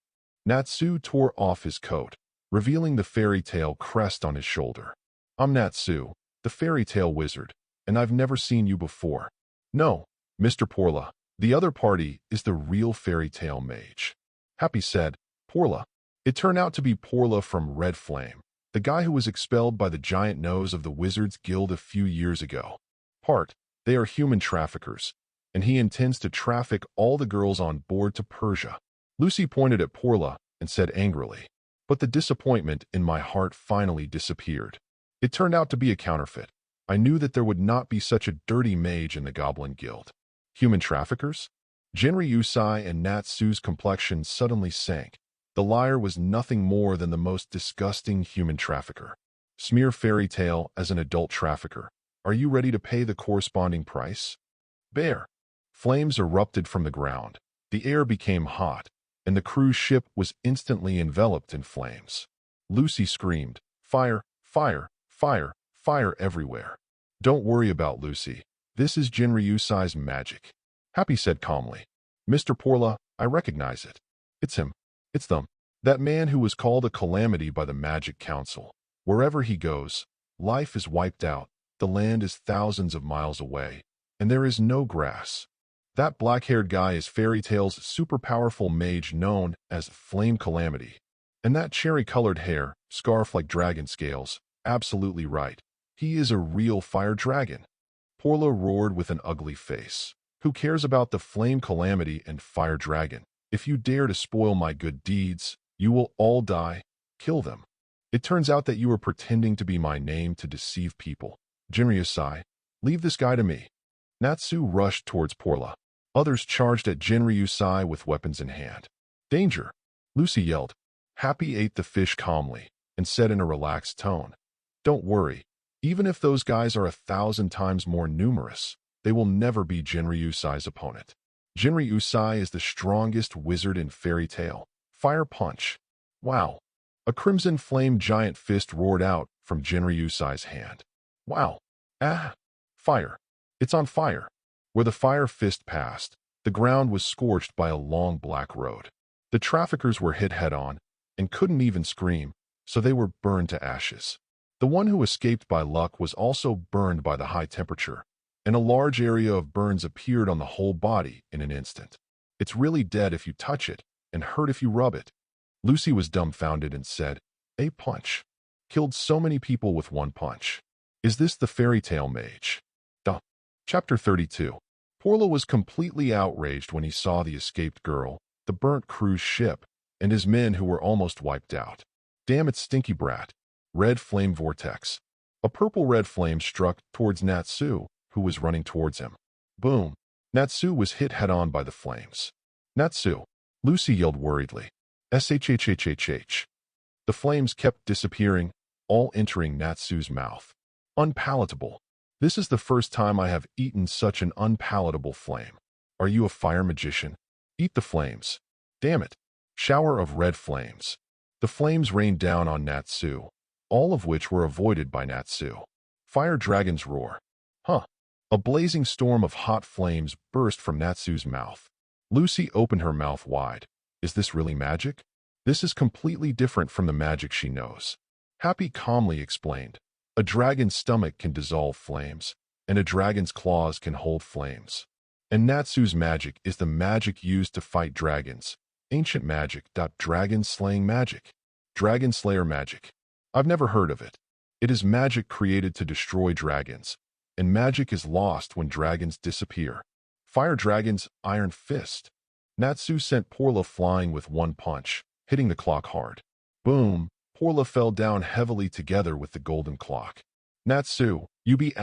Natsu tore off his coat, revealing the fairy tale crest on his shoulder. "I'm Natsu, the fairy tale wizard, and I've never seen you before." "No, Mr. Porla, the other party is the real fairy tale mage." Happy said, "Porla." It turned out to be Porla from Red Flame, the guy who was expelled by the giant nose of the Wizards Guild a few years ago. They are human traffickers, and he intends to traffic all the girls on board to Persia. Lucy pointed at Porla and said angrily, "But the disappointment in my heart finally disappeared. It turned out to be a counterfeit. I knew that there would not be such a dirty mage in the Goblin Guild." "Human traffickers?" Jinryusai and Natsu's complexion suddenly sank. The liar was nothing more than the most disgusting human trafficker. Smear fairy tale as an adult trafficker. Are you ready to pay the corresponding price? Bear. Flames erupted from the ground. The air became hot, and the cruise ship was instantly enveloped in flames. Lucy screamed, "Fire, fire, fire, fire everywhere." "Don't worry about Lucy. This is Jinryusai's magic." Happy said calmly, "Mr. Porla, I recognize it. It's him. It's them. That man who was called a calamity by the Magic Council. Wherever he goes, life is wiped out. The land is thousands of miles away, and there is no grass. That black-haired guy is Fairy Tale's super-powerful mage known as Flame Calamity. And that cherry-colored hair, scarf like dragon scales, absolutely right. He is a real fire dragon." Porla roared with an ugly face. "Who cares about the Flame Calamity and Fire Dragon? If you dare to spoil my good deeds, you will all die. Kill them." "It turns out that you are pretending to be my name to deceive people. Jinryusai, leave this guy to me." Natsu rushed towards Porla. Others charged at Jinryusai with weapons in hand. "Danger!" Lucy yelled. Happy ate the fish calmly and said in a relaxed tone, "Don't worry. Even if those guys are 1,000 times more numerous, they will never be Jinryusai's opponent. Jinryusai is the strongest wizard in Fairy Tale. Fire punch." "Wow." A crimson flame giant fist roared out from Jinryusai's hand. "Wow. Ah. Fire. It's on fire." Where the fire fist passed, the ground was scorched by a long black road. The traffickers were hit head-on and couldn't even scream, so they were burned to ashes. The one who escaped by luck was also burned by the high temperature, and a large area of burns appeared on the whole body in an instant. "It's really dead if you touch it, and hurt if you rub it." Lucy was dumbfounded and said, "A punch. Killed so many people with one punch. Is this the Fairy Tale mage?" Chapter 32. Porla was completely outraged when he saw the escaped girl, the burnt cruise ship, and his men who were almost wiped out. "Damn it, stinky brat." Red flame vortex. A purple-red flame struck towards Natsu, who was running towards him. Boom. Natsu was hit head-on by the flames. "Natsu!" Lucy yelled worriedly. "Shhhhhh." The flames kept disappearing, all entering Natsu's mouth. Unpalatable. This is the first time I have eaten such an unpalatable flame. Are you a fire magician? Eat the flames. Damn it. Shower of red flames. The flames rained down on Natsu, all of which were avoided by Natsu. Fire dragon's roar. Huh. A blazing storm of hot flames burst from Natsu's mouth. Lucy opened her mouth wide. Is this really magic? This is completely different from the magic she knows. Happy calmly explained. A dragon's stomach can dissolve flames, and a dragon's claws can hold flames. And Natsu's magic is the magic used to fight dragons. Ancient magic. Dragon slaying magic. Dragon slayer magic. I've never heard of it. It is magic created to destroy dragons, and magic is lost when dragons disappear. Fire dragon's iron fist. Natsu sent Porla flying with one punch, hitting the clock hard. Boom! Porla fell down heavily together with the golden clock. Natsu, UB *******D.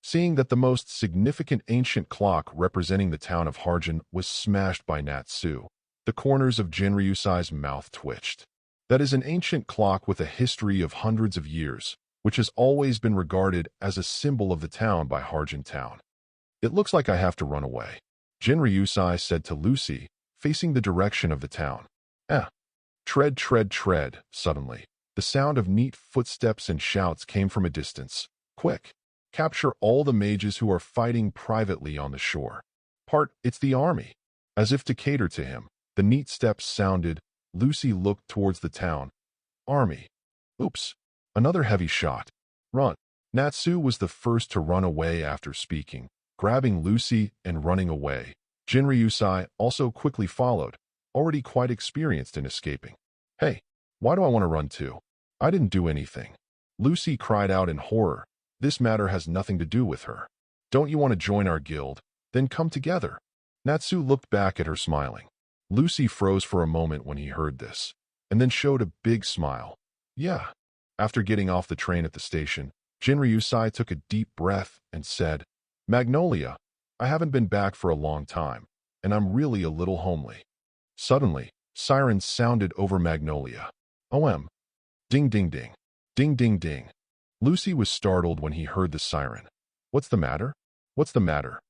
Seeing that the most significant ancient clock representing the town of Harjin was smashed by Natsu, the corners of Jinryusai's mouth twitched. That is an ancient clock with a history of hundreds of years, which has always been regarded as a symbol of the town by Harjin Town. It looks like I have to run away, Jinryusai said to Lucy, facing the direction of the town. Tread, tread, tread. Suddenly, the sound of neat footsteps and shouts came from a distance. Quick! Capture all the mages who are fighting privately on the shore. It's the army. As if to cater to him, the neat steps sounded. Lucy looked towards the town. Army. Oops. Another heavy shot. Run. Natsu was the first to run away after speaking, grabbing Lucy and running away. Jinryusai also quickly followed, already quite experienced in escaping. Hey, why do I want to run too? I didn't do anything. Lucy cried out in horror. This matter has nothing to do with her. Don't you want to join our guild? Then come together. Natsu looked back at her smiling. Lucy froze for a moment when he heard this, and then showed a big smile. Yeah. After getting off the train at the station, Jinryusai took a deep breath and said, Magnolia, I haven't been back for a long time, and I'm really a little homely. Suddenly, sirens sounded over Magnolia. OM. Ding ding ding. Ding ding ding. Lucy was startled when he heard the siren. What's the matter? What's the matter?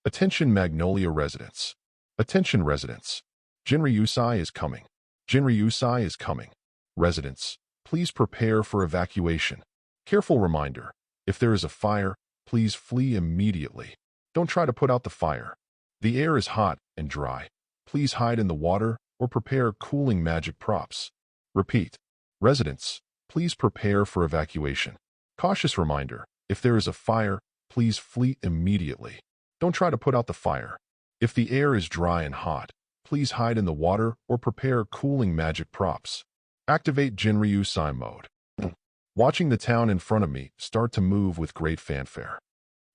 Attention Magnolia residents. Attention residents. Jinryusai is coming. Jinryusai is coming. Residents, please prepare for evacuation. Careful reminder. If there is a fire, please flee immediately. Don't try to put out the fire. The air is hot and dry. Please hide in the water or prepare cooling magic props. Repeat. Residents, please prepare for evacuation. Cautious reminder. If there is a fire, please flee immediately. Don't try to put out the fire. If the air is dry and hot, please hide in the water or prepare cooling magic props. Activate Jinryusai mode. Watching the town in front of me start to move with great fanfare.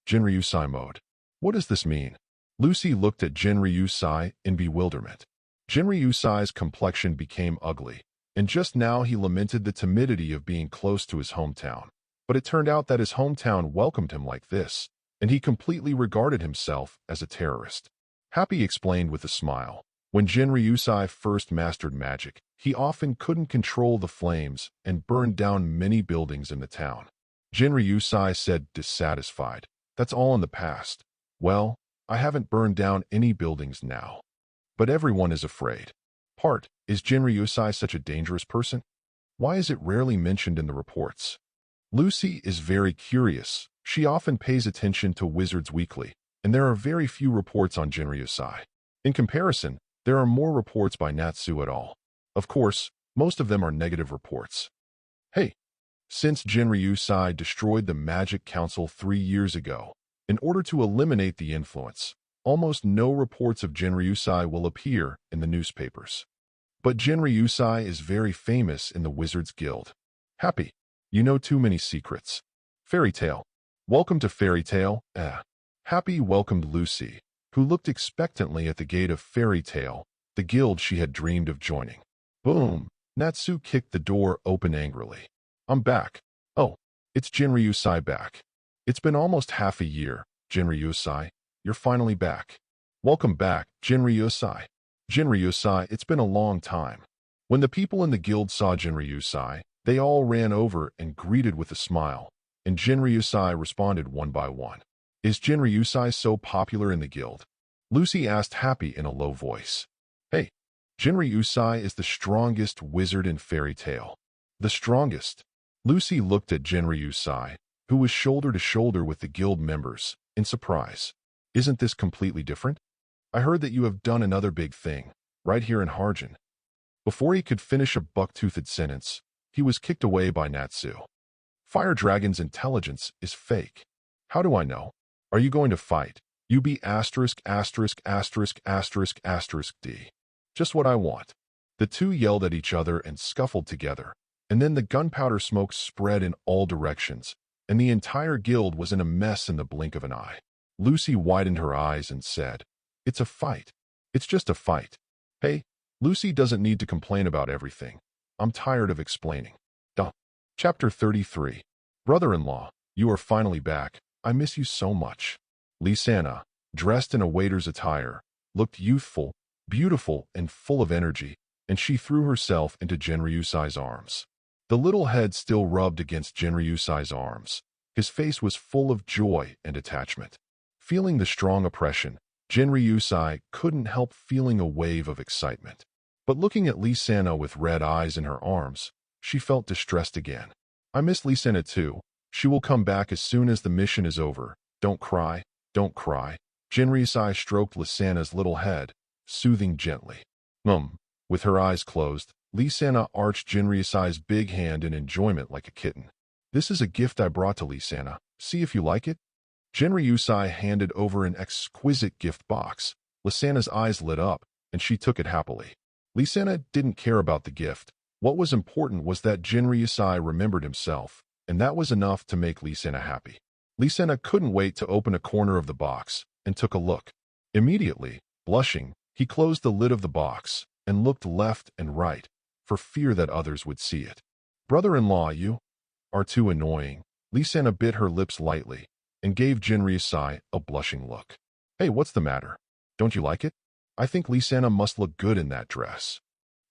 Jinryusai mode. What does this mean? Lucy looked at Jinryusai in bewilderment. Jinryusai's complexion became ugly, and just now he lamented the timidity of being close to his hometown. But it turned out that his hometown welcomed him like this, and he completely regarded himself as a terrorist. Happy explained with a smile. When Jinryusai first mastered magic, he often couldn't control the flames and burned down many buildings in the town. Jinryusai said, dissatisfied. That's all in the past. Well, I haven't burned down any buildings now. But everyone is afraid. Is Jinryusai such a dangerous person? Why is it rarely mentioned in the reports? Lucy is very curious. She often pays attention to Wizards Weekly, and there are very few reports on Jinryusai. In comparison, there are more reports by Natsu at all. Of course, most of them are negative reports. Hey, since Jinryusai destroyed the Magic Council 3 years ago, in order to eliminate the influence, almost no reports of Jinryusai will appear in the newspapers. But Jinryusai is very famous in the Wizards Guild. Happy, you know too many secrets. Fairy Tale. Welcome to Fairy Tale. Happy welcomed Lucy, who looked expectantly at the gate of Fairy Tale, the guild she had dreamed of joining. Boom! Natsu kicked the door open angrily. I'm back. Oh, it's Jinryusai back. It's been almost half a year, Jinryusai. You're finally back. Welcome back, Jinryusai. Jinryusai, it's been a long time. When the people in the guild saw Jinryusai, they all ran over and greeted with a smile, and Jinryusai responded one by one. Is Jinryusai so popular in the guild? Lucy asked Happy in a low voice. Hey, Jinryusai is the strongest wizard in Fairy Tale. The strongest. Lucy looked at Jinryusai, who was shoulder to shoulder with the guild members, in surprise. Isn't this completely different? I heard that you have done another big thing, right here in Harjin. Before he could finish a buck-toothed sentence, He was kicked away by Natsu. Fire Dragon's intelligence is fake. How do I know? Are you going to fight? UB asterisk asterisk asterisk asterisk asterisk D. Just what I want. The two yelled at each other and scuffled together, and then the gunpowder smoke spread in all directions, and the entire guild was in a mess in the blink of an eye. Lucy widened her eyes and said, "It's a fight. It's just a fight." Hey, Lucy doesn't need to complain about everything. I'm tired of explaining. Duh. Chapter 33. Brother-in-law, you are finally back. I miss you so much. Lysana, dressed in a waiter's attire, looked youthful, beautiful, and full of energy, and she threw herself into Genryusai's arms. The little head still rubbed against Genryusai's arms. His face was full of joy and attachment. Feeling the strong oppression, Genryusai couldn't help feeling a wave of excitement. But looking at Lysana with red eyes in her arms, she felt distressed again. I miss Lysana too. She will come back as soon as the mission is over. Don't cry, don't cry. Genryusai stroked Lysana's little head, soothing gently. With her eyes closed, Lysana arched Genryusai's big hand in enjoyment like a kitten. This is a gift I brought to Lysana. See if you like it. Genryusai handed over an exquisite gift box. Lysana's eyes lit up, and she took it happily. Lysana didn't care about the gift. What was important was that Genryusai remembered himself, and that was enough to make Lysana happy. Lysana couldn't wait to open a corner of the box, and took a look. Immediately, blushing, he closed the lid of the box, and looked left and right, for fear that others would see it. Brother-in-law, you are too annoying. Lysana bit her lips lightly, and gave Genryusai a blushing look. Hey, what's the matter? Don't you like it? I think Lysana must look good in that dress.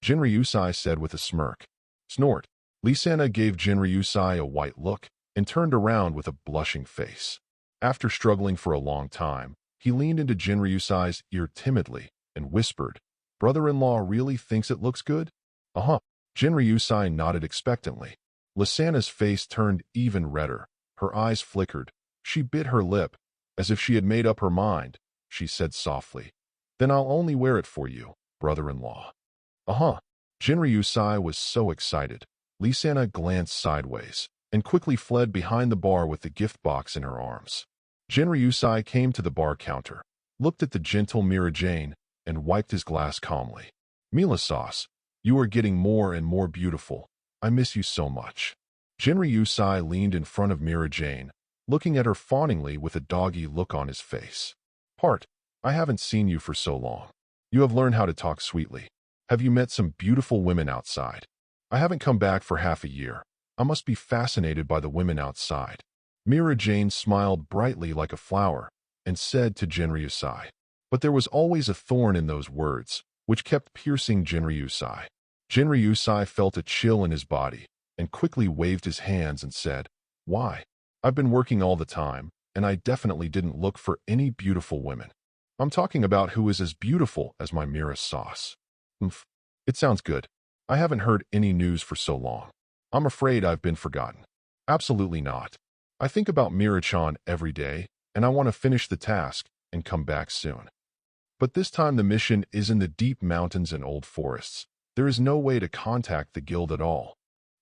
Genryusai said with a smirk. Snort. Lysana gave Genryusai a white look, and turned around with a blushing face. After struggling for a long time, he leaned into Genryusai's ear timidly, and whispered, Brother-in-law really thinks it looks good? Uh-huh. Genryusai nodded expectantly. Lysana's face turned even redder. Her eyes flickered. She bit her lip. As if she had made up her mind, she said softly, Then I'll only wear it for you, brother-in-law. Uh-huh. Genryusai was so excited. Lysana glanced sideways, and quickly fled behind the bar with the gift box in her arms. Genryusai came to the bar counter, looked at the gentle Mira-Jane, and wiped his glass calmly. Mila Sauce, you are getting more and more beautiful. I miss you so much. Genryusai leaned in front of Mira-Jane, looking at her fawningly with a doggy look on his face. I haven't seen you for so long. You have learned how to talk sweetly. Have you met some beautiful women outside? I haven't come back for half a year. I must be fascinated by the women outside. Mira-Jane smiled brightly like a flower, and said to Genryusai. But there was always a thorn in those words, which kept piercing Genryusai. Genryusai felt a chill in his body, and quickly waved his hands and said, Why? I've been working all the time, and I definitely didn't look for any beautiful women. I'm talking about who is as beautiful as my Mira Sauce. It sounds good. I haven't heard any news for so long. I'm afraid I've been forgotten. Absolutely not. I think about Mira-chan every day, and I want to finish the task and come back soon. But this time the mission is in the deep mountains and old forests. There is no way to contact the guild at all.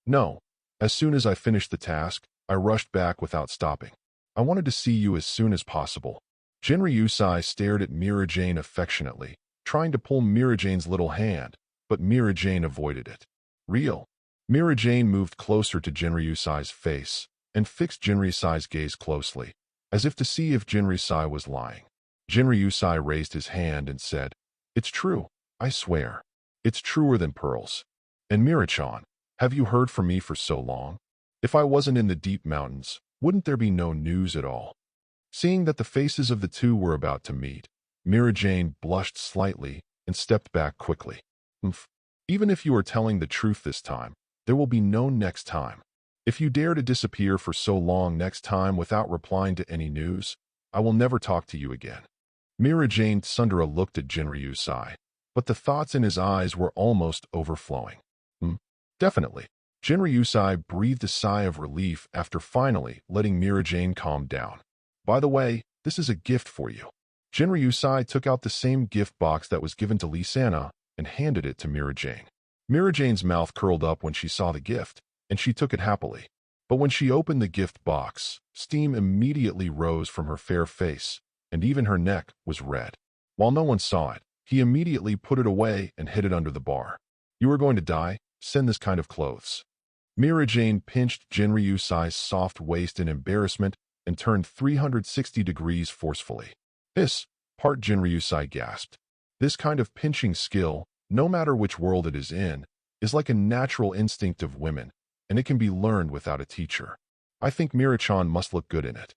No. As soon as I finished the task, I rushed back without stopping. I wanted to see you as soon as possible. Genryusai stared at Mira-Jane affectionately, trying to pull Mira-Jane's little hand, but Mira-Jane avoided it. Real. Mira-Jane moved closer to Genryusai's face, and fixed Genryusai's gaze closely, as if to see if Genryusai was lying. Genryusai raised his hand and said, It's true, I swear. It's truer than pearls. And Mira-chan, have you heard from me for so long? If I wasn't in the deep mountains, wouldn't there be no news at all? Seeing that the faces of the two were about to meet, Mira-Jane blushed slightly and stepped back quickly. Even if you are telling the truth this time, there will be no next time. If you dare to disappear for so long next time without replying to any news, I will never talk to you again. Mira-Jane Sundara looked at Genryusai, but the thoughts in his eyes were almost overflowing. Definitely. Genryusai breathed a sigh of relief after finally letting Mira-Jane calm down. By the way, this is a gift for you. Genryusai took out the same gift box that was given to Lysana and handed it to Mira-Jane. Mira-Jane's mouth curled up when she saw the gift, and she took it happily. But when she opened the gift box, steam immediately rose from her fair face, and even her neck was red. While no one saw it, he immediately put it away and hid it under the bar. "You are going to die? Send this kind of clothes." Mira Jane pinched Jinryusai's soft waist in embarrassment and turned 360 degrees forcefully. "Hiss!" Part Jinryusai gasped. This kind of pinching skill, no matter which world it is in, is like a natural instinct of women, and it can be learned without a teacher. "I think Mira-chan must look good in it."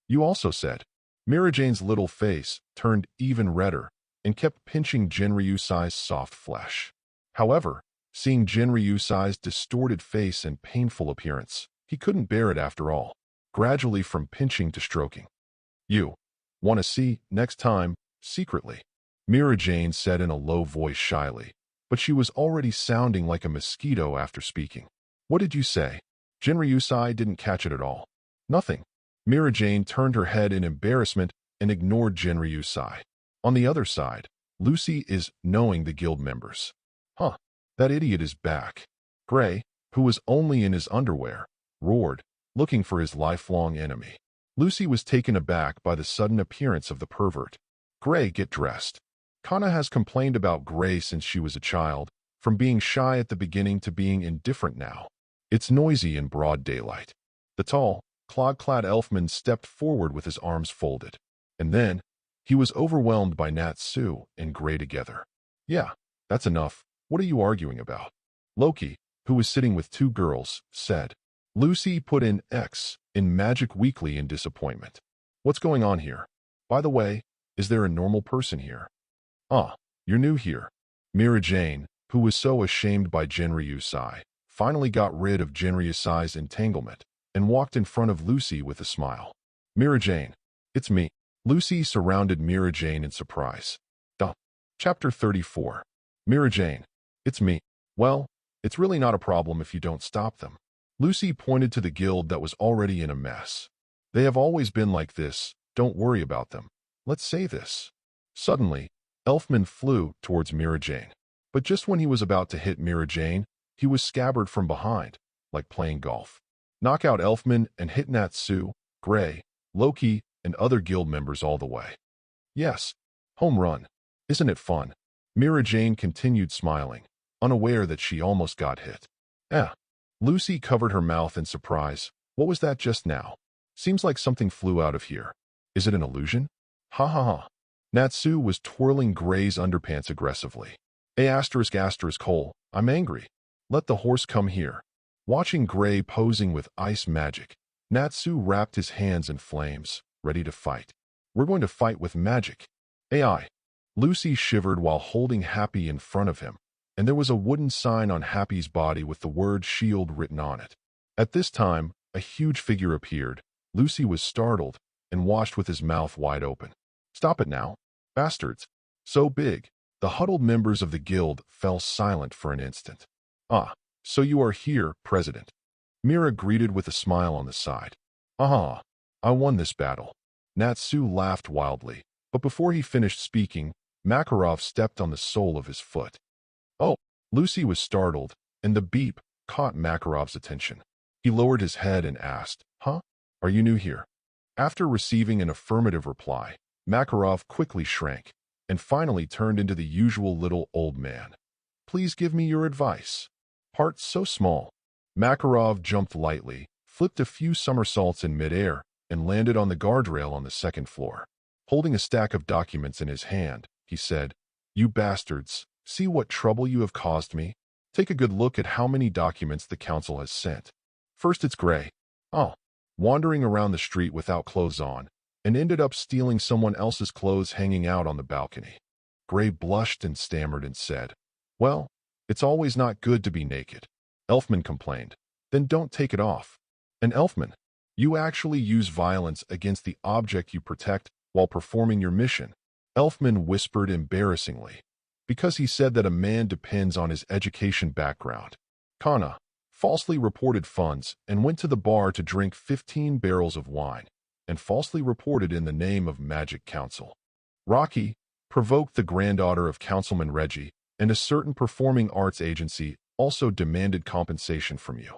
"You also said." Mira Jane's little face turned even redder and kept pinching Jinryusai's soft flesh. However, seeing Jinryusai's distorted face and painful appearance, he couldn't bear it after all, gradually from pinching to stroking. "You want to see, next time, secretly," Mira Jane said in a low voice shyly, but she was already sounding like a mosquito after speaking. "What did you say?" Jinryusai didn't catch it at all. "Nothing." Mira Jane turned her head in embarrassment and ignored Jinryusai. On the other side, Lucy is knowing the guild members. "Huh, that idiot is back." Gray, who was only in his underwear, roared, looking for his lifelong enemy. Lucy was taken aback by the sudden appearance of the pervert. "Gray, get dressed." Kana has complained about Gray since she was a child, from being shy at the beginning to being indifferent now. It's noisy in broad daylight. The tall, clod-clad elfman stepped forward with his arms folded. And then, he was overwhelmed by Natsu and Gray together. "Yeah, that's enough. What are you arguing about?" Loki, who was sitting with two girls, said. Lucy put in X in Magic Weekly in disappointment. "What's going on here? By the way, is there a normal person here?" "Ah, you're new here." Mira Jane, who was so ashamed by Jinryusai, finally got rid of Jinryusai's entanglement and walked in front of Lucy with a smile. "Mira Jane, it's me." Lucy surrounded Mira Jane in surprise. Chapter 34. Mira Jane, it's me. "Well, it's really not a problem if you don't stop them." Lucy pointed to the guild that was already in a mess. "They have always been like this. Don't worry about them. Let's say this." Suddenly, Elfman flew towards Mira Jane. But just when he was about to hit Mira Jane, he was scabbarded from behind, like playing golf. Knock out Elfman and hit Natsu, Gray, Loki, and other guild members all the way. "Yes, home run. Isn't it fun?" Mira Jane continued smiling, unaware that she almost got hit. Lucy covered her mouth in surprise. "What was that just now? Seems like something flew out of here. Is it an illusion?" "Ha ha ha." Natsu was twirling Gray's underpants aggressively. Hole, I'm angry. Let the horse come here." Watching Gray posing with ice magic, Natsu wrapped his hands in flames, ready to fight. "We're going to fight with magic." AI. Lucy shivered while holding Happy in front of him, and there was a wooden sign on Happy's body with the word shield written on it. At this time, a huge figure appeared. Lucy was startled and watched with his mouth wide open. "Stop it now, bastards." So big, the huddled members of the guild fell silent for an instant. "Ah, so you are here, President." Mira greeted with a smile on the side. "Ah, I won this battle." Natsu laughed wildly, but before he finished speaking, Makarov stepped on the sole of his foot. "Oh." Lucy was startled, and the beep caught Makarov's attention. He lowered his head and asked, "Huh? Are you new here?" After receiving an affirmative reply, Makarov quickly shrank, and finally turned into the usual little old man. "Please give me your advice." Part so small. Makarov jumped lightly, flipped a few somersaults in midair, and landed on the guardrail on the second floor. Holding a stack of documents in his hand, he said, "You bastards, see what trouble you have caused me? Take a good look at how many documents the council has sent. First it's Gray. Wandering around the street without clothes on, and ended up stealing someone else's clothes hanging out on the balcony." Gray blushed and stammered and said, "Well, it's always not good to be naked." Elfman complained, "Then don't take it off." "And Elfman, you actually use violence against the object you protect while performing your mission." Elfman whispered embarrassingly, because he said that a man depends on his education background. Kana falsely reported funds and went to the bar to drink 15 barrels of wine, and falsely reported in the name of Magic Council. Rocky provoked the granddaughter of Councilman Reggie, and a certain performing arts agency also demanded compensation from you.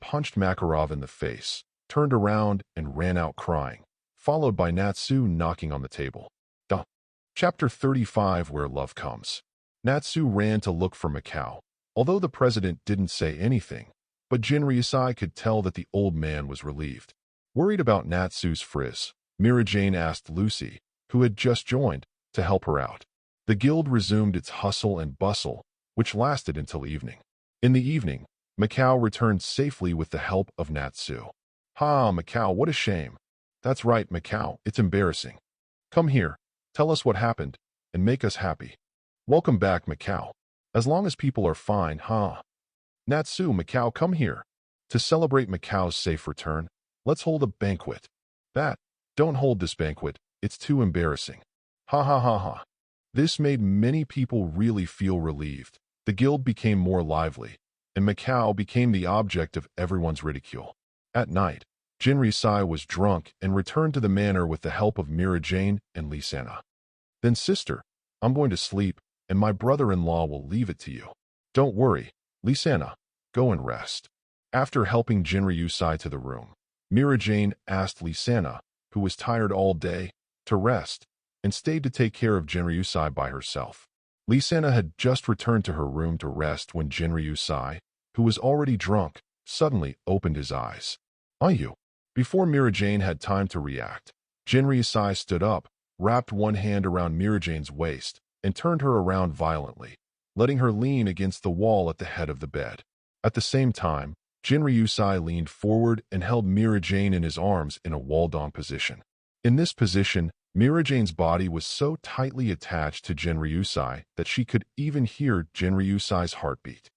punched Makarov in the face, turned around, and ran out crying, followed by Natsu knocking on the table. Chapter 35, Where Love Comes. Natsu ran to look for Mikao, although the president didn't say anything, but Jinryusai could tell that the old man was relieved. Worried about Natsu's frizz, Mira-Jane asked Lucy, who had just joined, to help her out. The guild resumed its hustle and bustle, which lasted until evening. In the evening, Mikao returned safely with the help of Natsu. "Ha, Mikao, what a shame." "That's right, Mikao, it's embarrassing. Come here, tell us what happened, and make us happy." "Welcome back, Mikao. As long as people are fine, huh?" "Natsu, Mikao, come here." To celebrate Mikao's safe return, Let's hold a banquet. That, don't hold this banquet, it's too embarrassing. Ha ha ha ha. This made many people really feel relieved. The guild became more lively, and Macau became the object of everyone's ridicule. At night, Jinryu-sai was drunk and returned to the manor with the help of Mira Jane and Lisana. Then, sister, I'm going to sleep, and my brother-in-law will leave it to you. Don't worry, Lisana, go and rest. After helping Jinryu-sai to the room, Mira Jane asked Lisana, who was tired all day, to rest, and stayed to take care of Jinryu-sai by herself. Lisana had just returned to her room to rest when Jinryu-sai, who was already drunk, suddenly opened his eyes. Are you? Before Mira Jane had time to react, Jinryu-sai stood up, wrapped one hand around Mira Jane's waist, and turned her around violently, letting her lean against the wall at the head of the bed. At the same time, Jinryu-sai leaned forward and held Mira Jane in his arms in a wall-down position. In this position, Mira Jane's body was so tightly attached to Jinryu-sai that she could even hear Jinryu-sai's heartbeat.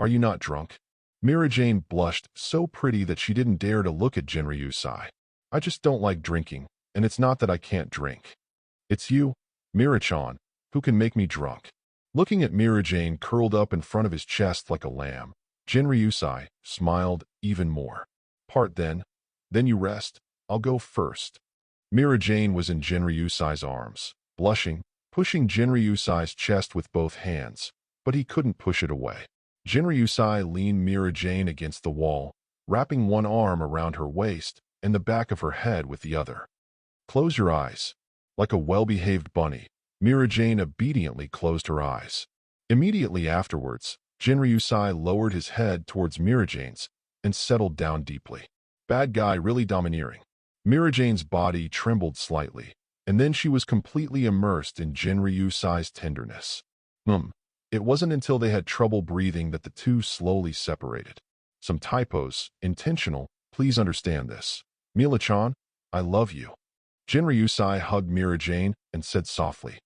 Are you not drunk? Mira Jane blushed so pretty that she didn't dare to look at Jinryu-sai. I just don't like drinking, and it's not that I can't drink. It's you, Mira-chan, who can make me drunk. Looking at Mira Jane curled up in front of his chest like a lamb, Jinryu-sai smiled even more. Then you rest, I'll go first. Mira Jane was in Jinryu-sai's arms, blushing, pushing Jinryu-sai's chest with both hands, but he couldn't push it away. Jinryu-sai leaned Mira Jane against the wall, wrapping one arm around her waist and the back of her head with the other. Close your eyes. Like a well-behaved bunny, Mira Jane obediently closed her eyes. Immediately afterwards, Jinryu-sai lowered his head towards Mira Jane's and settled down deeply. Bad guy really domineering. Mira Jane's body trembled slightly, and then she was completely immersed in Jinryu-sai's tenderness. It wasn't until they had trouble breathing that the two slowly separated. Some typos, intentional, please understand this. Mila-chan, I love you. Jinryu-sai hugged Mira Jane and said softly.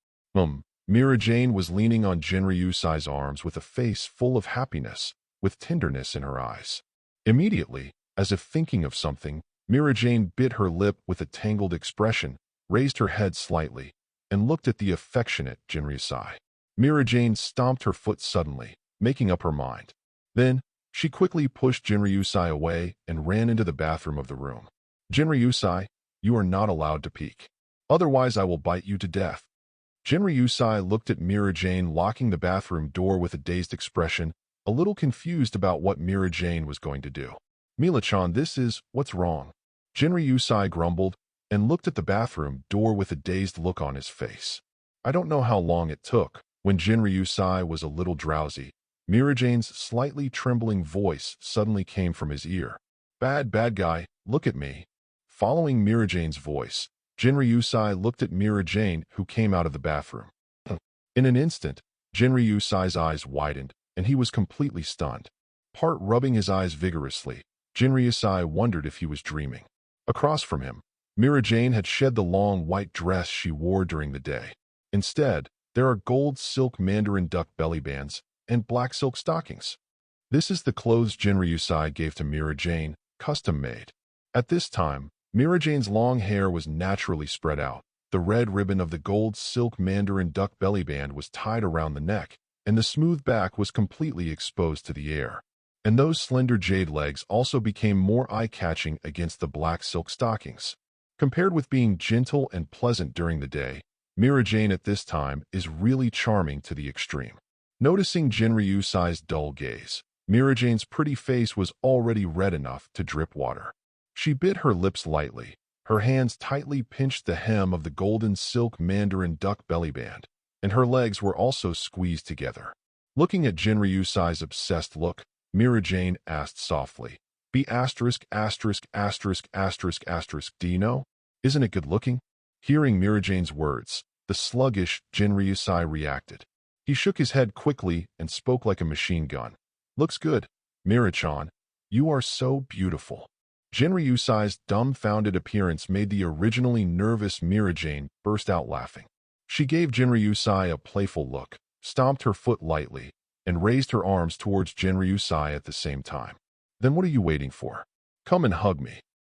Mira Jane was leaning on Jinryu-sai's arms with a face full of happiness, with tenderness in her eyes. Immediately, as if thinking of something, Mira Jane bit her lip with a tangled expression, raised her head slightly, and looked at the affectionate Jinryu-sai. Mira Jane stomped her foot suddenly, making up her mind. Then, she quickly pushed Jinryu-sai away and ran into the bathroom of the room. Jinryu-sai, you are not allowed to peek. Otherwise I will bite you to death. Jinryu-sai looked at Mira Jane locking the bathroom door with a dazed expression, a little confused about what Mira Jane was going to do. Mila-chan, what's wrong? Jinryu-sai grumbled and looked at the bathroom door with a dazed look on his face. I don't know how long it took. When Jinryu-sai was a little drowsy, Mira Jane's slightly trembling voice suddenly came from his ear. Bad guy, look at me. Following Mira Jane's voice, Jinryu-sai looked at Mira Jane, who came out of the bathroom. In an instant, Jinryu-sai's eyes widened, and he was completely stunned. Rubbing his eyes vigorously, Jinryu-sai wondered if he was dreaming. Across from him, Mira Jane had shed the long white dress she wore during the day. Instead, there are gold silk mandarin duck belly bands and black silk stockings. This is the clothes Jinryu-sai gave to Mira Jane, custom-made. At this time, Mira Jane's long hair was naturally spread out. The red ribbon of the gold silk mandarin duck belly band was tied around the neck, and the smooth back was completely exposed to the air. And those slender jade legs also became more eye-catching against the black silk stockings. Compared with being gentle and pleasant during the day, Mira Jane at this time is really charming to the extreme. Noticing Jinryu-sai's dull gaze, Mira Jane's pretty face was already red enough to drip water. She bit her lips lightly. Her hands tightly pinched the hem of the golden silk mandarin duck belly band, and her legs were also squeezed together. Looking at Jinryu-sai's obsessed look, Mira Jane asked softly, do you know? Isn't it good looking? Hearing Mira Jane's words, the sluggish Jinryu-sai reacted. He shook his head quickly and spoke like a machine gun. Looks good, Mira-chan. You are so beautiful. Jinryu-sai's dumbfounded appearance made the originally nervous Mira Jane burst out laughing. She gave Jinryu-sai a playful look, stomped her foot lightly, and raised her arms towards Jinryu-sai at the same time. Then what are you waiting for? Come and hug me.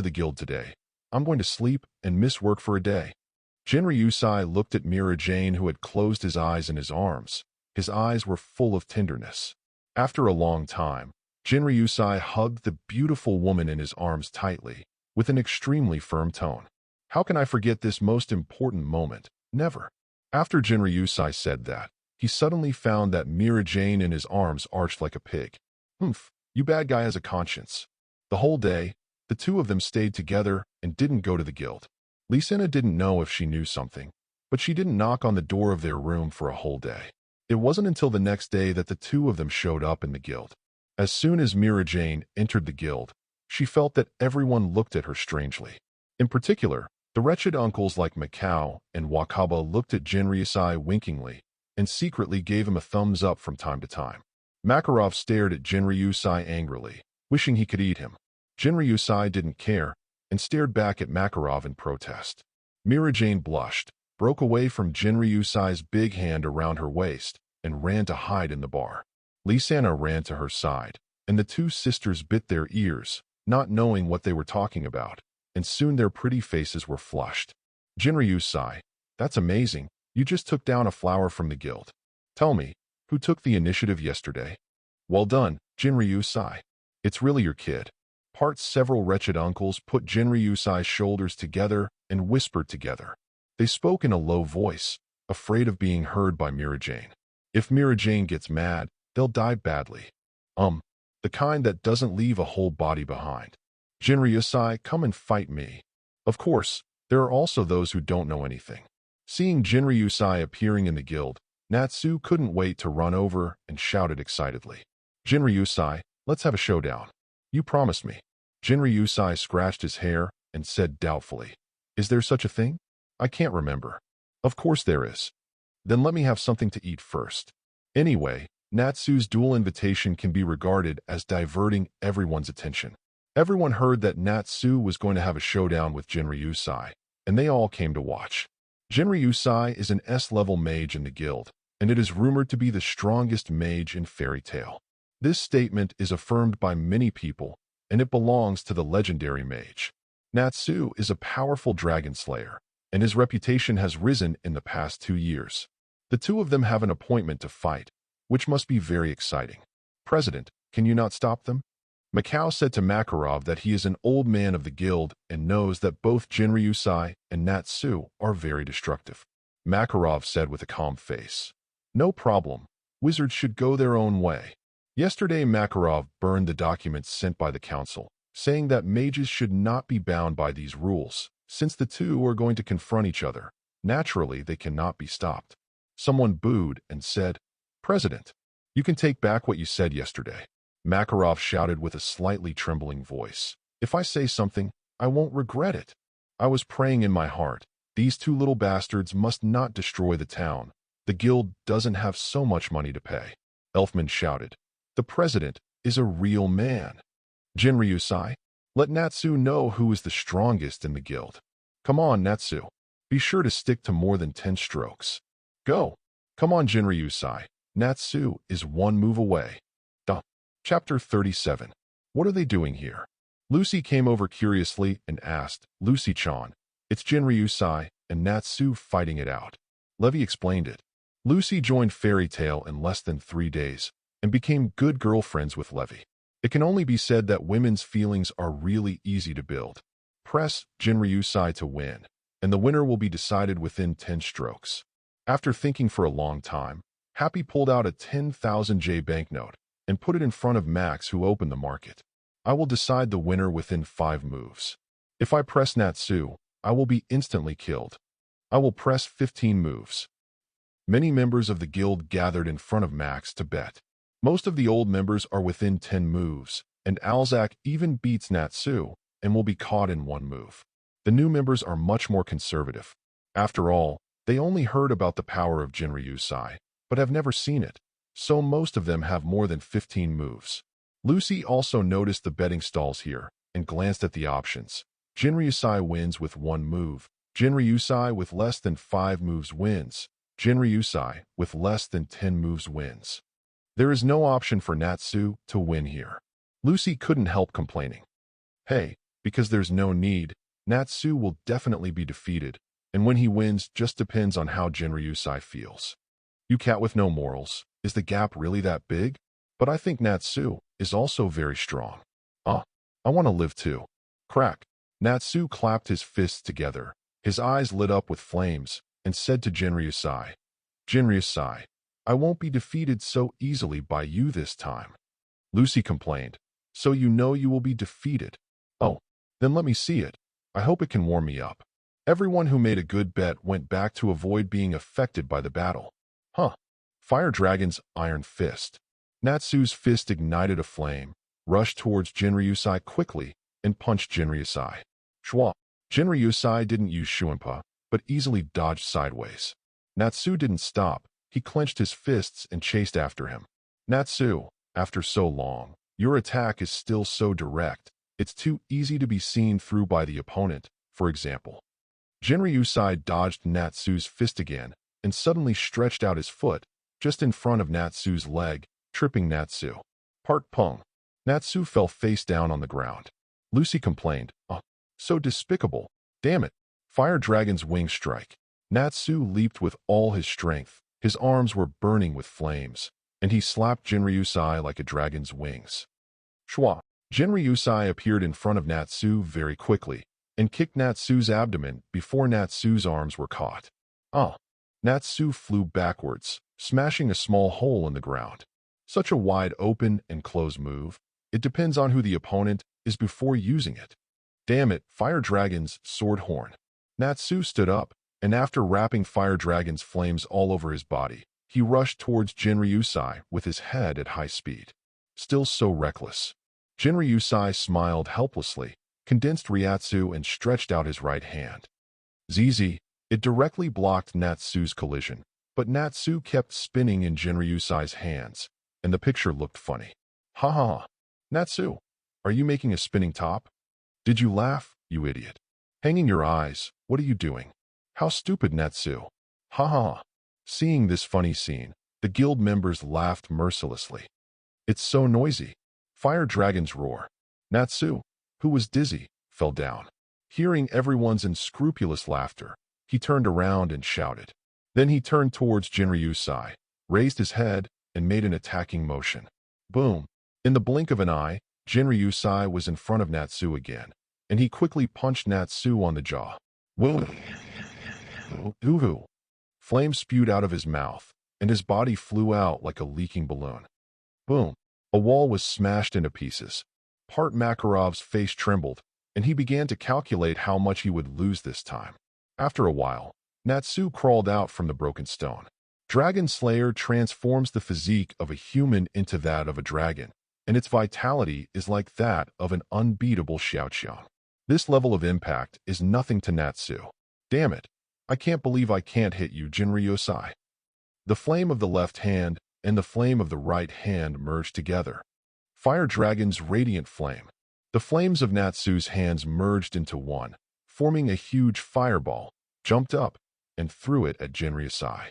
to the guild today. I'm going to sleep and miss work for a day." Jinryusai looked at Mira Jane, who had closed his eyes in his arms. His eyes were full of tenderness. After a long time, Jinryusai hugged the beautiful woman in his arms tightly, with an extremely firm tone. "How can I forget this most important moment? Never." After Jinryusai said that, he suddenly found that Mira Jane in his arms arched like a pig. "Humph, you bad guy has a conscience." The whole day, the two of them stayed together and didn't go to the guild. Lisena didn't know if she knew something, but she didn't knock on the door of their room for a whole day. It wasn't until the next day that the two of them showed up in the guild. As soon as Mira Jane entered the guild, she felt that everyone looked at her strangely. In particular, the wretched uncles like Mikao and Wakaba looked at Jinryusai winkingly and secretly gave him a thumbs up from time to time. Makarov stared at Jinryusai angrily, wishing he could eat him. Jinryusai didn't care and stared back at Makarov in protest. Mira-Jane blushed, broke away from Jinryusai's big hand around her waist, and ran to hide in the bar. Lisana ran to her side, and the two sisters bit their ears, not knowing what they were talking about, and soon their pretty faces were flushed. Jinryusai, that's amazing, you just took down a flower from the guild. Tell me, who took the initiative yesterday? Well done, Jinryusai. It's really your kid. Several wretched uncles put Jinryusai's shoulders together and whispered together. They spoke in a low voice, afraid of being heard by Mira-Jane. If Mira-Jane gets mad, they'll die badly. The kind that doesn't leave a whole body behind. Jinryusai, come and fight me. Of course, there are also those who don't know anything. Seeing Jinryusai appearing in the guild, Natsu couldn't wait to run over and shouted excitedly. Jinryusai, let's have a showdown. You promised me. Jinryusai scratched his hair and said doubtfully, is there such a thing? I can't remember. Of course there is. Then let me have something to eat first. Anyway, Natsu's duel invitation can be regarded as diverting everyone's attention. Everyone heard that Natsu was going to have a showdown with Jinryusai, and they all came to watch. Jinryusai is an S-level mage in the guild, and it is rumored to be the strongest mage in Fairy Tail. This statement is affirmed by many people, and it belongs to the legendary mage. Natsu is a powerful dragon slayer, and his reputation has risen in the past 2 years. The two of them have an appointment to fight, which must be very exciting. President, can you not stop them? Mikao said to Makarov that he is an old man of the guild and knows that both Jinryusai and Natsu are very destructive. Makarov said with a calm face, no problem. Wizards should go their own way. Yesterday Makarov burned the documents sent by the council, saying that mages should not be bound by these rules, since the two are going to confront each other. Naturally, they cannot be stopped. Someone booed and said, President, you can take back what you said yesterday. Makarov shouted with a slightly trembling voice. If I say something, I won't regret it. I was praying in my heart. These two little bastards must not destroy the town. The guild doesn't have so much money to pay. Elfman shouted. The president is a real man. Jinryusai, let Natsu know who is the strongest in the guild. Come on, Natsu. Be sure to stick to more than 10 strokes. Go. Come on, Jinryusai. Natsu is 1 move away. Chapter 37. What are they doing here? Lucy came over curiously and asked, Lucy-chan, it's Jinryusai and Natsu fighting it out. Levi explained it. Lucy joined Fairy Tail in less than 3 days and became good girlfriends with Levi. It can only be said that women's feelings are really easy to build. Press Jinryusai to win, and the winner will be decided within 10 strokes. After thinking for a long time, Happy pulled out a 10,000 J banknote and put it in front of Max, who opened the market. I will decide the winner within 5 moves. If I press Natsu, I will be instantly killed. I will press 15 moves. Many members of the guild gathered in front of Max to bet. Most of the old members are within 10 moves, and Alzak even beats Natsu and will be caught in 1 move. The new members are much more conservative. After all, they only heard about the power of Jinryusai, but have never seen it, so most of them have more than 15 moves. Lucy also noticed the betting stalls here and glanced at the options. Jinryusai wins with 1 move. Jinryusai with less than 5 moves wins. Jinryusai with less than 10 moves wins. There is no option for Natsu to win here. Lucy couldn't help complaining. Hey, because there's no need, Natsu will definitely be defeated, and when he wins just depends on how Jinryusai feels. You cat with no morals, is the gap really that big? But I think Natsu is also very strong. I want to live too. Crack. Natsu clapped his fists together. His eyes lit up with flames and said to Jinryusai, Jinryusai, I won't be defeated so easily by you this time. Lucy complained, so you know you will be defeated. Oh, then let me see it. I hope it can warm me up. Everyone who made a good bet went back to avoid being affected by the battle. Fire Dragon's Iron Fist. Natsu's fist ignited a flame, rushed towards Jinryusai quickly, and punched Jinryusai. Schwa. Jinryusai didn't use Shuanpa, but easily dodged sideways. Natsu didn't stop. He clenched his fists and chased after him. Natsu, after so long, your attack is still so direct. It's too easy to be seen through by the opponent, for example. Jinryusai dodged Natsu's fist again and suddenly stretched out his foot just in front of Natsu's leg, tripping Natsu. Part pung. Natsu fell face down on the ground. Lucy complained, "Oh, so despicable. Damn it. Fire Dragon's wing strike." Natsu leaped with all his strength. His arms were burning with flames, and he slapped Jinryusai like a dragon's wings. Shwa. Jinryusai appeared in front of Natsu very quickly and kicked Natsu's abdomen before Natsu's arms were caught. Ah! Natsu flew backwards, smashing a small hole in the ground. Such a wide open and close move. It depends on who the opponent is before using it. Damn it, Fire Dragon's sword horn. Natsu stood up, and after wrapping Fire Dragon's flames all over his body, he rushed towards Jinryusai with his head at high speed. Still so reckless. Jinryusai smiled helplessly, condensed Ryatsu and stretched out his right hand. ZZ, it directly blocked Natsu's collision, but Natsu kept spinning in Jinryusai's hands, and the picture looked funny. Ha ha ha. Natsu, are you making a spinning top? Did you laugh, you idiot? Hanging your eyes, what are you doing? How stupid, Natsu. Ha ha ha. Seeing this funny scene, the guild members laughed mercilessly. It's so noisy. Fire Dragon's roar. Natsu, who was dizzy, fell down. Hearing everyone's unscrupulous laughter, he turned around and shouted. Then he turned towards Jinryusai, raised his head, and made an attacking motion. Boom! In the blink of an eye, Jinryusai was in front of Natsu again, and he quickly punched Natsu on the jaw. Woo! Hoo-hoo! Flame spewed out of his mouth, and his body flew out like a leaking balloon. Boom! A wall was smashed into pieces. Part Makarov's face trembled, and he began to calculate how much he would lose this time. After a while, Natsu crawled out from the broken stone. Dragon Slayer transforms the physique of a human into that of a dragon, and its vitality is like that of an unbeatable Xiaoqiang. This level of impact is nothing to Natsu. Damn it, I can't believe I can't hit you, Jinryusai. The flame of the left hand and the flame of the right hand merged together. Fire Dragon's radiant flame. The flames of Natsu's hands merged into one, forming a huge fireball, jumped up, and threw it at Jinryusai.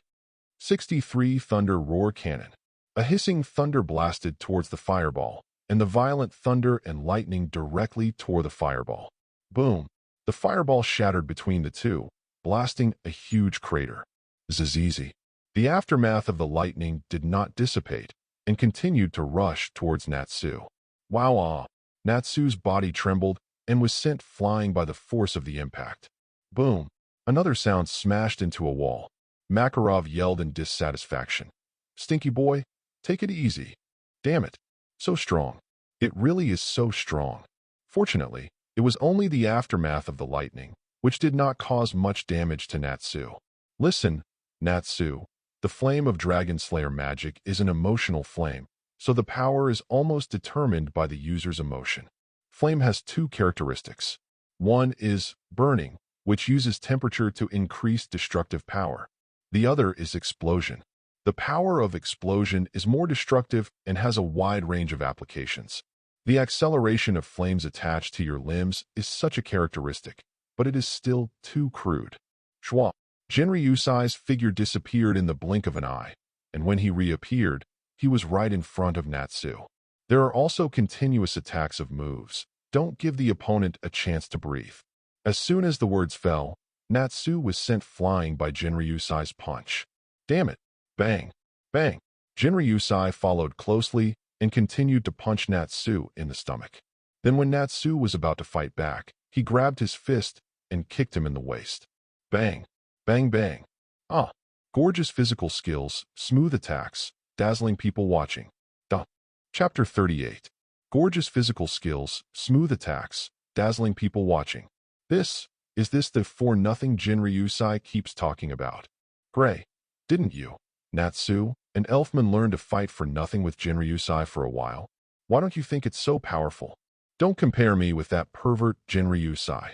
63 Thunder Roar Cannon. A hissing thunder blasted towards the fireball, and the violent thunder and lightning directly tore the fireball. Boom! The fireball shattered between the two, blasting a huge crater. Zizizi. The aftermath of the lightning did not dissipate, and continued to rush towards Natsu. Wow! Natsu's body trembled and was sent flying by the force of the impact. Boom! Another sound smashed into a wall. Makarov yelled in dissatisfaction. Stinky boy, take it easy. Damn it. So strong. It really is so strong. Fortunately, it was only the aftermath of the lightning, which did not cause much damage to Natsu. Listen, Natsu, the flame of Dragon Slayer magic is an emotional flame, so the power is almost determined by the user's emotion. Flame has two characteristics. One is burning, which uses temperature to increase destructive power. The other is explosion. The power of explosion is more destructive and has a wide range of applications. The acceleration of flames attached to your limbs is such a characteristic, but it is still too crude. Shwa. Jinryusai's figure disappeared in the blink of an eye, and when he reappeared, he was right in front of Natsu. There are also continuous attacks of moves. Don't give the opponent a chance to breathe. As soon as the words fell, Natsu was sent flying by Jinryusai's punch. Damn it! Bang! Bang! Jinryusai followed closely and continued to punch Natsu in the stomach. Then when Natsu was about to fight back, he grabbed his fist and kicked him in the waist. Bang! Bang bang! Ah! Gorgeous physical skills, smooth attacks, dazzling people watching. Duh. Chapter 38. Gorgeous physical skills, smooth attacks, dazzling people watching. Is this the for-nothing Jinryusai keeps talking about? Gray, didn't you, Natsu, and Elfman learn to fight for nothing with Jinryusai for a while? Why don't you think it's so powerful? Don't compare me with that pervert Jinryusai.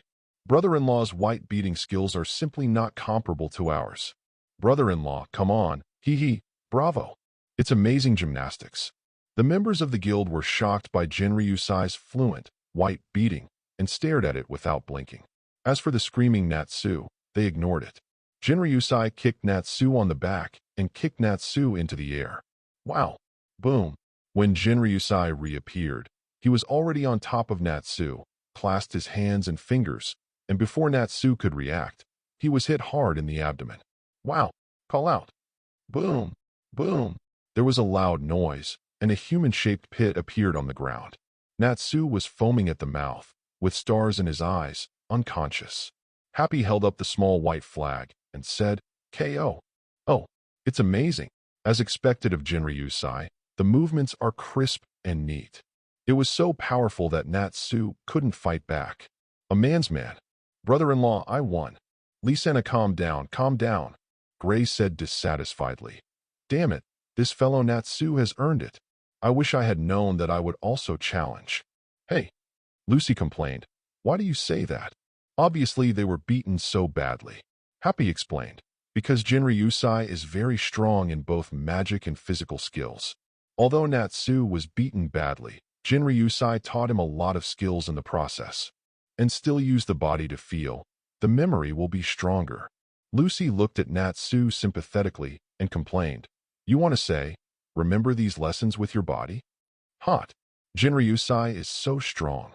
Brother-in-law's white beating skills are simply not comparable to ours. Brother-in-law, come on, hee, bravo. It's amazing gymnastics. The members of the guild were shocked by Jinryusai's fluent, white beating and stared at it without blinking. As for the screaming Natsu, they ignored it. Jinryusai kicked Natsu on the back and kicked Natsu into the air. Wow! Boom! When Jinryusai reappeared, he was already on top of Natsu, clasped his hands and fingers, and before Natsu could react, he was hit hard in the abdomen. Wow! Call out! Boom! Boom! There was a loud noise, and a human-shaped pit appeared on the ground. Natsu was foaming at the mouth, with stars in his eyes, unconscious. Happy held up the small white flag and said, "KO." Oh, it's amazing. As expected of Jinryusai, the movements are crisp and neat. It was so powerful that Natsu couldn't fight back. A man's man. Brother-in-law, I won. Lee-sana, calm down, calm down. Gray said dissatisfiedly. Damn it, this fellow Natsu has earned it. I wish I had known that I would also challenge. Hey, Lucy complained. Why do you say that? Obviously, they were beaten so badly. Happy explained. Because Jinryusai is very strong in both magic and physical skills. Although Natsu was beaten badly, Jinryusai taught him a lot of skills in the process. And still use the body to feel. The memory will be stronger. Lucy looked at Natsu sympathetically and complained. You want to say, remember these lessons with your body? Hot. Jinryusai is so strong.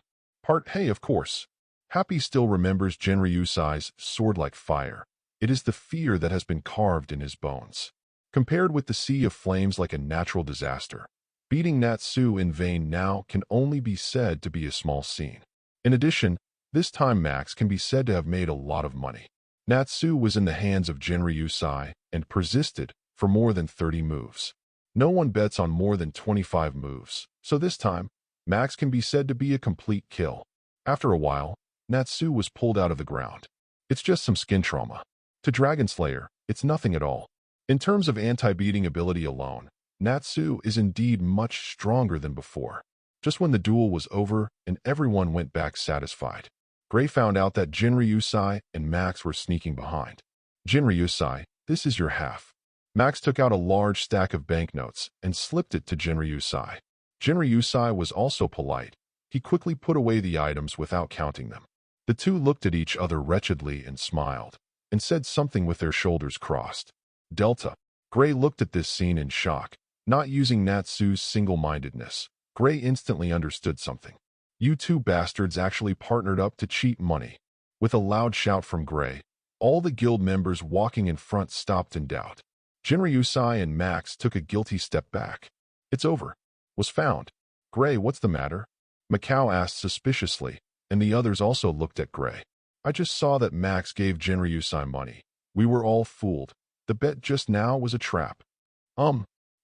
Hey, of course. Happy still remembers Jinryusai's sword like fire. It is the fear that has been carved in his bones. Compared with the sea of flames like a natural disaster, beating Natsu in vain now can only be said to be a small scene. In addition, this time Max can be said to have made a lot of money. Natsu was in the hands of Jinryusai and persisted for more than 30 moves. No one bets on more than 25 moves, so this time, Max can be said to be a complete kill. After a while, Natsu was pulled out of the ground. It's just some skin trauma. To Dragon Slayer, it's nothing at all. In terms of anti-beating ability alone, Natsu is indeed much stronger than before. Just when the duel was over and everyone went back satisfied, Gray found out that Jinryusai and Max were sneaking behind. Jinryusai, this is your half. Max took out a large stack of banknotes and slipped it to Jinryusai. Jinryusai was also polite. He quickly put away the items without counting them. The two looked at each other wretchedly and smiled, and said something with their shoulders crossed. Delta. Gray looked at this scene in shock, not using Natsu's single-mindedness. Gray instantly understood something. You two bastards actually partnered up to cheat money. With a loud shout from Gray, all the guild members walking in front stopped in doubt. Jinryusai and Max took a guilty step back. It's over. Was found. Gray, what's the matter? Macau asked suspiciously, and the others also looked at Gray. I just saw that Max gave Jinryusai money. We were all fooled. The bet just now was a trap.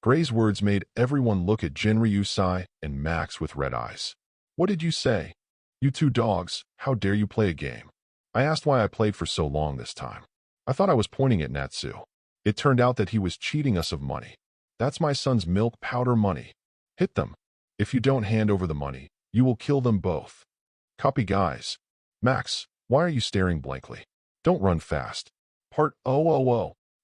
Gray's words made everyone look at Jinryusai and Max with red eyes. What did you say? You two dogs, how dare you play a game? I asked why I played for so long this time. I thought I was pointing at Natsu. It turned out that he was cheating us of money. That's my son's milk powder money. Hit them. If you don't hand over the money, you will kill them both. Copy, guys. Max, why are you staring blankly? Don't run fast.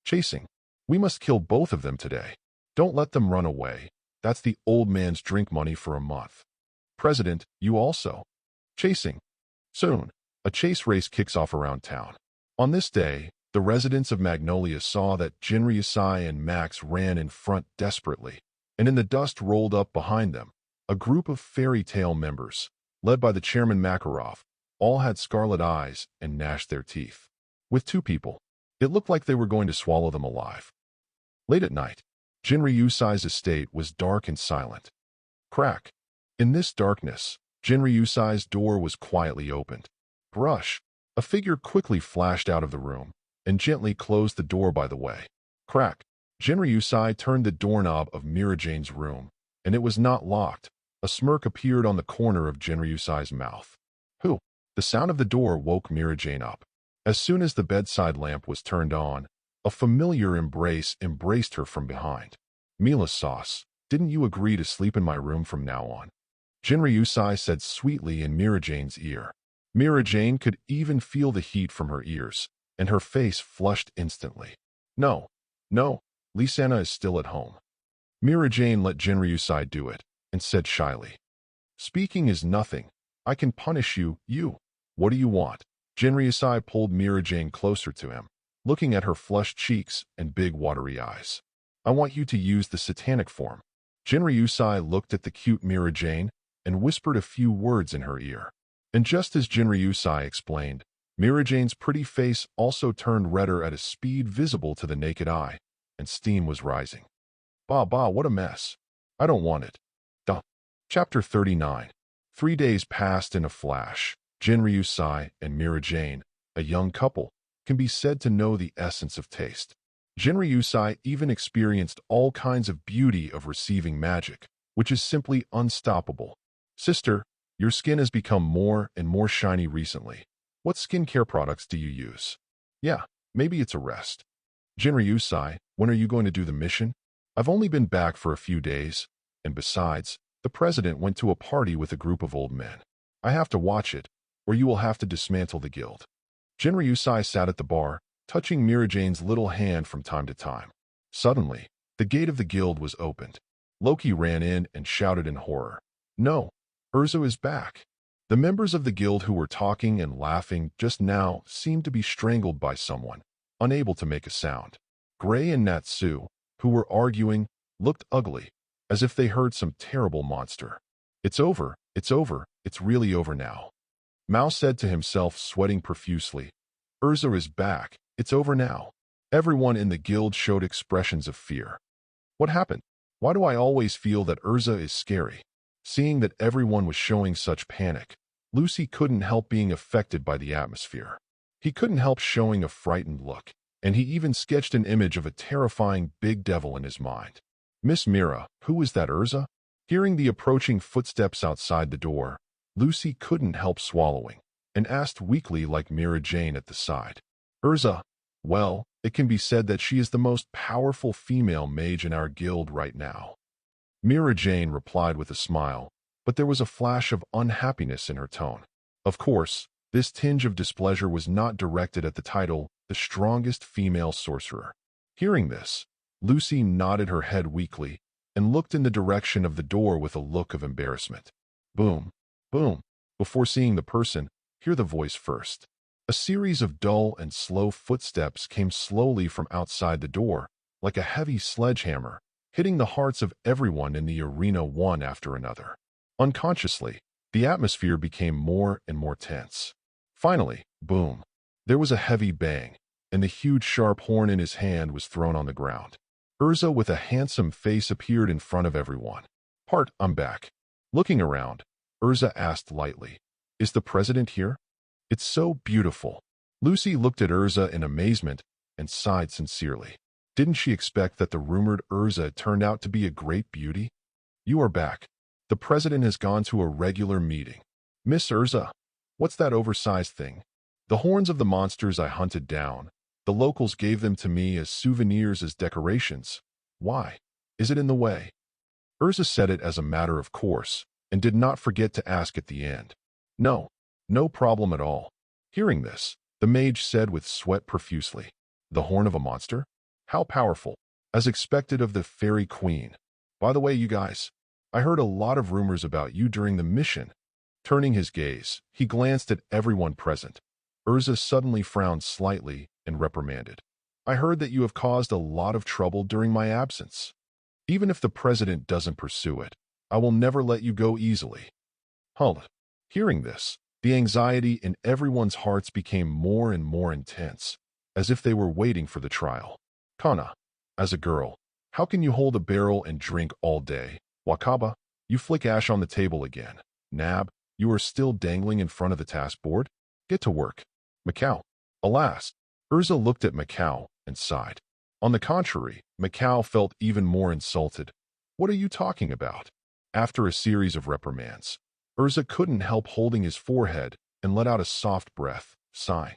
Chasing. We must kill both of them today. Don't let them run away. That's the old man's drink money for a month. President, you also. Chasing. Soon, a chase race kicks off around town. On this day, the residents of Magnolia saw that Jinryusai and Max ran in front desperately, and in the dust rolled up behind them, a group of fairy tale members, led by the chairman Makarov, all had scarlet eyes and gnashed their teeth. With two people, it looked like they were going to swallow them alive. Late at night, Jinryusai's estate was dark and silent. Crack. In this darkness, Jinryusai's door was quietly opened. Brush. A figure quickly flashed out of the room and gently closed the door by the way. Crack. Jinryusai turned the doorknob of Mirajane's room, and it was not locked. A smirk appeared on the corner of Jinryusai's mouth. Who? The sound of the door woke Mirajane up. As soon as the bedside lamp was turned on, a familiar embrace embraced her from behind. Mila sauce, didn't you agree to sleep in my room from now on? Jinryusai said sweetly in Mirajane's ear. Mira Jane could even feel the heat from her ears, and her face flushed instantly. No, no, Lisanna is still at home. Mira Jane let Jinryusai do it, and said shyly, "Speaking is nothing. I can punish you, What do you want?" Jinryusai pulled Mira Jane closer to him, looking at her flushed cheeks and big watery eyes. "I want you to use the satanic form." Jinryusai looked at the cute Mira Jane and whispered a few words in her ear. And just as Jinryusai explained, Mira Jane's pretty face also turned redder at a speed visible to the naked eye, and steam was rising. Bah, what a mess. I don't want it. Duh. Chapter 39. 3 days passed in a flash. Jinryusai and Mira Jane, a young couple, can be said to know the essence of taste. Jinryusai even experienced all kinds of beauty of receiving magic, which is simply unstoppable. "Sister, your skin has become more and more shiny recently. What skincare products do you use?" "Yeah, maybe it's a rest." "Jinryusai, when are you going to do the mission?" "I've only been back for a few days, and besides, the president went to a party with a group of old men. I have to watch it, or you will have to dismantle the guild." Jinryusai sat at the bar, touching Mira Jane's little hand from time to time. Suddenly, the gate of the guild was opened. Loki ran in and shouted in horror, "No, Urza is back." The members of the guild who were talking and laughing just now seemed to be strangled by someone, unable to make a sound. Gray and Natsu, who were arguing, looked ugly, as if they heard some terrible monster. It's over, it's really over now." Mao said to himself, sweating profusely. "Urza is back, it's over now." Everyone in the guild showed expressions of fear. "What happened? Why do I always feel that Urza is scary?" Seeing that everyone was showing such panic, Lucy couldn't help being affected by the atmosphere. He couldn't help showing a frightened look, and he even sketched an image of a terrifying big devil in his mind. "Miss Mira, who is that Urza?" Hearing the approaching footsteps outside the door, Lucy couldn't help swallowing, and asked weakly like Mira Jane at the side. "Urza, well, it can be said that she is the most powerful female mage in our guild right now." Mira Jane replied with a smile, but there was a flash of unhappiness in her tone. Of course, this tinge of displeasure was not directed at the title, the strongest female sorcerer. Hearing this, Lucy nodded her head weakly and looked in the direction of the door with a look of embarrassment. Boom, boom. Before seeing the person, hear the voice first. A series of dull and slow footsteps came slowly from outside the door, like a heavy sledgehammer, hitting the hearts of everyone in the arena one after another. Unconsciously, the atmosphere became more and more tense. Finally, boom. There was a heavy bang, and the huge sharp horn in his hand was thrown on the ground. Urza with a handsome face appeared in front of everyone. I'm back." Looking around, Urza asked lightly, "Is the president here?" "It's so beautiful." Lucy looked at Urza in amazement and sighed sincerely. Didn't she expect that the rumored Urza turned out to be a great beauty? "You are back. The president has gone to a regular meeting." "Miss Urza, what's that oversized thing?" "The horns of the monsters I hunted down. The locals gave them to me as souvenirs as decorations." "Why? Is it in the way?" Urza said it as a matter of course, and did not forget to ask at the end. "No, no problem at all." Hearing this, the mage said with sweat profusely, "The horn of a monster? How powerful." "As expected of the fairy queen. By the way, you guys, I heard a lot of rumors about you during the mission." Turning his gaze, he glanced at everyone present. Urza suddenly frowned slightly and reprimanded. "I heard that you have caused a lot of trouble during my absence. Even if the president doesn't pursue it, I will never let you go easily." Hearing this, the anxiety in everyone's hearts became more and more intense, as if they were waiting for the trial. "Kana, as a girl, how can you hold a barrel and drink all day?" "Wakaba, you flick ash on the table again." "Nab, you are still dangling in front of the task board? Get to work." "Macau." Alas, Urza looked at Macau and sighed. On the contrary, Macau felt even more insulted. "What are you talking about?" After a series of reprimands, Urza couldn't help holding his forehead and let out a soft breath, sighing.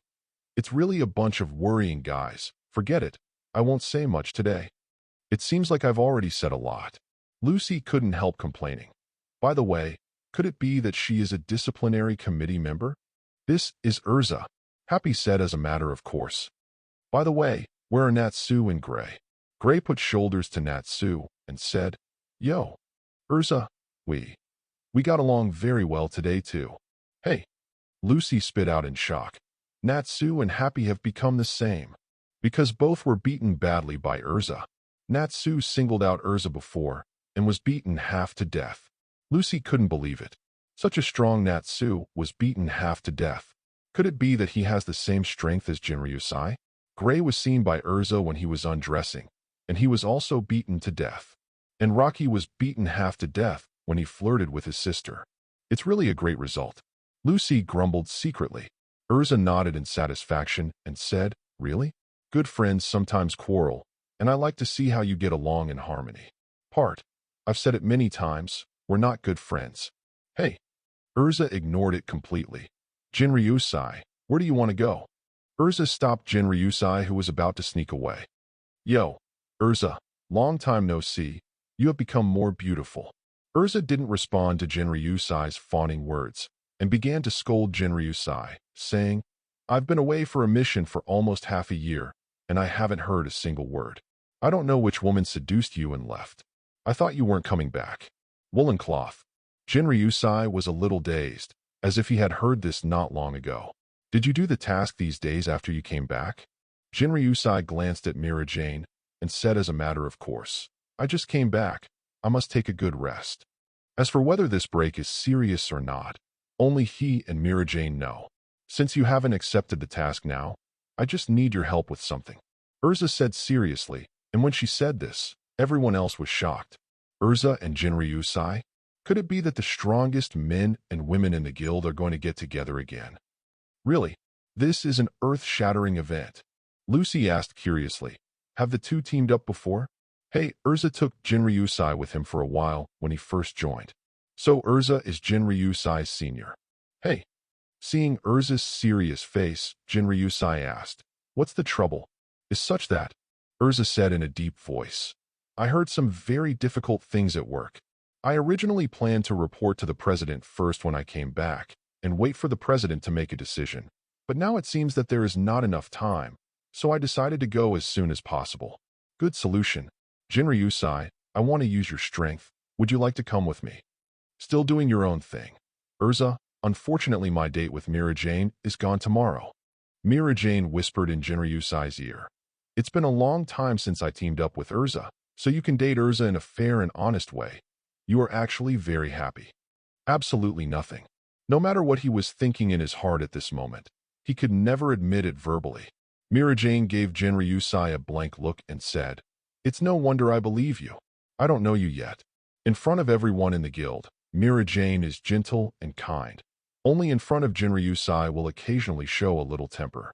"It's really a bunch of worrying guys. Forget it. I won't say much today." "It seems like I've already said a lot." Lucy couldn't help complaining. "By the way, could it be that she is a disciplinary committee member?" "This is Urza," Happy said as a matter of course. "By the way, where are Natsu and Gray?" Gray put shoulders to Natsu and said, "Yo, Urza, we got along very well today too." "Hey," Lucy spit out in shock. Natsu and Happy have become the same. Because both were beaten badly by Urza. Natsu singled out Urza before and was beaten half to death. Lucy couldn't believe it. Such a strong Natsu was beaten half to death. Could it be that he has the same strength as Jinryusai? Gray was seen by Urza when he was undressing, and he was also beaten to death. And Rocky was beaten half to death when he flirted with his sister. It's really a great result. Lucy grumbled secretly. Urza nodded in satisfaction and said, "Really? Good friends sometimes quarrel, and I like to see how you get along in harmony." I've said it many times, we're not good friends. "Hey." Urza ignored it completely. "Jinryusai, where do you want to go?" Urza stopped Jinryusai, who was about to sneak away. "Yo, Urza, long time no see. You have become more beautiful." Urza didn't respond to Jinryusai's fawning words and began to scold Jinryusai, saying, "I've been away for a mission for almost half a year, and I haven't heard a single word. I don't know which woman seduced you and left. I thought you weren't coming back." Woolen cloth. Jinryusai was a little dazed, as if he had heard this not long ago. "Did you do the task these days after you came back?" Jinryusai glanced at Mira Jane and said as a matter of course, "I just came back. I must take a good rest." As for whether this break is serious or not, only he and Mira Jane know. "Since you haven't accepted the task now, I just need your help with something," Urza said seriously, and when she said this, everyone else was shocked. Urza and Jinryusai? Could it be that the strongest men and women in the guild are going to get together again? Really? This is an earth-shattering event. Lucy asked curiously, "Have the two teamed up before?" Hey, Urza took Jinryusai with him for a while when he first joined. "So Urza is Jinryusai's senior." "Hey." Seeing Urza's serious face, Jinryusai asked, "What's the trouble?" "Is such that," Urza said in a deep voice, "I heard some very difficult things at work. I originally planned to report to the president first when I came back and wait for the president to make a decision. But now it seems that there is not enough time, so I decided to go as soon as possible." "Good solution. Jinryusai, I want to use your strength. Would you like to come with me?" "Still doing your own thing." "Urza, unfortunately my date with Mira Jane is gone tomorrow." Mira Jane whispered in Jinryusai's ear, "It's been a long time since I teamed up with Urza, so you can date Urza in a fair and honest way. You are actually very happy." Absolutely nothing. No matter what he was thinking in his heart at this moment, he could never admit it verbally. Mira Jane gave Jinryusai a blank look and said, "It's no wonder I believe you. I don't know you yet." In front of everyone in the guild, Mira Jane is gentle and kind. Only in front of Jinryusai will occasionally show a little temper.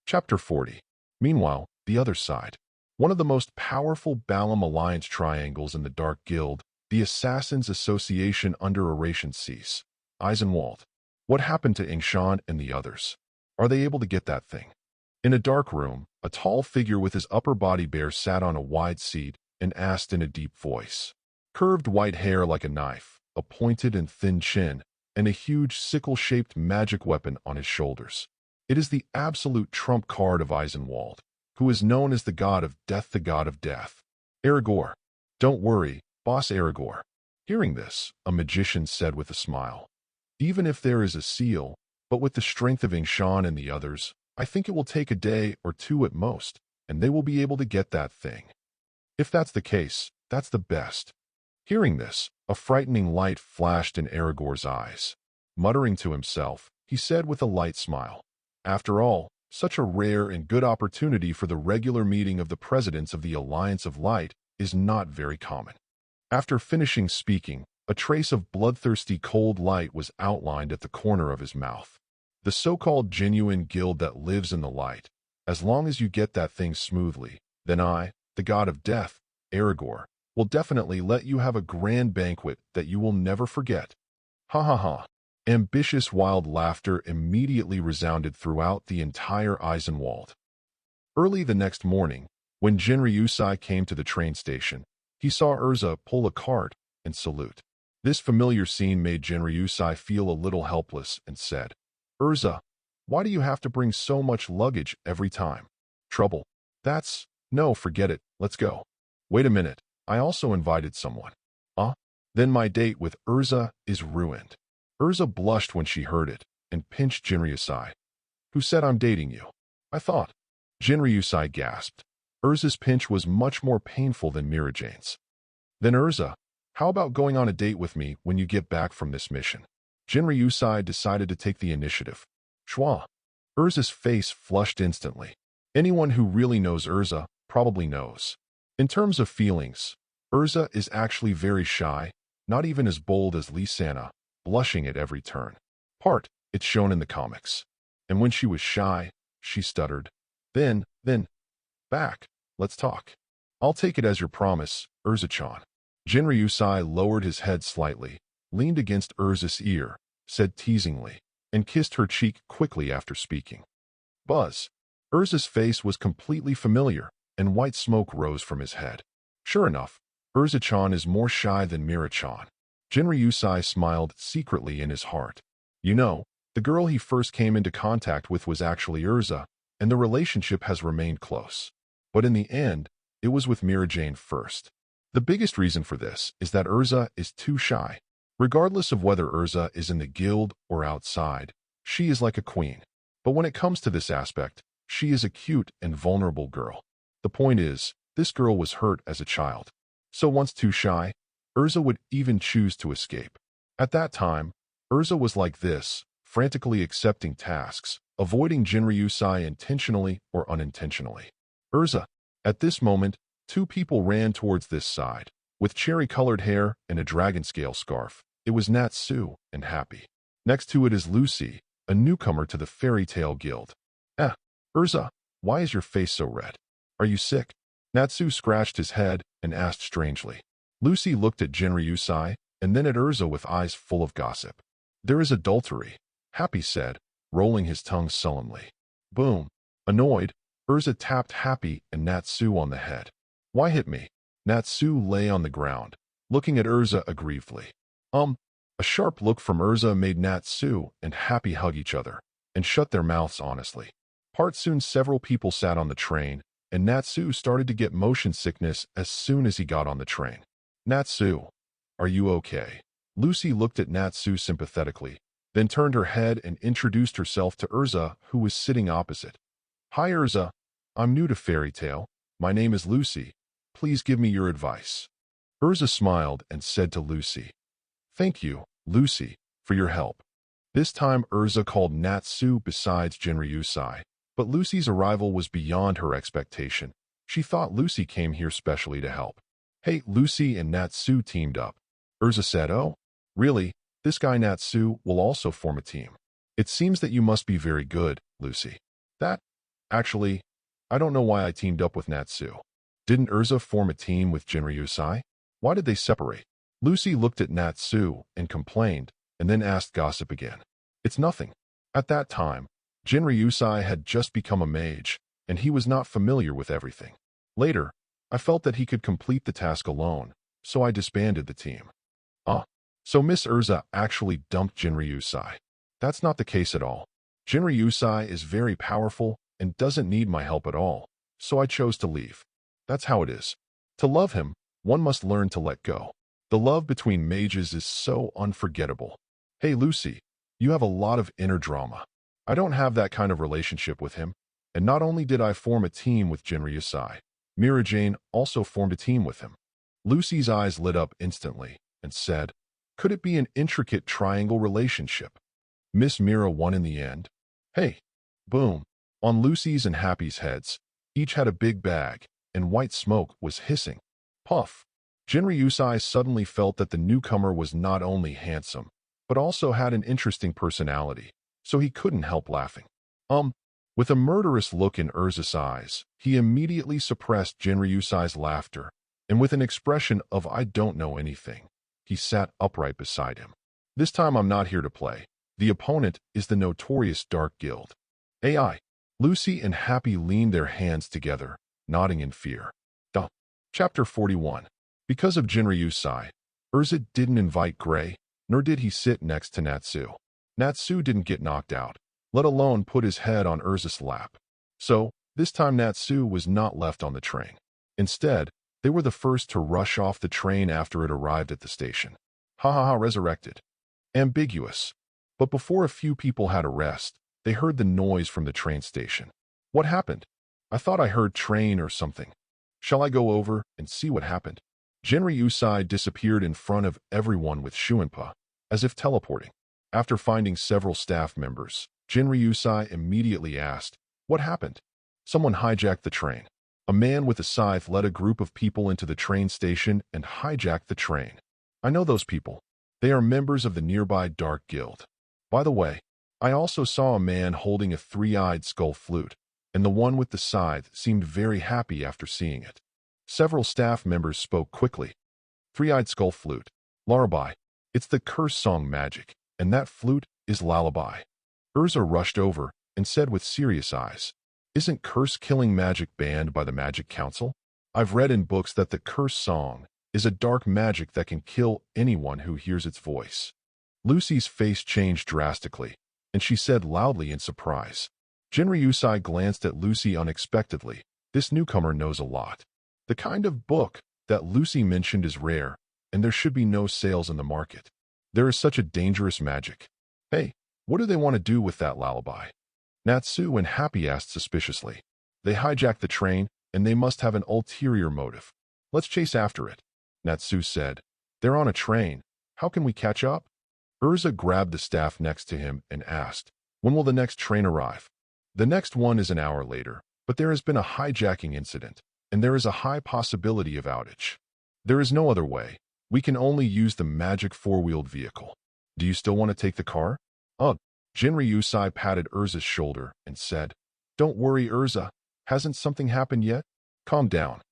Chapter 40. Meanwhile, the other side. One of the most powerful Balam Alliance triangles in the Dark Guild, the Assassins Association under Oration Cease. Eisenwald. What happened to Ingshan and the others? Are they able to get that thing? In a dark room, a tall figure with his upper body bare sat on a wide seat and asked in a deep voice. Curved white hair like a knife, a pointed and thin chin, and a huge sickle-shaped magic weapon on his shoulders. It is the absolute trump card of Eisenwald, who is known as the god of death, the god of death. Aragorn. "Don't worry, boss Aragorn." Hearing this, a magician said with a smile, "Even if there is a seal, but with the strength of Ingshan and the others, I think it will take a day or two at most, and they will be able to get that thing. If that's the case, that's the best." Hearing this, a frightening light flashed in Aragorn's eyes. Muttering to himself, he said with a light smile, "After all, such a rare and good opportunity for the regular meeting of the presidents of the Alliance of Light is not very common." After finishing speaking, a trace of bloodthirsty cold light was outlined at the corner of his mouth. "The so-called genuine guild that lives in the light. As long as you get that thing smoothly, then I, the god of death, Aragorn, will definitely let you have a grand banquet that you will never forget." Ha ha ha. Ambitious wild laughter immediately resounded throughout the entire Eisenwald. Early the next morning, when Jinryusai came to the train station, he saw Urza pull a cart and salute. This familiar scene made Jinryusai feel a little helpless and said, Urza, why do you have to bring so much luggage every time? Trouble. No, forget it. Let's go. Wait a minute. I also invited someone. Then my date with Urza is ruined. Urza blushed when she heard it and pinched Jinryusai. Who said I'm dating you? I thought. Jinryusai gasped. Urza's pinch was much more painful than Mirajane's. Then Urza, how about going on a date with me when you get back from this mission? Jinryusai decided to take the initiative. Schwa. Urza's face flushed instantly. Anyone who really knows Urza probably knows. In terms of feelings, Urza is actually very shy, not even as bold as Lisana, blushing at every turn. It's shown in the comics. And when she was shy, she stuttered. Then, back, let's talk. I'll take it as your promise, Urza-chan. Jinryusai lowered his head slightly, leaned against Urza's ear, said teasingly, and kissed her cheek quickly after speaking. Buzz. Urza's face was completely familiar, and white smoke rose from his head. Sure enough, Urza-chan is more shy than Mira-chan. Jinryusai smiled secretly in his heart. You know, the girl he first came into contact with was actually Urza, and the relationship has remained close. But in the end, it was with Mirajane first. The biggest reason for this is that Urza is too shy. Regardless of whether Urza is in the guild or outside, she is like a queen. But when it comes to this aspect, she is a cute and vulnerable girl. The point is, this girl was hurt as a child. So once too shy, Urza would even choose to escape. At that time, Urza was like this, frantically accepting tasks, avoiding Jinryusai intentionally or unintentionally. Urza. At this moment, two people ran towards this side, with cherry-colored hair and a dragon-scale scarf. It was Natsu and Happy. Next to it is Lucy, a newcomer to the Fairy Tale Guild. Urza, why is your face so red? Are you sick? Natsu scratched his head and asked strangely. Lucy looked at Jinryusai and then at Urza with eyes full of gossip. There is adultery, Happy said, rolling his tongue sullenly. Boom. Annoyed, Urza tapped Happy and Natsu on the head. Why hit me? Natsu lay on the ground, looking at Urza aggrievedly. A sharp look from Urza made Natsu and Happy hug each other and shut their mouths honestly. Soon several people sat on the train, and Natsu started to get motion sickness as soon as he got on the train. Natsu, are you okay? Lucy looked at Natsu sympathetically, then turned her head and introduced herself to Urza, who was sitting opposite. Hi Urza, I'm new to Fairy Tale. My name is Lucy. Please give me your advice. Urza smiled and said to Lucy, Thank you, Lucy, for your help. This time Urza called Natsu besides Jinryusai, but Lucy's arrival was beyond her expectation. She thought Lucy came here specially to help. Hey, Lucy and Natsu teamed up. Urza said, Oh, really? This guy Natsu will also form a team. It seems that you must be very good, Lucy. Actually, I don't know why I teamed up with Natsu. Didn't Urza form a team with Jinryusai? Why did they separate? Lucy looked at Natsu and complained, and then asked gossip again. It's nothing. At that time, Jinryusai had just become a mage, and he was not familiar with everything. Later, I felt that he could complete the task alone, so I disbanded the team. So Miss Urza actually dumped Jinryusai. That's not the case at all. Jinryusai is very powerful and doesn't need my help at all, so I chose to leave. That's how it is. To love him, one must learn to let go. The love between mages is so unforgettable. Hey Lucy, you have a lot of inner drama. I don't have that kind of relationship with him, and not only did I form a team with Jinryusai, Mirajane also formed a team with him. Lucy's eyes lit up instantly and said, Could it be an intricate triangle relationship? Miss Mira won in the end. Hey, boom. On Lucy's and Happy's heads, each had a big bag, and white smoke was hissing. Puff. Jinryusai suddenly felt that the newcomer was not only handsome, but also had an interesting personality, so he couldn't help laughing. With a murderous look in Urza's eyes, he immediately suppressed Jinryusai's laughter, and with an expression of I don't know anything, he sat upright beside him. This time I'm not here to play. The opponent is the notorious Dark Guild. AI. Lucy and Happy leaned their hands together, nodding in fear. Chapter 41. Because of Jinryusai, Urza didn't invite Gray, nor did he sit next to Natsu. Natsu didn't get knocked out, let alone put his head on Urza's lap. So, this time Natsu was not left on the train. Instead, they were the first to rush off the train after it arrived at the station. Ha ha ha, resurrected. Ambiguous. But before a few people had a rest, they heard the noise from the train station. What happened? I thought I heard train or something. Shall I go over and see what happened? Genryusai disappeared in front of everyone with Shuinpa, as if teleporting. After finding several staff members, Genryusai immediately asked, "What happened?" Someone hijacked the train. A man with a scythe led a group of people into the train station and hijacked the train. I know those people. They are members of the nearby Dark Guild. By the way, I also saw a man holding a three-eyed skull flute, and the one with the scythe seemed very happy after seeing it. Several staff members spoke quickly. Three-eyed skull flute. Lullaby. It's the curse song magic, and that flute is lullaby. Urza rushed over and said with serious eyes, "Isn't curse-killing magic banned by the Magic Council? I've read in books that the curse song is a dark magic that can kill anyone who hears its voice." Lucy's face changed drastically, and she said loudly in surprise. Genryusai glanced at Lucy unexpectedly. This newcomer knows a lot. The kind of book that Lucy mentioned is rare, and there should be no sales in the market. There is such a dangerous magic. Hey, what do they want to do with that lullaby? Natsu and Happy asked suspiciously. They hijacked the train, and they must have an ulterior motive. Let's chase after it. Natsu said. They're on a train. How can we catch up? Urza grabbed the staff next to him and asked, when will the next train arrive? The next one is an hour later, but there has been a hijacking incident, and there is a high possibility of outage. There is no other way. We can only use the magic four-wheeled vehicle. Do you still want to take the car? Ugh. Genryusai patted Urza's shoulder and said, Don't worry, Urza. Hasn't something happened yet? Calm down.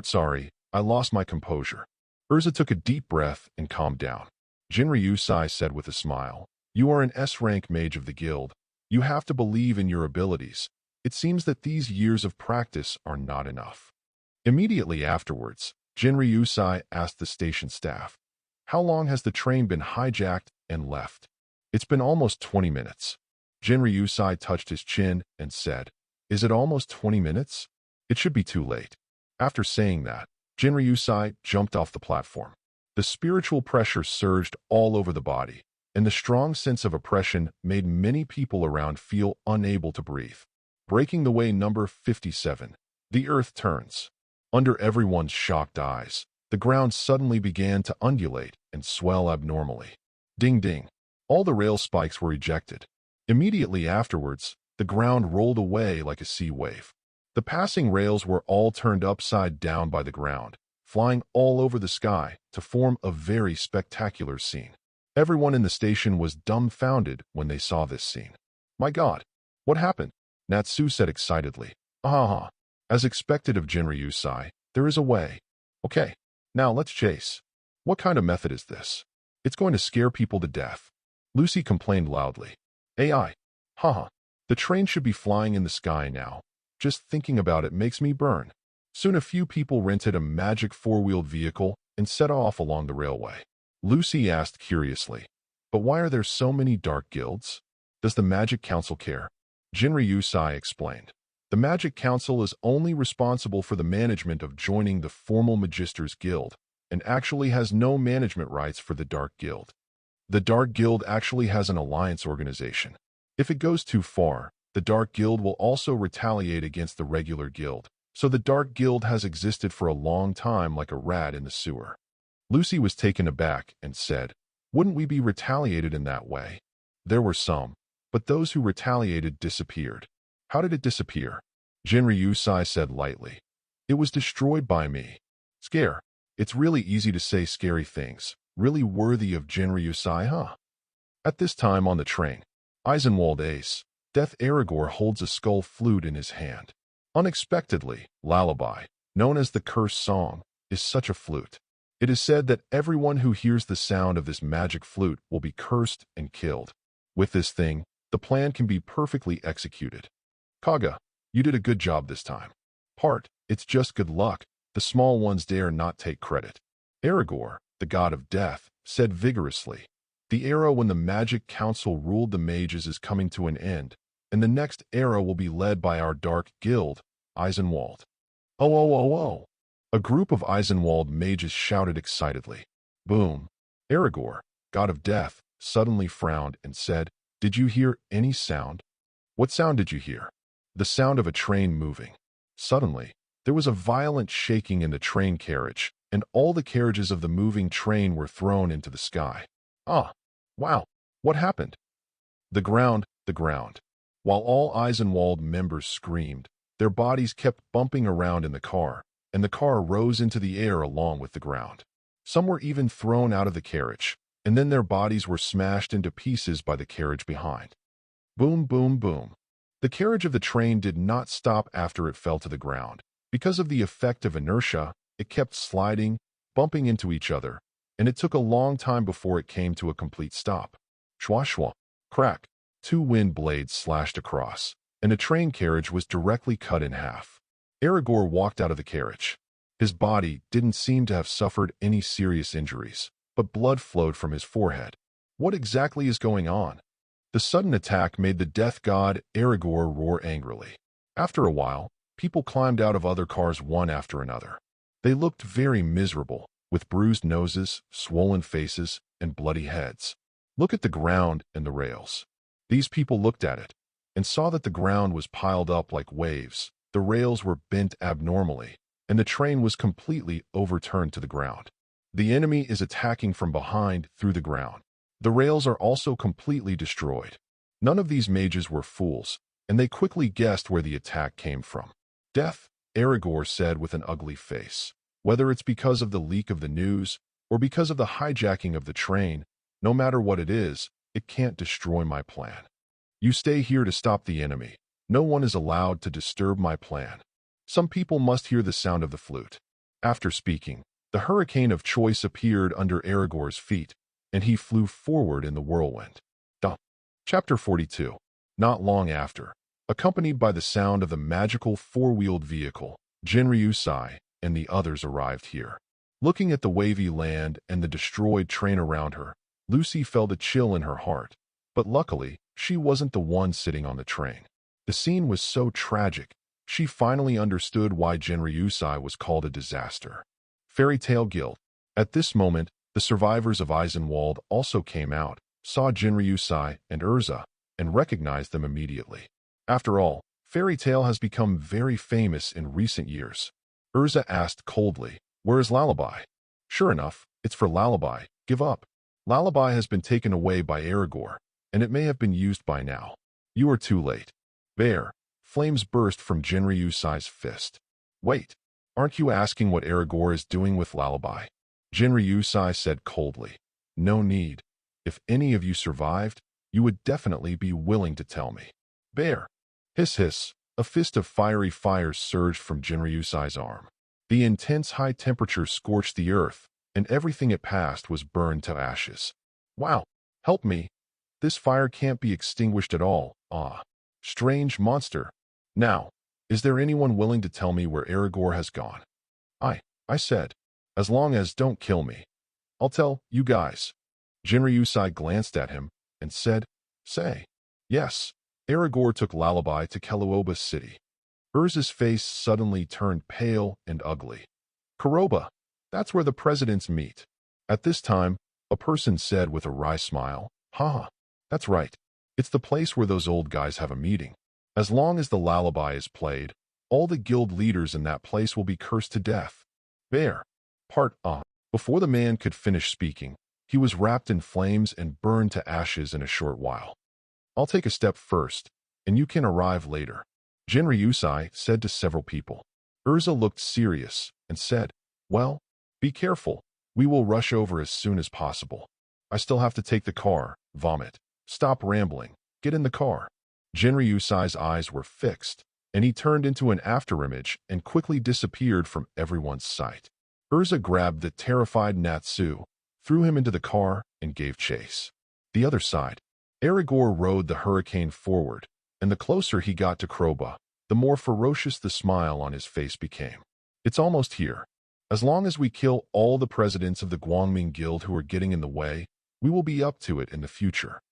Sorry, I lost my composure. Urza took a deep breath and calmed down. Genryusai said with a smile, You are an S-rank mage of the guild. You have to believe in your abilities. It seems that these years of practice are not enough. Immediately afterwards, Genryusai asked the station staff, How long has the train been hijacked and left? It's been almost 20 minutes. Genryusai touched his chin and said, Is it almost 20 minutes? It should be too late. After saying that, Genryusai jumped off the platform. The spiritual pressure surged all over the body, and the strong sense of oppression made many people around feel unable to breathe. Breaking the way number 57, the earth turns. Under everyone's shocked eyes, the ground suddenly began to undulate and swell abnormally. Ding ding. All the rail spikes were ejected. Immediately afterwards, the ground rolled away like a sea wave. The passing rails were all turned upside down by the ground, flying all over the sky to form a very spectacular scene. Everyone in the station was dumbfounded when they saw this scene. My God, what happened? Natsu said excitedly. Ah, as expected of Genryusai, there is a way. Okay, now let's chase. What kind of method is this? It's going to scare people to death. Lucy complained loudly. AI. Haha. The train should be flying in the sky now. Just thinking about it makes me burn. Soon a few people rented a magic four-wheeled vehicle and set off along the railway. Lucy asked curiously, But why are there so many dark guilds? Does the Magic Council care? Genryusai explained. The Magic Council is only responsible for the management of joining the formal Magister's Guild, and actually has no management rights for the Dark Guild. The Dark Guild actually has an alliance organization. If it goes too far, the Dark Guild will also retaliate against the regular guild, so the Dark Guild has existed for a long time like a rat in the sewer. Lucy was taken aback and said, Wouldn't we be retaliated in that way? There were some, but those who retaliated disappeared. How did it disappear? Genryusai said lightly. It was destroyed by me. Scare. It's really easy to say scary things. Really worthy of Genryusai, huh? At this time on the train, Eisenwald Ace, Death Aragorn holds a skull flute in his hand. Unexpectedly, lullaby, known as the curse song, is such a flute. It is said that everyone who hears the sound of this magic flute will be cursed and killed. With this thing, the plan can be perfectly executed. Kaga, you did a good job this time. It's just good luck. The small ones dare not take credit. Aragorn, the god of death, said vigorously. The era when the Magic Council ruled the mages is coming to an end, and the next era will be led by our dark guild, Eisenwald. Oh, oh, oh, oh! A group of Eisenwald mages shouted excitedly. Boom! Aragorn, god of death, suddenly frowned and said, "Did you hear any sound?" "What sound did you hear?" "The sound of a train moving." Suddenly, there was a violent shaking in the train carriage, and all the carriages of the moving train were thrown into the sky. Ah! Wow! What happened? The ground, the ground. While all Eisenwald members screamed, their bodies kept bumping around in the car, and the car rose into the air along with the ground. Some were even thrown out of the carriage, and then their bodies were smashed into pieces by the carriage behind. Boom, boom, boom. The carriage of the train did not stop after it fell to the ground. Because of the effect of inertia, it kept sliding, bumping into each other, and it took a long time before it came to a complete stop. Shwa shwa. Crack. Two wind blades slashed across, and the train carriage was directly cut in half. Aragorn walked out of the carriage. His body didn't seem to have suffered any serious injuries, but blood flowed from his forehead. What exactly is going on? The sudden attack made the death god Aragorn roar angrily. After a while, people climbed out of other cars one after another. They looked very miserable, with bruised noses, swollen faces, and bloody heads. Look at the ground and the rails. These people looked at it and saw that the ground was piled up like waves, the rails were bent abnormally, and the train was completely overturned to the ground. The enemy is attacking from behind through the ground. The rails are also completely destroyed. None of these mages were fools, and they quickly guessed where the attack came from. Death, Aragorn said with an ugly face. Whether it's because of the leak of the news or because of the hijacking of the train, no matter what it is, it can't destroy my plan. You stay here to stop the enemy. No one is allowed to disturb my plan. Some people must hear the sound of the flute. After speaking, the hurricane of choice appeared under Aragorn's feet, and he flew forward in the whirlwind. Chapter 42. Not long after, accompanied by the sound of the magical four-wheeled vehicle, Jinryusai and the others arrived here. Looking at the wavy land and the destroyed train around her, Lucy felt a chill in her heart, but luckily, she wasn't the one sitting on the train. The scene was so tragic, she finally understood why Jinryusai was called a disaster. Fairy Tale Guild. At this moment, the survivors of Eisenwald also came out, saw Jinryusai and Urza, and recognized them immediately. After all, Fairy Tale has become very famous in recent years. Urza asked coldly, "Where is Lullaby?" "Sure enough, it's for Lullaby. Give up. Lullaby has been taken away by Aragorn, and it may have been used by now. You are too late." Bear. Flames burst from Jinryusai's fist. "Wait, aren't you asking what Aragorn is doing with Lullaby?" Jinryusai said coldly. "No need. If any of you survived, you would definitely be willing to tell me." Bear. Hiss hiss. A fist of fiery fire surged from Jinryusai's arm. The intense high temperature scorched the earth, and everything it passed was burned to ashes. "Wow! Help me! This fire can't be extinguished at all. Ah! Strange monster! Now, is there anyone willing to tell me where Aragorn has gone?" I said. "As long as don't kill me. I'll tell you guys." Jinryusai glanced at him and said, "Say." Yes, Aragorn took Lullaby to Keluoba City. Urza's face suddenly turned pale and ugly. "Koroba, that's where the presidents meet." At this time, a person said with a wry smile, "Haha, that's right. It's the place where those old guys have a meeting. As long as the lullaby is played, all the guild leaders in that place will be cursed to death." Bear. Before the man could finish speaking, he was wrapped in flames and burned to ashes in a short while. "I'll take a step first, and you can arrive later," Jinryusai said to several people. Urza looked serious and said, "Well, be careful. We will rush over as soon as possible. I still have to take the car, vomit. Stop rambling. Get in the car." Jinryusai's eyes were fixed, and he turned into an afterimage and quickly disappeared from everyone's sight. Urza grabbed the terrified Natsu, threw him into the car, and gave chase. The other side. Aragorn rode the hurricane forward, and the closer he got to Kroba, the more ferocious the smile on his face became. "It's almost here. As long as we kill all the presidents of the Guangming Guild who are getting in the way, We will be up to it in the future.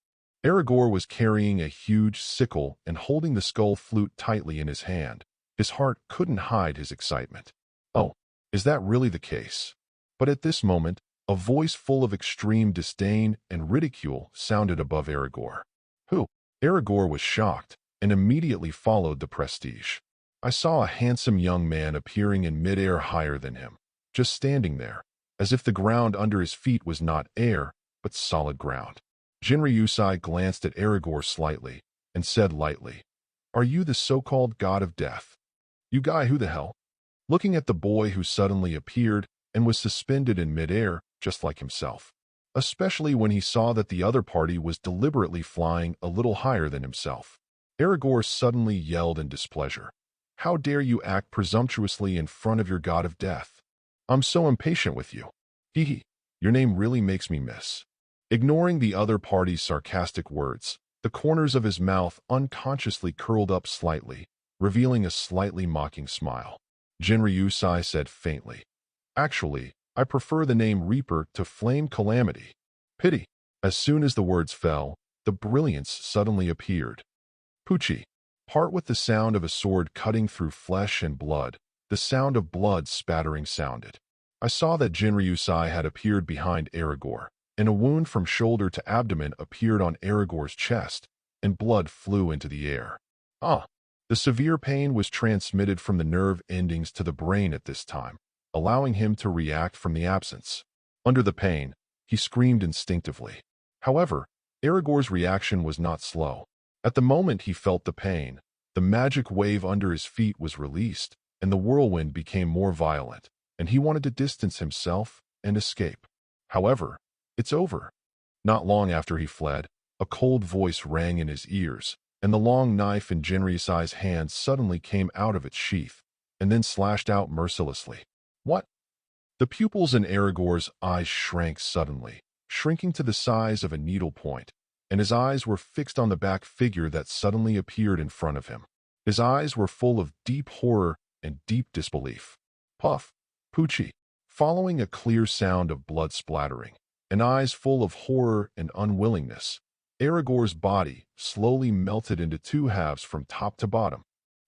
Aragorn was carrying a huge sickle and holding the skull flute tightly in his hand. His heart couldn't hide his excitement. Oh, is that really the case? But at this moment, a voice full of extreme disdain and ridicule sounded above Aragorn. Who? Aragorn was shocked and immediately followed the prestige. I saw a handsome young man appearing in midair higher than him, just standing there, as if the ground under his feet was not air, but solid ground. Jinryusai glanced at Aragorn slightly and said lightly, "Are you the so-called god of death? You guy who the hell?" Looking at the boy who suddenly appeared and was suspended in midair, just like himself. Especially when he saw that the other party was deliberately flying a little higher than himself. Aragorn suddenly yelled in displeasure. "How dare you act presumptuously in front of your god of death? I'm so impatient with you. Hee hee, your name really makes me miss." Ignoring the other party's sarcastic words, the corners of his mouth unconsciously curled up slightly, revealing a slightly mocking smile. Jinryusai said faintly, "Actually, I prefer the name Reaper to Flame Calamity. Pity." As soon as the words fell, the brilliance suddenly appeared. Pucci. Part with the sound of a sword cutting through flesh and blood, the sound of blood spattering sounded. I saw that Jinryusai had appeared behind Aragorn, and a wound from shoulder to abdomen appeared on Aragorn's chest, and blood flew into the air. The severe pain was transmitted from the nerve endings to the brain at this time, allowing him to react from the absence. Under the pain, he screamed instinctively. However, Aragorn's reaction was not slow. At the moment he felt the pain, the magic wave under his feet was released, and the whirlwind became more violent, and he wanted to distance himself and escape. However, it's over. Not long after he fled, a cold voice rang in his ears, and the long knife in Jinryusai's hand suddenly came out of its sheath, and then slashed out mercilessly. What? The pupils in Aragorn's eyes shrank suddenly, shrinking to the size of a needlepoint, and his eyes were fixed on the back figure that suddenly appeared in front of him. His eyes were full of deep horror and deep disbelief. Puff, Pucci, following a clear sound of blood splattering, and eyes full of horror and unwillingness, Aragorn's body slowly melted into two halves from top to bottom.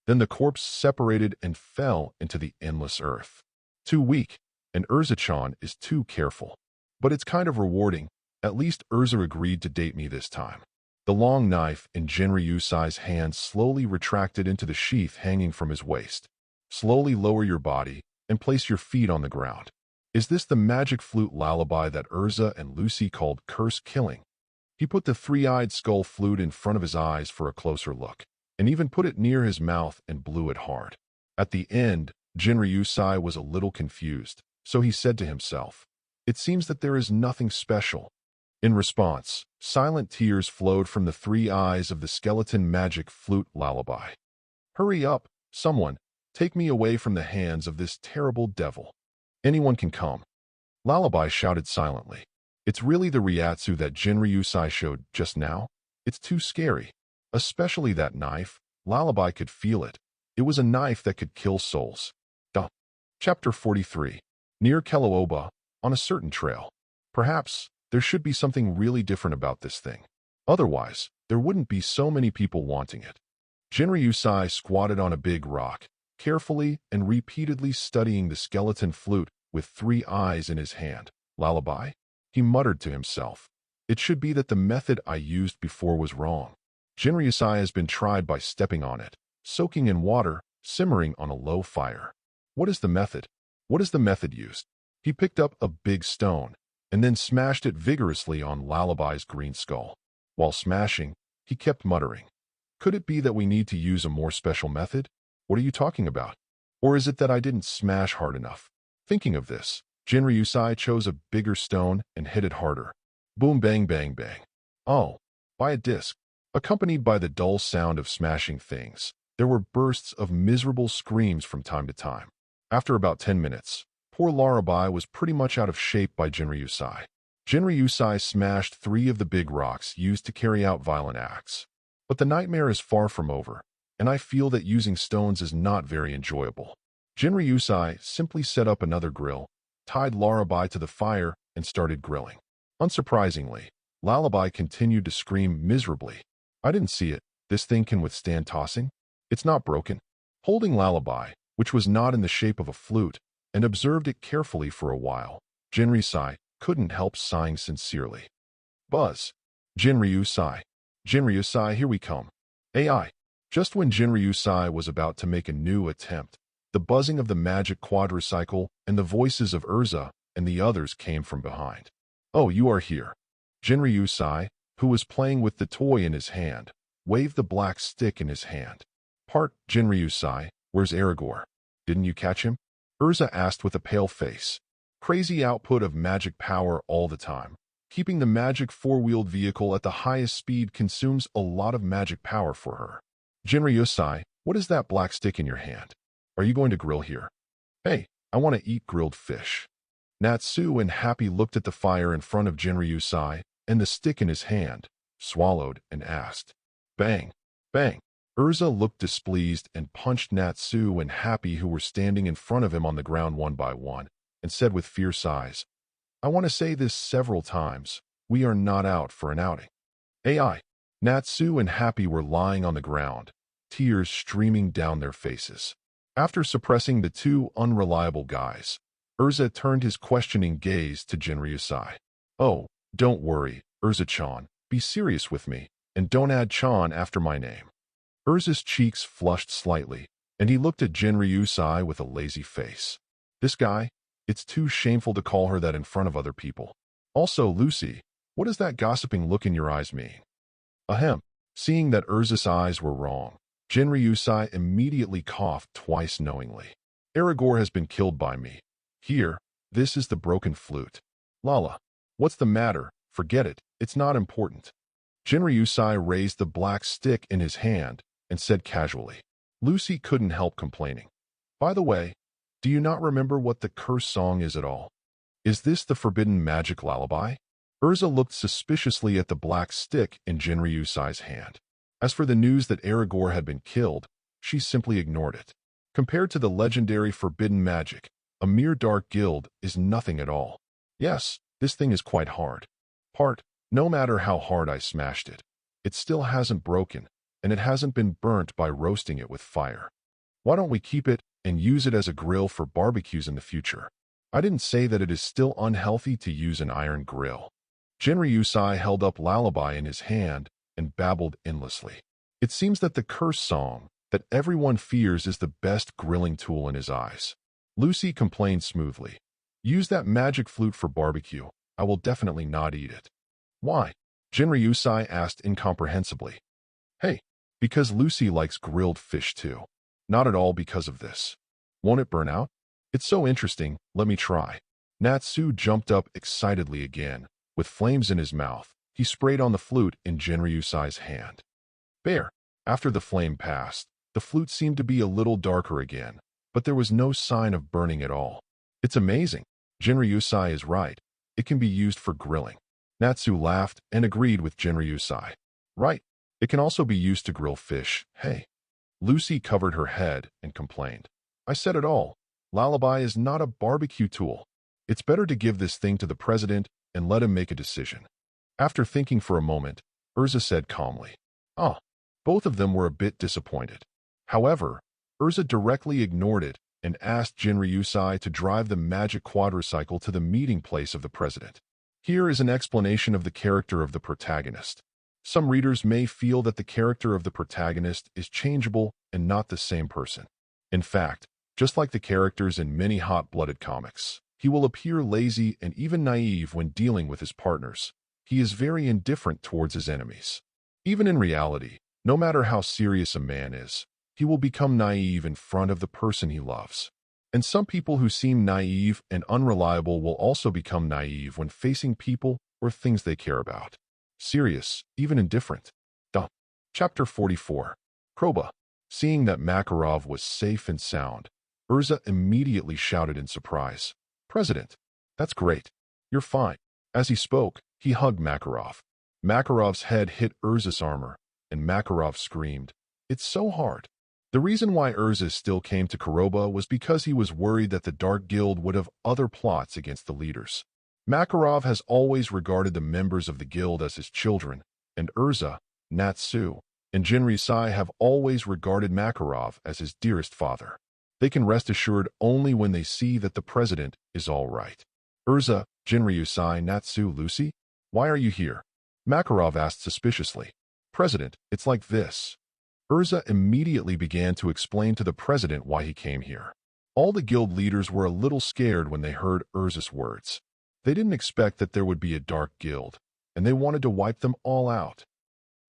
Then the corpse separated and fell into the endless earth. Too weak, and Urzichan is too careful. But it's kind of rewarding. At least Urza agreed to date me this time. The long knife in Jinryusai's hand slowly retracted into the sheath hanging from his waist. Slowly lower your body and place your feet on the ground. Is this the magic flute lullaby that Urza and Lucy called Curse Killing? He put the three-eyed skull flute in front of his eyes for a closer look, and even put it near his mouth and blew it hard. At the end, Jinryusai was a little confused, so he said to himself, "It seems that there is nothing special." In response, silent tears flowed from the three eyes of the skeleton magic flute lullaby. "Hurry up, someone, take me away from the hands of this terrible devil. Anyone can come." Lullaby shouted silently. "It's really the Ryatsu that Jinryusai showed just now? It's too scary. Especially that knife." Lullaby could feel it. It was a knife that could kill souls. Chapter 43. Near Kelooba, on a certain trail. Perhaps there should be something really different about this thing. Otherwise, there wouldn't be so many people wanting it. Jinryusai squatted on a big rock, carefully and repeatedly studying the skeleton flute with three eyes in his hand. Lullaby? He muttered to himself. It should be that the method I used before was wrong. Jinryusai has been tried by stepping on it, soaking in water, simmering on a low fire. What is the method? What is the method used? He picked up a big stone, and then smashed it vigorously on Lullaby's green skull. While smashing, he kept muttering. Could it be that we need to use a more special method? What are you talking about? Or is it that I didn't smash hard enough? Thinking of this, Jinryusai chose a bigger stone and hit it harder. Boom bang bang bang. Oh, by a disc. Accompanied by the dull sound of smashing things, there were bursts of miserable screams from time to time. After about 10 minutes, poor Lullaby was pretty much out of shape by Jinryusai. Jinryusai smashed 3 of the big rocks used to carry out violent acts. But the nightmare is far from over, and I feel that using stones is not very enjoyable. Jinryusai simply set up another grill, tied Lullaby to the fire, and started grilling. Unsurprisingly, Lullaby continued to scream miserably. I didn't see it. This thing can withstand tossing? It's not broken. Holding Lullaby, which was not in the shape of a flute, and observed it carefully for a while, Jinryusai couldn't help sighing sincerely. Buzz. Jinryusai. Jinryusai, here we come. AI. Just when Jinryusai was about to make a new attempt, the buzzing of the magic quadricycle and the voices of Urza and the others came from behind. Oh, you are here. Jinryusai, who was playing with the toy in his hand, waved the black stick in his hand. Jinryusai, where's Aragorn? Didn't you catch him? Urza asked with a pale face. Crazy output of magic power all the time. Keeping the magic four-wheeled vehicle at the highest speed consumes a lot of magic power for her. Jinryusai, what is that black stick in your hand? Are you going to grill here? Hey, I want to eat grilled fish. Natsu and Happy looked at the fire in front of Jinryusai and the stick in his hand, swallowed, and asked. Bang! Bang! Urza looked displeased and punched Natsu and Happy, who were standing in front of him, on the ground one by one, and said with fierce eyes, I want to say this several times. We are not out for an outing. AI. Natsu and Happy were lying on the ground, tears streaming down their faces. After suppressing the two unreliable guys, Urza turned his questioning gaze to Jinryusai. Oh, don't worry, Urza-chan, be serious with me, and don't add chan after my name. Urza's cheeks flushed slightly, and he looked at Jinryusai with a lazy face. This guy? It's too shameful to call her that in front of other people. Also, Lucy, what does that gossiping look in your eyes mean? Ahem. Seeing that Urza's eyes were wrong, Jinryusai immediately coughed twice knowingly. Aragorn has been killed by me. Here, this is the broken flute. Lala. What's the matter? Forget it. It's not important. Jinryusai raised the black stick in his hand and said casually. Lucy couldn't help complaining. By the way, do you not remember what the curse song is at all? Is this the forbidden magic lullaby? Urza looked suspiciously at the black stick in Jinryusai's hand. As for the news that Aragorn had been killed, she simply ignored it. Compared to the legendary forbidden magic, a mere dark guild is nothing at all. Yes, this thing is quite hard. No matter how hard I smashed it, it still hasn't broken, and it hasn't been burnt by roasting it with fire. Why don't we keep it and use it as a grill for barbecues in the future? I didn't say that it is still unhealthy to use an iron grill. Jinryusai held up Lullaby in his hand and babbled endlessly. It seems that the curse song that everyone fears is the best grilling tool in his eyes. Lucy complained smoothly. Use that magic flute for barbecue. I will definitely not eat it. Why? Jinryusai asked incomprehensibly. Hey, because Lucy likes grilled fish too. Not at all because of this. Won't it burn out? It's so interesting, let me try. Natsu jumped up excitedly again. With flames in his mouth, he sprayed on the flute in Jinryusai's hand. Bear. After the flame passed, the flute seemed to be a little darker again, but there was no sign of burning at all. It's amazing. Jinryusai is right. It can be used for grilling. Natsu laughed and agreed with Jinryusai. Right. It can also be used to grill fish. Hey. Lucy covered her head and complained. I said it all. Lullaby is not a barbecue tool. It's better to give this thing to the president and let him make a decision. After thinking for a moment, Urza said calmly. Ah. Both of them were a bit disappointed. However, Urza directly ignored it and asked Jinryusai to drive the magic quadricycle to the meeting place of the president. Here is an explanation of the character of the protagonist. Some readers may feel that the character of the protagonist is changeable and not the same person. In fact, just like the characters in many hot-blooded comics, he will appear lazy and even naive when dealing with his partners. He is very indifferent towards his enemies. Even in reality, no matter how serious a man is, he will become naive in front of the person he loves. And some people who seem naive and unreliable will also become naive when facing people or things they care about. Serious, even indifferent. Chapter 44. Kroba. Seeing that Makarov was safe and sound, Urza immediately shouted in surprise. President, that's great. You're fine. As he spoke, he hugged Makarov. Makarov's head hit Urza's armor, and Makarov screamed. It's so hard. The reason why Urza still came to Kroba was because he was worried that the Dark Guild would have other plots against the leaders. Makarov has always regarded the members of the guild as his children, and Urza, Natsu, and Jinryusai have always regarded Makarov as his dearest father. They can rest assured only when they see that the president is all right. Urza, Jinryusai, Natsu, Lucy? Why are you here? Makarov asked suspiciously. President, it's like this. Urza immediately began to explain to the president why he came here. All the guild leaders were a little scared when they heard Urza's words. They didn't expect that there would be a dark guild, and they wanted to wipe them all out.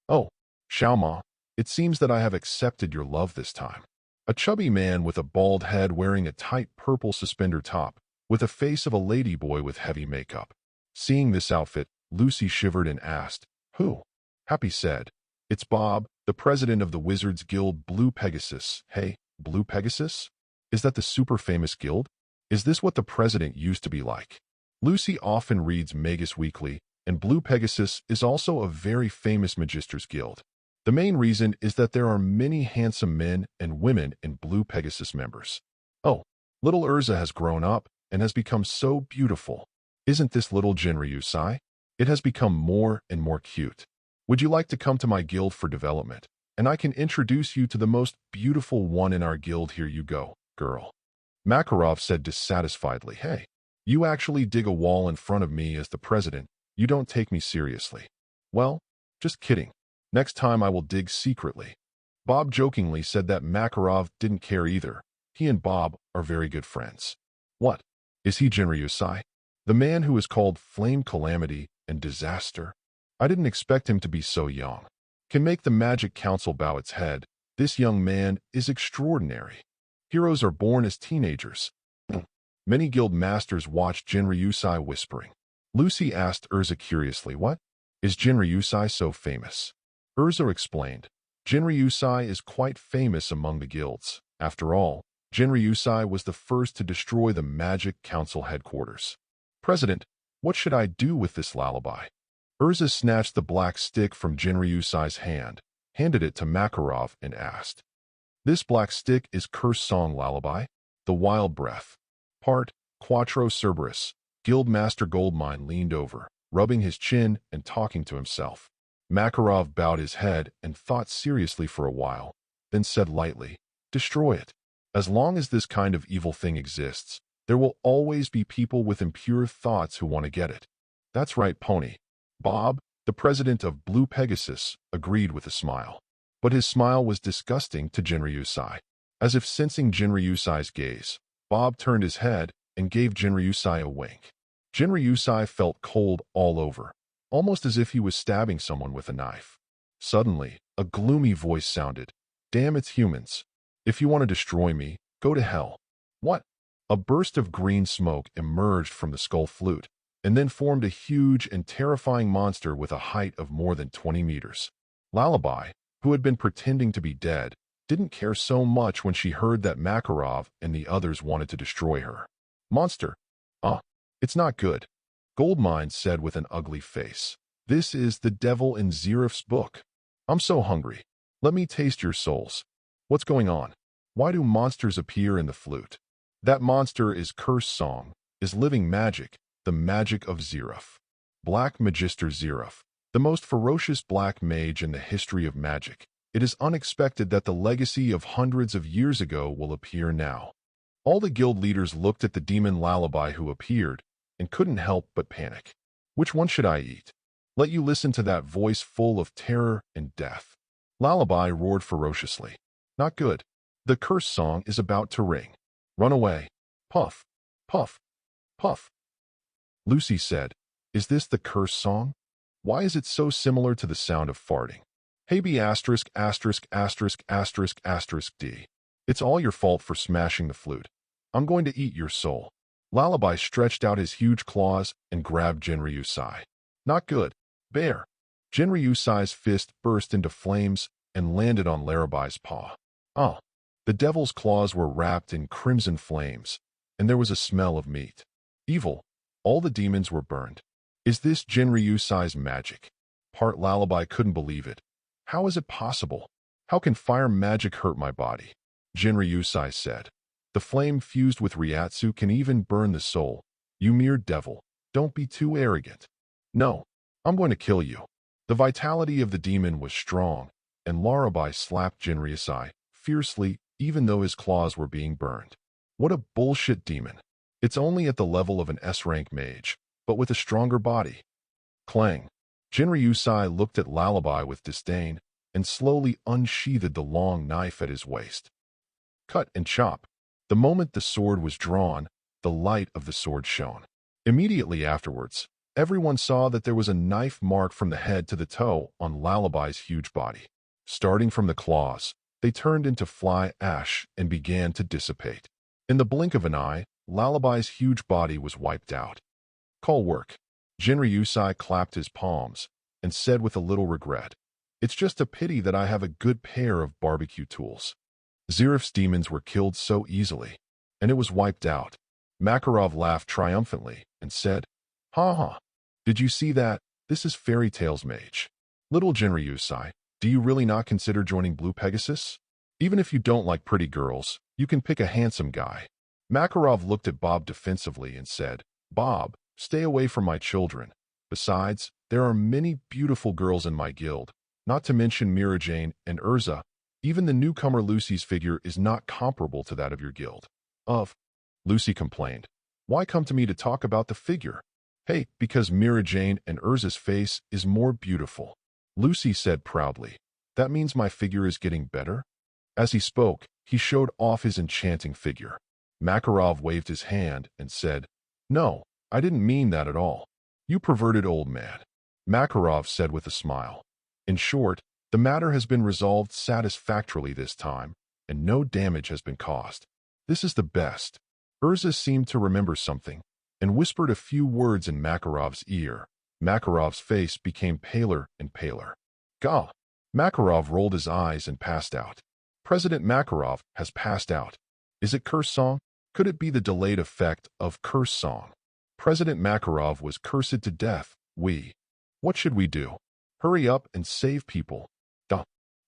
Oh, Xiaoma, it seems that I have accepted your love this time. A chubby man with a bald head wearing a tight purple suspender top, with a face of a ladyboy with heavy makeup. Seeing this outfit, Lucy shivered and asked, Who? Happy said, It's Bob, the president of the Wizards Guild Blue Pegasus. Hey, Blue Pegasus? Is that the super famous guild? Is this what the president used to be like? Lucy often reads Magus Weekly, and Blue Pegasus is also a very famous Magisters Guild. The main reason is that there are many handsome men and women in Blue Pegasus members. Oh, little Urza has grown up and has become so beautiful. Isn't this little Jinryusai? It has become more and more cute. Would you like to come to my guild for development? And I can introduce you to the most beautiful one in our guild. Here you go, girl. Makarov said dissatisfiedly, Hey, you actually dig a wall in front of me as the president. You don't take me seriously. Well, just kidding. Next time I will dig secretly. Bob jokingly said that Makarov didn't care either. He and Bob are very good friends. What? Is he Jinryusai? The man who is called Flame Calamity and Disaster? I didn't expect him to be so young. Can make the Magic Council bow its head. This young man is extraordinary. Heroes are born as teenagers. Many guild masters watched Jinryusai whispering. Lucy asked Urza curiously, What? Is Jinryusai so famous? Urza explained, Jinryusai is quite famous among the guilds. After all, Jinryusai was the first to destroy the Magic Council headquarters. President, what should I do with this lullaby? Urza snatched the black stick from Jinryusai's hand, handed it to Makarov, and asked, This black stick is Curse Song Lullaby, The Wild Breath. Part, Quattro Cerberus. Guildmaster Goldmine leaned over, rubbing his chin and talking to himself. Makarov bowed his head and thought seriously for a while, then said lightly, Destroy it. As long as this kind of evil thing exists, there will always be people with impure thoughts who want to get it. That's right, Pony. Bob, the president of Blue Pegasus, agreed with a smile. But his smile was disgusting to Jinryusai. As if sensing Jinryusai's gaze, Bob turned his head and gave Jinryusai a wink. Jinryusai felt cold all over, almost as if he was stabbing someone with a knife. Suddenly, a gloomy voice sounded, Damn, it's humans. If you want to destroy me, go to hell. What? A burst of green smoke emerged from the skull flute, and then formed a huge and terrifying monster with a height of more than 20 meters. Lullaby, who had been pretending to be dead, didn't care so much when she heard that Makarov and the others wanted to destroy her. Monster. It's not good. Goldmine said with an ugly face. This is the devil in Zeref's book. I'm so hungry. Let me taste your souls. What's going on? Why do monsters appear in the flute? That monster is Curse Song, is living magic, the magic of Zeref. Black Magister Zeref, the most ferocious black mage in the history of magic. It is unexpected that the legacy of hundreds of years ago will appear now. All the guild leaders looked at the demon Lullaby who appeared and couldn't help but panic. Which one should I eat? Let you listen to that voice full of terror and death. Lullaby roared ferociously. Not good. The curse song is about to ring. Run away. Puff, puff, puff. Lucy said, Is this the curse song? Why is it so similar to the sound of farting? Hey B asterisk asterisk asterisk asterisk asterisk D. It's all your fault for smashing the flute. I'm going to eat your soul. Lullaby stretched out his huge claws and grabbed Jinryusai. Not good. Bear. Jinryusai's fist burst into flames and landed on Lullaby's paw. Oh. The devil's claws were wrapped in crimson flames, and there was a smell of meat. Evil. All the demons were burned. Is this Jinryusai's magic? Part Lullaby couldn't believe it. How is it possible? How can fire magic hurt my body? Jinryusai said. The flame fused with Ryatsu can even burn the soul. You mere devil. Don't be too arrogant. No, I'm going to kill you. The vitality of the demon was strong, and Larabai slapped Jinryusai fiercely even though his claws were being burned. What a bullshit demon. It's only at the level of an S-rank mage, but with a stronger body. Clang. Jinryusai looked at Lullaby with disdain and slowly unsheathed the long knife at his waist. Cut and chop. The moment the sword was drawn, the light of the sword shone. Immediately afterwards, everyone saw that there was a knife mark from the head to the toe on Lullaby's huge body. Starting from the claws, they turned into fly ash and began to dissipate. In the blink of an eye, Lullaby's huge body was wiped out. Call work. Jinryusai clapped his palms and said with a little regret, "It's just a pity that I have a good pair of barbecue tools." Zeref's demons were killed so easily, and it was wiped out. Makarov laughed triumphantly and said, "Ha ha. Did you see that? This is fairy tales, mage. Little Jinryusai, do you really not consider joining Blue Pegasus? Even if you don't like pretty girls, you can pick a handsome guy." Makarov looked at Bob defensively and said, "Bob, stay away from my children. Besides, there are many beautiful girls in my guild, not to mention Mira Jane and Urza. Even the newcomer Lucy's figure is not comparable to that of your guild." Lucy complained. "Why come to me to talk about the figure?" "Hey, because Mira Jane and Urza's face is more beautiful," Lucy said proudly. "That means my figure is getting better?" As he spoke, he showed off his enchanting figure. Makarov waved his hand and said, "No, I didn't mean that at all. You perverted old man," Makarov said with a smile. "In short, the matter has been resolved satisfactorily this time, and no damage has been caused. This is the best." Urza seemed to remember something, and whispered a few words in Makarov's ear. Makarov's face became paler and paler. "Gah!" Makarov rolled his eyes and passed out. President Makarov has passed out. Is it curse song? Could it be the delayed effect of curse song? President Makarov was cursed to death. What should we do? Hurry up and save people.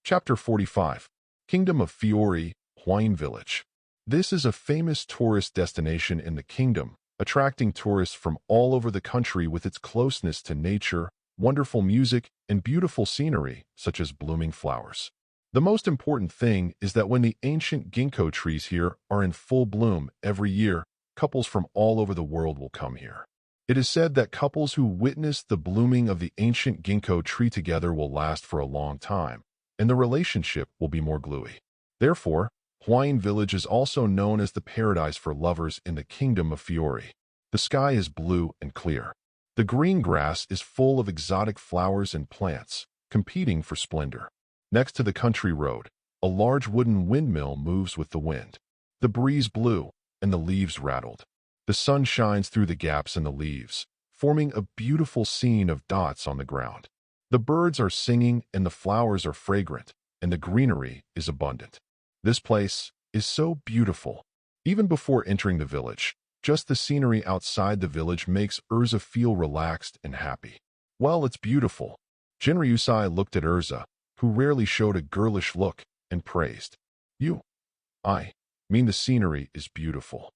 Chapter 45. Kingdom of Fiore, Huayne Village. This is a famous tourist destination in the kingdom, attracting tourists from all over the country with its closeness to nature, wonderful music, and beautiful scenery, such as blooming flowers. The most important thing is that when the ancient ginkgo trees here are in full bloom every year, couples from all over the world will come here. It is said that couples who witness the blooming of the ancient ginkgo tree together will last for a long time, and the relationship will be more gluey. Therefore, Huayne Village is also known as the paradise for lovers in the kingdom of Fiore. The sky is blue and clear. The green grass is full of exotic flowers and plants, competing for splendor. Next to the country road, a large wooden windmill moves with the wind. The breeze blew, and the leaves rattled. The sun shines through the gaps in the leaves, forming a beautiful scene of dots on the ground. The birds are singing and the flowers are fragrant, and the greenery is abundant. This place is so beautiful. Even before entering the village, just the scenery outside the village makes Urza feel relaxed and happy. Well, it's beautiful. Jinryusai looked at Urza, who rarely showed a girlish look, and praised. I mean the scenery is beautiful.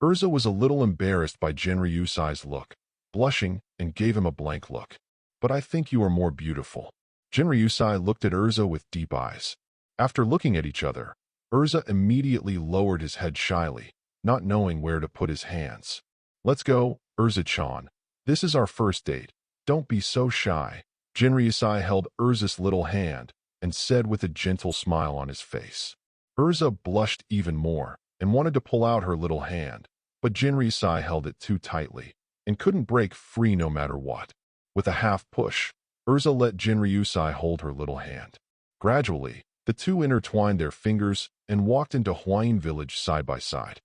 Urza was a little embarrassed by Jinryusai's look, blushing, and gave him a blank look. "But I think you are more beautiful." Jinryusai looked at Urza with deep eyes. After looking at each other, Urza immediately lowered his head shyly, not knowing where to put his hands. "Let's go, Urza-chan. This is our first date. Don't be so shy." Jinryusai held Urza's little hand and said with a gentle smile on his face. Urza blushed even more and wanted to pull out her little hand, but Jinryusai held it too tightly and couldn't break free no matter what. With a half push, Urza let Jinryusai hold her little hand. Gradually, the two intertwined their fingers and walked into Huayne Village side by side.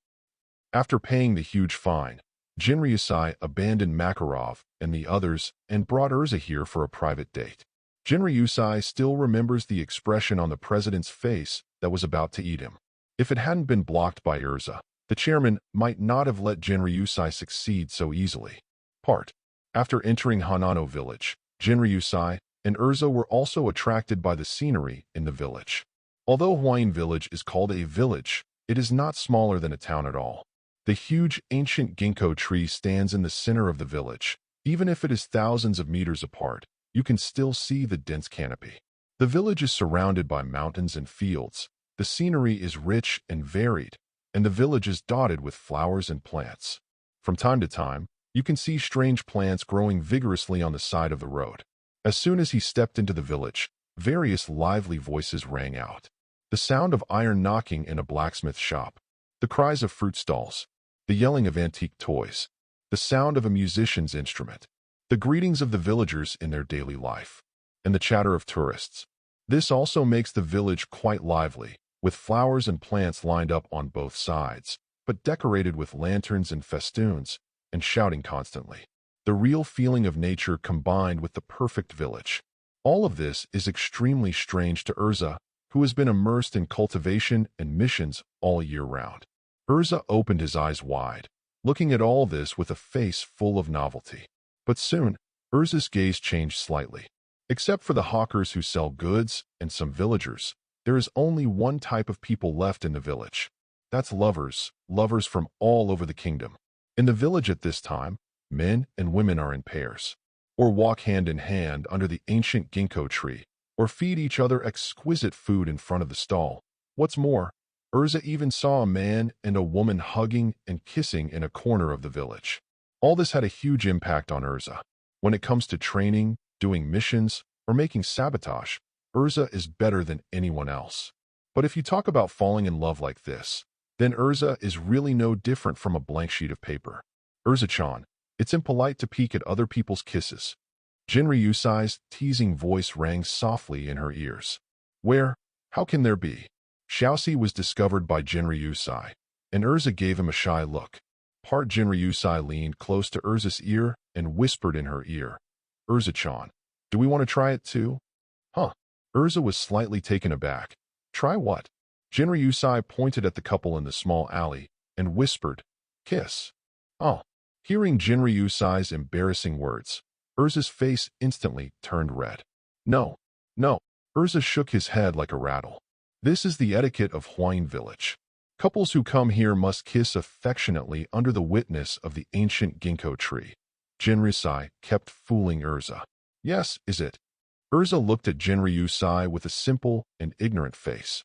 After paying the huge fine, Jinryusai abandoned Makarov and the others and brought Urza here for a private date. Jinryusai still remembers the expression on the president's face that was about to eat him. If it hadn't been blocked by Urza, the chairman might not have let Jinryusai succeed so easily. After entering Hanano village, Jinryusai and Urza were also attracted by the scenery in the village. Although Huayne village is called a village, it is not smaller than a town at all. The huge ancient ginkgo tree stands in the center of the village. Even if it is thousands of meters apart, you can still see the dense canopy. The village is surrounded by mountains and fields. The scenery is rich and varied, and the village is dotted with flowers and plants. From time to time, you can see strange plants growing vigorously on the side of the road. As soon as he stepped into the village, various lively voices rang out. The sound of iron knocking in a blacksmith shop, the cries of fruit stalls, the yelling of antique toys, the sound of a musician's instrument, the greetings of the villagers in their daily life, and the chatter of tourists. This also makes the village quite lively, with flowers and plants lined up on both sides, but decorated with lanterns and festoons, and shouting constantly. The real feeling of nature combined with the perfect village. All of this is extremely strange to Urza, who has been immersed in cultivation and missions all year round. Urza opened his eyes wide, looking at all this with a face full of novelty. But soon, Urza's gaze changed slightly. Except for the hawkers who sell goods and some villagers, there is only one type of people left in the village. That's lovers from all over the kingdom. In the village at this time, men and women are in pairs, or walk hand in hand under the ancient ginkgo tree, or feed each other exquisite food in front of the stall. What's more, Urza even saw a man and a woman hugging and kissing in a corner of the village. All this had a huge impact on Urza. When it comes to training, doing missions, or making sabotage, Urza is better than anyone else. But if you talk about falling in love like this, then Urza is really no different from a blank sheet of paper. Urza-chan, it's impolite to peek at other people's kisses. Jinryusai's teasing voice rang softly in her ears. Where? How can there be? Xiaoxi was discovered by Jinryusai, and Urza gave him a shy look. Part Jinryusai leaned close to Urza's ear and whispered in her ear, Urza-chan, do we want to try it too? Huh. Urza was slightly taken aback. Try what? Jinryusai pointed at the couple in the small alley and whispered, kiss. Oh. Hearing Jinryusai's embarrassing words, Urza's face instantly turned red. No. Urza shook his head like a rattle. This is the etiquette of Huayin Village. Couples who come here must kiss affectionately under the witness of the ancient ginkgo tree. Jinryusai kept fooling Urza. Yes, is it? Urza looked at Jinryusai with a simple and ignorant face.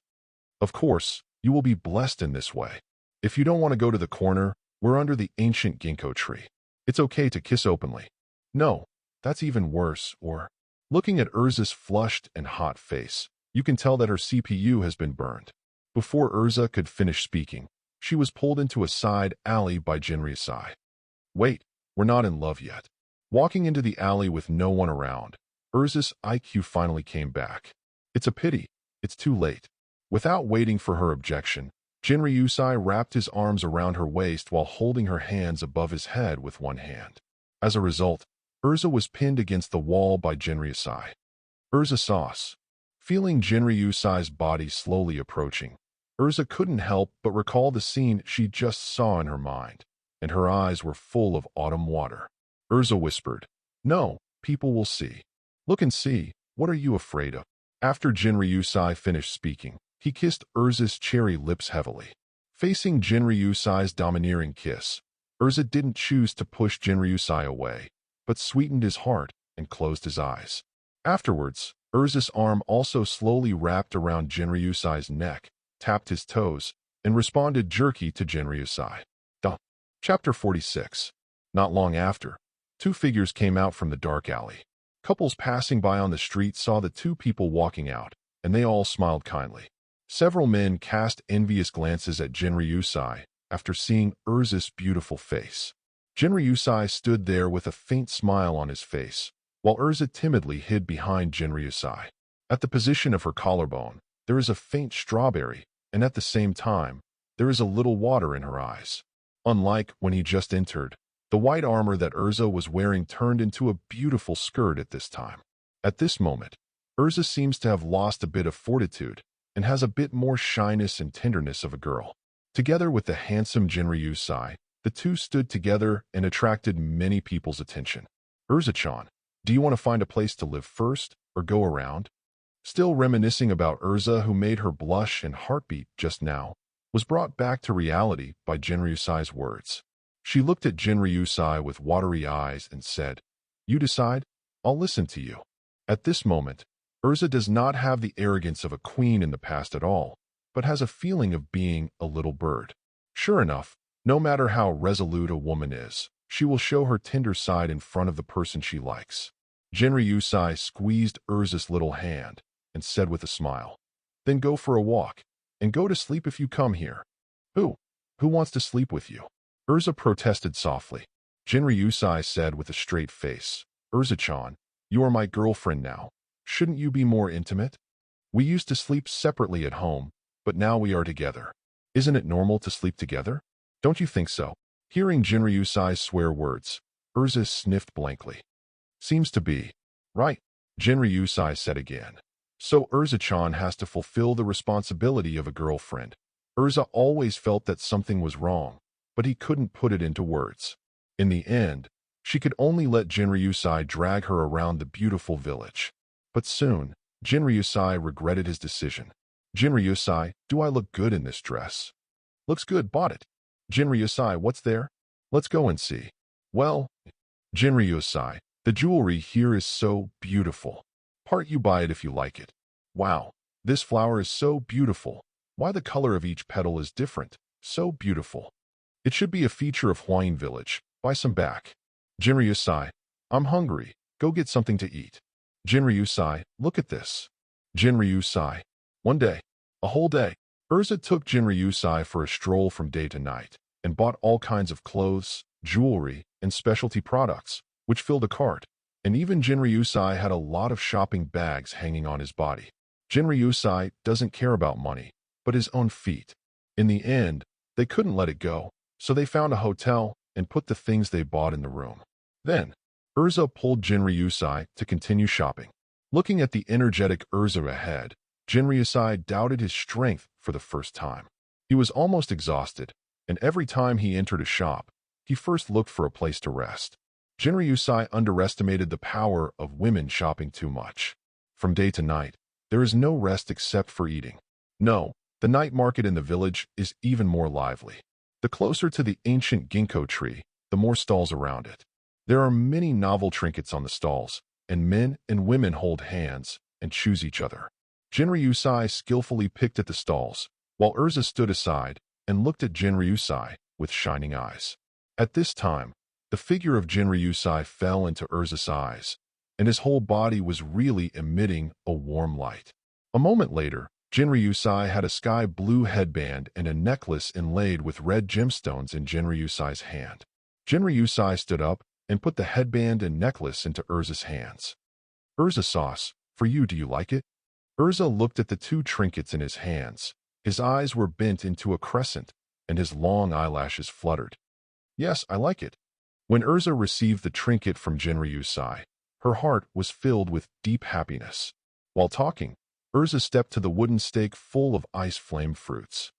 Of course, you will be blessed in this way. If you don't want to go to the corner, we're under the ancient ginkgo tree. It's okay to kiss openly. No, that's even worse, or... Looking at Urza's flushed and hot face, you can tell that her CPU has been burned. Before Urza could finish speaking, she was pulled into a side alley by Jinryusai. Wait, we're not in love yet. Walking into the alley with no one around, Urza's IQ finally came back. It's a pity. It's too late. Without waiting for her objection, Jinryusai wrapped his arms around her waist while holding her hands above his head with one hand. As a result, Urza was pinned against the wall by Jinryusai. Urza sauce. Feeling Jinryusai's body slowly approaching, Urza couldn't help but recall the scene she just saw in her mind, and her eyes were full of autumn water. Urza whispered, No, people will see. Look and see, what are you afraid of? After Jinryusai finished speaking, he kissed Urza's cherry lips heavily. Facing Jinryusai's domineering kiss, Urza didn't choose to push Jinryusai away, but sweetened his heart and closed his eyes. Afterwards, Urza's arm also slowly wrapped around Jinryusai's neck, tapped his toes, and responded jerky to Jinryusai. Chapter 46. Not long after, two figures came out from the dark alley. Couples passing by on the street saw the two people walking out, and they all smiled kindly. Several men cast envious glances at Jinryusai after seeing Urza's beautiful face. Jinryusai stood there with a faint smile on his face, while Urza timidly hid behind Jinryusai. At the position of her collarbone, there is a faint strawberry, and at the same time, there is a little water in her eyes. Unlike when he just entered, the white armor that Urza was wearing turned into a beautiful skirt at this time. At this moment, Urza seems to have lost a bit of fortitude and has a bit more shyness and tenderness of a girl. Together with the handsome Jinryusai, the two stood together and attracted many people's attention. Urza-chan, do you want to find a place to live first, or go around? Still reminiscing about Urza who made her blush and heartbeat just now, was brought back to reality by Jinryusai's words. She looked at Jinryusai with watery eyes and said, "You decide, I'll listen to you." At this moment, Urza does not have the arrogance of a queen in the past at all, but has a feeling of being a little bird. Sure enough, no matter how resolute a woman is, she will show her tender side in front of the person she likes. Jinryusai squeezed Urza's little hand and said with a smile, "Then go for a walk, and go to sleep if you come here." Who? Who wants to sleep with you?" Urza protested softly. Jinryusai said with a straight face, "Urza-chan, you are my girlfriend now. Shouldn't you be more intimate? We used to sleep separately at home, but now we are together. Isn't it normal to sleep together? Don't you think so?" Hearing Jinryusai's swear words, Urza sniffed blankly. "Seems to be. Right," Jinryusai said again. "So Urza-chan has to fulfill the responsibility of a girlfriend." Urza always felt that something was wrong, but he couldn't put it into words. In the end, she could only let Jinryusai drag her around the beautiful village. But soon, Jinryusai regretted his decision. "Jinryusai, do I look good in this dress?" "Looks good, bought it." "Jinryusai, what's there? Let's go and see." "Well, Jinryusai, the jewelry here is so beautiful. Part you buy it if you like it." "Wow, this flower is so beautiful. Why the color of each petal is different. So beautiful. It should be a feature of Huayin village. Buy some back." "Jinryusai, I'm hungry. Go get something to eat." "Jinryusai, look at this." "Jinryusai." One day, a whole day, Urza took Jinryusai for a stroll from day to night and bought all kinds of clothes, jewelry, and specialty products, which filled a cart. And even Jinryusai had a lot of shopping bags hanging on his body. Jinryusai doesn't care about money, but his own feet. In the end, they couldn't let it go, so they found a hotel and put the things they bought in the room. Then, Urza pulled Jinryusai to continue shopping. Looking at the energetic Urza ahead, Jinryusai doubted his strength for the first time. He was almost exhausted, and every time he entered a shop, he first looked for a place to rest. Jinryusai underestimated the power of women shopping too much. From day to night, there is no rest except for eating. No, the night market in the village is even more lively. The closer to the ancient ginkgo tree, the more stalls around it. There are many novel trinkets on the stalls, and men and women hold hands and choose each other. Jinryusai skillfully picked at the stalls, while Urza stood aside and looked at Jinryusai with shining eyes. At this time, the figure of Jinryusai fell into Urza's eyes, and his whole body was really emitting a warm light. A moment later, Jinryusai had a sky-blue headband and a necklace inlaid with red gemstones in Jinryusai's hand. Jinryusai stood up and put the headband and necklace into Urza's hands. "Urza sauce, for you, do you like it?" Urza looked at the two trinkets in his hands. His eyes were bent into a crescent, and his long eyelashes fluttered. "Yes, I like it." When Urza received the trinket from Jinryusai, her heart was filled with deep happiness. While talking, Urza stepped to the wooden stake full of ice flame fruits.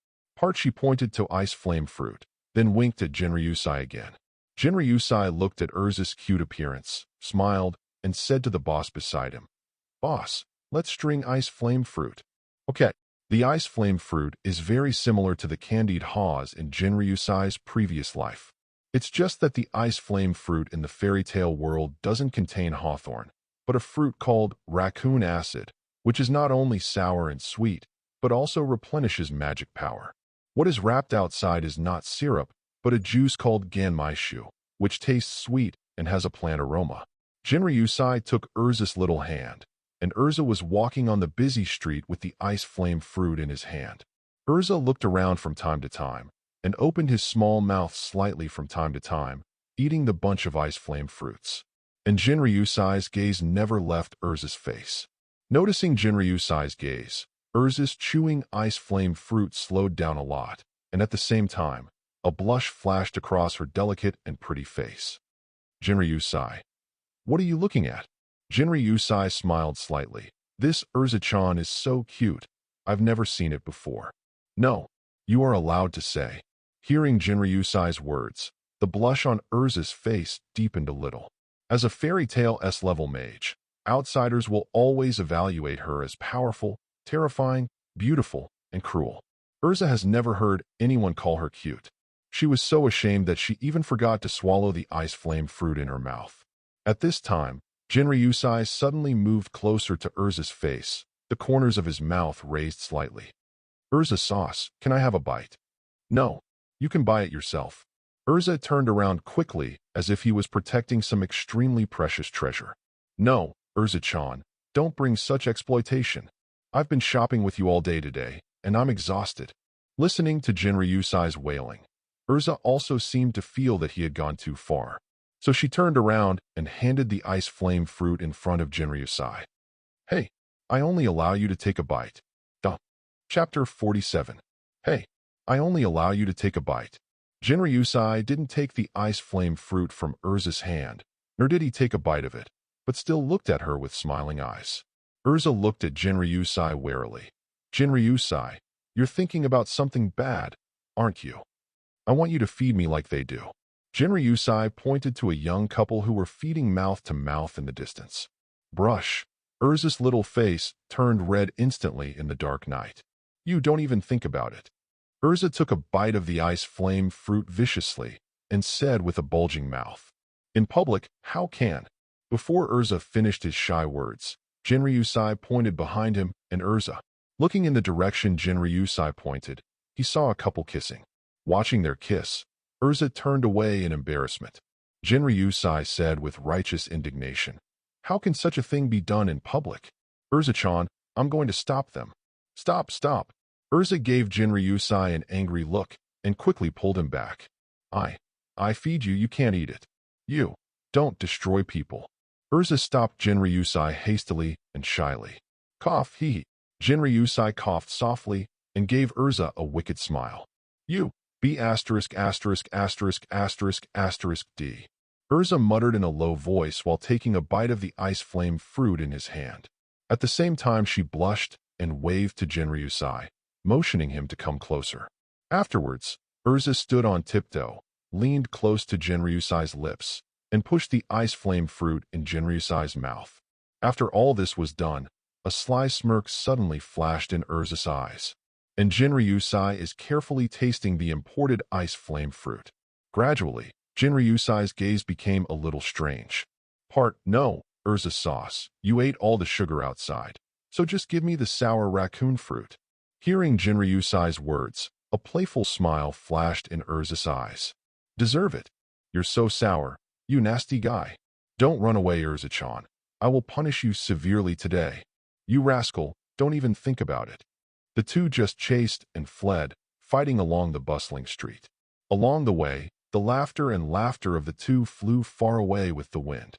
She pointed to ice flame fruit, then winked at Jinryusai again. Jinryusai looked at Urza's cute appearance, smiled, and said to the boss beside him, "Boss, let's string ice flame fruit." Okay, the ice flame fruit is very similar to the candied haws in Jinryusai's previous life. It's just that the ice flame fruit in the fairy tale world doesn't contain hawthorn, but a fruit called raccoon acid, which is not only sour and sweet, but also replenishes magic power. What is wrapped outside is not syrup, but a juice called ganmaishu, which tastes sweet and has a plant aroma. Jinryusai took Urza's little hand, and Urza was walking on the busy street with the ice flame fruit in his hand. Urza looked around from time to time, and opened his small mouth slightly from time to time, eating the bunch of ice flame fruits. And Jinryusai's gaze never left Urza's face. Noticing Jinryusai's gaze, Urza's chewing ice flame fruit slowed down a lot, and at the same time, a blush flashed across her delicate and pretty face. "Jinryusai, what are you looking at?" Jinryusai smiled slightly. "This Urza-chan is so cute. I've never seen it before." "No, you are allowed to say." Hearing Jinryusai's words, the blush on Urza's face deepened a little. As a fairy tale S-level mage, outsiders will always evaluate her as powerful, terrifying, beautiful, and cruel. Urza has never heard anyone call her cute. She was so ashamed that she even forgot to swallow the ice flame fruit in her mouth. At this time, Jinryusai suddenly moved closer to Urza's face, the corners of his mouth raised slightly. Urza sauce, can I have a bite? No. You can buy it yourself. Urza turned around quickly as if he was protecting some extremely precious treasure. No, Urza-chan, don't bring such exploitation. I've been shopping with you all day today, and I'm exhausted. Listening to Jinryusai's wailing, Urza also seemed to feel that he had gone too far. So she turned around and handed the ice flame fruit in front of Jinryusai. Hey, I only allow you to take a bite. Duh. Chapter 47. Hey, I only allow you to take a bite. Jinryusai didn't take the ice flame fruit from Urza's hand, nor did he take a bite of it, but still looked at her with smiling eyes. Urza looked at Jinryusai warily. Jinryusai, you're thinking about something bad, aren't you? I want you to feed me like they do. Jinryusai pointed to a young couple who were feeding mouth to mouth in the distance. Brush. Urza's little face turned red instantly in the dark night. You don't even think about it. Urza took a bite of the ice flame fruit viciously and said with a bulging mouth, in public, how can? Before Urza finished his shy words, Jinryusai pointed behind him, and Urza, looking in the direction Jinryusai pointed, he saw a couple kissing. Watching their kiss, Urza turned away in embarrassment. Jinryusai said with righteous indignation, how can such a thing be done in public? Urza-chan, I'm going to stop them. Stop, stop. Urza gave Jinryusai an angry look and quickly pulled him back. I feed you, you can't eat it. You, don't destroy people. Urza stopped Jinryusai hastily and shyly. Cough, hee. Jinryusai coughed softly and gave Urza a wicked smile. You, B********************. D. Urza muttered in a low voice while taking a bite of the ice flame fruit in his hand. At the same time she blushed and waved to Jinryusai, motioning him to come closer. Afterwards, Urza stood on tiptoe, leaned close to Jinryusai's lips, and pushed the ice flame fruit in Jinryusai's mouth. After all this was done, a sly smirk suddenly flashed in Urza's eyes, and Jinryusai is carefully tasting the imported ice flame fruit. Gradually, Jinryusai's gaze became a little strange. No, Urza sauce, you ate all the sugar outside, so just give me the sour raccoon fruit. Hearing Jinryusai's words, a playful smile flashed in Urza's eyes. Deserve it. You're so sour, you nasty guy. Don't run away, Urza-chan. I will punish you severely today. You rascal, don't even think about it. The two just chased and fled, fighting along the bustling street. Along the way, the laughter of the two flew far away with the wind.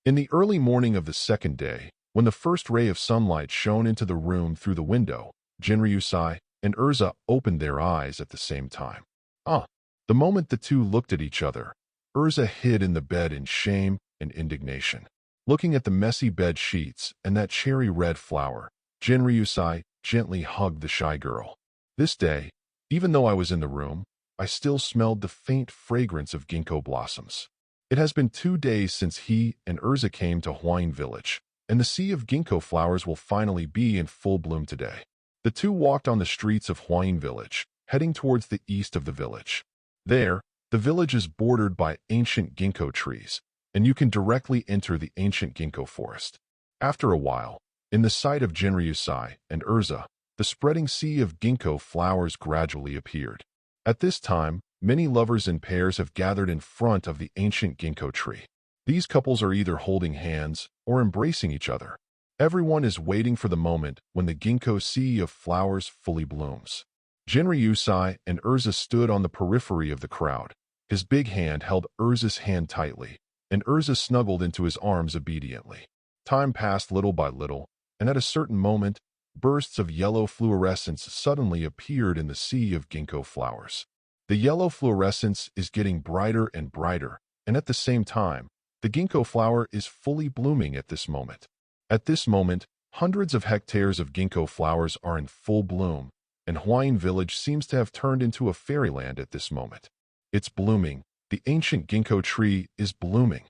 In the early morning of the second day, when the first ray of sunlight shone into the room through the window, Jinryusai and Urza opened their eyes at the same time. The moment the two looked at each other, Urza hid in the bed in shame and indignation. Looking at the messy bed sheets and that cherry-red flower, Jinryusai gently hugged the shy girl. This day, even though I was in the room, I still smelled the faint fragrance of ginkgo blossoms. It has been 2 days since he and Urza came to Huayin village, and the sea of ginkgo flowers will finally be in full bloom today. The two walked on the streets of Huayin village, heading towards the east of the village. There, the village is bordered by ancient ginkgo trees, and you can directly enter the ancient ginkgo forest. After a while, in the sight of Jinryusai and Urza, the spreading sea of ginkgo flowers gradually appeared. At this time, many lovers in pairs have gathered in front of the ancient ginkgo tree. These couples are either holding hands or embracing each other. Everyone is waiting for the moment when the ginkgo sea of flowers fully blooms. Jinryusai and Urza stood on the periphery of the crowd. His big hand held Urza's hand tightly, and Urza snuggled into his arms obediently. Time passed little by little, and at a certain moment, bursts of yellow fluorescence suddenly appeared in the sea of ginkgo flowers. The yellow fluorescence is getting brighter and brighter, and at the same time, the ginkgo flower is fully blooming at this moment. At this moment, hundreds of hectares of ginkgo flowers are in full bloom, and Huayin village seems to have turned into a fairyland at this moment. It's blooming. The ancient ginkgo tree is blooming.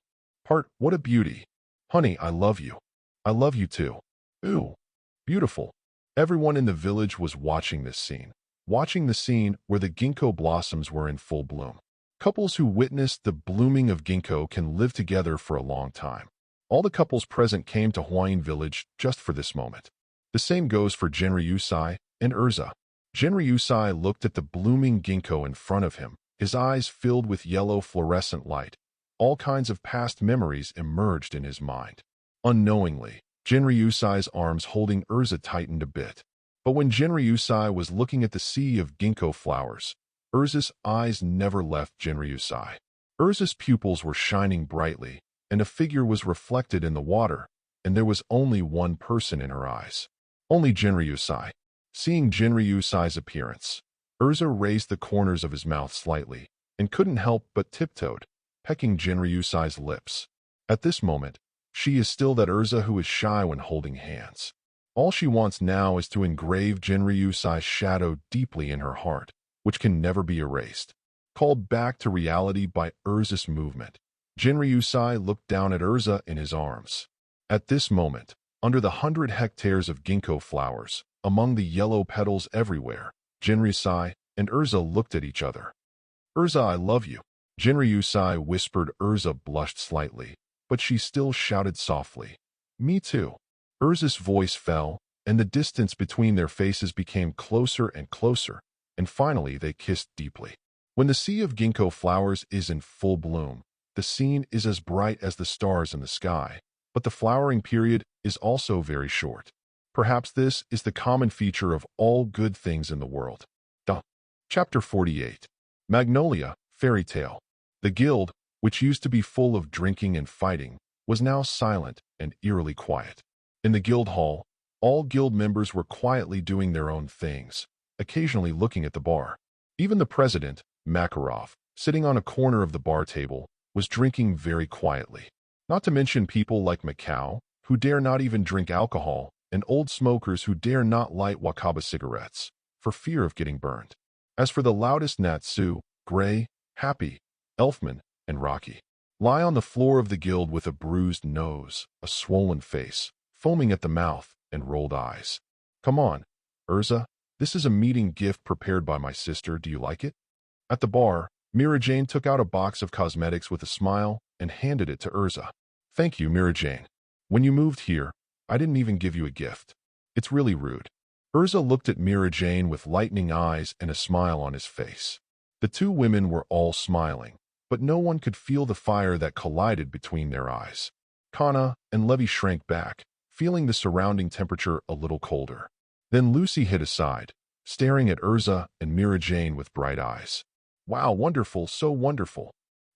What a beauty. Honey, I love you. I love you too. Ooh. Beautiful. Everyone in the village was watching this scene. watching the scene where the ginkgo blossoms were in full bloom. Couples who witnessed the blooming of ginkgo can live together for a long time. All the couples present came to Huayin village just for this moment. The same goes for Genryusai and Urza. Genryusai looked at the blooming ginkgo in front of him, his eyes filled with yellow fluorescent light. All kinds of past memories emerged in his mind. Unknowingly, Genryusai's arms holding Urza tightened a bit. But when Genryusai was looking at the sea of ginkgo flowers, Urza's eyes never left Genryusai. Urza's pupils were shining brightly, and a figure was reflected in the water, and there was only one person in her eyes. Only Genryusai. Seeing Genryusai's appearance, Urza raised the corners of his mouth slightly, and couldn't help but tiptoed, pecking Genryusai's lips. At this moment, she is still that Urza who is shy when holding hands. All she wants now is to engrave Genryusai's shadow deeply in her heart, which can never be erased. Called back to reality by Urza's movement, Genryusai looked down at Urza in his arms. At this moment, under the 100 hectares of ginkgo flowers, among the yellow petals everywhere, Genryusai and Urza looked at each other. "Urza, I love you." Genryusai whispered. Urza blushed slightly, but she still shouted softly, "Me too." Urza's voice fell, and the distance between their faces became closer and closer, and finally they kissed deeply. When the sea of ginkgo flowers is in full bloom, the scene is as bright as the stars in the sky, but the flowering period is also very short. Perhaps this is the common feature of all good things in the world. Chapter 48. Magnolia, Fairy Tale. The guild, which used to be full of drinking and fighting, was now silent and eerily quiet. In the guild hall, all guild members were quietly doing their own things, occasionally looking at the bar. Even the president, Makarov, sitting on a corner of the bar table, was drinking very quietly. Not to mention people like Macau, who dare not even drink alcohol, and old smokers who dare not light wakaba cigarettes, for fear of getting burned. As for the loudest, Natsu, Gray, Happy, Elfman, and Rocky lie on the floor of the guild with a bruised nose, a swollen face, foaming at the mouth, and rolled eyes. "Come on, Urza, this is a meeting gift prepared by my sister. Do you like it?" At the bar, Mira Jane took out a box of cosmetics with a smile and handed it to Urza. "Thank you, Mira Jane. When you moved here, I didn't even give you a gift. It's really rude." Urza looked at Mira Jane with lightning eyes and a smile on his face. The two women were all smiling, but no one could feel the fire that collided between their eyes. Kana and Levy shrank back, feeling the surrounding temperature a little colder. Then Lucy hid aside, staring at Urza and Mira Jane with bright eyes. "Wow, wonderful, so wonderful."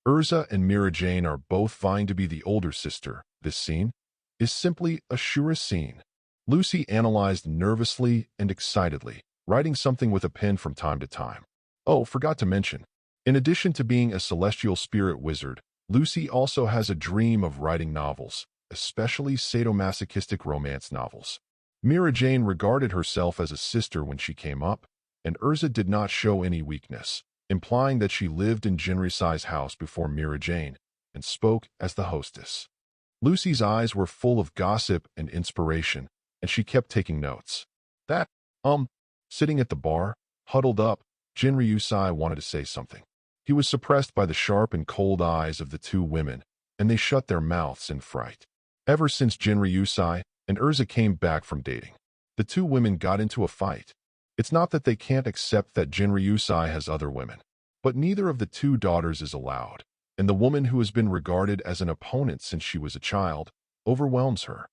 Urza and Mira Jane are both vying to be the older sister. This scene is simply a Shura scene. Lucy analyzed nervously and excitedly, writing something with a pen from time to time. Oh, forgot to mention, in addition to being a celestial spirit wizard, Lucy also has a dream of writing novels, especially sadomasochistic romance novels. Mira Jane regarded herself as a sister when she came up, and Urza did not show any weakness, implying that she lived in Jinrisai's house before Mira Jane and spoke as the hostess. Lucy's eyes were full of gossip and inspiration, and she kept taking notes. Sitting at the bar, huddled up, Jinryusai wanted to say something. He was suppressed by the sharp and cold eyes of the two women, and they shut their mouths in fright. Ever since Jinryusai and Urza came back from dating, the two women got into a fight. It's not that they can't accept that Jinryusai has other women, but neither of the two daughters is allowed, and the woman who has been regarded as an opponent since she was a child overwhelms her.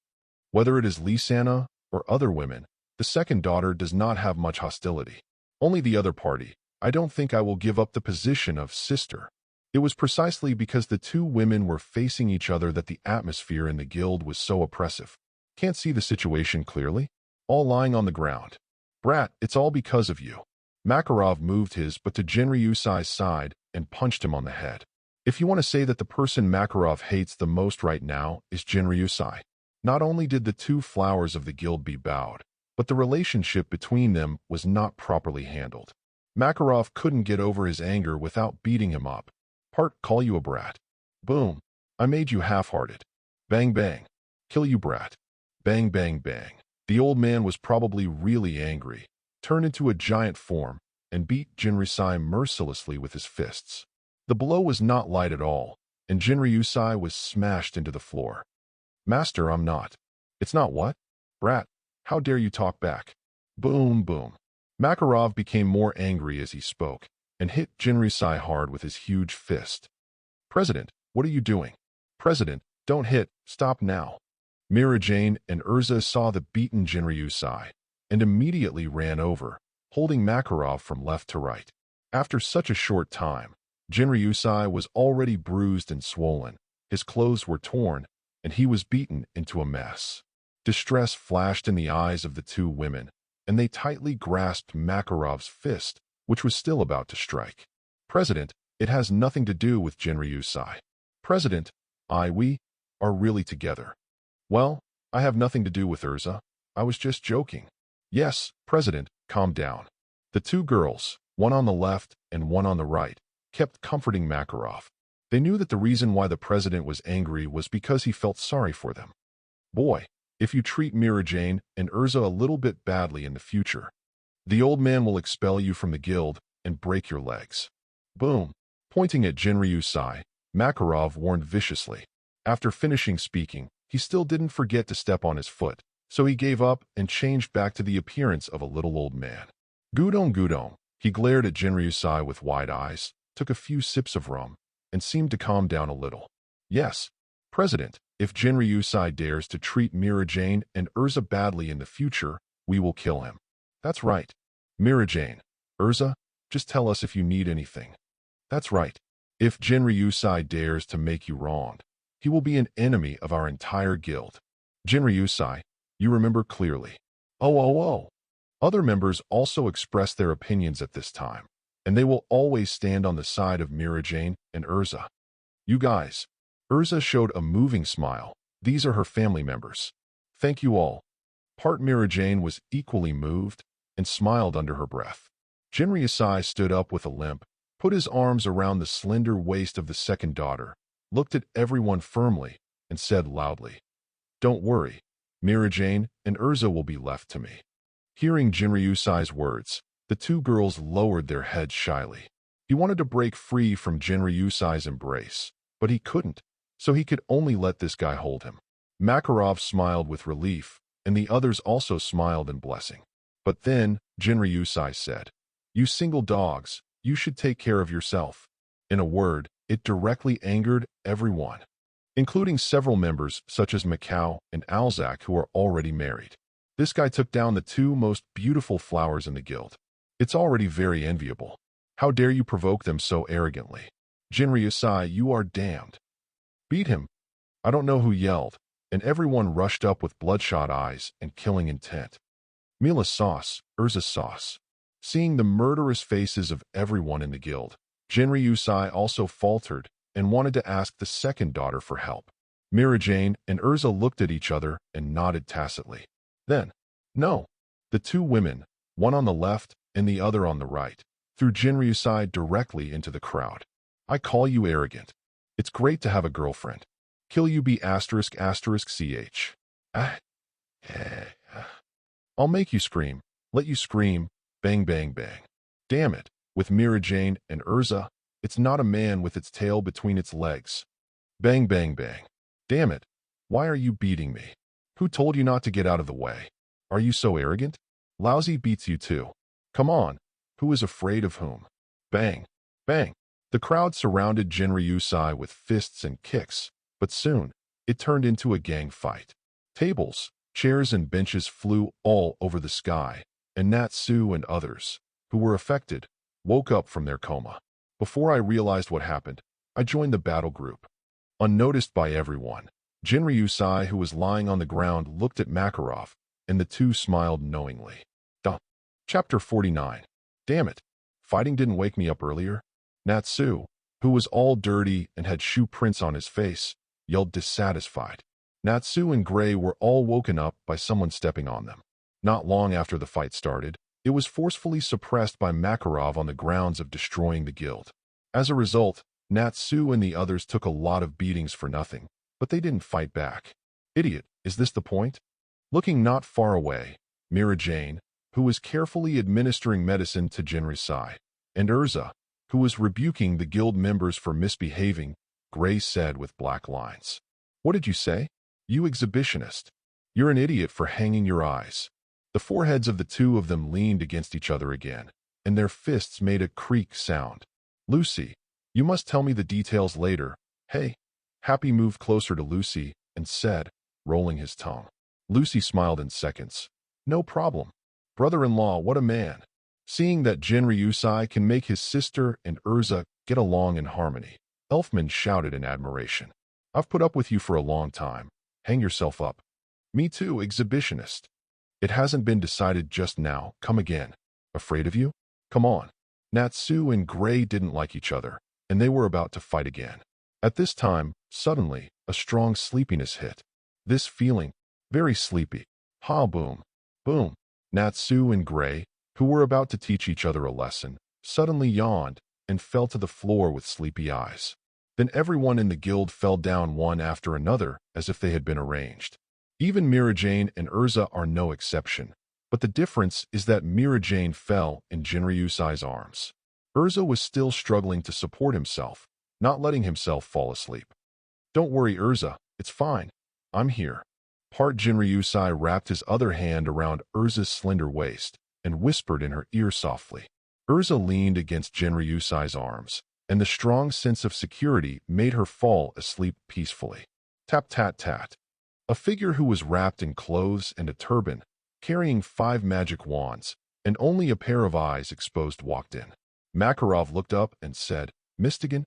Whether it is Lisana or other women, the second daughter does not have much hostility. Only the other party. I don't think I will give up the position of sister. It was precisely because the two women were facing each other that the atmosphere in the guild was so oppressive. Can't see the situation clearly? All lying on the ground. Brat, it's all because of you. Makarov moved his but to Jinryusai's side and punched him on the head. If you want to say that the person Makarov hates the most right now is Jinryusai. Not only did the two flowers of the guild be bowed, but the relationship between them was not properly handled. Makarov couldn't get over his anger without beating him up. Call you a brat. Boom. I made you half-hearted. Bang bang. Kill you brat. Bang bang bang. The old man was probably really angry, turned into a giant form and beat Jinryusai mercilessly with his fists. The blow was not light at all, and Jinryusai was smashed into the floor. "Master, I'm not." "It's not what?" "Brat, how dare you talk back?" Boom, boom. Makarov became more angry as he spoke, and hit Jinryusai hard with his huge fist. "President, what are you doing?" "President, don't hit, stop now." Mira Jane and Urza saw the beaten Jinryusai and immediately ran over, holding Makarov from left to right. After such a short time, Jinryusai was already bruised and swollen, his clothes were torn, and he was beaten into a mess. Distress flashed in the eyes of the two women, and they tightly grasped Makarov's fist, which was still about to strike. "President, it has nothing to do with Jinryusai." "President, we are really together." "Well, I have nothing to do with Urza. I was just joking." "Yes, President, calm down." The two girls, one on the left and one on the right, kept comforting Makarov. They knew that the reason why the president was angry was because he felt sorry for them. "Boy, if you treat Mira Jane and Urza a little bit badly in the future, the old man will expel you from the guild and break your legs." Boom. Pointing at Jinryusai, Makarov warned viciously. After finishing speaking, he still didn't forget to step on his foot, so he gave up and changed back to the appearance of a little old man. Gudong. He glared at Jinryusai with wide eyes, took a few sips of rum, and seemed to calm down a little. "Yes, President, if Jinryusai dares to treat Mira Jane and Urza badly in the future, we will kill him." "That's right. Mira Jane, Urza, just tell us if you need anything." "That's right. If Jinryusai dares to make you wronged, he will be an enemy of our entire guild." "Jinryusai, you remember clearly." Oh. Other members also expressed their opinions at this time, and they will always stand on the side of Mira Jane and Urza. "You guys." Urza showed a moving smile. "These are her family members." "Thank you all." Part Mira Jane was equally moved and smiled under her breath. Jinryusai stood up with a limp, put his arms around the slender waist of the second daughter, looked at everyone firmly, and said loudly, "Don't worry, Mira Jane and Urza will be left to me." Hearing Jinryusai's words, the two girls lowered their heads shyly. He wanted to break free from Jinryusai's embrace, but he couldn't, so he could only let this guy hold him. Makarov smiled with relief, and the others also smiled in blessing. But then, Jinryusai said, "You single dogs, you should take care of yourself." In a word, it directly angered everyone, including several members such as Macau and Alzak who are already married. This guy took down the two most beautiful flowers in the guild. It's already very enviable. How dare you provoke them so arrogantly? Jinryusai, you are damned. Beat him. I don't know who yelled, and everyone rushed up with bloodshot eyes and killing intent. Mila's sauce, Urza's sauce. Seeing the murderous faces of everyone in the guild, Jinryusai also faltered and wanted to ask the second daughter for help. Mira Jane and Urza looked at each other and nodded tacitly. Then, no. The two women, one on the left and the other on the right, threw Jinryusai directly into the crowd. "I call you arrogant. It's great to have a girlfriend. Kill you be **ch. I'll make you scream, let you scream, bang bang bang. Damn it, with Mira Jane and Urza, it's not a man with its tail between its legs. Bang bang bang. Damn it, why are you beating me? Who told you not to get out of the way? Are you so arrogant? Lousy beats you too. Come on, who is afraid of whom? Bang, bang." The crowd surrounded Jinryusai with fists and kicks, but soon, it turned into a gang fight. Tables, chairs and benches flew all over the sky, and Natsu and others, who were affected, woke up from their coma. Before I realized what happened, I joined the battle group. Unnoticed by everyone, Jinryusai, who was lying on the ground, looked at Makarov, and the two smiled knowingly. Chapter 49. Damn it, fighting didn't wake me up earlier. Natsu, who was all dirty and had shoe prints on his face, yelled dissatisfied. Natsu and Gray were all woken up by someone stepping on them. Not long after the fight started, it was forcefully suppressed by Makarov on the grounds of destroying the guild. As a result, Natsu and the others took a lot of beatings for nothing, but they didn't fight back. Idiot, is this the point? Looking not far away, Mira Jane, who was carefully administering medicine to Jinryusai, and Urza, who was rebuking the guild members for misbehaving. Gray said with black lines. "What did you say? You exhibitionist. You're an idiot for hanging your eyes." The foreheads of the two of them leaned against each other again, and their fists made a creak sound. "Lucy, you must tell me the details later." "Hey." Happy moved closer to Lucy and said, rolling his tongue. Lucy smiled in seconds. "No problem. Brother-in-law, what a man." Seeing that Jinryusai can make his sister and Urza get along in harmony, Elfman shouted in admiration. "I've put up with you for a long time. Hang yourself up." "Me too, exhibitionist." "It hasn't been decided just now. Come again." "Afraid of you? Come on." Natsu and Gray didn't like each other, and they were about to fight again. At this time, suddenly, a strong sleepiness hit. This feeling, very sleepy. Ha boom. Boom. Natsu and Gray, who were about to teach each other a lesson, suddenly yawned and fell to the floor with sleepy eyes. Then everyone in the guild fell down one after another as if they had been arranged. Even Mirajane and Urza are no exception, but the difference is that Mirajane fell in Jinryusai's arms. Urza was still struggling to support himself, not letting himself fall asleep. "Don't worry, Urza, it's fine. I'm here." Part Jinryusai wrapped his other hand around Urza's slender waist and whispered in her ear softly. Urza leaned against Jinryusai's arms, and the strong sense of security made her fall asleep peacefully. Tap-tat-tat. A figure who was wrapped in clothes and a turban, carrying 5 magic wands, and only a pair of eyes exposed walked in. Makarov looked up and said, "Mistigan?"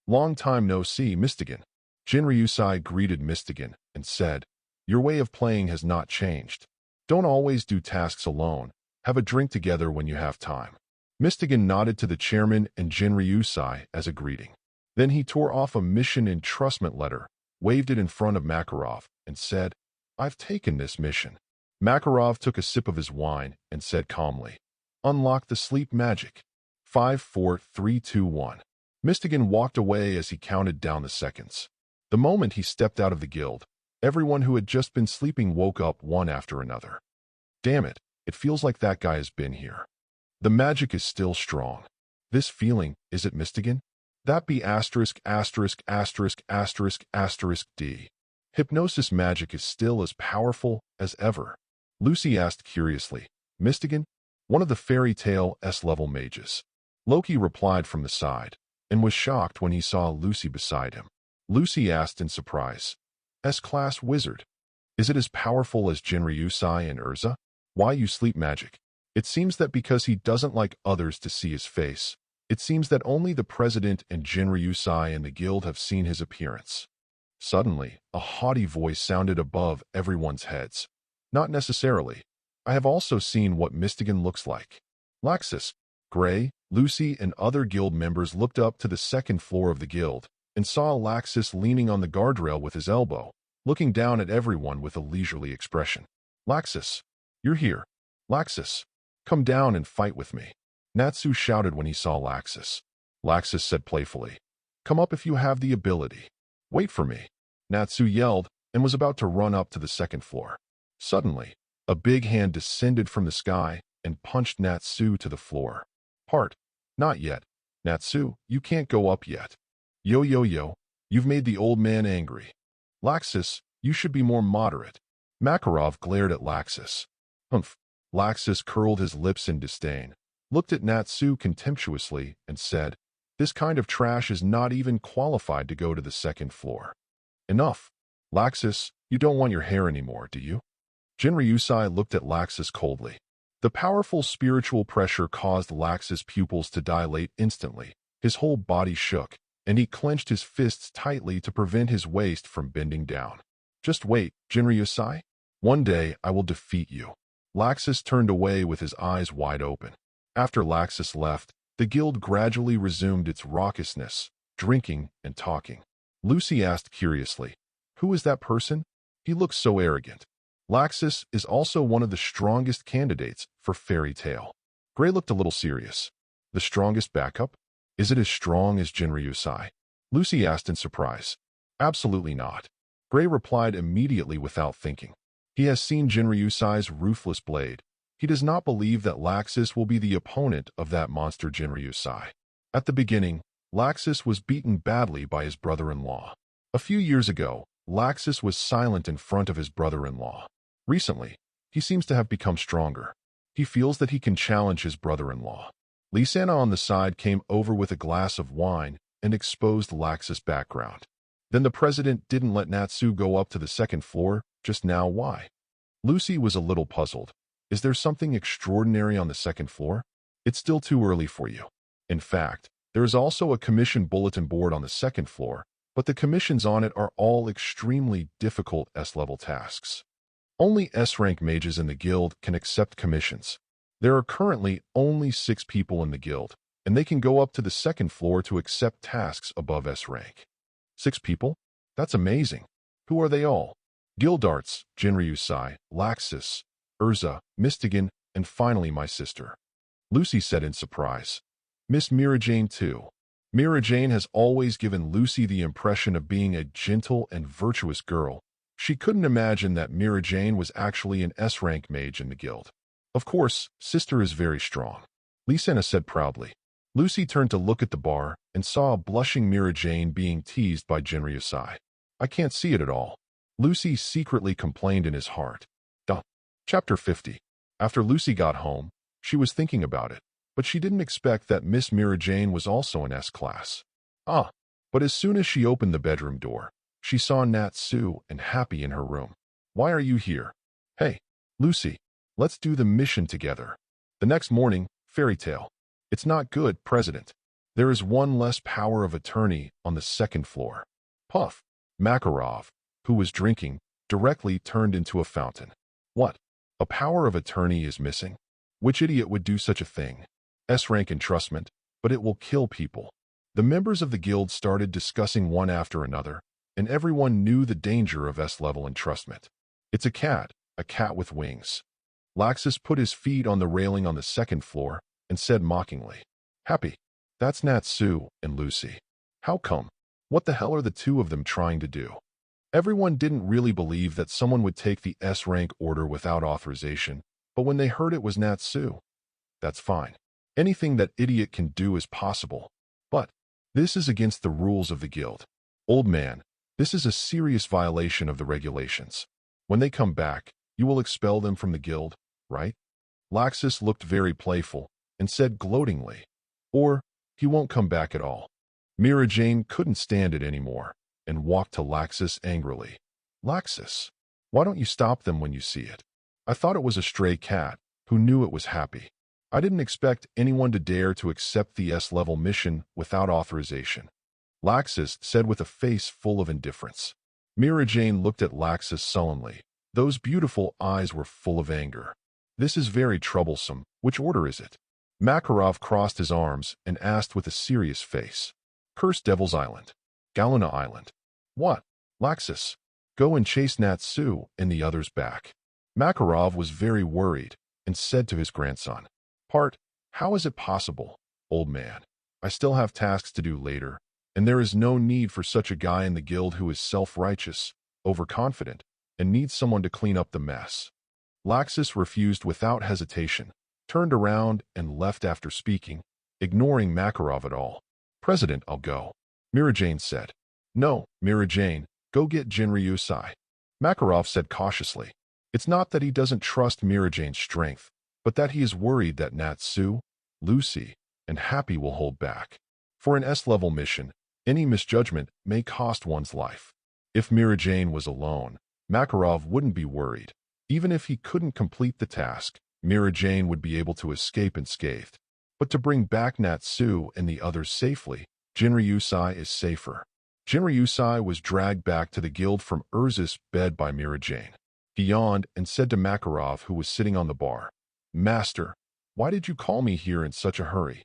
"Long time no see, Mistigan." Jinryusai greeted Mistigan and said, "Your way of playing has not changed. Don't always do tasks alone. Have a drink together when you have time." Mistigan nodded to the chairman and Jinryusai as a greeting. Then he tore off a mission entrustment letter, waved it in front of Makarov, and said, "I've taken this mission." Makarov took a sip of his wine and said calmly, "Unlock the sleep magic. 5, 4, 3, 2, 1. Mistigan walked away as he counted down the seconds. The moment he stepped out of the guild, everyone who had just been sleeping woke up one after another. "Damn it, it feels like that guy has been here. The magic is still strong. This feeling, is it Mistigan? That be asterisk asterisk asterisk asterisk asterisk D. Hypnosis magic is still as powerful as ever." Lucy asked curiously, "Mistigan? One of the fairy tale S-level mages." Loki replied from the side, and was shocked when he saw Lucy beside him. Lucy asked in surprise, "S-class wizard? Is it as powerful as Jinryusai and Urza? Why you sleep magic?" It seems that because he doesn't like others to see his face, it seems that only the president and Jinryusai and the guild have seen his appearance. Suddenly, a haughty voice sounded above everyone's heads. "Not necessarily. I have also seen what Mistigan looks like." Laxus, Gray, Lucy, and other guild members looked up to the second floor of the guild and saw Laxus leaning on the guardrail with his elbow, looking down at everyone with a leisurely expression. "Laxus, you're here. Laxus, come down and fight with me." Natsu shouted when he saw Laxus. Laxus said playfully, "Come up if you have the ability." "Wait for me." Natsu yelled and was about to run up to the second floor. Suddenly, a big hand descended from the sky and punched Natsu to the floor. "Not yet. Natsu, you can't go up yet. Yo, you've made the old man angry. Laxus, you should be more moderate." Makarov glared at Laxus. "Humph." Laxus curled his lips in disdain, looked at Natsu contemptuously, and said, "This kind of trash is not even qualified to go to the second floor." "Enough. Laxus, you don't want your hair anymore, do you?" Jinryusai looked at Laxus coldly. The powerful spiritual pressure caused Laxus' pupils to dilate instantly. His whole body shook, and he clenched his fists tightly to prevent his waist from bending down. "Just wait, Jinryusai. One day I will defeat you." Laxus turned away with his eyes wide open. After Laxus left, the guild gradually resumed its raucousness, drinking and talking. Lucy asked curiously, "Who is that person? He looks so arrogant." Laxus is also one of the strongest candidates for fairy tale. Gray looked a little serious. "The strongest backup? Is it as strong as Jinryusai?" Lucy asked in surprise. "Absolutely not." Gray replied immediately without thinking. He has seen Jinryusai's ruthless blade, He does not believe that Laxus will be the opponent of that monster Jinryusai. At the beginning, Laxus was beaten badly by his brother-in-law. A few years ago, Laxus was silent in front of his brother-in-law. Recently, he seems to have become stronger. He feels that he can challenge his brother-in-law. Lisana on the side came over with a glass of wine and exposed Laxus' background. Then the president didn't let Natsu go up to the second floor, just now why? Lucy was a little puzzled. Is there something extraordinary on the second floor? It's still too early for you. In fact, there is also a commission bulletin board on the second floor, but the commissions on it are all extremely difficult S-level tasks. Only S-rank mages in the guild can accept commissions. There are currently only 6 people in the guild, and they can go up to the second floor to accept tasks above S-rank. 6 people? That's amazing. Who are they all? Gildarts, Jinryusai, Laxus, Urza, Mystigan, and finally my sister. Lucy said in surprise. Miss Mirajane too. Mirajane has always given Lucy the impression of being a gentle and virtuous girl. She couldn't imagine that Mirajane was actually an S-rank mage in the guild. Of course, sister is very strong, Lisana said proudly. Lucy turned to look at the bar and saw a blushing Mirajane being teased by Jinryusai. I can't see it at all. Lucy secretly complained in his heart. Chapter 50. After Lucy got home, she was thinking about it, but she didn't expect that Miss Mirajane was also in S-class. But as soon as she opened the bedroom door, she saw Natsu and Happy in her room. Why are you here? Hey, Lucy, let's do the mission together. The next morning, fairy tale. It's not good, President. There is one less power of attorney on the second floor. Puff. Makarov, who was drinking, directly turned into a fountain. What? A power of attorney is missing? Which idiot would do such a thing? S-rank entrustment, but it will kill people. The members of the guild started discussing one after another, and everyone knew the danger of S-level entrustment. It's a cat with wings. Laxus put his feet on the railing on the second floor and said mockingly, Happy, that's Natsu and Lucy. How come? What the hell are the two of them trying to do? Everyone didn't really believe that someone would take the S-rank order without authorization, but when they heard it was Natsu, that's fine. Anything that idiot can do is possible. But this is against the rules of the guild. Old man, this is a serious violation of the regulations. When they come back, you will expel them from the guild, right? Laxus looked very playful and said gloatingly, or he won't come back at all. Mirajane couldn't stand it anymore and walked to Laxus angrily. Laxus, why don't you stop them when you see it? I thought it was a stray cat who knew it was Happy. I didn't expect anyone to dare to accept the S-level mission without authorization. Laxus said with a face full of indifference. Mirajane looked at Laxus sullenly. Those beautiful eyes were full of anger. This is very troublesome. Which order is it? Makarov crossed his arms and asked with a serious face. Curse Devil's Island. Galuna Island. What? Laxus, go and chase Natsu and the others back. Makarov was very worried and said to his grandson, how is it possible, old man? I still have tasks to do later, and there is no need for such a guy in the guild who is self-righteous, overconfident, and needs someone to clean up the mess. Laxus refused without hesitation, turned around and left after speaking, ignoring Makarov at all. President, I'll go. Mirajane said. No, Mirajane, go get Jinryusai. Makarov said cautiously. It's not that he doesn't trust Mirajane's strength, but that he is worried that Natsu, Lucy, and Happy will hold back. For an S-level mission, any misjudgment may cost one's life. If Mirajane was alone, Makarov wouldn't be worried. Even if he couldn't complete the task, Mirajane would be able to escape unscathed. But to bring back Natsu and the others safely, Jinryusai is safer. Jinryusai was dragged back to the guild from Urza's bed by Mirajane. He yawned and said to Makarov, who was sitting on the bar, Master, why did you call me here in such a hurry?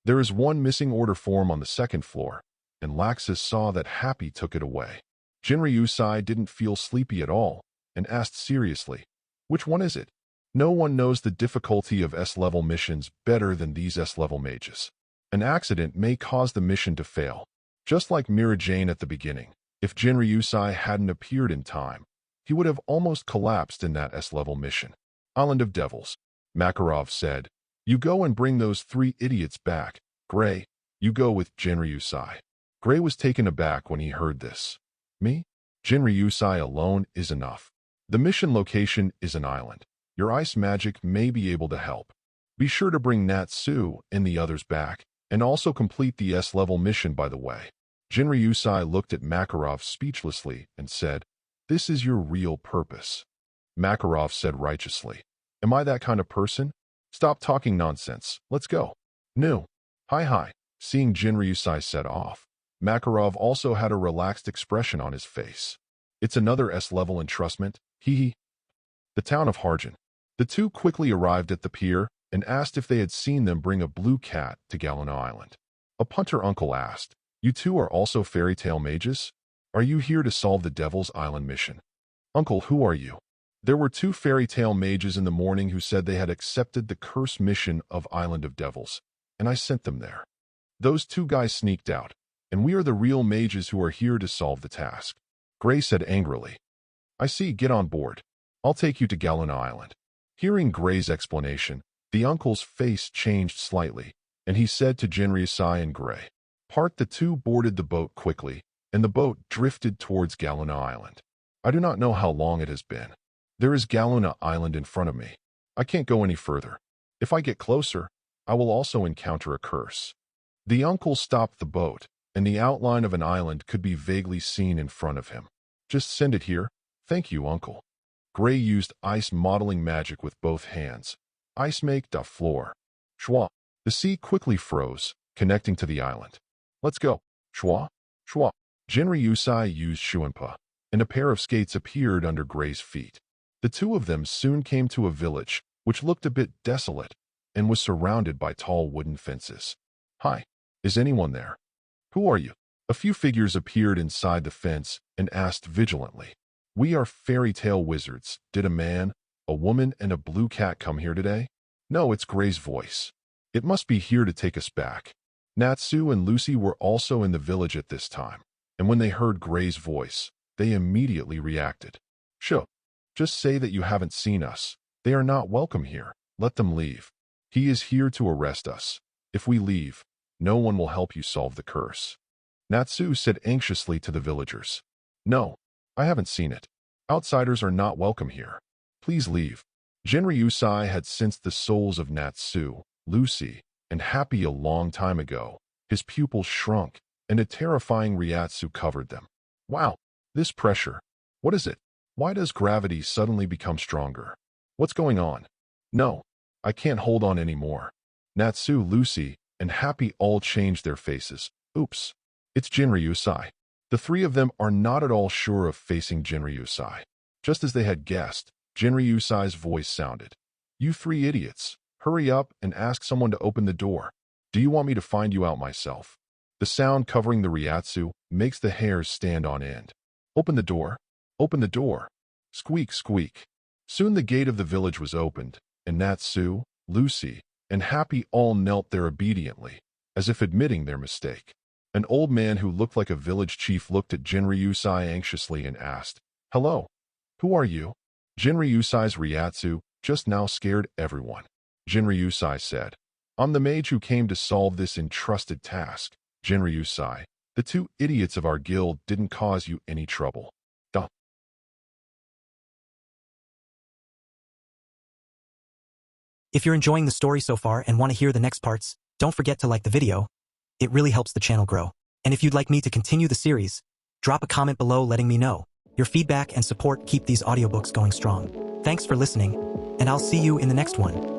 There is one missing order form on the second floor, and Laxus saw that Happy took it away. Jinryusai didn't feel sleepy at all and asked seriously, which one is it? No one knows the difficulty of S-level missions better than these S-level mages. An accident may cause the mission to fail. Just like Mirajane at the beginning, if Jinryusai hadn't appeared in time, he would have almost collapsed in that S-level mission. Island of Devils. Makarov said. You go and bring those 3 idiots back. Gray, you go with Jinryusai. Gray was taken aback when he heard this. Me? Jinryusai alone is enough. The mission location is an island. Your ice magic may be able to help. Be sure to bring Natsu and the others back, and also complete the S-level mission by the way. Jinryusai looked at Makarov speechlessly and said, This is your real purpose. Makarov said righteously. Am I that kind of person? Stop talking nonsense. Let's go. No. Hi. Seeing Jinryusai set off, Makarov also had a relaxed expression on his face. It's another S-level entrustment, hee. The town of Harjan. The two quickly arrived at the pier and asked if they had seen them bring a blue cat to Galena Island. A punter uncle asked, You two are also fairy tale mages? Are you here to solve the Devil's Island mission? Uncle, who are you? There were 2 fairy tale mages in the morning who said they had accepted the curse mission of Island of Devils, and I sent them there. Those 2 guys sneaked out, and we are the real mages who are here to solve the task. Gray said angrily. I see, get on board. I'll take you to Galena Island. Hearing Gray's explanation, the uncle's face changed slightly, and he said to Jinryusai and Gray, The 2 boarded the boat quickly, and the boat drifted towards Galena Island. I do not know how long it has been. There is Galena Island in front of me. I can't go any further. If I get closer, I will also encounter a curse. The uncle stopped the boat, and the outline of an island could be vaguely seen in front of him. Just send it here. Thank you, uncle. Gray used ice modeling magic with both hands. Ice make da floor. Shwa. The sea quickly froze, connecting to the island. Let's go. Shwa. Jinryusai used Shuanpa, and a pair of skates appeared under Gray's feet. The 2 of them soon came to a village, which looked a bit desolate, and was surrounded by tall wooden fences. Hi. Is anyone there? Who are you? A few figures appeared inside the fence and asked vigilantly. We are fairy tale wizards. Did a man, a woman, and a blue cat come here today? No, it's Gray's voice. It must be here to take us back. Natsu and Lucy were also in the village at this time, and when they heard Gray's voice, they immediately reacted. Sure. Just say that you haven't seen us. They are not welcome here. Let them leave. He is here to arrest us. If we leave, no one will help you solve the curse. Natsu said anxiously to the villagers. No, I haven't seen it. Outsiders are not welcome here. Please leave. Jinryusai had sensed the souls of Natsu, Lucy, and Happy a long time ago. His pupils shrunk, and a terrifying Ryatsu covered them. Wow, this pressure. What is it? Why does gravity suddenly become stronger? What's going on? No, I can't hold on anymore. Natsu, Lucy, and Happy all changed their faces. Oops, it's Jinryusai. The 3 of them are not at all sure of facing Jinryusai. Just as they had guessed, Jinryusai's voice sounded. You 3 idiots, hurry up and ask someone to open the door. Do you want me to find you out myself? The sound covering the Ryatsu makes the hairs stand on end. Open the door. Open the door. Squeak, squeak. Soon the gate of the village was opened, and Natsu, Lucy, and Happy all knelt there obediently, as if admitting their mistake. An old man who looked like a village chief looked at Jinryusai anxiously and asked, Hello, who are you? Jinryusai's Ryatsu just now scared everyone. Jinryusai said, I'm the mage who came to solve this entrusted task. Jinryusai, the 2 idiots of our guild didn't cause you any trouble. Duh. If you're enjoying the story so far and want to hear the next parts, don't forget to like the video. It really helps the channel grow. And if you'd like me to continue the series, drop a comment below letting me know. Your feedback and support keep these audiobooks going strong. Thanks for listening, and I'll see you in the next one.